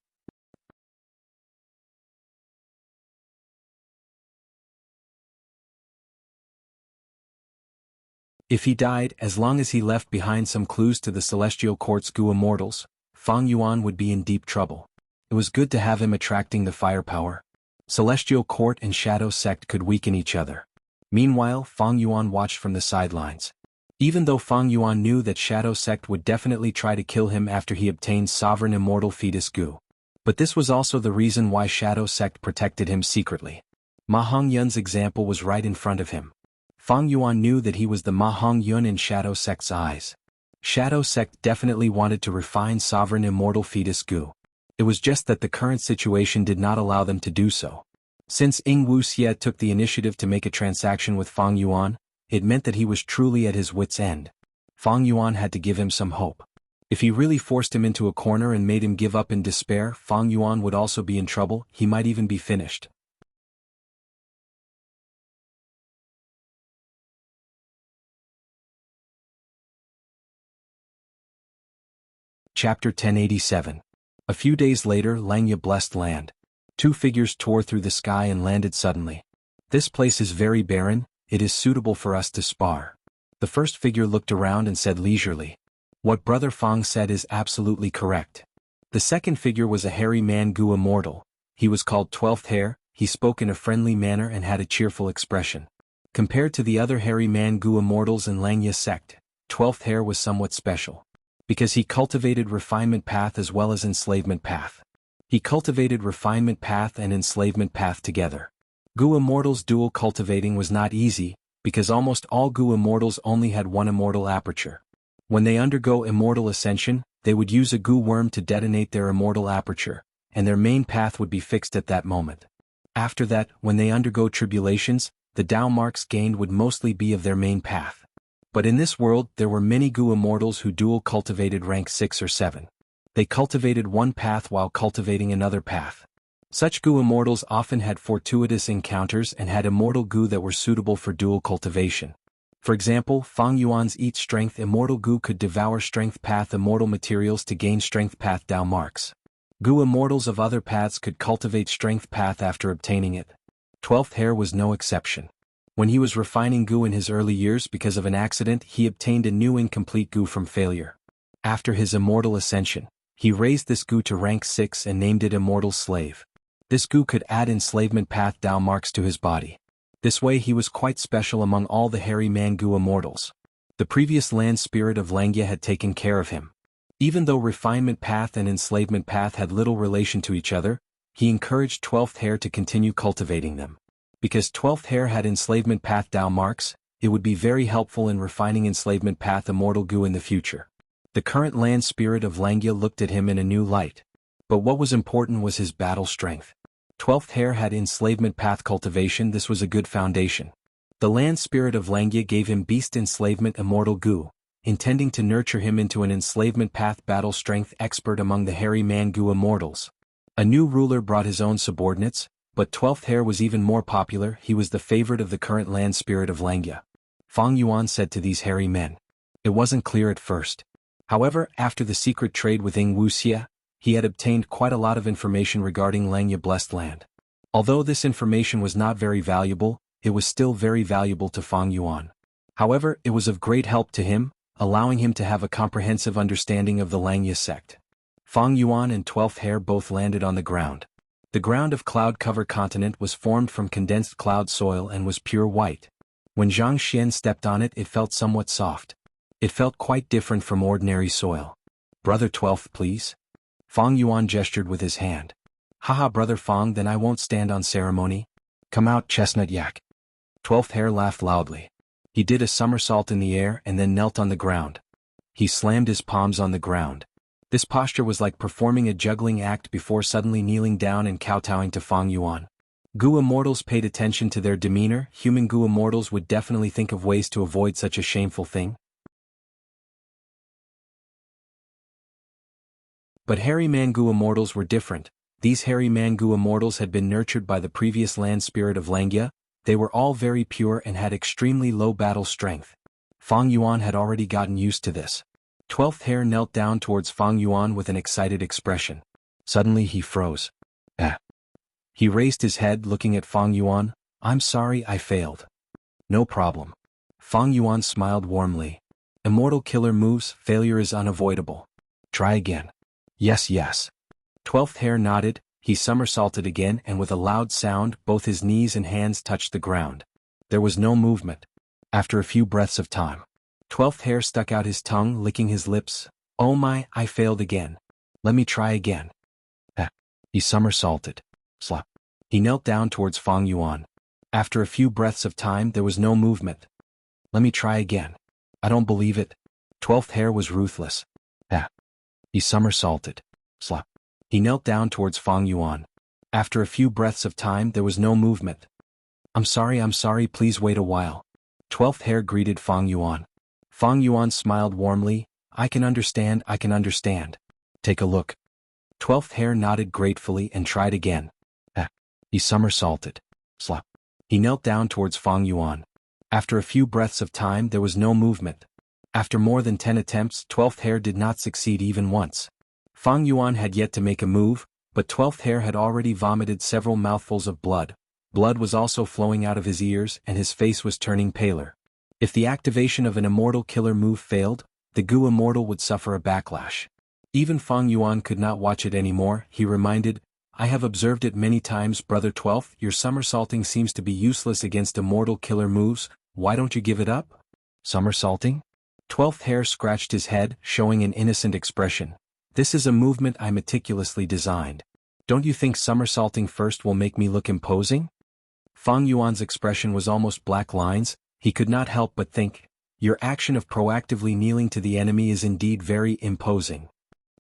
Speaker 1: If he died, as long as he left behind some clues to the Celestial Court's Gu immortals, Fang Yuan would be in deep trouble. It was good to have him attracting the firepower. Celestial Court and Shadow Sect could weaken each other. Meanwhile, Fang Yuan watched from the sidelines. Even though Fang Yuan knew that Shadow Sect would definitely try to kill him after he obtained Sovereign Immortal Fetus Gu. But this was also the reason why Shadow Sect protected him secretly. Ma Hongyun's example was right in front of him. Fang Yuan knew that he was the Ma Hongyun in Shadow Sect's eyes. Shadow Sect definitely wanted to refine Sovereign Immortal Fetus Gu. It was just that the current situation did not allow them to do so. Since Wuxia took the initiative to make a transaction with Fang Yuan, it meant that he was truly at his wit's end. Fang Yuan had to give him some hope. If he really forced him into a corner and made him give up in despair, Fang Yuan would also be in trouble. He might even be finished. Chapter 1087. A few days later, Langya blessed land. Two figures tore through the sky and landed suddenly. This place is very barren, it is suitable for us to spar. The first figure looked around and said leisurely. What Brother Fang said is absolutely correct. The second figure was a hairy man Gu immortal. He was called 12th Hair, he spoke in a friendly manner and had a cheerful expression. Compared to the other hairy man Gu immortals in Langya sect, 12th Hair was somewhat special. Because he cultivated refinement path as well as enslavement path. He cultivated refinement path and enslavement path together. Gu immortals dual cultivating was not easy, because almost all Gu immortals only had one immortal aperture. When they undergo immortal ascension, they would use a Gu worm to detonate their immortal aperture, and their main path would be fixed at that moment. After that, when they undergo tribulations, the Dao marks gained would mostly be of their main path. But in this world there were many Gu immortals who dual cultivated rank 6 or 7. They cultivated one path while cultivating another path. Such Gu immortals often had fortuitous encounters and had immortal Gu that were suitable for dual cultivation. For example, Fang Yuan's Eat Strength immortal Gu could devour Strength Path immortal materials to gain Strength Path Dao marks. Gu immortals of other paths could cultivate Strength Path after obtaining it. 12th Hair was no exception. When he was refining Gu in his early years because of an accident, he obtained a new incomplete Gu from failure. After his immortal ascension, he raised this Gu to rank 6 and named it Immortal Slave. This Gu could add enslavement path Dao marks to his body. This way he was quite special among all the hairy man Gu immortals. The previous land spirit of Langya had taken care of him. Even though refinement path and enslavement path had little relation to each other, he encouraged 12th Hair to continue cultivating them. Because 12th Hair had enslavement path Dao marks, it would be very helpful in refining enslavement path immortal Gu in the future. The current land spirit of Langya looked at him in a new light. But what was important was his battle strength. 12th Hair had enslavement path cultivation. This was a good foundation. The land spirit of Langya gave him beast enslavement immortal Gu, intending to nurture him into an enslavement path battle strength expert among the hairy man Gu immortals. A new ruler brought his own subordinates, but 12th Hair was even more popular. He was the favorite of the current land spirit of Langya. Fang Yuan said to these hairy men. It wasn't clear at first. However, after the secret trade with Wuxia, he had obtained quite a lot of information regarding Langya blessed land. Although this information was not very valuable, it was still very valuable to Fang Yuan. However, it was of great help to him. allowing him to have a comprehensive understanding of the Langya sect. Fang Yuan and 12th Hair both landed on the ground. The ground of cloud-cover continent was formed from condensed cloud soil and was pure white. When Zhang Xian stepped on it, it felt somewhat soft. It felt quite different from ordinary soil. "Brother 12th, please?" Fang Yuan gestured with his hand. "Haha, Brother Fang, then I won't stand on ceremony. Come out, chestnut yak." 12th Hair laughed loudly. He did a somersault in the air and then knelt on the ground. He slammed his palms on the ground. This posture was like performing a juggling act before suddenly kneeling down and kowtowing to Fang Yuan. Gu immortals paid attention to their demeanor. Human Gu immortals would definitely think of ways to avoid such a shameful thing. But hairy Mangu immortals were different. These hairy Mangu immortals had been nurtured by the previous land spirit of Langya. They were all very pure and had extremely low battle strength. Fang Yuan had already gotten used to this. 12th Hair knelt down towards Fang Yuan with an excited expression. Suddenly he froze. He raised his head, looking at Fang Yuan. "I'm sorry, I failed." "No problem." Fang Yuan smiled warmly. "Immortal killer moves, failure is unavoidable. Try again." Yes. 12th Hair nodded. He somersaulted again, and with a loud sound, both his knees and hands touched the ground. There was no movement. After a few breaths of time, 12th Hair stuck out his tongue, licking his lips. "Oh my, I failed again. Let me try again." He somersaulted. Slap. He knelt down towards Fang Yuan. After a few breaths of time, there was no movement. "Let me try again." "I don't believe it." 12th Hair was ruthless. He somersaulted. Slap. He knelt down towards Fang Yuan. After a few breaths of time, there was no movement. I'm sorry, please wait a while." 12th Hair greeted Fang Yuan. Fang Yuan smiled warmly. I can understand. Take a look." 12th Hair nodded gratefully and tried again. He somersaulted. Slap. He knelt down towards Fang Yuan. After a few breaths of time, there was no movement. After more than 10 attempts, 12th Hair did not succeed even once. Fang Yuan had yet to make a move, but 12th Hair had already vomited several mouthfuls of blood. Blood was also flowing out of his ears, and his face was turning paler. If the activation of an immortal killer move failed, the Gu immortal would suffer a backlash. Even Fang Yuan could not watch it anymore. He reminded, "I have observed it many times, Brother 12th, your somersaulting seems to be useless against immortal killer moves. Why don't you give it up?" "Somersaulting?" 12th Hair scratched his head, showing an innocent expression. "This is a movement I meticulously designed. Don't you think somersaulting first will make me look imposing?" Fang Yuan's expression was almost black lines. He could not help but think, your action of proactively kneeling to the enemy is indeed very imposing.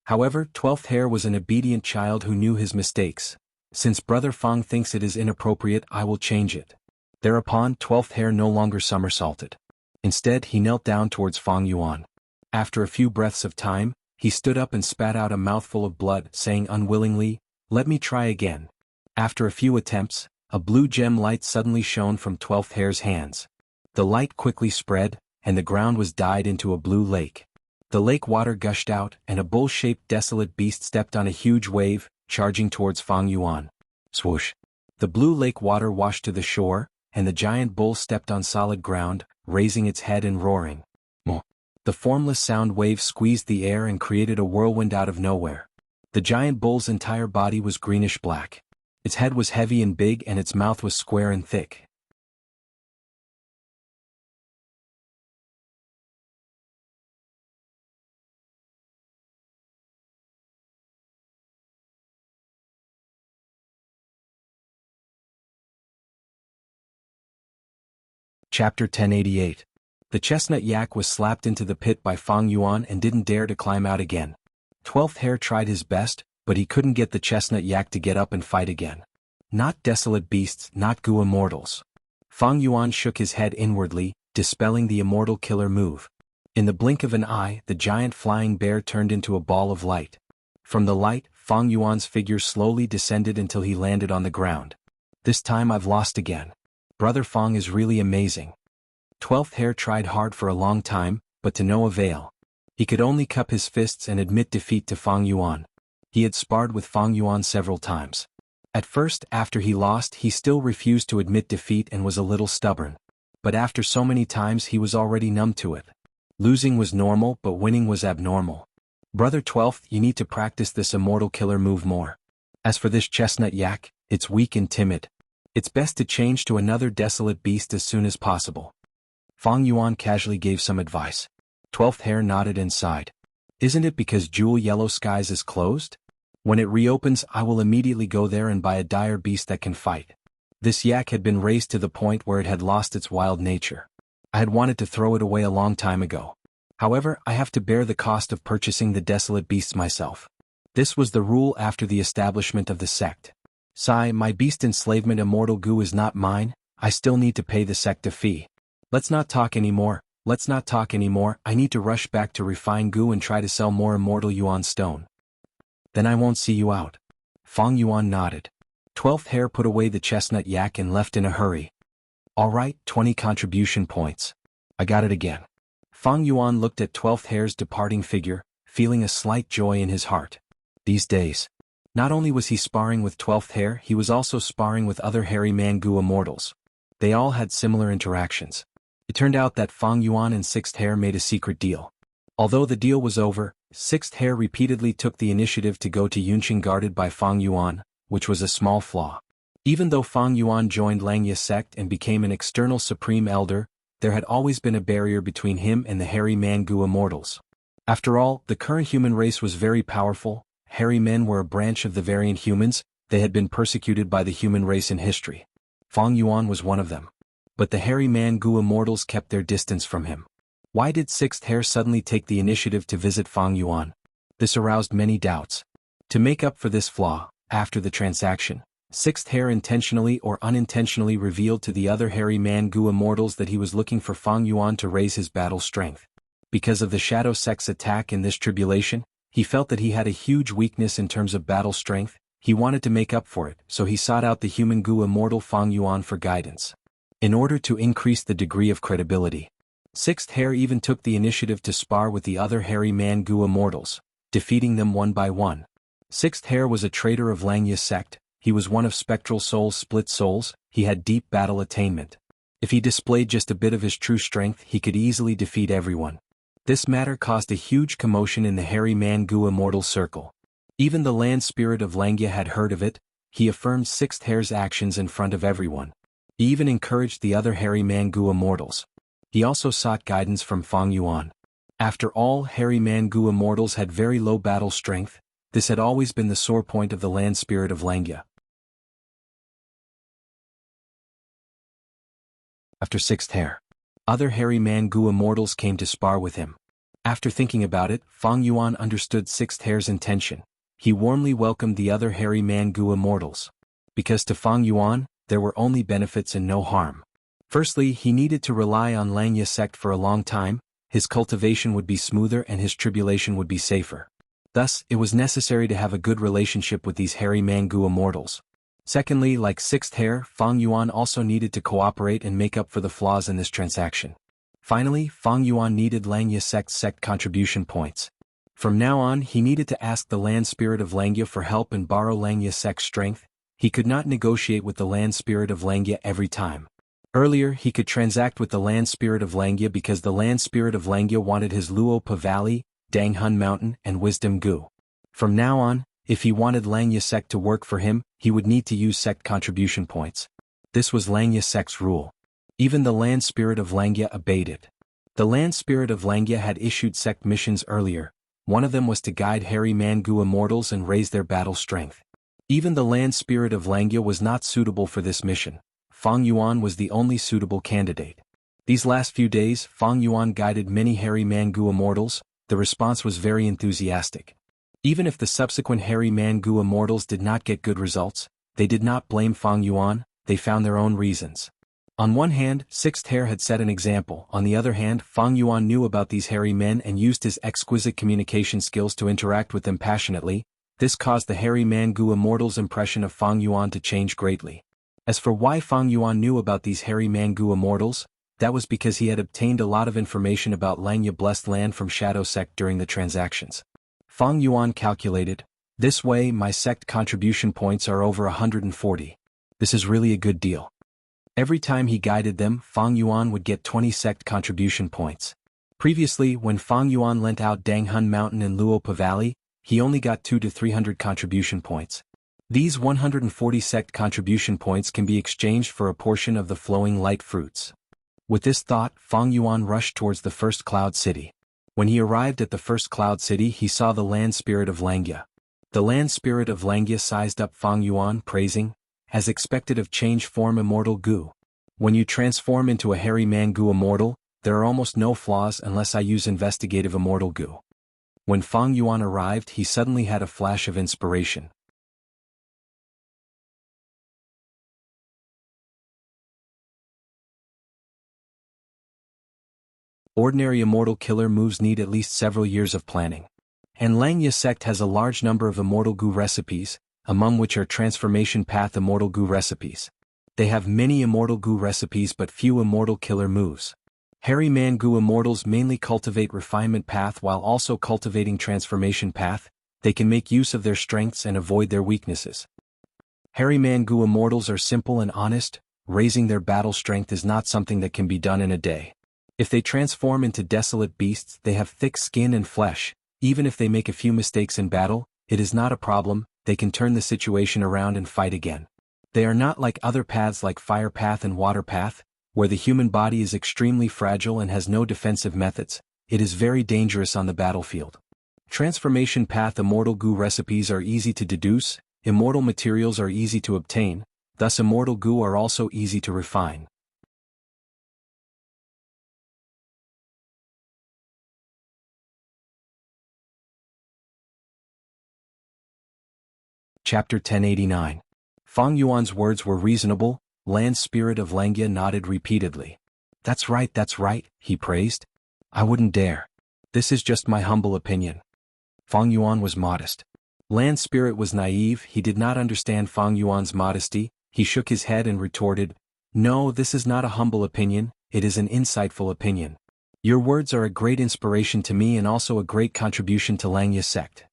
Speaker 1: However, 12th Hair was an obedient child who knew his mistakes. "Since Brother Fang thinks it is inappropriate, I will change it." Thereupon, 12th Hair no longer somersaulted. Instead, he knelt down towards Fang Yuan. After a few breaths of time, he stood up and spat out a mouthful of blood, saying unwillingly, "Let me try again." After a few attempts, a blue gem light suddenly shone from 12th Hair's hands. The light quickly spread, and the ground was dyed into a blue lake. The lake water gushed out, and a bull-shaped desolate beast stepped on a huge wave, charging towards Fang Yuan. Swoosh! The blue lake water washed to the shore, and the giant bull stepped on solid ground, raising its head and roaring. Mo! The formless sound wave squeezed the air and created a whirlwind out of nowhere. The giant bull's entire body was greenish-black. Its head was heavy and big, and its mouth was square and thick. Chapter 1088. The chestnut yak was slapped into the pit by Fang Yuan and didn't dare to climb out again. 12th Hair tried his best, but he couldn't get the chestnut yak to get up and fight again. Not desolate beasts, not Gu immortals. Fang Yuan shook his head inwardly, dispelling the immortal killer move. In the blink of an eye, the giant flying bear turned into a ball of light. From the light, Fang Yuan's figure slowly descended until he landed on the ground. This time I've lost again. Brother Fang is really amazing. 12th Hair tried hard for a long time, but to no avail. He could only cup his fists and admit defeat to Fang Yuan. He had sparred with Fang Yuan several times. At first, after he lost, he still refused to admit defeat and was a little stubborn. But after so many times he was already numb to it. Losing was normal but winning was abnormal. Brother 12th, you need to practice this immortal killer move more. As for this chestnut yak, it's weak and timid. It's best to change to another desolate beast as soon as possible. Fang Yuan casually gave some advice. 12th Hare nodded and sighed. Isn't it because Jewel Yellow Skies is closed? When it reopens, I will immediately go there and buy a dire beast that can fight. This yak had been raised to the point where it had lost its wild nature. I had wanted to throw it away a long time ago. However, I have to bear the cost of purchasing the desolate beasts myself. This was the rule after the establishment of the sect. Sigh, my beast enslavement immortal goo is not mine, I still need to pay the sect a fee. Let's not talk anymore, I need to rush back to refine goo and try to sell more immortal Yuan stone. Then I won't see you out. Fang Yuan nodded. 12th Hare put away the chestnut yak and left in a hurry. Alright, 20 contribution points. I got it again. Fang Yuan looked at 12th Hare's departing figure, feeling a slight joy in his heart. These days, not only was he sparring with 12th Hare, he was also sparring with other hairy man goo immortals. They all had similar interactions. It turned out that Fang Yuan and 6th Hare made a secret deal. Although the deal was over, 6th Hare repeatedly took the initiative to go to Yunqing guarded by Fang Yuan, which was a small flaw. Even though Fang Yuan joined Langya sect and became an external supreme elder, there had always been a barrier between him and the hairy man goo immortals. After all, the current human race was very powerful. Hairy men were a branch of the variant humans. They had been persecuted by the human race in history. Fang Yuan was one of them. But the hairy man goo immortals kept their distance from him. Why did 6th Hare suddenly take the initiative to visit Fang Yuan? This aroused many doubts. To make up for this flaw, after the transaction, 6th Hare intentionally or unintentionally revealed to the other hairy man goo immortals that he was looking for Fang Yuan to raise his battle strength. Because of the Shadow Sect's attack in this tribulation, he felt that he had a huge weakness in terms of battle strength. He wanted to make up for it, so he sought out the human goo immortal Fang Yuan for guidance. In order to increase the degree of credibility, 6th Hare even took the initiative to spar with the other hairy man goo immortals, defeating them one by one. 6th Hare was a traitor of Langya sect. He was one of Spectral Soul's split souls. He had deep battle attainment. If he displayed just a bit of his true strength, he could easily defeat everyone. This matter caused a huge commotion in the hairy man goo immortal circle. Even the land spirit of Langya had heard of it. He affirmed 6th Hare's actions in front of everyone. He even encouraged the other hairy man goo immortals. He also sought guidance from Fang Yuan. After all, hairy man goo immortals had very low battle strength. This had always been the sore point of the land spirit of Langya. After 6th Hare, other hairy man goo immortals came to spar with him. After thinking about it, Fang Yuan understood 6th Hare's intention. He warmly welcomed the other hairy man goo immortals. Because to Fang Yuan, there were only benefits and no harm. Firstly, he needed to rely on Langya sect for a long time. His cultivation would be smoother and his tribulation would be safer. Thus, it was necessary to have a good relationship with these hairy man goo immortals. Secondly, like 6th Hare, Fang Yuan also needed to cooperate and make up for the flaws in this transaction. Finally, Fang Yuan needed Langya sect contribution points. From now on, he needed to ask the land spirit of Langya for help and borrow Langya sect's strength. He could not negotiate with the land spirit of Langya every time. Earlier, he could transact with the land spirit of Langya because the land spirit of Langya wanted his Luopa Valley, Danghun Mountain, and Wisdom Goo. From now on, if he wanted Langya sect to work for him, he would need to use sect contribution points. This was Langya sect's rule. Even the land spirit of Langya obeyed it. The land spirit of Langya had issued sect missions earlier. One of them was to guide hairy man goo immortals and raise their battle strength. Even the land spirit of Langya was not suitable for this mission. Fang Yuan was the only suitable candidate. These last few days, Fang Yuan guided many hairy man goo immortals. The response was very enthusiastic. Even if the subsequent hairy man goo immortals did not get good results, they did not blame Fang Yuan. They found their own reasons. On one hand, 6th Hare had set an example. On the other hand, Fang Yuan knew about these hairy men and used his exquisite communication skills to interact with them passionately. This caused the hairy man goo immortals' impression of Fang Yuan to change greatly. As for why Fang Yuan knew about these hairy man goo immortals, that was because he had obtained a lot of information about Langya Blessed Land from Shadow Sect during the transactions. Fang Yuan calculated, this way my sect contribution points are over 140. This is really a good deal. Every time he guided them, Fang Yuan would get 20 sect contribution points. Previously, when Fang Yuan lent out Danghun Mountain and Luopa Valley, he only got 200 to 300 contribution points. These 140 sect contribution points can be exchanged for a portion of the flowing light fruits. With this thought, Fang Yuan rushed towards the first cloud city. When he arrived at the first cloud city, he saw the land spirit of Langya. The land spirit of Langya sized up Fang Yuan, praising, "As expected of change form immortal goo. When you transform into a hairy man goo immortal, there are almost no flaws unless I use investigative immortal goo." When Fang Yuan arrived, he suddenly had a flash of inspiration. Ordinary immortal killer moves need at least several years of planning. And Langya sect has a large number of immortal goo recipes, among which are transformation path immortal goo recipes. They have many immortal goo recipes but few immortal killer moves. Hairy man goo immortals mainly cultivate refinement path while also cultivating transformation path. They can make use of their strengths and avoid their weaknesses. Hairy man goo immortals are simple and honest. Raising their battle strength is not something that can be done in a day. If they transform into desolate beasts, they have thick skin and flesh. Even if they make a few mistakes in battle, it is not a problem. They can turn the situation around and fight again. They are not like other paths like fire path and water path, where the human body is extremely fragile and has no defensive methods. It is very dangerous on the battlefield. Transformation path immortal goo recipes are easy to deduce, immortal materials are easy to obtain, thus immortal goo are also easy to refine. Chapter 1089. Fang Yuan's words were reasonable. Land spirit of Langya nodded repeatedly. That's right, he praised. I wouldn't dare. This is just my humble opinion. Fang Yuan was modest. Land spirit was naive, he did not understand Fang Yuan's modesty. He shook his head and retorted, "No, this is not a humble opinion, it is an insightful opinion. Your words are a great inspiration to me and also a great contribution to Langya sect."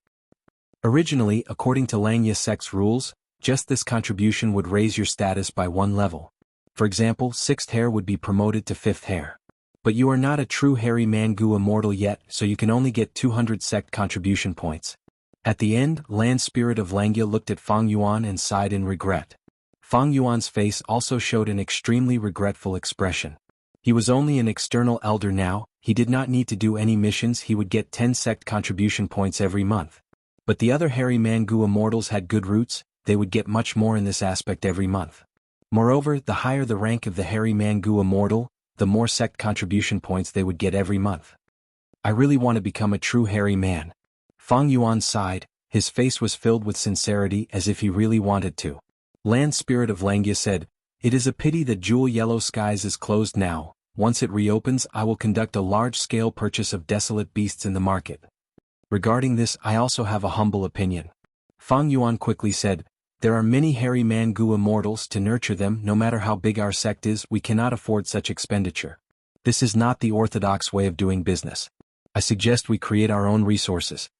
Speaker 1: Originally, according to Langya sect's rules, just this contribution would raise your status by 1 level. For example, 6th hair would be promoted to 5th hair. But you are not a true hairy man goo immortal yet, so you can only get 200 sect contribution points. At the end, land spirit of Langya looked at Fang Yuan and sighed in regret. Fang Yuan's face also showed an extremely regretful expression. He was only an external elder now, he did not need to do any missions, he would get 10 sect contribution points every month. But the other hairy man goo immortals had good roots, they would get much more in this aspect every month. Moreover, the higher the rank of the hairy man goo immortal, the more sect contribution points they would get every month. I really want to become a true hairy man. Fang Yuan sighed, his face was filled with sincerity as if he really wanted to. Land spirit of Langya said, "It is a pity that Jewel Yellow Skies is closed now. Once it reopens, I will conduct a large-scale purchase of desolate beasts in the market. Regarding this, I also have a humble opinion." Fang Yuan quickly said, "There are many hairy man goo immortals, to nurture them, no matter how big our sect is, we cannot afford such expenditure. This is not the orthodox way of doing business. I suggest we create our own resources."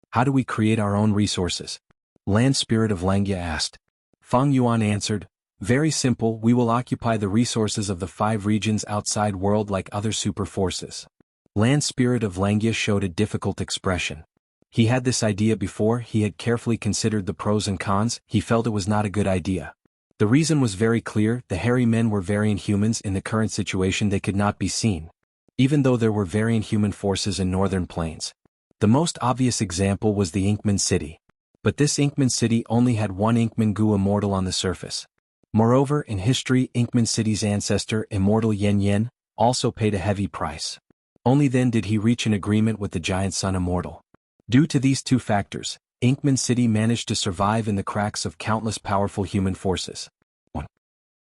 Speaker 1: "How do we create our own resources?" Land spirit of Langya asked. Fang Yuan answered, "Very simple, we will occupy the resources of the 5 regions outside world like other super forces." Land spirit of Langya showed a difficult expression. He had this idea before, he had carefully considered the pros and cons, he felt it was not a good idea. The reason was very clear, the hairy men were variant humans, in the current situation they could not be seen. Even though there were variant human forces in northern plains. The most obvious example was the Inkman city. But this Inkman city only had 1 Inkman goo immortal on the surface. Moreover, in history, Inkman city's ancestor, immortal Yen Yen, also paid a heavy price. Only then did he reach an agreement with the giant sun immortal. Due to these 2 factors, Inkman City managed to survive in the cracks of countless powerful human forces. 1.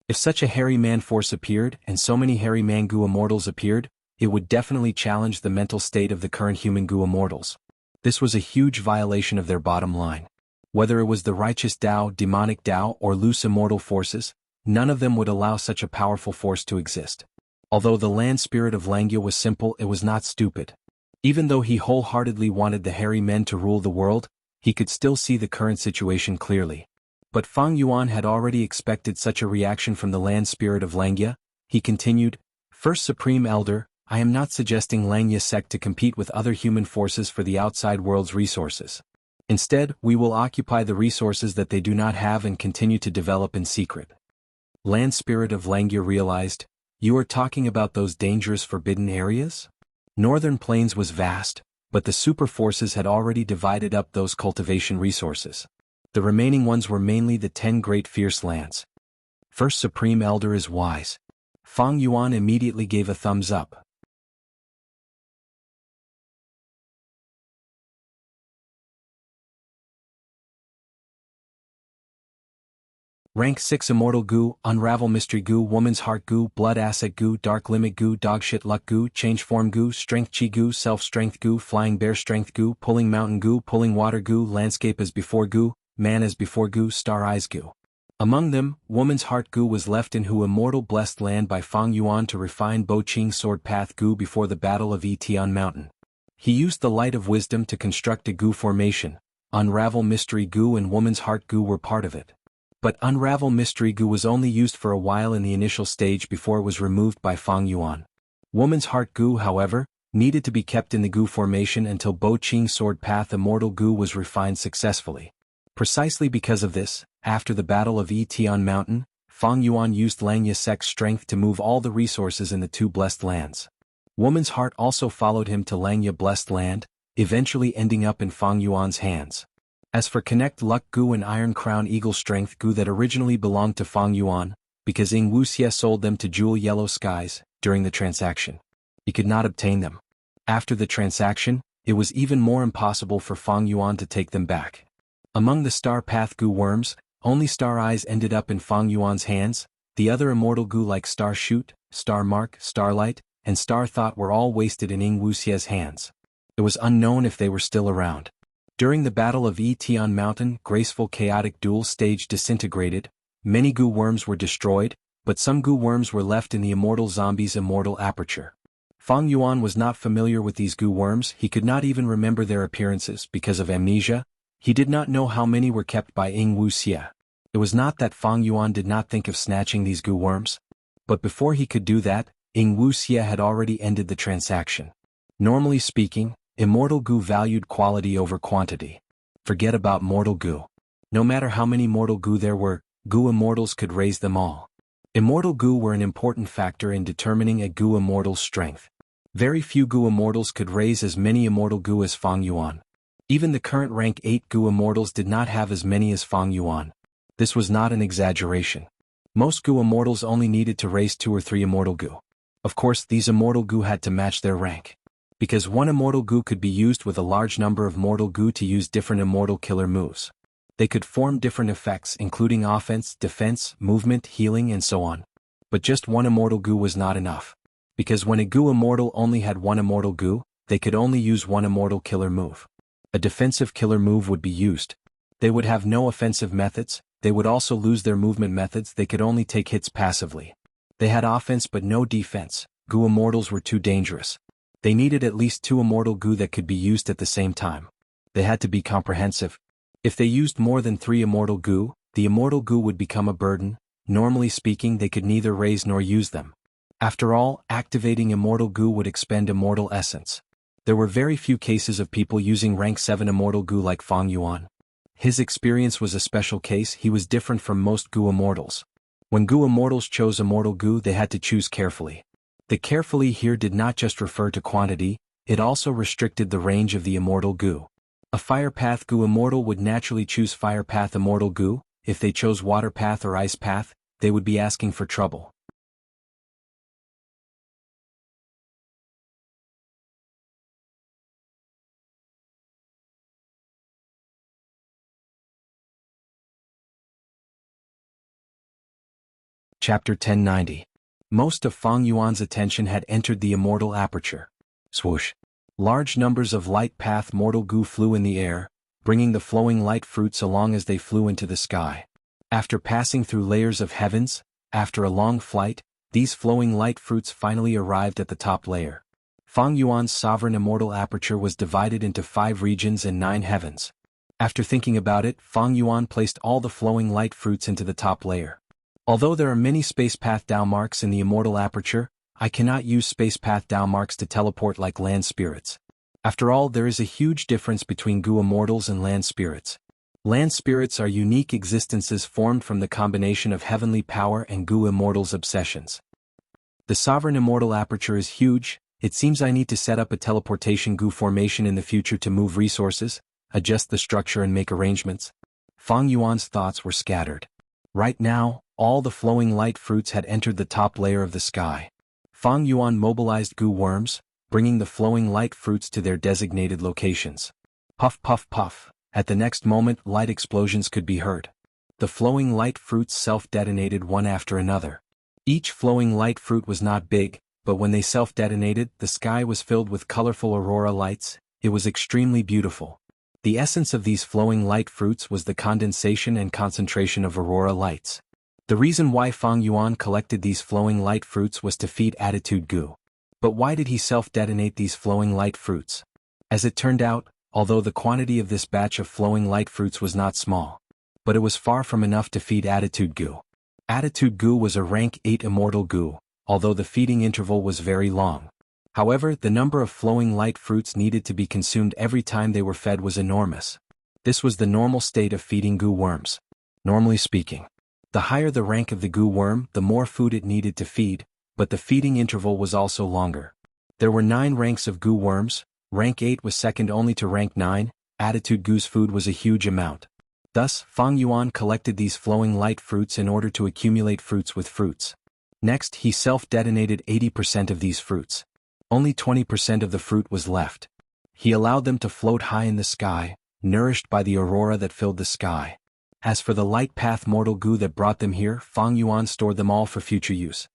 Speaker 1: If such a hairy man force appeared, and so many hairy man goo immortals appeared, it would definitely challenge the mental state of the current human goo immortals. This was a huge violation of their bottom line. Whether it was the righteous Tao, demonic Tao, or loose immortal forces, none of them would allow such a powerful force to exist. Although the land spirit of Langya was simple, it was not stupid. Even though he wholeheartedly wanted the hairy men to rule the world, he could still see the current situation clearly. But Fang Yuan had already expected such a reaction from the land spirit of Langya. He continued, "First Supreme Elder, I am not suggesting Langya sect to compete with other human forces for the outside world's resources. Instead, we will occupy the resources that they do not have and continue to develop in secret. Land Spirit of Langya realized, you are talking about those dangerous forbidden areas? Northern Plains was vast, but the super forces had already divided up those cultivation resources. The remaining ones were mainly the 10 great fierce lands. First Supreme Elder is wise. Fang Yuan immediately gave a thumbs up. Rank 6 Immortal Goo, Unravel Mystery Goo, Woman's Heart Goo, Blood Asset Goo, Dark Limit Goo, Dogshit Luck Goo, Change Form Goo, Strength Chi Goo, Self-Strength Goo, Flying Bear Strength Goo, Pulling Mountain Goo, Pulling Water Goo, Landscape as Before Goo, Man as Before Goo, Star Eyes Goo. Among them, Woman's Heart Goo was left in Hu Immortal Blessed Land by Fang Yuan to refine Bo Qing Sword Path Goo before the Battle of Etian Mountain. He used the Light of Wisdom to construct a Goo formation. Unravel Mystery Goo and Woman's Heart Goo were part of it. But Unravel Mystery Goo was only used for a while in the initial stage before it was removed by Fang Yuan. Woman's Heart Goo, however, needed to be kept in the Goo formation until Bo Qing Sword Path Immortal Goo was refined successfully. Precisely because of this, after the Battle of Etian Mountain, Fang Yuan used Langya sect's strength to move all the resources in the 2 blessed lands. Woman's Heart also followed him to Langya Blessed Land, eventually ending up in Fang Yuan's hands. As for Connect Luck Goo and Iron Crown Eagle Strength Goo that originally belonged to Fang Yuan, because Wuxia sold them to Jewel Yellow Skies during the transaction, he could not obtain them. After the transaction, it was even more impossible for Fang Yuan to take them back. Among the Star Path Goo worms, only Star Eyes ended up in Fang Yuan's hands. The other immortal Goo like Star Shoot, Star Mark, Starlight, and Star Thought were all wasted in Wuxia's hands. It was unknown if they were still around. During the Battle of Etian Mountain, graceful chaotic duel stage disintegrated, many Goo worms were destroyed, but some Goo worms were left in the Immortal Zombies Immortal Aperture. Fang Yuan was not familiar with these Goo worms, he could not even remember their appearances because of amnesia. He did not know how many were kept by Wuxia. It was not that Fang Yuan did not think of snatching these Goo worms. But before he could do that, Wuxia had already ended the transaction. Normally speaking, Immortal Goo valued quality over quantity. Forget about Mortal Goo. No matter how many Mortal Goo there were, Goo Immortals could raise them all. Immortal Goo were an important factor in determining a Goo Immortal's strength. Very few Goo Immortals could raise as many Immortal Goo as Fang Yuan. Even the current rank 8 Goo Immortals did not have as many as Fang Yuan. This was not an exaggeration. Most Goo Immortals only needed to raise 2 or 3 Immortal Goo. Of course, these Immortal Goo had to match their rank. Because one Immortal Goo could be used with a large number of Mortal Goo to use different Immortal Killer moves. They could form different effects including offense, defense, movement, healing and so on. But just one Immortal Goo was not enough. Because when a Goo Immortal only had one Immortal Goo, they could only use one Immortal Killer move. A defensive killer move would be used. They would have no offensive methods, they would also lose their movement methods, they could only take hits passively. They had offense but no defense. Goo Immortals were too dangerous. They needed at least 2 Immortal Goo that could be used at the same time. They had to be comprehensive. If they used more than 3 Immortal Goo, the Immortal Goo would become a burden. Normally speaking, they could neither raise nor use them. After all, activating Immortal Goo would expend Immortal Essence. There were very few cases of people using rank 7 Immortal Goo like Fang Yuan. His experience was a special case, he was different from most Goo Immortals. When Goo Immortals chose Immortal Goo, they had to choose carefully. The carefully here did not just refer to quantity, it also restricted the range of the Immortal Goo. A Fire Path Goo Immortal would naturally choose Fire Path Immortal Goo. If they chose Water Path or Ice Path, they would be asking for trouble. Chapter 1090. Most of Fang Yuan's attention had entered the Immortal Aperture. Swoosh. Large numbers of Light Path Mortal Goo flew in the air, bringing the flowing light fruits along as they flew into the sky. After passing through layers of heavens, after a long flight, these flowing light fruits finally arrived at the top layer. Fang Yuan's sovereign Immortal Aperture was divided into 5 regions and 9 heavens. After thinking about it, Fang Yuan placed all the flowing light fruits into the top layer. Although there are many space path Dao marks in the Immortal Aperture, I cannot use space path Dao marks to teleport like land spirits. After all, there is a huge difference between Gu immortals and land spirits. Land spirits are unique existences formed from the combination of heavenly power and Gu immortals' obsessions. The sovereign immortal aperture is huge. It seems I need to set up a teleportation Gu formation in the future to move resources, adjust the structure and make arrangements. Fang Yuan's thoughts were scattered. Right now, all the flowing light fruits had entered the top layer of the sky. Fang Yuan mobilized Gu worms, bringing the flowing light fruits to their designated locations. Puff puff puff. At the next moment, light explosions could be heard. The flowing light fruits self-detonated one after another. Each flowing light fruit was not big, but when they self-detonated, the sky was filled with colorful aurora lights. It was extremely beautiful. The essence of these flowing light fruits was the condensation and concentration of aurora lights. The reason why Fang Yuan collected these flowing light fruits was to feed Attitude Gu. But why did he self-detonate these flowing light fruits? As it turned out, although the quantity of this batch of flowing light fruits was not small, but it was far from enough to feed Attitude Gu. Attitude Gu was a rank 8 immortal Gu, although the feeding interval was very long. However, the number of flowing light fruits needed to be consumed every time they were fed was enormous. This was the normal state of feeding Gu worms. Normally speaking, the higher the rank of the Gu worm, the more food it needed to feed, but the feeding interval was also longer. There were 9 ranks of Gu worms. Rank 8 was second only to rank 9, Attitude Gu's food was a huge amount. Thus, Fang Yuan collected these flowing light fruits in order to accumulate fruits with fruits. Next, he self-detonated 80% of these fruits. Only 20% of the fruit was left. He allowed them to float high in the sky, nourished by the aurora that filled the sky. As for the light path mortal Gu that brought them here, Fang Yuan stored them all for future use.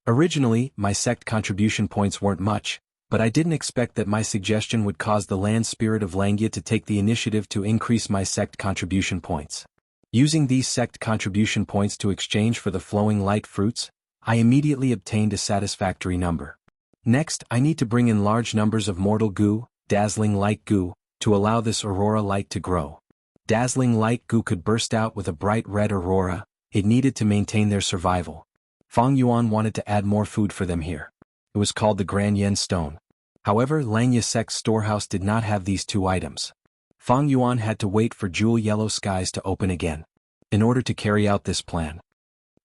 Speaker 1: Originally, my sect contribution points weren't much, but I didn't expect that my suggestion would cause the land spirit of Langya to take the initiative to increase my sect contribution points. Using these sect contribution points to exchange for the flowing light fruits, I immediately obtained a satisfactory number. Next, I need to bring in large numbers of mortal Gu, dazzling light Gu, to allow this aurora light to grow. Dazzling light Gu could burst out with a bright red aurora. It needed to maintain their survival. Fang Yuan wanted to add more food for them here. It was called the Grand Yen Stone. However, Langya Sect's storehouse did not have these 2 items. Fang Yuan had to wait for jewel yellow skies to open again, in order to carry out this plan.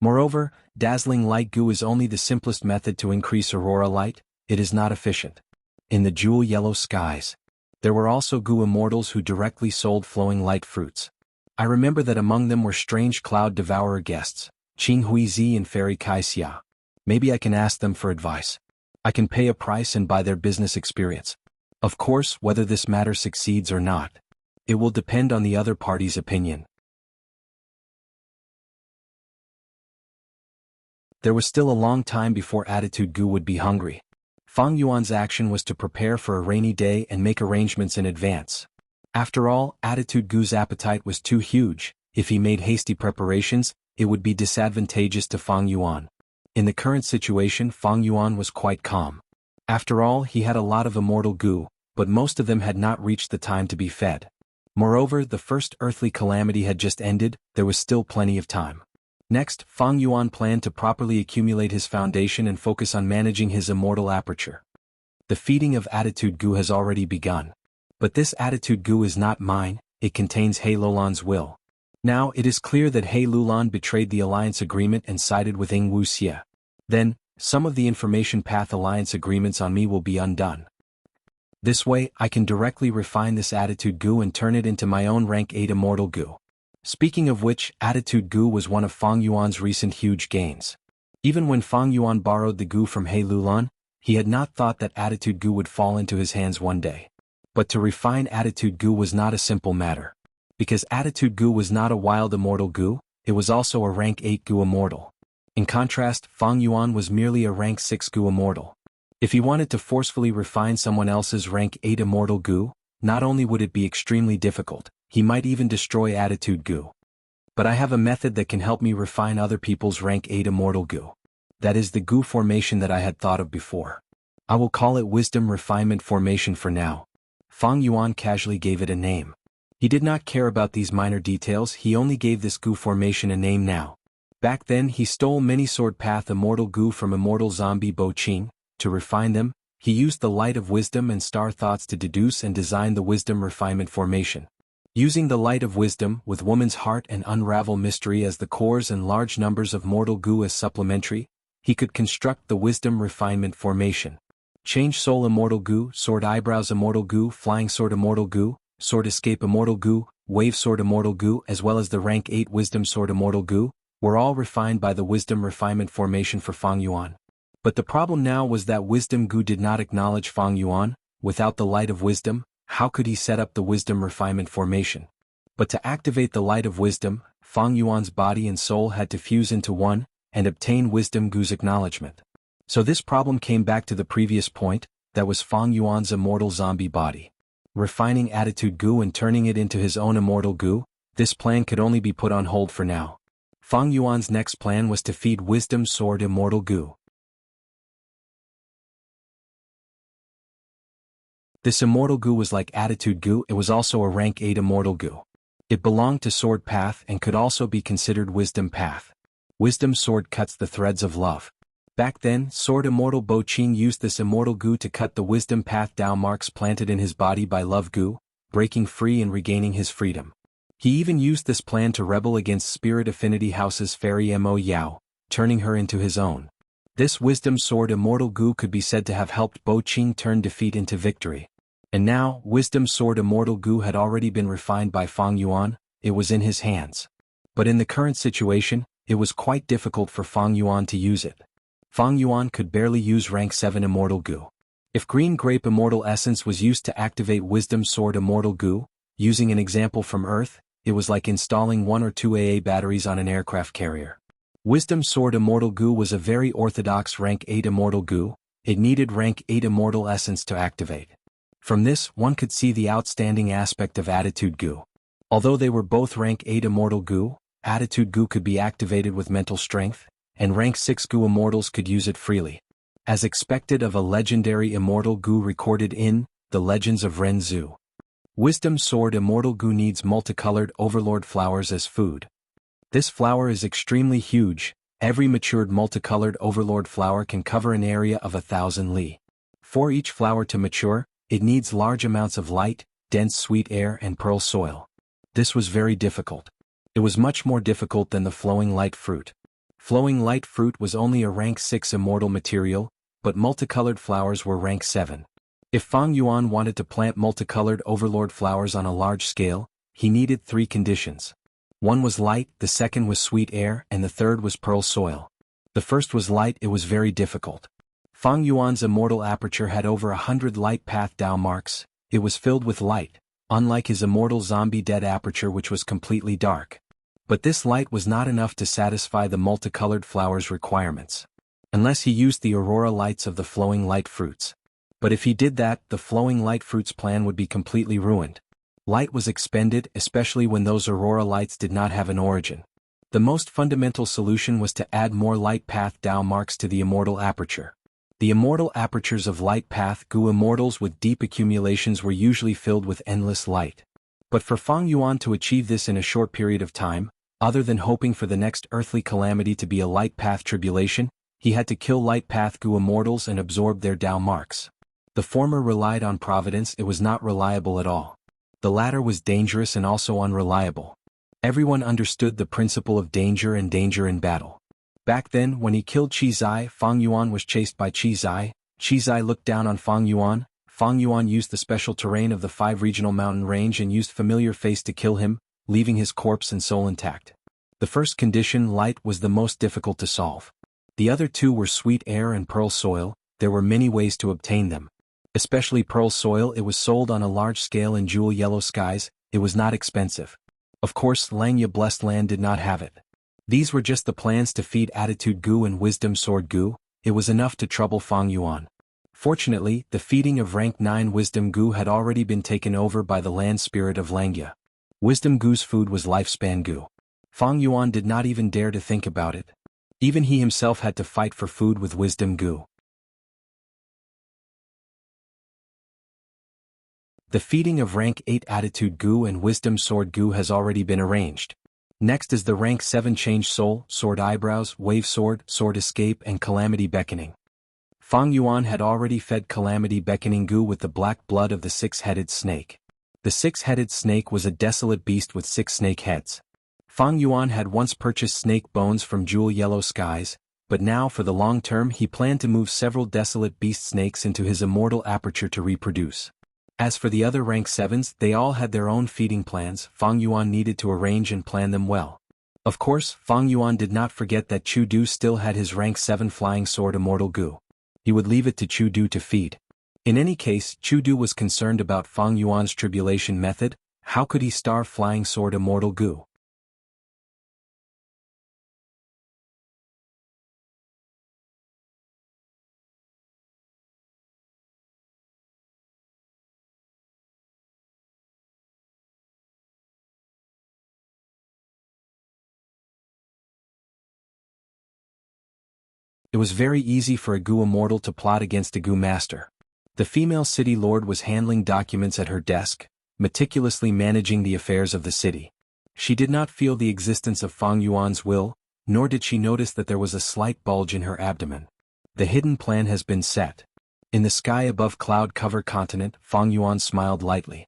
Speaker 1: Moreover, dazzling light Gu is only the simplest method to increase aurora light. It is not efficient. In the jewel yellow skies, there were also Gu immortals who directly sold flowing light fruits. I remember that among them were strange cloud devourer guests, Qing Huizi and Fairy Kai Xia. Maybe I can ask them for advice. I can pay a price and buy their business experience. Of course, whether this matter succeeds or not, it will depend on the other party's opinion. There was still a long time before Attitude Gu would be hungry. Fang Yuan's action was to prepare for a rainy day and make arrangements in advance. After all, Attitude Gu's appetite was too huge. If he made hasty preparations, it would be disadvantageous to Fang Yuan. In the current situation, Fang Yuan was quite calm. After all, he had a lot of immortal Gu, but most of them had not reached the time to be fed. Moreover, the first earthly calamity had just ended. There was still plenty of time. Next, Fang Yuan planned to properly accumulate his foundation and focus on managing his immortal aperture. The feeding of Attitude Gu has already begun. But this Attitude Gu is not mine, it contains He Lulan's will. Now, it is clear that He Lulan betrayed the alliance agreement and sided with Ing Wuxia. Then, some of the information path alliance agreements on me will be undone. This way, I can directly refine this Attitude Gu and turn it into my own rank 8 immortal Gu. Speaking of which, Attitude Gu was one of Fang Yuan's recent huge gains. Even when Fang Yuan borrowed the Gu from He Lulan, he had not thought that Attitude Gu would fall into his hands one day. But to refine Attitude Gu was not a simple matter. Because Attitude Gu was not a wild immortal Gu, it was also a rank 8 Gu immortal. In contrast, Fang Yuan was merely a rank 6 Gu immortal. If he wanted to forcefully refine someone else's rank 8 immortal Gu, not only would it be extremely difficult, he might even destroy Attitude Gu. But I have a method that can help me refine other people's rank 8 immortal Gu. That is the Gu formation that I had thought of before. I will call it Wisdom Refinement Formation for now. Fang Yuan casually gave it a name. He did not care about these minor details, he only gave this Gu formation a name now. Back then he stole many sword path immortal goo from immortal zombie Bo Qing. To refine them, he used the light of wisdom and star thoughts to deduce and design the wisdom refinement formation. Using the light of wisdom with woman's heart and unravel mystery as the cores and large numbers of mortal goo as supplementary, he could construct the wisdom refinement formation. Change soul immortal goo, sword eyebrows immortal goo, flying sword immortal goo, sword escape immortal goo, wave sword immortal goo, as well as the rank 8 wisdom sword immortal goo, were all refined by the wisdom refinement formation for Fang Yuan. But the problem now was that wisdom goo did not acknowledge Fang Yuan. Without the light of wisdom, how could he set up the wisdom refinement formation? But to activate the light of wisdom, Fang Yuan's body and soul had to fuse into one, and obtain wisdom goo's acknowledgement. So this problem came back to the previous point, that was Fang Yuan's immortal zombie body. Refining attitude goo and turning it into his own immortal goo, this plan could only be put on hold for now. Fang Yuan's next plan was to feed wisdom sword immortal goo. This immortal goo was like attitude goo, it was also a rank 8 immortal goo. It belonged to sword path and could also be considered wisdom path. Wisdom sword cuts the threads of love. Back then, sword immortal Bo Qing used this immortal goo to cut the wisdom path Dao marks planted in his body by love goo, breaking free and regaining his freedom. He even used this plan to rebel against Spirit Affinity House's fairy Mo Yao, turning her into his own. This wisdom sword immortal goo could be said to have helped Bo Qing turn defeat into victory. And now, wisdom sword immortal goo had already been refined by Fang Yuan, it was in his hands. But in the current situation, it was quite difficult for Fang Yuan to use it. Fang Yuan could barely use rank 7 immortal goo. If green grape immortal essence was used to activate wisdom sword immortal goo, using an example from Earth, it was like installing 1 or 2 AA batteries on an aircraft carrier. Wisdom sword immortal goo was a very orthodox rank 8 immortal goo, it needed rank 8 immortal essence to activate. From this, one could see the outstanding aspect of attitude goo. Although they were both rank 8 immortal goo, attitude goo could be activated with mental strength, and rank 6 goo immortals could use it freely. As expected of a legendary immortal goo recorded in The Legends of Ren Zhu. Wisdom sword immortal goo needs multicolored overlord flowers as food. This flower is extremely huge, every matured multicolored overlord flower can cover an area of 1,000 li. For each flower to mature, it needs large amounts of light, dense sweet air and pearl soil. This was very difficult. It was much more difficult than the flowing light fruit. Flowing light fruit was only a rank 6 immortal material, but multicolored flowers were rank 7. If Fang Yuan wanted to plant multicolored overlord flowers on a large scale, he needed 3 conditions. One was light, the second was sweet air, and the third was pearl soil. The first was light, it was very difficult. Fang Yuan's immortal aperture had over 100 light path Dao marks, it was filled with light, unlike his immortal zombie dead aperture which was completely dark. But this light was not enough to satisfy the multicolored flowers' requirements. Unless he used the aurora lights of the flowing light fruits. But if he did that, the flowing light fruits plan would be completely ruined. Light was expended, especially when those aurora lights did not have an origin. The most fundamental solution was to add more light path Dao marks to the immortal aperture. The immortal apertures of light path goo immortals with deep accumulations were usually filled with endless light. But for Fang Yuan to achieve this in a short period of time, other than hoping for the next earthly calamity to be a light path tribulation, he had to kill light path goo immortals and absorb their Dao marks. The former relied on providence, it was not reliable at all. The latter was dangerous and also unreliable. Everyone understood the principle of danger and danger in battle. Back then, when he killed Qi Zai, Fang Yuan was chased by Qi Zai. Qi Zai looked down on Fang Yuan. Fang Yuan used the special terrain of the 5 regional mountain range and used familiar face to kill him, leaving his corpse and soul intact. The first condition, light, was the most difficult to solve. The other 2 were sweet air and pearl soil. There were many ways to obtain them. Especially pearl soil, it was sold on a large scale in jewel yellow skies, it was not expensive. Of course, Langya Blessed Land did not have it. These were just the plans to feed attitude goo and wisdom sword goo, it was enough to trouble Fang Yuan. Fortunately, the feeding of rank 9 wisdom goo had already been taken over by the land spirit of Langya. Wisdom goo's food was lifespan goo. Fang Yuan did not even dare to think about it. Even he himself had to fight for food with wisdom goo. The feeding of rank 8 attitude goo and wisdom sword goo has already been arranged. Next is the rank 7 Change Soul, Sword Eyebrows, Wave Sword, Sword Escape and Calamity Beckoning. Fang Yuan had already fed Calamity Beckoning Gu with the black blood of the six-headed snake. The six-headed snake was a desolate beast with 6 snake heads. Fang Yuan had once purchased snake bones from Jewel Yellow Skies, but now for the long term he planned to move several desolate beast snakes into his immortal aperture to reproduce. As for the other rank 7s, they all had their own feeding plans. Fang Yuan needed to arrange and plan them well. Of course, Fang Yuan did not forget that Chu Du still had his rank 7 flying sword Immortal Gu. He would leave it to Chu Du to feed. In any case, Chu Du was concerned about Fang Yuan's tribulation method. How could he starve flying sword Immortal Gu? It was very easy for a Gu immortal to plot against a Gu master. The female city lord was handling documents at her desk, meticulously managing the affairs of the city. She did not feel the existence of Fang Yuan's will, nor did she notice that there was a slight bulge in her abdomen. The hidden plan has been set. In the sky above cloud-covered continent, Fang Yuan smiled lightly.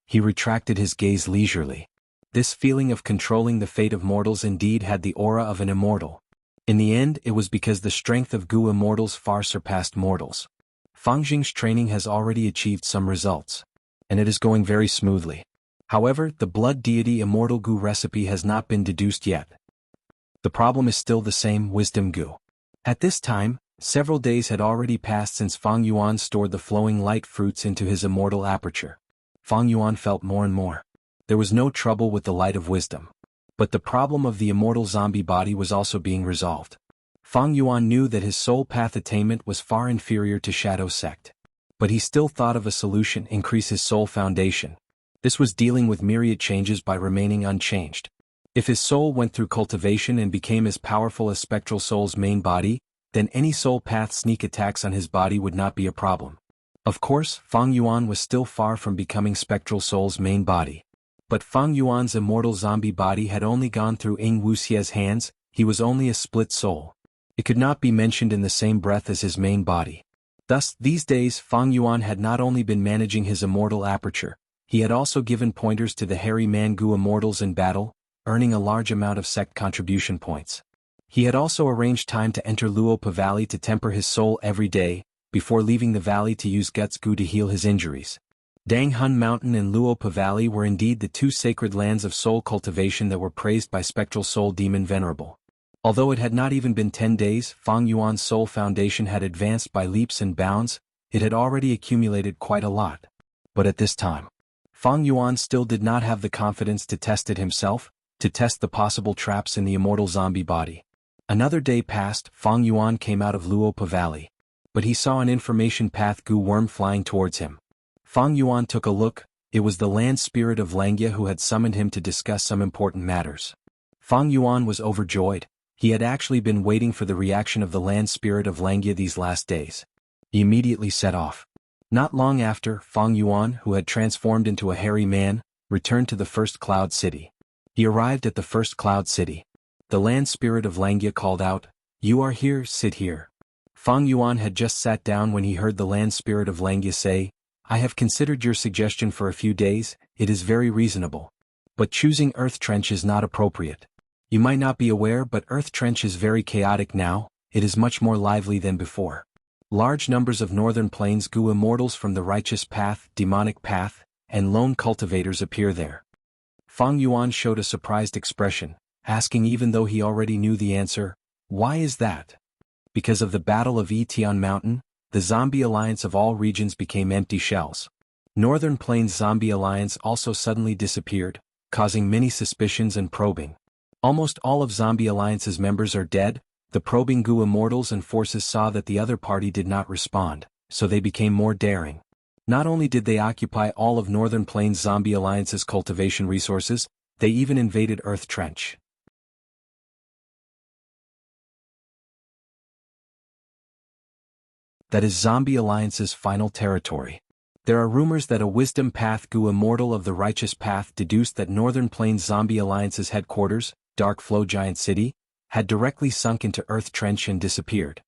Speaker 1: He retracted his gaze leisurely. This feeling of controlling the fate of mortals indeed had the aura of an immortal. In the end, it was because the strength of Gu immortals far surpassed mortals. Fang Jing's training has already achieved some results. And it is going very smoothly. However, the blood deity immortal Gu recipe has not been deduced yet. The problem is still the same, wisdom Gu. At this time, several days had already passed since Fang Yuan stored the flowing light fruits into his immortal aperture. Fang Yuan felt more and more. There was no trouble with the light of wisdom. But the problem of the immortal zombie body was also being resolved. Fang Yuan knew that his soul path attainment was far inferior to Shadow Sect. But he still thought of a solution: increase his soul foundation. This was dealing with myriad changes by remaining unchanged. If his soul went through cultivation and became as powerful as Spectral Soul's main body, then any soul path sneak attacks on his body would not be a problem. Of course, Fang Yuan was still far from becoming Spectral Soul's main body. But Fang Yuan's immortal zombie body had only gone through Ying Wuxia's hands. He was only a split soul. It could not be mentioned in the same breath as his main body. Thus, these days Fang Yuan had not only been managing his immortal aperture, he had also given pointers to the hairy man Gu immortals in battle, earning a large amount of sect contribution points. He had also arranged time to enter Luopa Valley to temper his soul every day, before leaving the valley to use Guts Gu to heal his injuries. Dang Hun Mountain and Luopa Valley were indeed the 2 sacred lands of soul cultivation that were praised by Spectral Soul Demon Venerable. Although it had not even been 10 days, Fang Yuan's soul foundation had advanced by leaps and bounds. It had already accumulated quite a lot. But at this time, Fang Yuan still did not have the confidence to test it himself, to test the possible traps in the immortal zombie body. Another day passed. Fang Yuan came out of Luopa Valley. But he saw an information path Gu worm flying towards him. Fang Yuan took a look. It was the land spirit of Langia who had summoned him to discuss some important matters. Fang Yuan was overjoyed. He had actually been waiting for the reaction of the land spirit of Langia these last days. He immediately set off. Not long after, Fang Yuan, who had transformed into a hairy man, returned to the first cloud city. He arrived at the first cloud city. The land spirit of Langia called out, "You are here, sit here." Fang Yuan had just sat down when he heard the land spirit of Langia say, "I have considered your suggestion for a few days. It is very reasonable. But choosing Earth Trench is not appropriate. You might not be aware, but Earth Trench is very chaotic now. It is much more lively than before. Large numbers of Northern Plains Gu immortals from the Righteous Path, Demonic Path, and Lone Cultivators appear there." Fang Yuan showed a surprised expression, asking even though he already knew the answer, "Why is that?" Because of the Battle of Etian Mountain, the Zombie Alliance of all regions became empty shells. Northern Plains Zombie Alliance also suddenly disappeared, causing many suspicions and probing. Almost all of Zombie Alliance's members are dead. The probing Gu immortals and forces saw that the other party did not respond, so they became more daring. Not only did they occupy all of Northern Plains Zombie Alliance's cultivation resources, they even invaded Earth Trench. That is Zombie Alliance's final territory. There are rumors that a wisdom path Gu immortal of the righteous path deduced that Northern Plains Zombie Alliance's headquarters, Dark Flow Giant City, had directly sunk into Earth Trench and disappeared.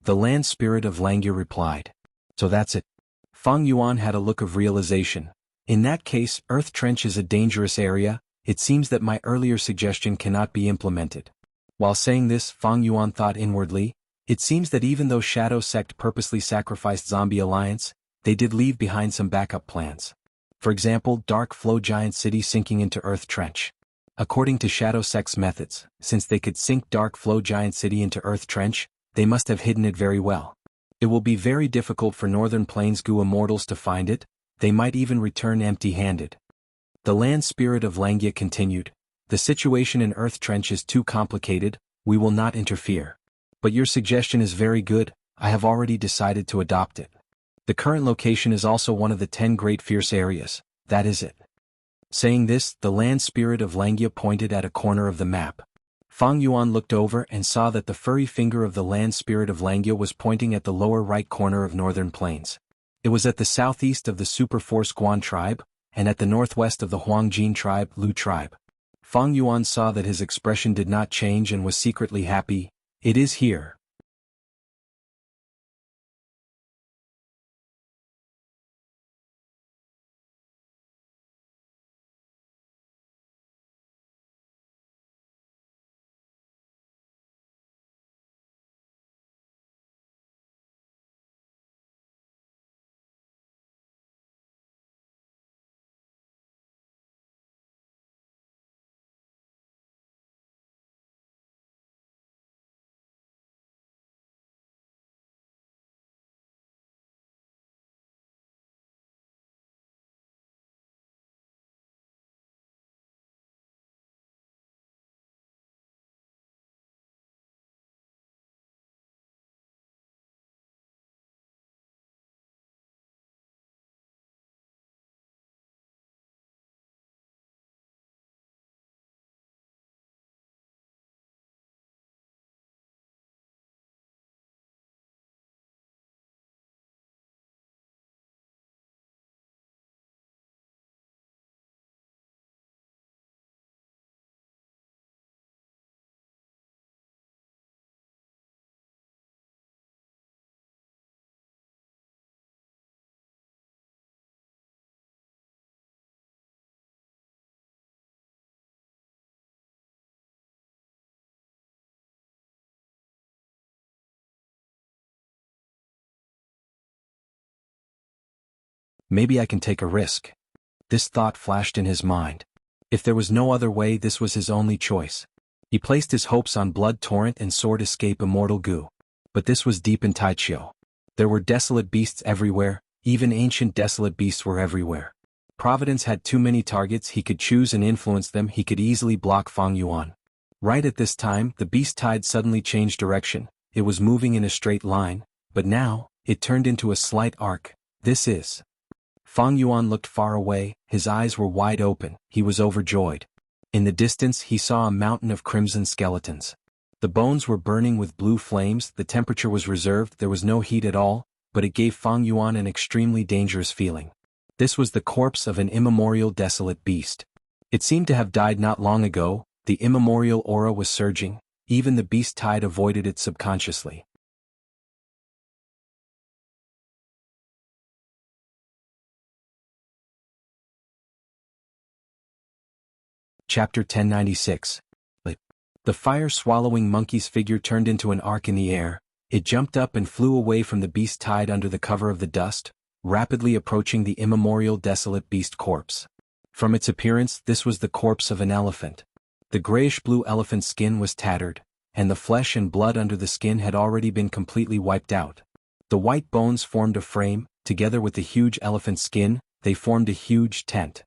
Speaker 1: The land spirit of Langya replied. So that's it. Fang Yuan had a look of realization. In that case, Earth Trench is a dangerous area. It seems that my earlier suggestion cannot be implemented. While saying this, Fang Yuan thought inwardly, it seems that even though Shadow Sect purposely sacrificed Zombie Alliance, they did leave behind some backup plans. For example, Dark Flow Giant City sinking into Earth Trench. According to Shadow Sect's methods, since they could sink Dark Flow Giant City into Earth Trench, they must have hidden it very well. It will be very difficult for Northern Plains Gu immortals to find it. They might even return empty-handed. The land spirit of Langya continued. The situation in Earth Trench is too complicated. We will not interfere. But your suggestion is very good. I have already decided to adopt it. The current location is also one of the 10 great fierce areas. That is it. Saying this, the land spirit of Langya pointed at a corner of the map. Fang Yuan looked over and saw that the furry finger of the land spirit of Langya was pointing at the lower right corner of Northern Plains. It was at the southeast of the Super Force Guan tribe, and at the northwest of the Huangjin tribe, Lu tribe. Fang Yuan saw that his expression did not change and was secretly happy. It is here. Maybe I can take a risk. This thought flashed in his mind. If there was no other way, this was his only choice. He placed his hopes on Blood Torrent and Sword Escape Immortal Gu. But this was deep in Taichio. There were desolate beasts everywhere, even ancient desolate beasts were everywhere. Providence had too many targets. He could choose and influence them. He could easily block Fang Yuan. Right at this time, the beast tide suddenly changed direction. It was moving in a straight line, but now, it turned into a slight arc. This is... Fang Yuan looked far away, his eyes were wide open, he was overjoyed. In the distance he saw a mountain of crimson skeletons. The bones were burning with blue flames, the temperature was reserved, there was no heat at all, but it gave Fang Yuan an extremely dangerous feeling. This was the corpse of an immemorial desolate beast. It seemed to have died not long ago, the immemorial aura was surging, even the beast tide avoided it subconsciously. Chapter 1096. The fire-swallowing monkey's figure turned into an arc in the air. It jumped up and flew away from the beast tide under the cover of the dust, rapidly approaching the immemorial desolate beast corpse. From its appearance, this was the corpse of an elephant. The grayish-blue elephant's skin was tattered, and the flesh and blood under the skin had already been completely wiped out. The white bones formed a frame, together with the huge elephant's skin, they formed a huge tent.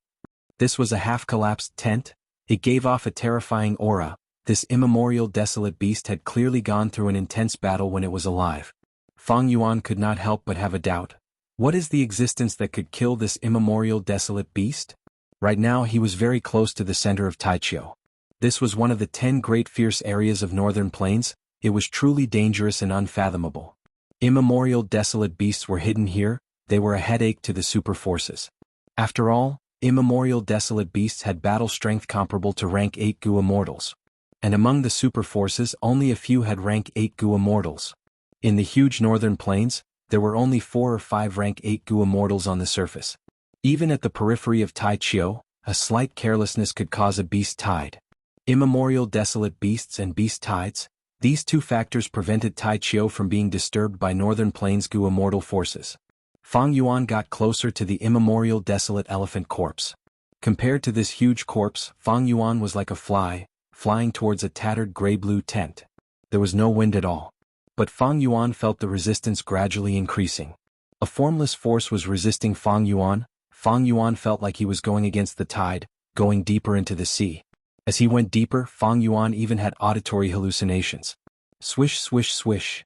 Speaker 1: This was a half-collapsed tent. It gave off a terrifying aura. This immemorial desolate beast had clearly gone through an intense battle when it was alive. Fang Yuan could not help but have a doubt. What is the existence that could kill this immemorial desolate beast? Right now he was very close to the center of Taichio. This was one of the 10 great fierce areas of Northern Plains. It was truly dangerous and unfathomable. Immemorial desolate beasts were hidden here. they were a headache to the super forces. After all, immemorial desolate beasts had battle strength comparable to rank 8 Gu immortals. And among the super forces only a few had rank 8 Gu immortals. In the huge northern plains, there were only 4 or 5 rank 8 Gu immortals on the surface. Even at the periphery of Tai Chiu, a slight carelessness could cause a beast tide. Immemorial desolate beasts and beast tides, these two factors prevented Tai Chiu from being disturbed by northern plains Gu immortal forces. Fang Yuan got closer to the immemorial desolate elephant corpse. Compared to this huge corpse, Fang Yuan was like a fly, flying towards a tattered gray-blue tent. There was no wind at all. But Fang Yuan felt the resistance gradually increasing. A formless force was resisting Fang Yuan. Fang Yuan felt like he was going against the tide, going deeper into the sea. As he went deeper, Fang Yuan even had auditory hallucinations. Swish, swish, swish.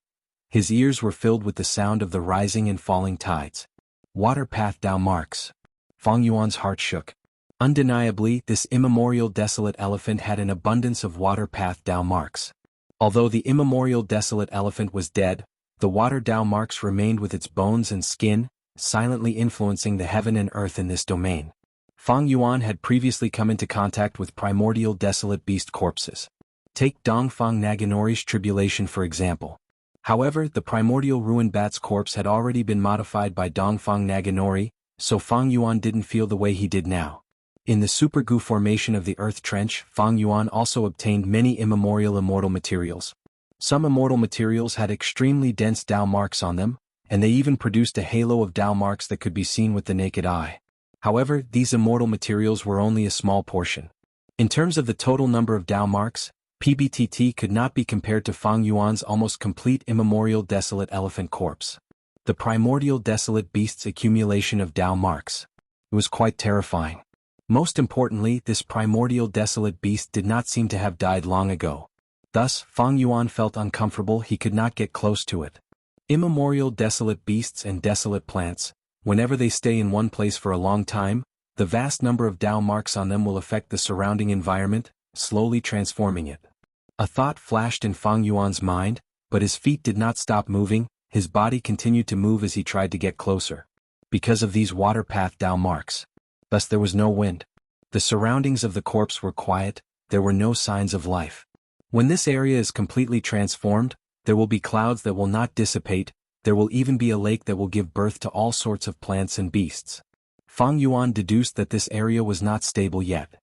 Speaker 1: His ears were filled with the sound of the rising and falling tides. Water path Dao marks. Fang Yuan's heart shook. Undeniably, this immemorial desolate elephant had an abundance of water path Dao marks. Although the immemorial desolate elephant was dead, the water Dao marks remained with its bones and skin, silently influencing the heaven and earth in this domain. Fang Yuan had previously come into contact with primordial desolate beast corpses. Take Dongfang Naganori's tribulation for example. However, the primordial ruined bat's corpse had already been modified by Dongfang Naganori, so Fang Yuan didn't feel the way he did now. In the Super Gu formation of the Earth Trench, Fang Yuan also obtained many immemorial immortal materials. Some immortal materials had extremely dense Dao marks on them, and they even produced a halo of Dao marks that could be seen with the naked eye. However, these immortal materials were only a small portion. In terms of the total number of Dao marks, PBTT could not be compared to Fang Yuan's almost complete immemorial desolate elephant corpse. The primordial desolate beast's accumulation of Dao marks. It was quite terrifying. Most importantly, this primordial desolate beast did not seem to have died long ago. Thus, Fang Yuan felt uncomfortable. He could not get close to it. Immemorial desolate beasts and desolate plants, whenever they stay in one place for a long time, the vast number of Dao marks on them will affect the surrounding environment, slowly transforming it. A thought flashed in Fang Yuan's mind, but his feet did not stop moving. His body continued to move as he tried to get closer. Because of these water path Dao marks. Thus there was no wind. The surroundings of the corpse were quiet, there were no signs of life. When this area is completely transformed, there will be clouds that will not dissipate, there will even be a lake that will give birth to all sorts of plants and beasts. Fang Yuan deduced that this area was not stable yet.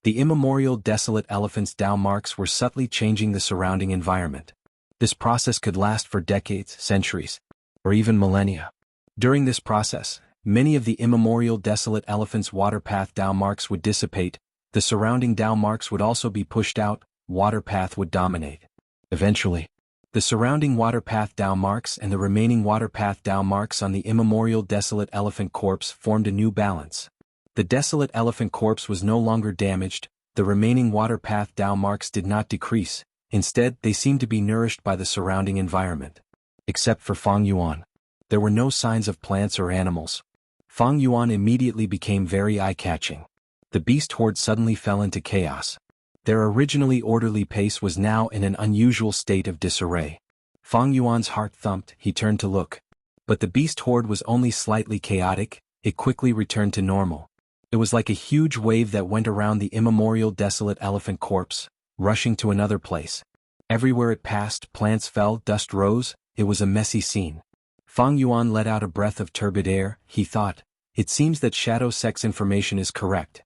Speaker 1: The immemorial desolate elephant's Dao marks were subtly changing the surrounding environment. This process could last for decades, centuries, or even millennia. During this process, many of the immemorial desolate elephant's water path Dao marks would dissipate, the surrounding Dao marks would also be pushed out, water path would dominate. Eventually, the surrounding water path Dao marks and the remaining water path Dao marks on the immemorial desolate elephant corpse formed a new balance. The desolate elephant corpse was no longer damaged, the remaining water path Dao marks did not decrease, instead they seemed to be nourished by the surrounding environment. Except for Fang Yuan. There were no signs of plants or animals. Fang Yuan immediately became very eye-catching. The beast horde suddenly fell into chaos. Their originally orderly pace was now in an unusual state of disarray. Fang Yuan's heart thumped. He turned to look. But the beast horde was only slightly chaotic, it quickly returned to normal. It was like a huge wave that went around the immemorial desolate elephant corpse, rushing to another place. Everywhere it passed, plants fell, dust rose, it was a messy scene. Fang Yuan let out a breath of turbid air. He thought, it seems that shadow sex information is correct.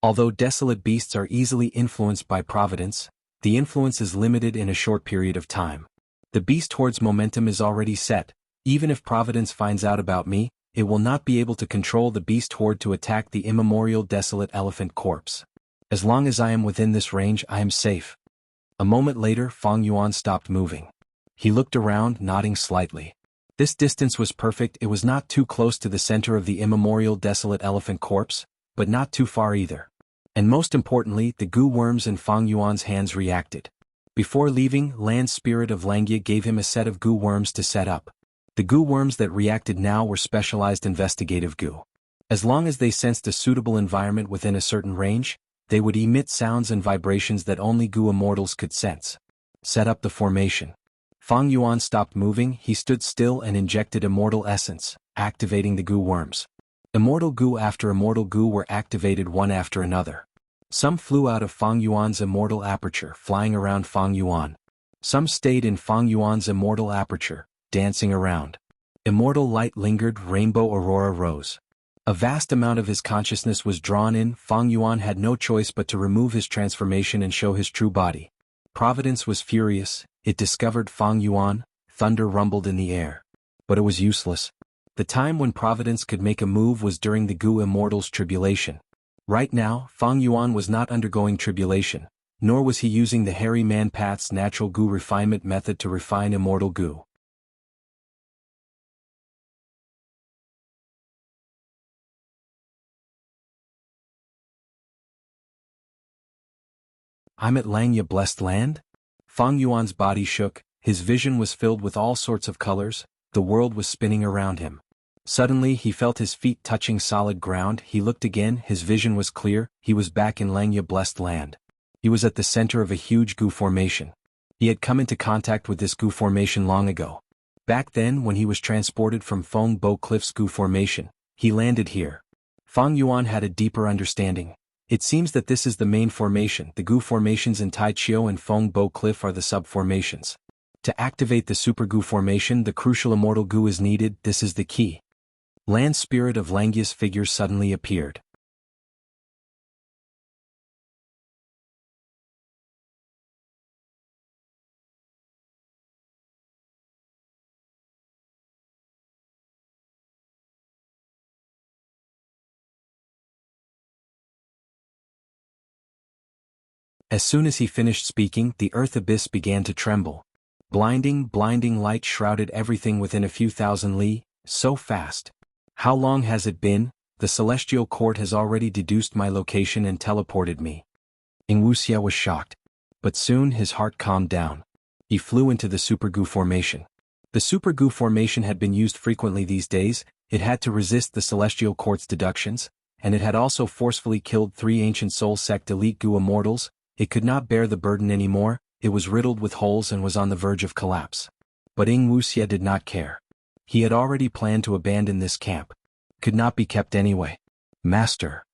Speaker 1: Although desolate beasts are easily influenced by providence, the influence is limited in a short period of time. The beast horde's momentum is already set. Even if providence finds out about me, it will not be able to control the beast horde to attack the immemorial desolate elephant corpse. As long as I am within this range, I am safe. A moment later, Fang Yuan stopped moving. He looked around, nodding slightly. This distance was perfect. It was not too close to the center of the immemorial desolate elephant corpse, but not too far either. And most importantly, the goo worms in Fang Yuan's hands reacted. Before leaving, Land Spirit of Langia gave him a set of goo worms to set up. The goo worms that reacted now were specialized investigative goo. As long as they sensed a suitable environment within a certain range, they would emit sounds and vibrations that only goo immortals could sense. Set up the formation. Fang Yuan stopped moving, he stood still and injected immortal essence, activating the goo worms. Immortal goo after immortal goo were activated one after another. Some flew out of Fang Yuan's immortal aperture, flying around Fang Yuan. Some stayed in Fang Yuan's immortal aperture, dancing around. Immortal light lingered, rainbow aurora rose. A vast amount of his consciousness was drawn in. Fang Yuan had no choice but to remove his transformation and show his true body. Providence was furious, it discovered Fang Yuan, thunder rumbled in the air. But it was useless. The time when Providence could make a move was during the Goo Immortal's tribulation. Right now, Fang Yuan was not undergoing tribulation, nor was he using the Hairy Man Path's natural Goo refinement method to refine immortal Goo. I'm at Langya Blessed Land? Fang Yuan's body shook, his vision was filled with all sorts of colors, the world was spinning around him. Suddenly he felt his feet touching solid ground, he looked again, his vision was clear, he was back in Langya Blessed Land. He was at the center of a huge Goo formation. He had come into contact with this Goo formation long ago. Back then when he was transported from Feng Bo Cliff's Goo formation, he landed here. Fang Yuan had a deeper understanding. It seems that this is the main formation. The Goo formations in Taichio and Feng Bo Cliff are the sub-formations. To activate the Super Goo formation, the crucial immortal Goo is needed, this is the key. Land Spirit of Langya's figure suddenly appeared. As soon as he finished speaking, the earth abyss began to tremble. Blinding light shrouded everything within a few thousand li, so fast. How long has it been? The celestial court has already deduced my location and teleported me. Wuxia was shocked. But soon his heart calmed down. He flew into the Super Goo formation. The Super Goo formation had been used frequently these days, it had to resist the celestial court's deductions, and it had also forcefully killed 3 ancient soul sect elite Goo immortals. It could not bear the burden anymore, it was riddled with holes and was on the verge of collapse. But Wuxia did not care. He had already planned to abandon this camp. Could not be kept anyway. Master.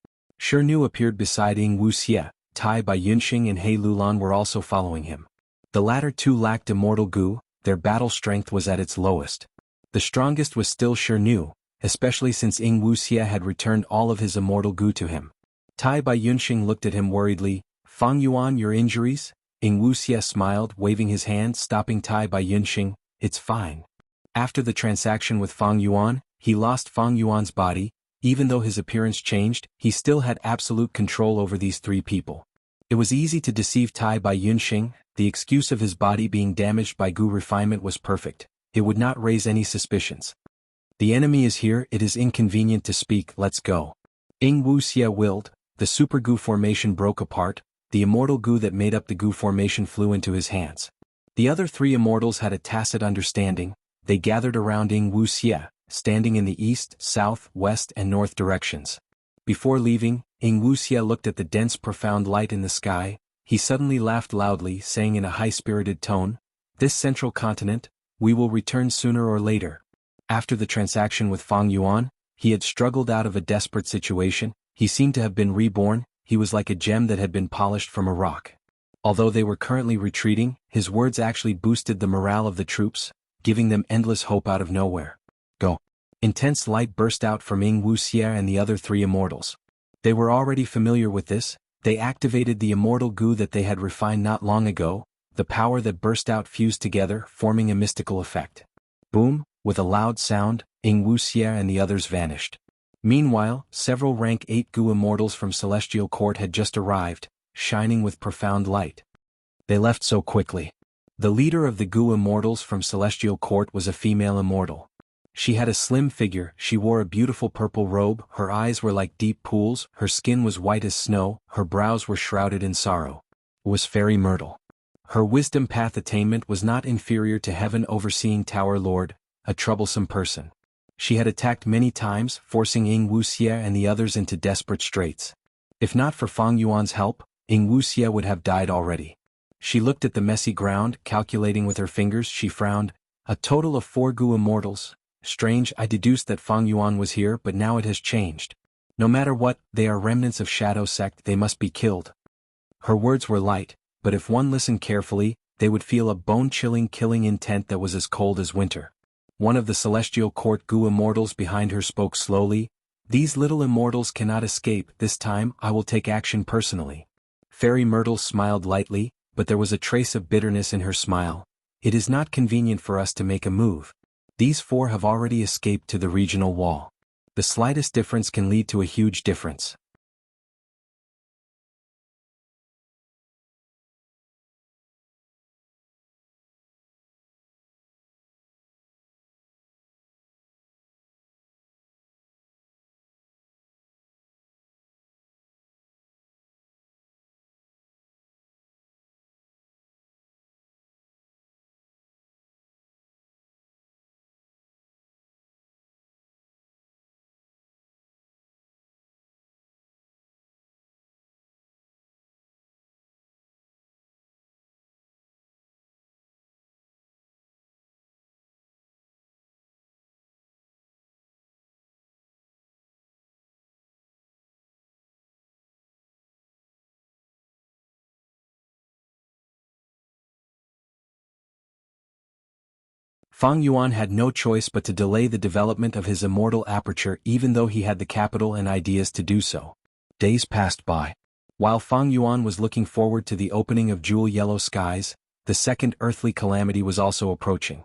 Speaker 1: Shirnu appeared beside Wuxia, Tai Bai Yunxing and He Lulan were also following him. The latter two lacked immortal Goo, their battle strength was at its lowest. The strongest was still Shirnu, especially since Wuxia had returned all of his immortal Goo to him. Tai Bai Yunxing looked at him worriedly. Fang Yuan, your injuries? Wuxia smiled, waving his hand, stopping Tai Bai Yunxing. It's fine. After the transaction with Fang Yuan, he lost Fang Yuan's body. Even though his appearance changed, he still had absolute control over these 3 people. It was easy to deceive Tai Bai Yunxing, the excuse of his body being damaged by Goo refinement was perfect, it would not raise any suspicions. The enemy is here, it is inconvenient to speak, let's go. Wuxia willed, the Super Goo formation broke apart, the immortal Goo that made up the Goo formation flew into his hands. The other 3 immortals had a tacit understanding, they gathered around Wuxia, standing in the east, south, west and north directions. Before leaving, Wuxia looked at the dense profound light in the sky, he suddenly laughed loudly, saying in a high-spirited tone, "This central continent, we will return sooner or later." After the transaction with Fang Yuan, he had struggled out of a desperate situation, he seemed to have been reborn, he was like a gem that had been polished from a rock. Although they were currently retreating, his words actually boosted the morale of the troops, giving them endless hope out of nowhere. Go. Intense light burst out from Wuxia and the other 3 immortals. They were already familiar with this, they activated the immortal Goo that they had refined not long ago, the power that burst out fused together, forming a mystical effect. Boom, with a loud sound, Wuxia and the others vanished. Meanwhile, several rank 8 Goo immortals from Celestial Court had just arrived, shining with profound light. They left so quickly. The leader of the Goo immortals from Celestial Court was a female immortal. She had a slim figure, she wore a beautiful purple robe, her eyes were like deep pools, her skin was white as snow, her brows were shrouded in sorrow. It was Fairy Myrtle. Her wisdom path attainment was not inferior to Heaven Overseeing Tower Lord, a troublesome person. She had attacked many times, forcing Wuxia and the others into desperate straits. If not for Fang Yuan's help, Wuxia would have died already. She looked at the messy ground, calculating with her fingers. She frowned. A total of 4 Gu immortals. Strange, I deduced that Fang Yuan was here, but now it has changed. No matter what, they are remnants of Shadow Sect, they must be killed. Her words were light, but if one listened carefully, they would feel a bone-chilling killing intent that was as cold as winter. One of the Celestial Court Gu immortals behind her spoke slowly. These little immortals cannot escape. This time, I will take action personally. Fairy Myrtle smiled lightly, but there was a trace of bitterness in her smile. It is not convenient for us to make a move. These 4 have already escaped to the regional wall. The slightest difference can lead to a huge difference. Fang Yuan had no choice but to delay the development of his immortal aperture even though he had the capital and ideas to do so. Days passed by. While Fang Yuan was looking forward to the opening of jewel-yellow skies, the second earthly calamity was also approaching.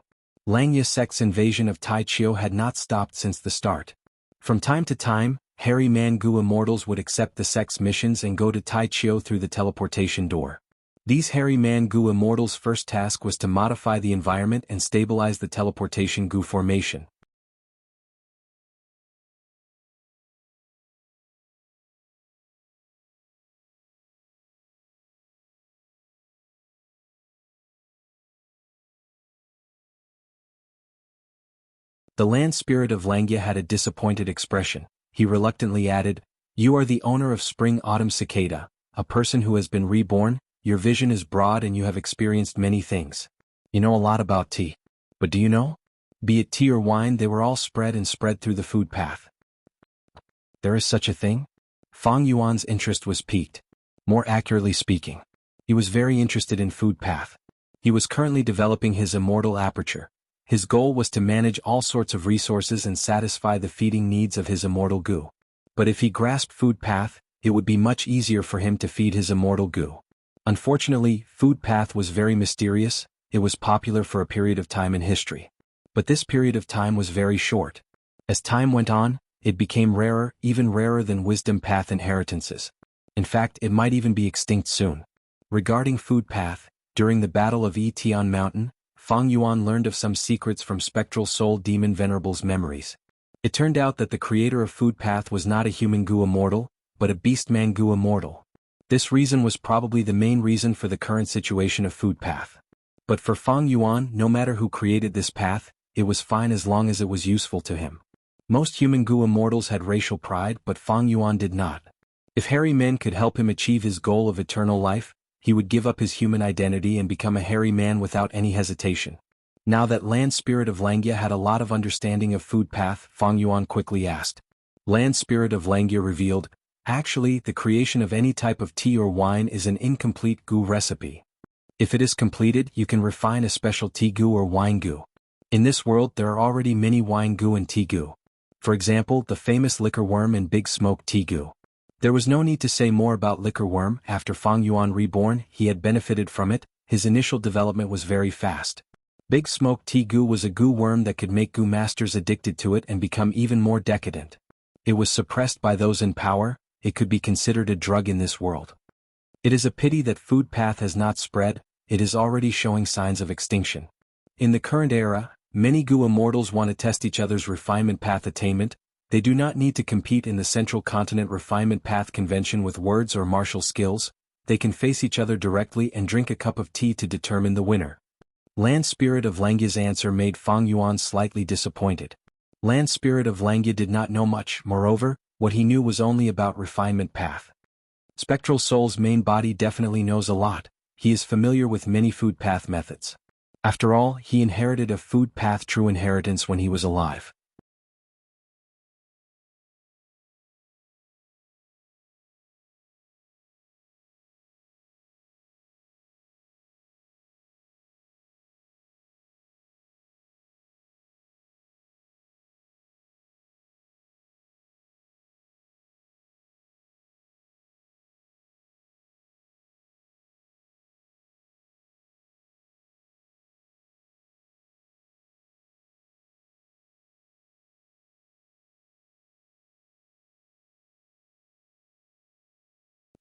Speaker 1: Langya sect's invasion of Tai Chio had not stopped since the start. From time to time, hairy man-gu immortals would accept the sect's missions and go to Tai Chio through the teleportation door. These hairy man-gu immortals' first task was to modify the environment and stabilize the teleportation gu formation. The land spirit of Langya had a disappointed expression. He reluctantly added, "You are the owner of Spring-Autumn Cicada, a person who has been reborn. Your vision is broad and you have experienced many things. You know a lot about tea. But do you know? Be it tea or wine, they were all spread through the food path." There is such a thing? Fang Yuan's interest was piqued. More accurately speaking, he was very interested in food path. He was currently developing his immortal aperture. His goal was to manage all sorts of resources and satisfy the feeding needs of his immortal gu. But if he grasped food path, it would be much easier for him to feed his immortal gu. Unfortunately, food path was very mysterious. It was popular for a period of time in history. But this period of time was very short. As time went on, it became rarer, even rarer than wisdom path inheritances. In fact, it might even be extinct soon. Regarding food path, during the Battle of Etian Mountain, Fang Yuan learned of some secrets from Spectral Soul Demon Venerable's memories. It turned out that the creator of food path was not a human gu immortal, but a beastman gu immortal. This reason was probably the main reason for the current situation of food path. But for Fang Yuan, no matter who created this path, it was fine as long as it was useful to him. Most human gu immortals had racial pride, but Fang Yuan did not. If hairy men could help him achieve his goal of eternal life, he would give up his human identity and become a hairy man without any hesitation. Now that Land Spirit of Langya had a lot of understanding of food path, Fang Yuan quickly asked. Land Spirit of Langya revealed, "Actually, the creation of any type of tea or wine is an incomplete gu recipe. If it is completed, you can refine a special tea gu or wine gu. In this world there are already many wine gu and tea gu. For example, the famous liquor worm and big smoke tea gu. There was no need to say more about liquor worm. After Fang Yuan reborn, he had benefited from it. His initial development was very fast. Big smoke tea gu was a gu worm that could make gu masters addicted to it and become even more decadent. It was suppressed by those in power. It could be considered a drug in this world. It is a pity that food path has not spread. It is already showing signs of extinction. In the current era, many gu immortals want to test each other's refinement path attainment. They do not need to compete in the Central Continent Refinement Path Convention with words or martial skills. They can face each other directly and drink a cup of tea to determine the winner. Land Spirit of Langya's answer made Fang Yuan slightly disappointed. Land Spirit of Langya did not know much. Moreover, what he knew was only about refinement path. Spectral Soul's main body definitely knows a lot. he is familiar with many food path methods. After all, he inherited a food path true inheritance when he was alive.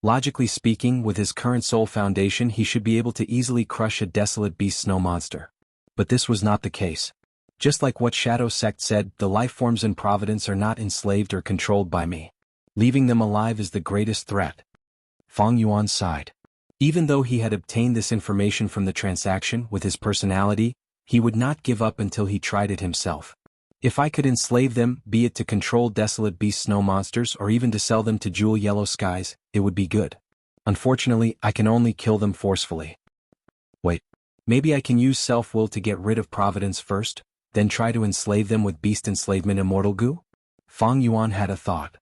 Speaker 1: Logically speaking, with his current soul foundation he should be able to easily crush a desolate beast snow monster. But this was not the case. Just like what Shadow Sect said, the life forms in Providence are not enslaved or controlled by me. Leaving them alive is the greatest threat. Fang Yuan sighed. Even though he had obtained this information from the transaction with his personality, he would not give up until he tried it himself. If I could enslave them, be it to control desolate beast snow monsters or even to sell them to jewel yellow skies, it would be good. Unfortunately, I can only kill them forcefully. Wait. Maybe I can use self-will to get rid of Providence first, then try to enslave them with beast enslavement immortal goo? Fang Yuan had a thought.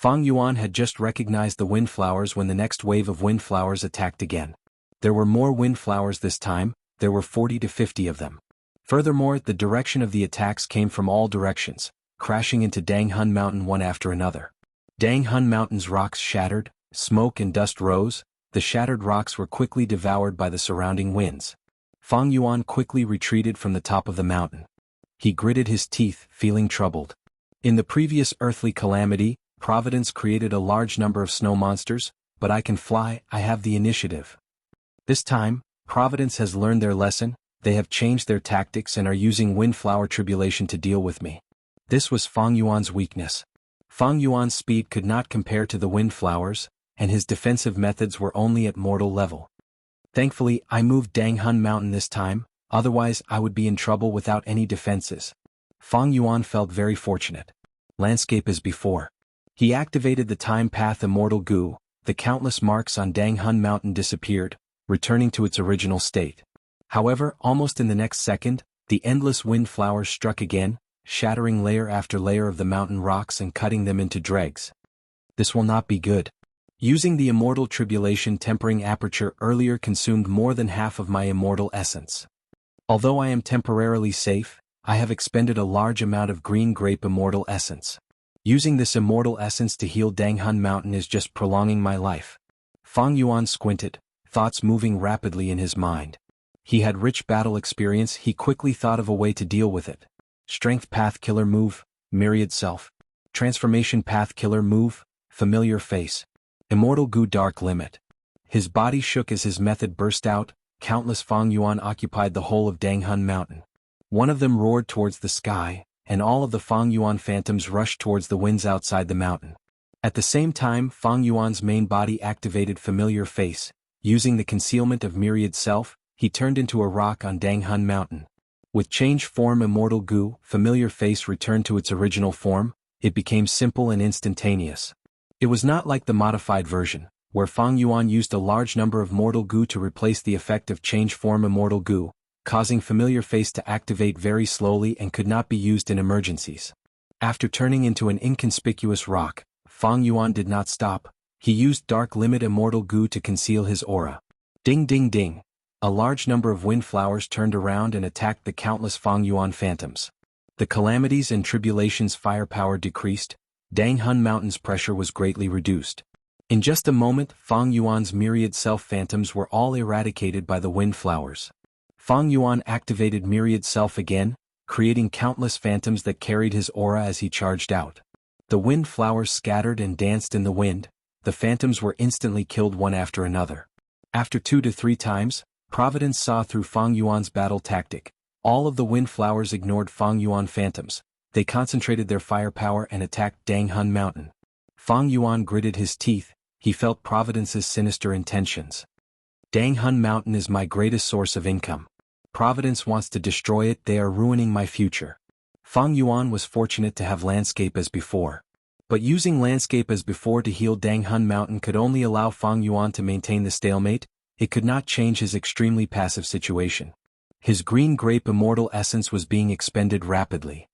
Speaker 1: Fang Yuan had just recognized the windflowers when the next wave of windflowers attacked again. There were more windflowers this time, there were 40 to 50 of them. Furthermore, the direction of the attacks came from all directions, crashing into Dang Hun Mountain one after another. Dang Hun Mountain's rocks shattered, smoke and dust rose, the shattered rocks were quickly devoured by the surrounding winds. Fang Yuan quickly retreated from the top of the mountain. He gritted his teeth, feeling troubled. In the previous earthly calamity, Providence created a large number of snow monsters, but I can fly, I have the initiative. This time, Providence has learned their lesson, they have changed their tactics and are using windflower tribulation to deal with me. This was Fang Yuan's weakness. Fang Yuan's speed could not compare to the windflowers, and his defensive methods were only at mortal level. Thankfully, I moved Dang Hun Mountain this time, otherwise I would be in trouble without any defenses. Fang Yuan felt very fortunate. Landscape as before. He activated the time path immortal goo, the countless marks on Dang Hun Mountain disappeared, returning to its original state. However, almost in the next second, the endless windflowers struck again, shattering layer after layer of the mountain rocks and cutting them into dregs. This will not be good. Using the immortal tribulation tempering aperture earlier consumed more than half of my immortal essence. Although I am temporarily safe, I have expended a large amount of green grape immortal essence. Using this immortal essence to heal Dang Hun Mountain is just prolonging my life. Fang Yuan squinted, thoughts moving rapidly in his mind. He had rich battle experience, he quickly thought of a way to deal with it. Strength path killer move, myriad self. Transformation path killer move, familiar face. Immortal goo dark limit. His body shook as his method burst out, countless Fang Yuan occupied the whole of Dang Hun Mountain. One of them roared towards the sky, and all of the Fang Yuan phantoms rushed towards the winds outside the mountain. At the same time, Fang Yuan's main body activated familiar face. Using the concealment of myriad self, he turned into a rock on Dang Hun Mountain. With change form immortal goo, familiar face returned to its original form, it became simple and instantaneous. It was not like the modified version, where Fang Yuan used a large number of mortal goo to replace the effect of change form immortal goo, causing familiar face to activate very slowly and could not be used in emergencies. After turning into an inconspicuous rock, Fang Yuan did not stop, he used dark limit immortal goo to conceal his aura. Ding ding ding. A large number of windflowers turned around and attacked the countless Fang Yuan phantoms. The calamities and tribulations' firepower decreased, Dang Hun Mountain's pressure was greatly reduced. In just a moment, Fang Yuan's myriad self-phantoms were all eradicated by the wind flowers. Fang Yuan activated myriad self again, creating countless phantoms that carried his aura as he charged out. The wind flowers scattered and danced in the wind. The phantoms were instantly killed one after another. After 2 to 3 times, Providence saw through Fang Yuan's battle tactic. All of the wind flowers ignored Fang Yuan phantoms. They concentrated their firepower and attacked Danghun Mountain. Fang Yuan gritted his teeth. He felt Providence's sinister intentions. Danghun Mountain is my greatest source of income. Providence wants to destroy it. They are ruining my future. Fang Yuan was fortunate to have landscape as before. But using landscape as before to heal Danghun Mountain could only allow Fang Yuan to maintain the stalemate. It could not change his extremely passive situation. His green grape immortal essence was being expended rapidly.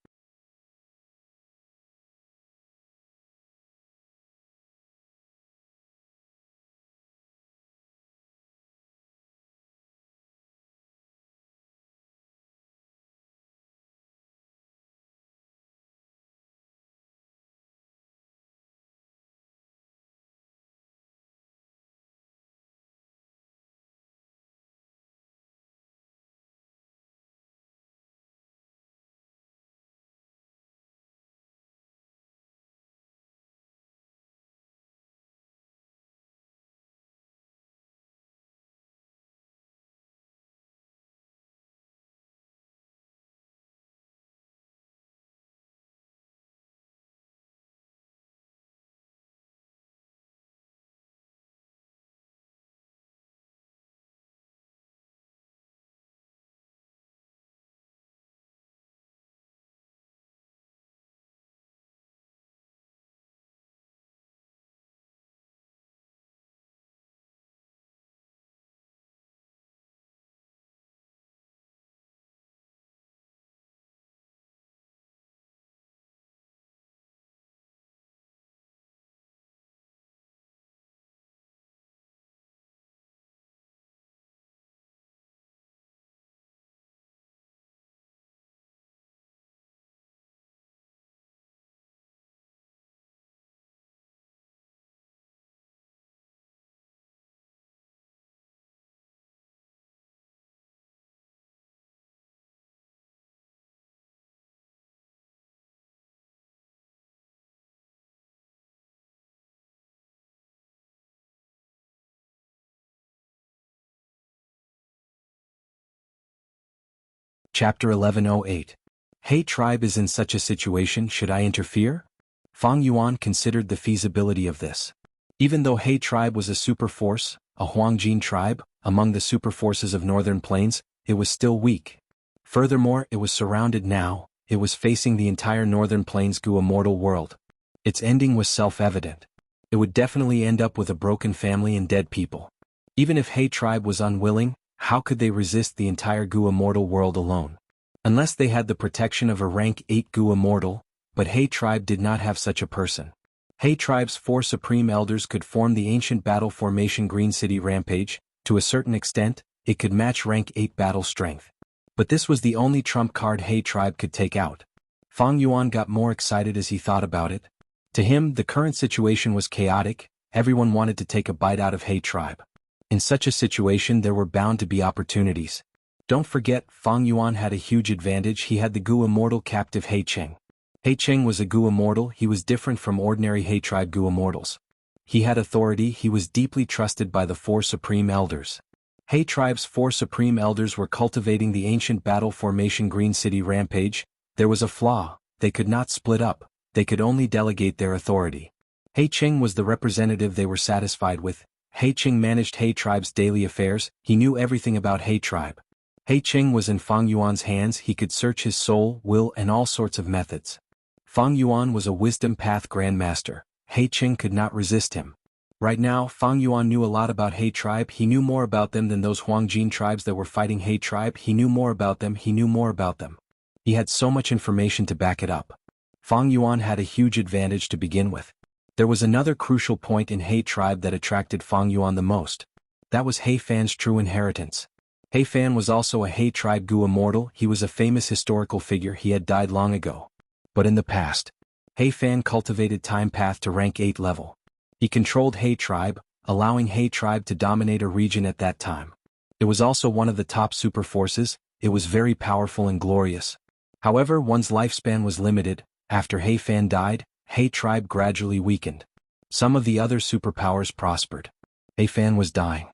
Speaker 1: Chapter 1108. Hey tribe is in such a situation, should I interfere? Fang Yuan considered the feasibility of this. Even though Hey tribe was a super force, a Huangjin tribe, among the super forces of Northern Plains, it was still weak. Furthermore, it was surrounded now. It was facing the entire Northern Plains Gu immortal world. Its ending was self-evident. It would definitely end up with a broken family and dead people. Even if Hey tribe was unwilling, how could they resist the entire Gu immortal world alone? Unless they had the protection of a rank 8 Gu immortal, but Hey tribe did not have such a person. Hey tribe's 4 supreme elders could form the ancient battle formation Green City Rampage. To a certain extent, it could match rank 8 battle strength. But this was the only trump card Hey tribe could take out. Fang Yuan got more excited as he thought about it. To him, the current situation was chaotic. Everyone wanted to take a bite out of Hey tribe. In such a situation there were bound to be opportunities. Don't forget, Fang Yuan had a huge advantage. He had the Gu immortal captive He Cheng. He Cheng was a Gu immortal. He was different from ordinary He tribe Gu immortals. He had authority. He was deeply trusted by the 4 supreme elders. He tribe's 4 supreme elders were cultivating the ancient battle formation Green City Rampage. There was a flaw. They could not split up. They could only delegate their authority. He Cheng was the representative they were satisfied with. He Cheng managed He tribe's daily affairs. He knew everything about He tribe. He Cheng was in Fang Yuan's hands. He could search his soul, will, and all sorts of methods. Fang Yuan was a wisdom path grandmaster. He Cheng could not resist him. Right now, Fang Yuan knew a lot about He tribe. He knew more about them than those Huangjin tribes that were fighting He tribe. He knew more about them. He knew more about them. He had so much information to back it up. Fang Yuan had a huge advantage to begin with. There was another crucial point in He tribe that attracted Fang Yuan the most. That was He Fan's true inheritance. He Fan was also a He tribe Gu immortal. He was a famous historical figure. He had died long ago. But in the past, He Fan cultivated time path to rank 8 level. He controlled He tribe, allowing He tribe to dominate a region at that time. It was also one of the top super forces. It was very powerful and glorious. However, one's lifespan was limited. After He Fan died, He tribe gradually weakened. Some of the other superpowers prospered. He Fan was dying.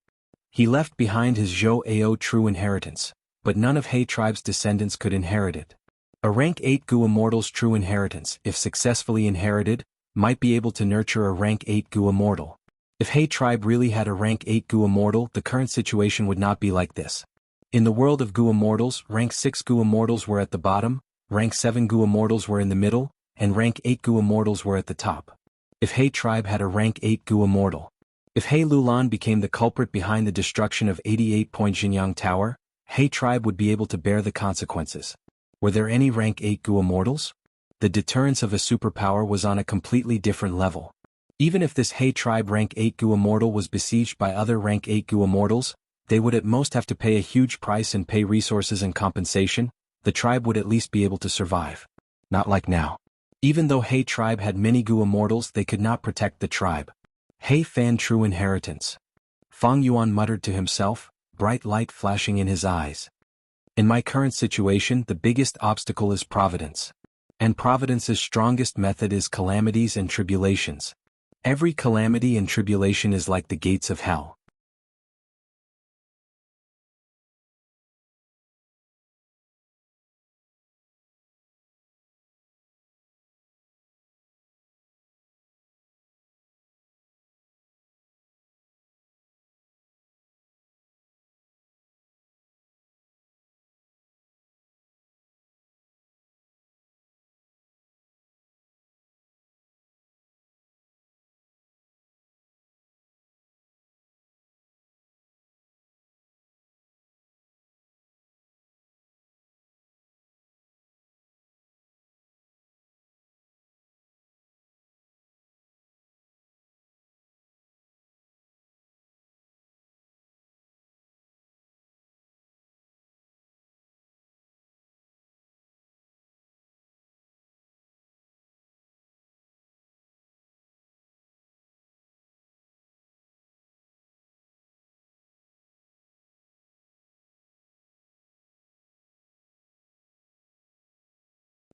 Speaker 1: He left behind his Zhou Ao true inheritance, but none of He tribe's descendants could inherit it. A rank 8 Gu immortal's true inheritance, if successfully inherited, might be able to nurture a rank 8 Gu immortal. If He tribe really had a rank 8 Gu immortal, the current situation would not be like this. In the world of Gu immortals, rank 6 Gu immortals were at the bottom, rank 7 Gu immortals were in the middle, and rank 8 Gu immortals were at the top. If He tribe had a rank 8 Gu immortal. If He Lulan became the culprit behind the destruction of 88-point Xinjiang Tower, He tribe would be able to bear the consequences. Were there any rank 8 Gu immortals? The deterrence of a superpower was on a completely different level. Even if this He tribe rank 8 Gu immortal was besieged by other rank 8 Gu immortals, they would at most have to pay a huge price and pay resources and compensation. The tribe would at least be able to survive. Not like now. Even though He tribe had many Gu immortals, they could not protect the tribe. He Fan true inheritance. Fang Yuan muttered to himself, bright light flashing in his eyes. In my current situation, the biggest obstacle is providence. And providence's strongest method is calamities and tribulations. Every calamity and tribulation is like the gates of hell.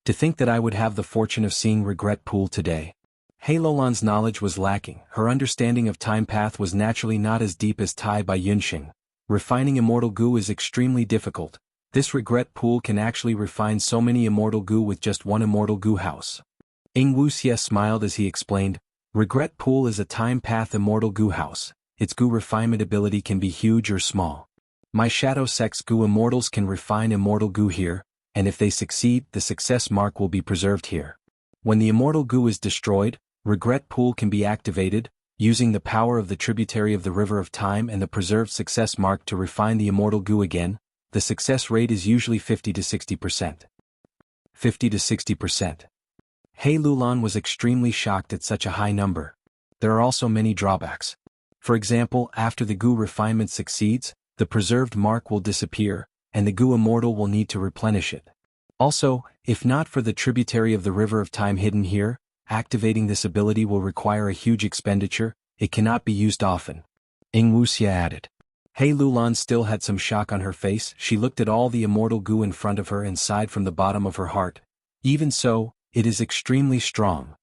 Speaker 1: To think that I would have the fortune of seeing Regret Pool today. He Lulan's knowledge was lacking. Her understanding of time path was naturally not as deep as Tai by Yunxing. Refining immortal Gu is extremely difficult. This Regret Pool can actually refine so many immortal Gu with just one immortal Gu house. Wuxia smiled as he explained, Regret Pool is a time path immortal Gu house. Its Gu refinement ability can be huge or small. My Shadow Sex Gu immortals can refine immortal Gu here, and if they succeed, the success mark will be preserved here. When the immortal Gu is destroyed, Regret Pool can be activated, using the power of the tributary of the River of Time and the preserved success mark to refine the immortal Gu again. The success rate is usually 50 to 60%. 50 to 60%. He Lulan was extremely shocked at such a high number. There are also many drawbacks. For example, after the Gu refinement succeeds, the preserved mark will disappear, and the Gu immortal will need to replenish it. Also, if not for the tributary of the River of Time hidden here, activating this ability will require a huge expenditure. It cannot be used often. Wuxia added. He Lulan still had some shock on her face. She looked at all the immortal Gu in front of her and sighed from the bottom of her heart. Even so, it is extremely strong.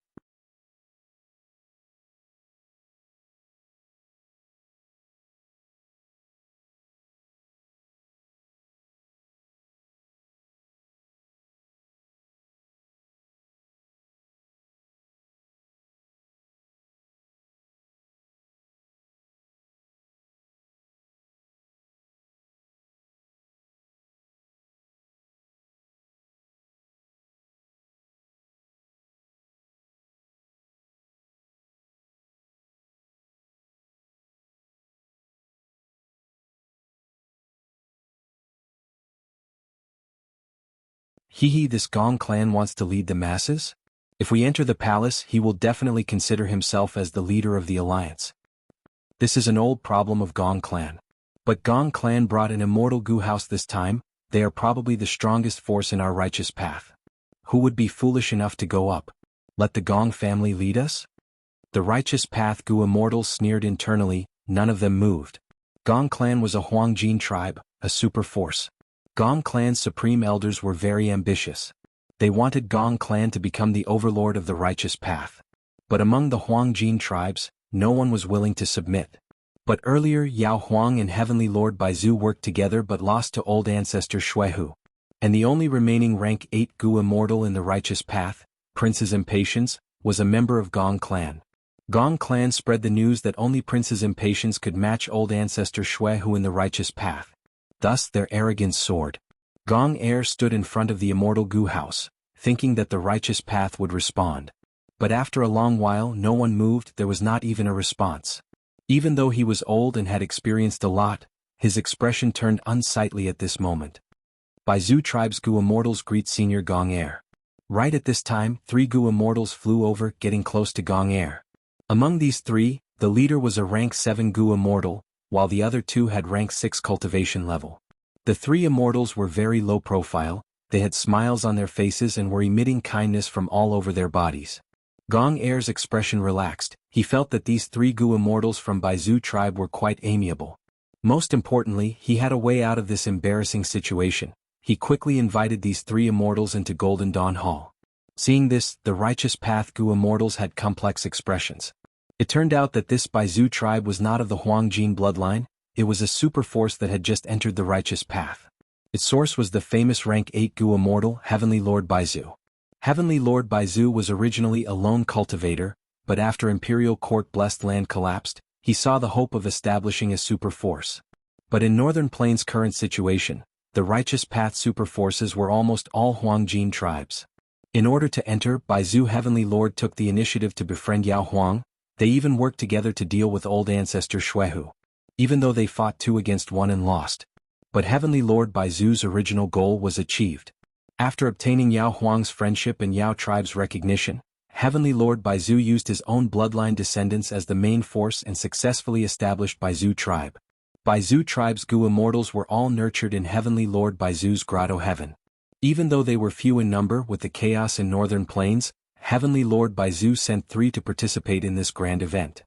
Speaker 1: Hee this Gong clan wants to lead the masses? If we enter the palace, he will definitely consider himself as the leader of the alliance. This is an old problem of Gong clan. But Gong clan brought an immortal Gu house this time. They are probably the strongest force in our righteous path. Who would be foolish enough to go up? Let the Gong family lead us? The righteous path Gu immortals sneered internally, none of them moved. Gong clan was a Huangjin tribe, a super force. Gong clan's supreme elders were very ambitious. They wanted Gong clan to become the overlord of the righteous path. But among the Huangjin tribes, no one was willing to submit. But earlier Yao Huang and Heavenly Lord Baizu worked together but lost to old ancestor Shuihu. And the only remaining rank 8 Gu immortal in the righteous path, Prince's Impatience, was a member of Gong clan. Gong clan spread the news that only Prince's Impatience could match old ancestor Shuihu in the righteous path. Thus their arrogance soared. Gong heir stood in front of the immortal Gu house, thinking that the righteous path would respond. But after a long while no one moved, there was not even a response. Even though he was old and had experienced a lot, his expression turned unsightly at this moment. Baizu tribe's Gu immortals greet senior Gong heir. Right at this time, 3 Gu immortals flew over, getting close to Gong heir. Among these 3, the leader was a rank 7 Gu immortal, while the other 2 had rank 6 cultivation level. The 3 immortals were very low profile, they had smiles on their faces and were emitting kindness from all over their bodies. Gong heir's expression relaxed, he felt that these 3 Gu immortals from Baizu tribe were quite amiable. Most importantly, he had a way out of this embarrassing situation. He quickly invited these 3 immortals into Golden Dawn Hall. Seeing this, the righteous path Gu immortals had complex expressions. It turned out that this Baizu tribe was not of the Huangjin bloodline, it was a super force that had just entered the righteous path. Its source was the famous rank 8 Gu immortal, Heavenly Lord Baizu. Heavenly Lord Baizu was originally a lone cultivator, but after Imperial Court Blessed Land collapsed, he saw the hope of establishing a super force. But in Northern Plains' current situation, the righteous path super forces were almost all Huangjin tribes. In order to enter, Baizu Heavenly Lord took the initiative to befriend Yao Huang. They even worked together to deal with old ancestor Shuihu. Even though they fought 2 against 1 and lost. But Heavenly Lord Baizu's original goal was achieved. After obtaining Yao Huang's friendship and Yao tribe's recognition, Heavenly Lord Baizu used his own bloodline descendants as the main force and successfully established Baizu tribe. Baizu tribe's Gu immortals were all nurtured in Heavenly Lord Baizu's grotto heaven. Even though they were few in number with the chaos in Northern Plains, Heavenly Lord Baizu sent 3 to participate in this grand event.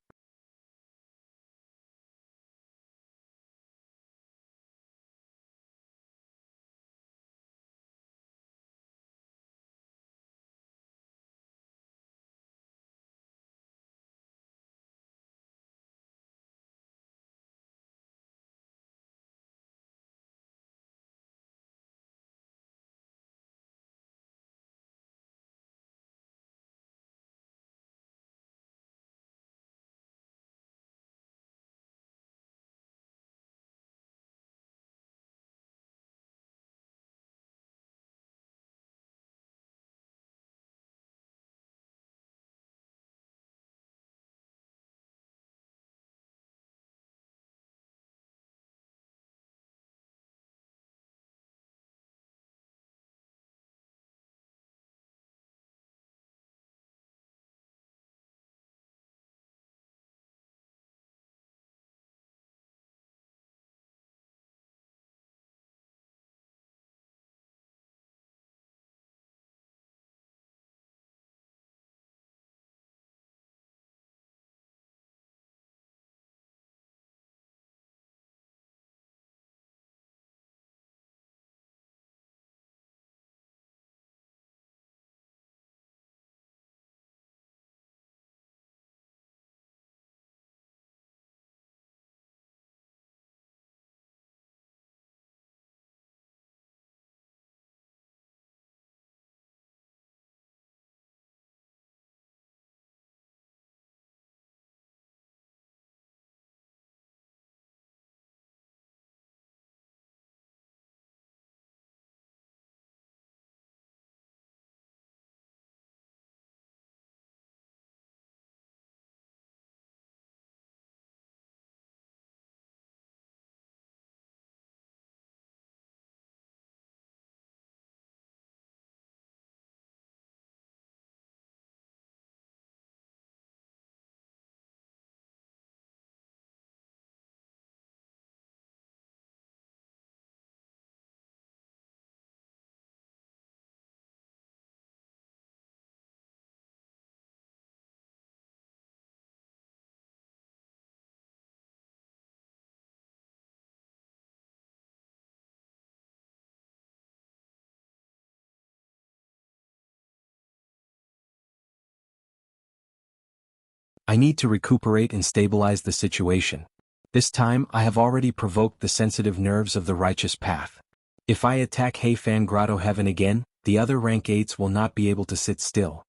Speaker 1: I need to recuperate and stabilize the situation. This time I have already provoked the sensitive nerves of the righteous path. If I attack Fang Grotto Heaven again, the other rank 8s will not be able to sit still.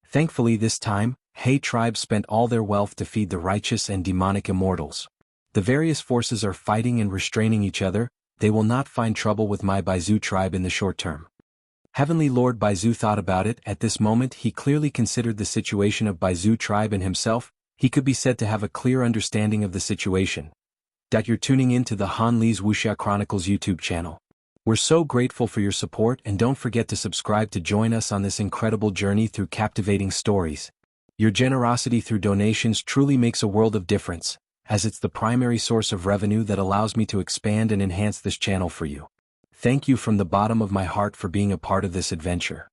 Speaker 1: Thankfully this time, tribe spent all their wealth to feed the righteous and demonic immortals. The various forces are fighting and restraining each other. They will not find trouble with my Baizu tribe in the short term. Heavenly Lord Baizu thought about it. At this moment he clearly considered the situation of Baizu tribe and himself. He could be said to have a clear understanding of the situation. You're tuning in to the Han Li's Wuxia Chronicles YouTube channel. We're so grateful for your support, and don't forget to subscribe to join us on this incredible journey through captivating stories. Your generosity through donations truly makes a world of difference, as it's the primary source of revenue that allows me to expand and enhance this channel for you. Thank you from the bottom of my heart for being a part of this adventure.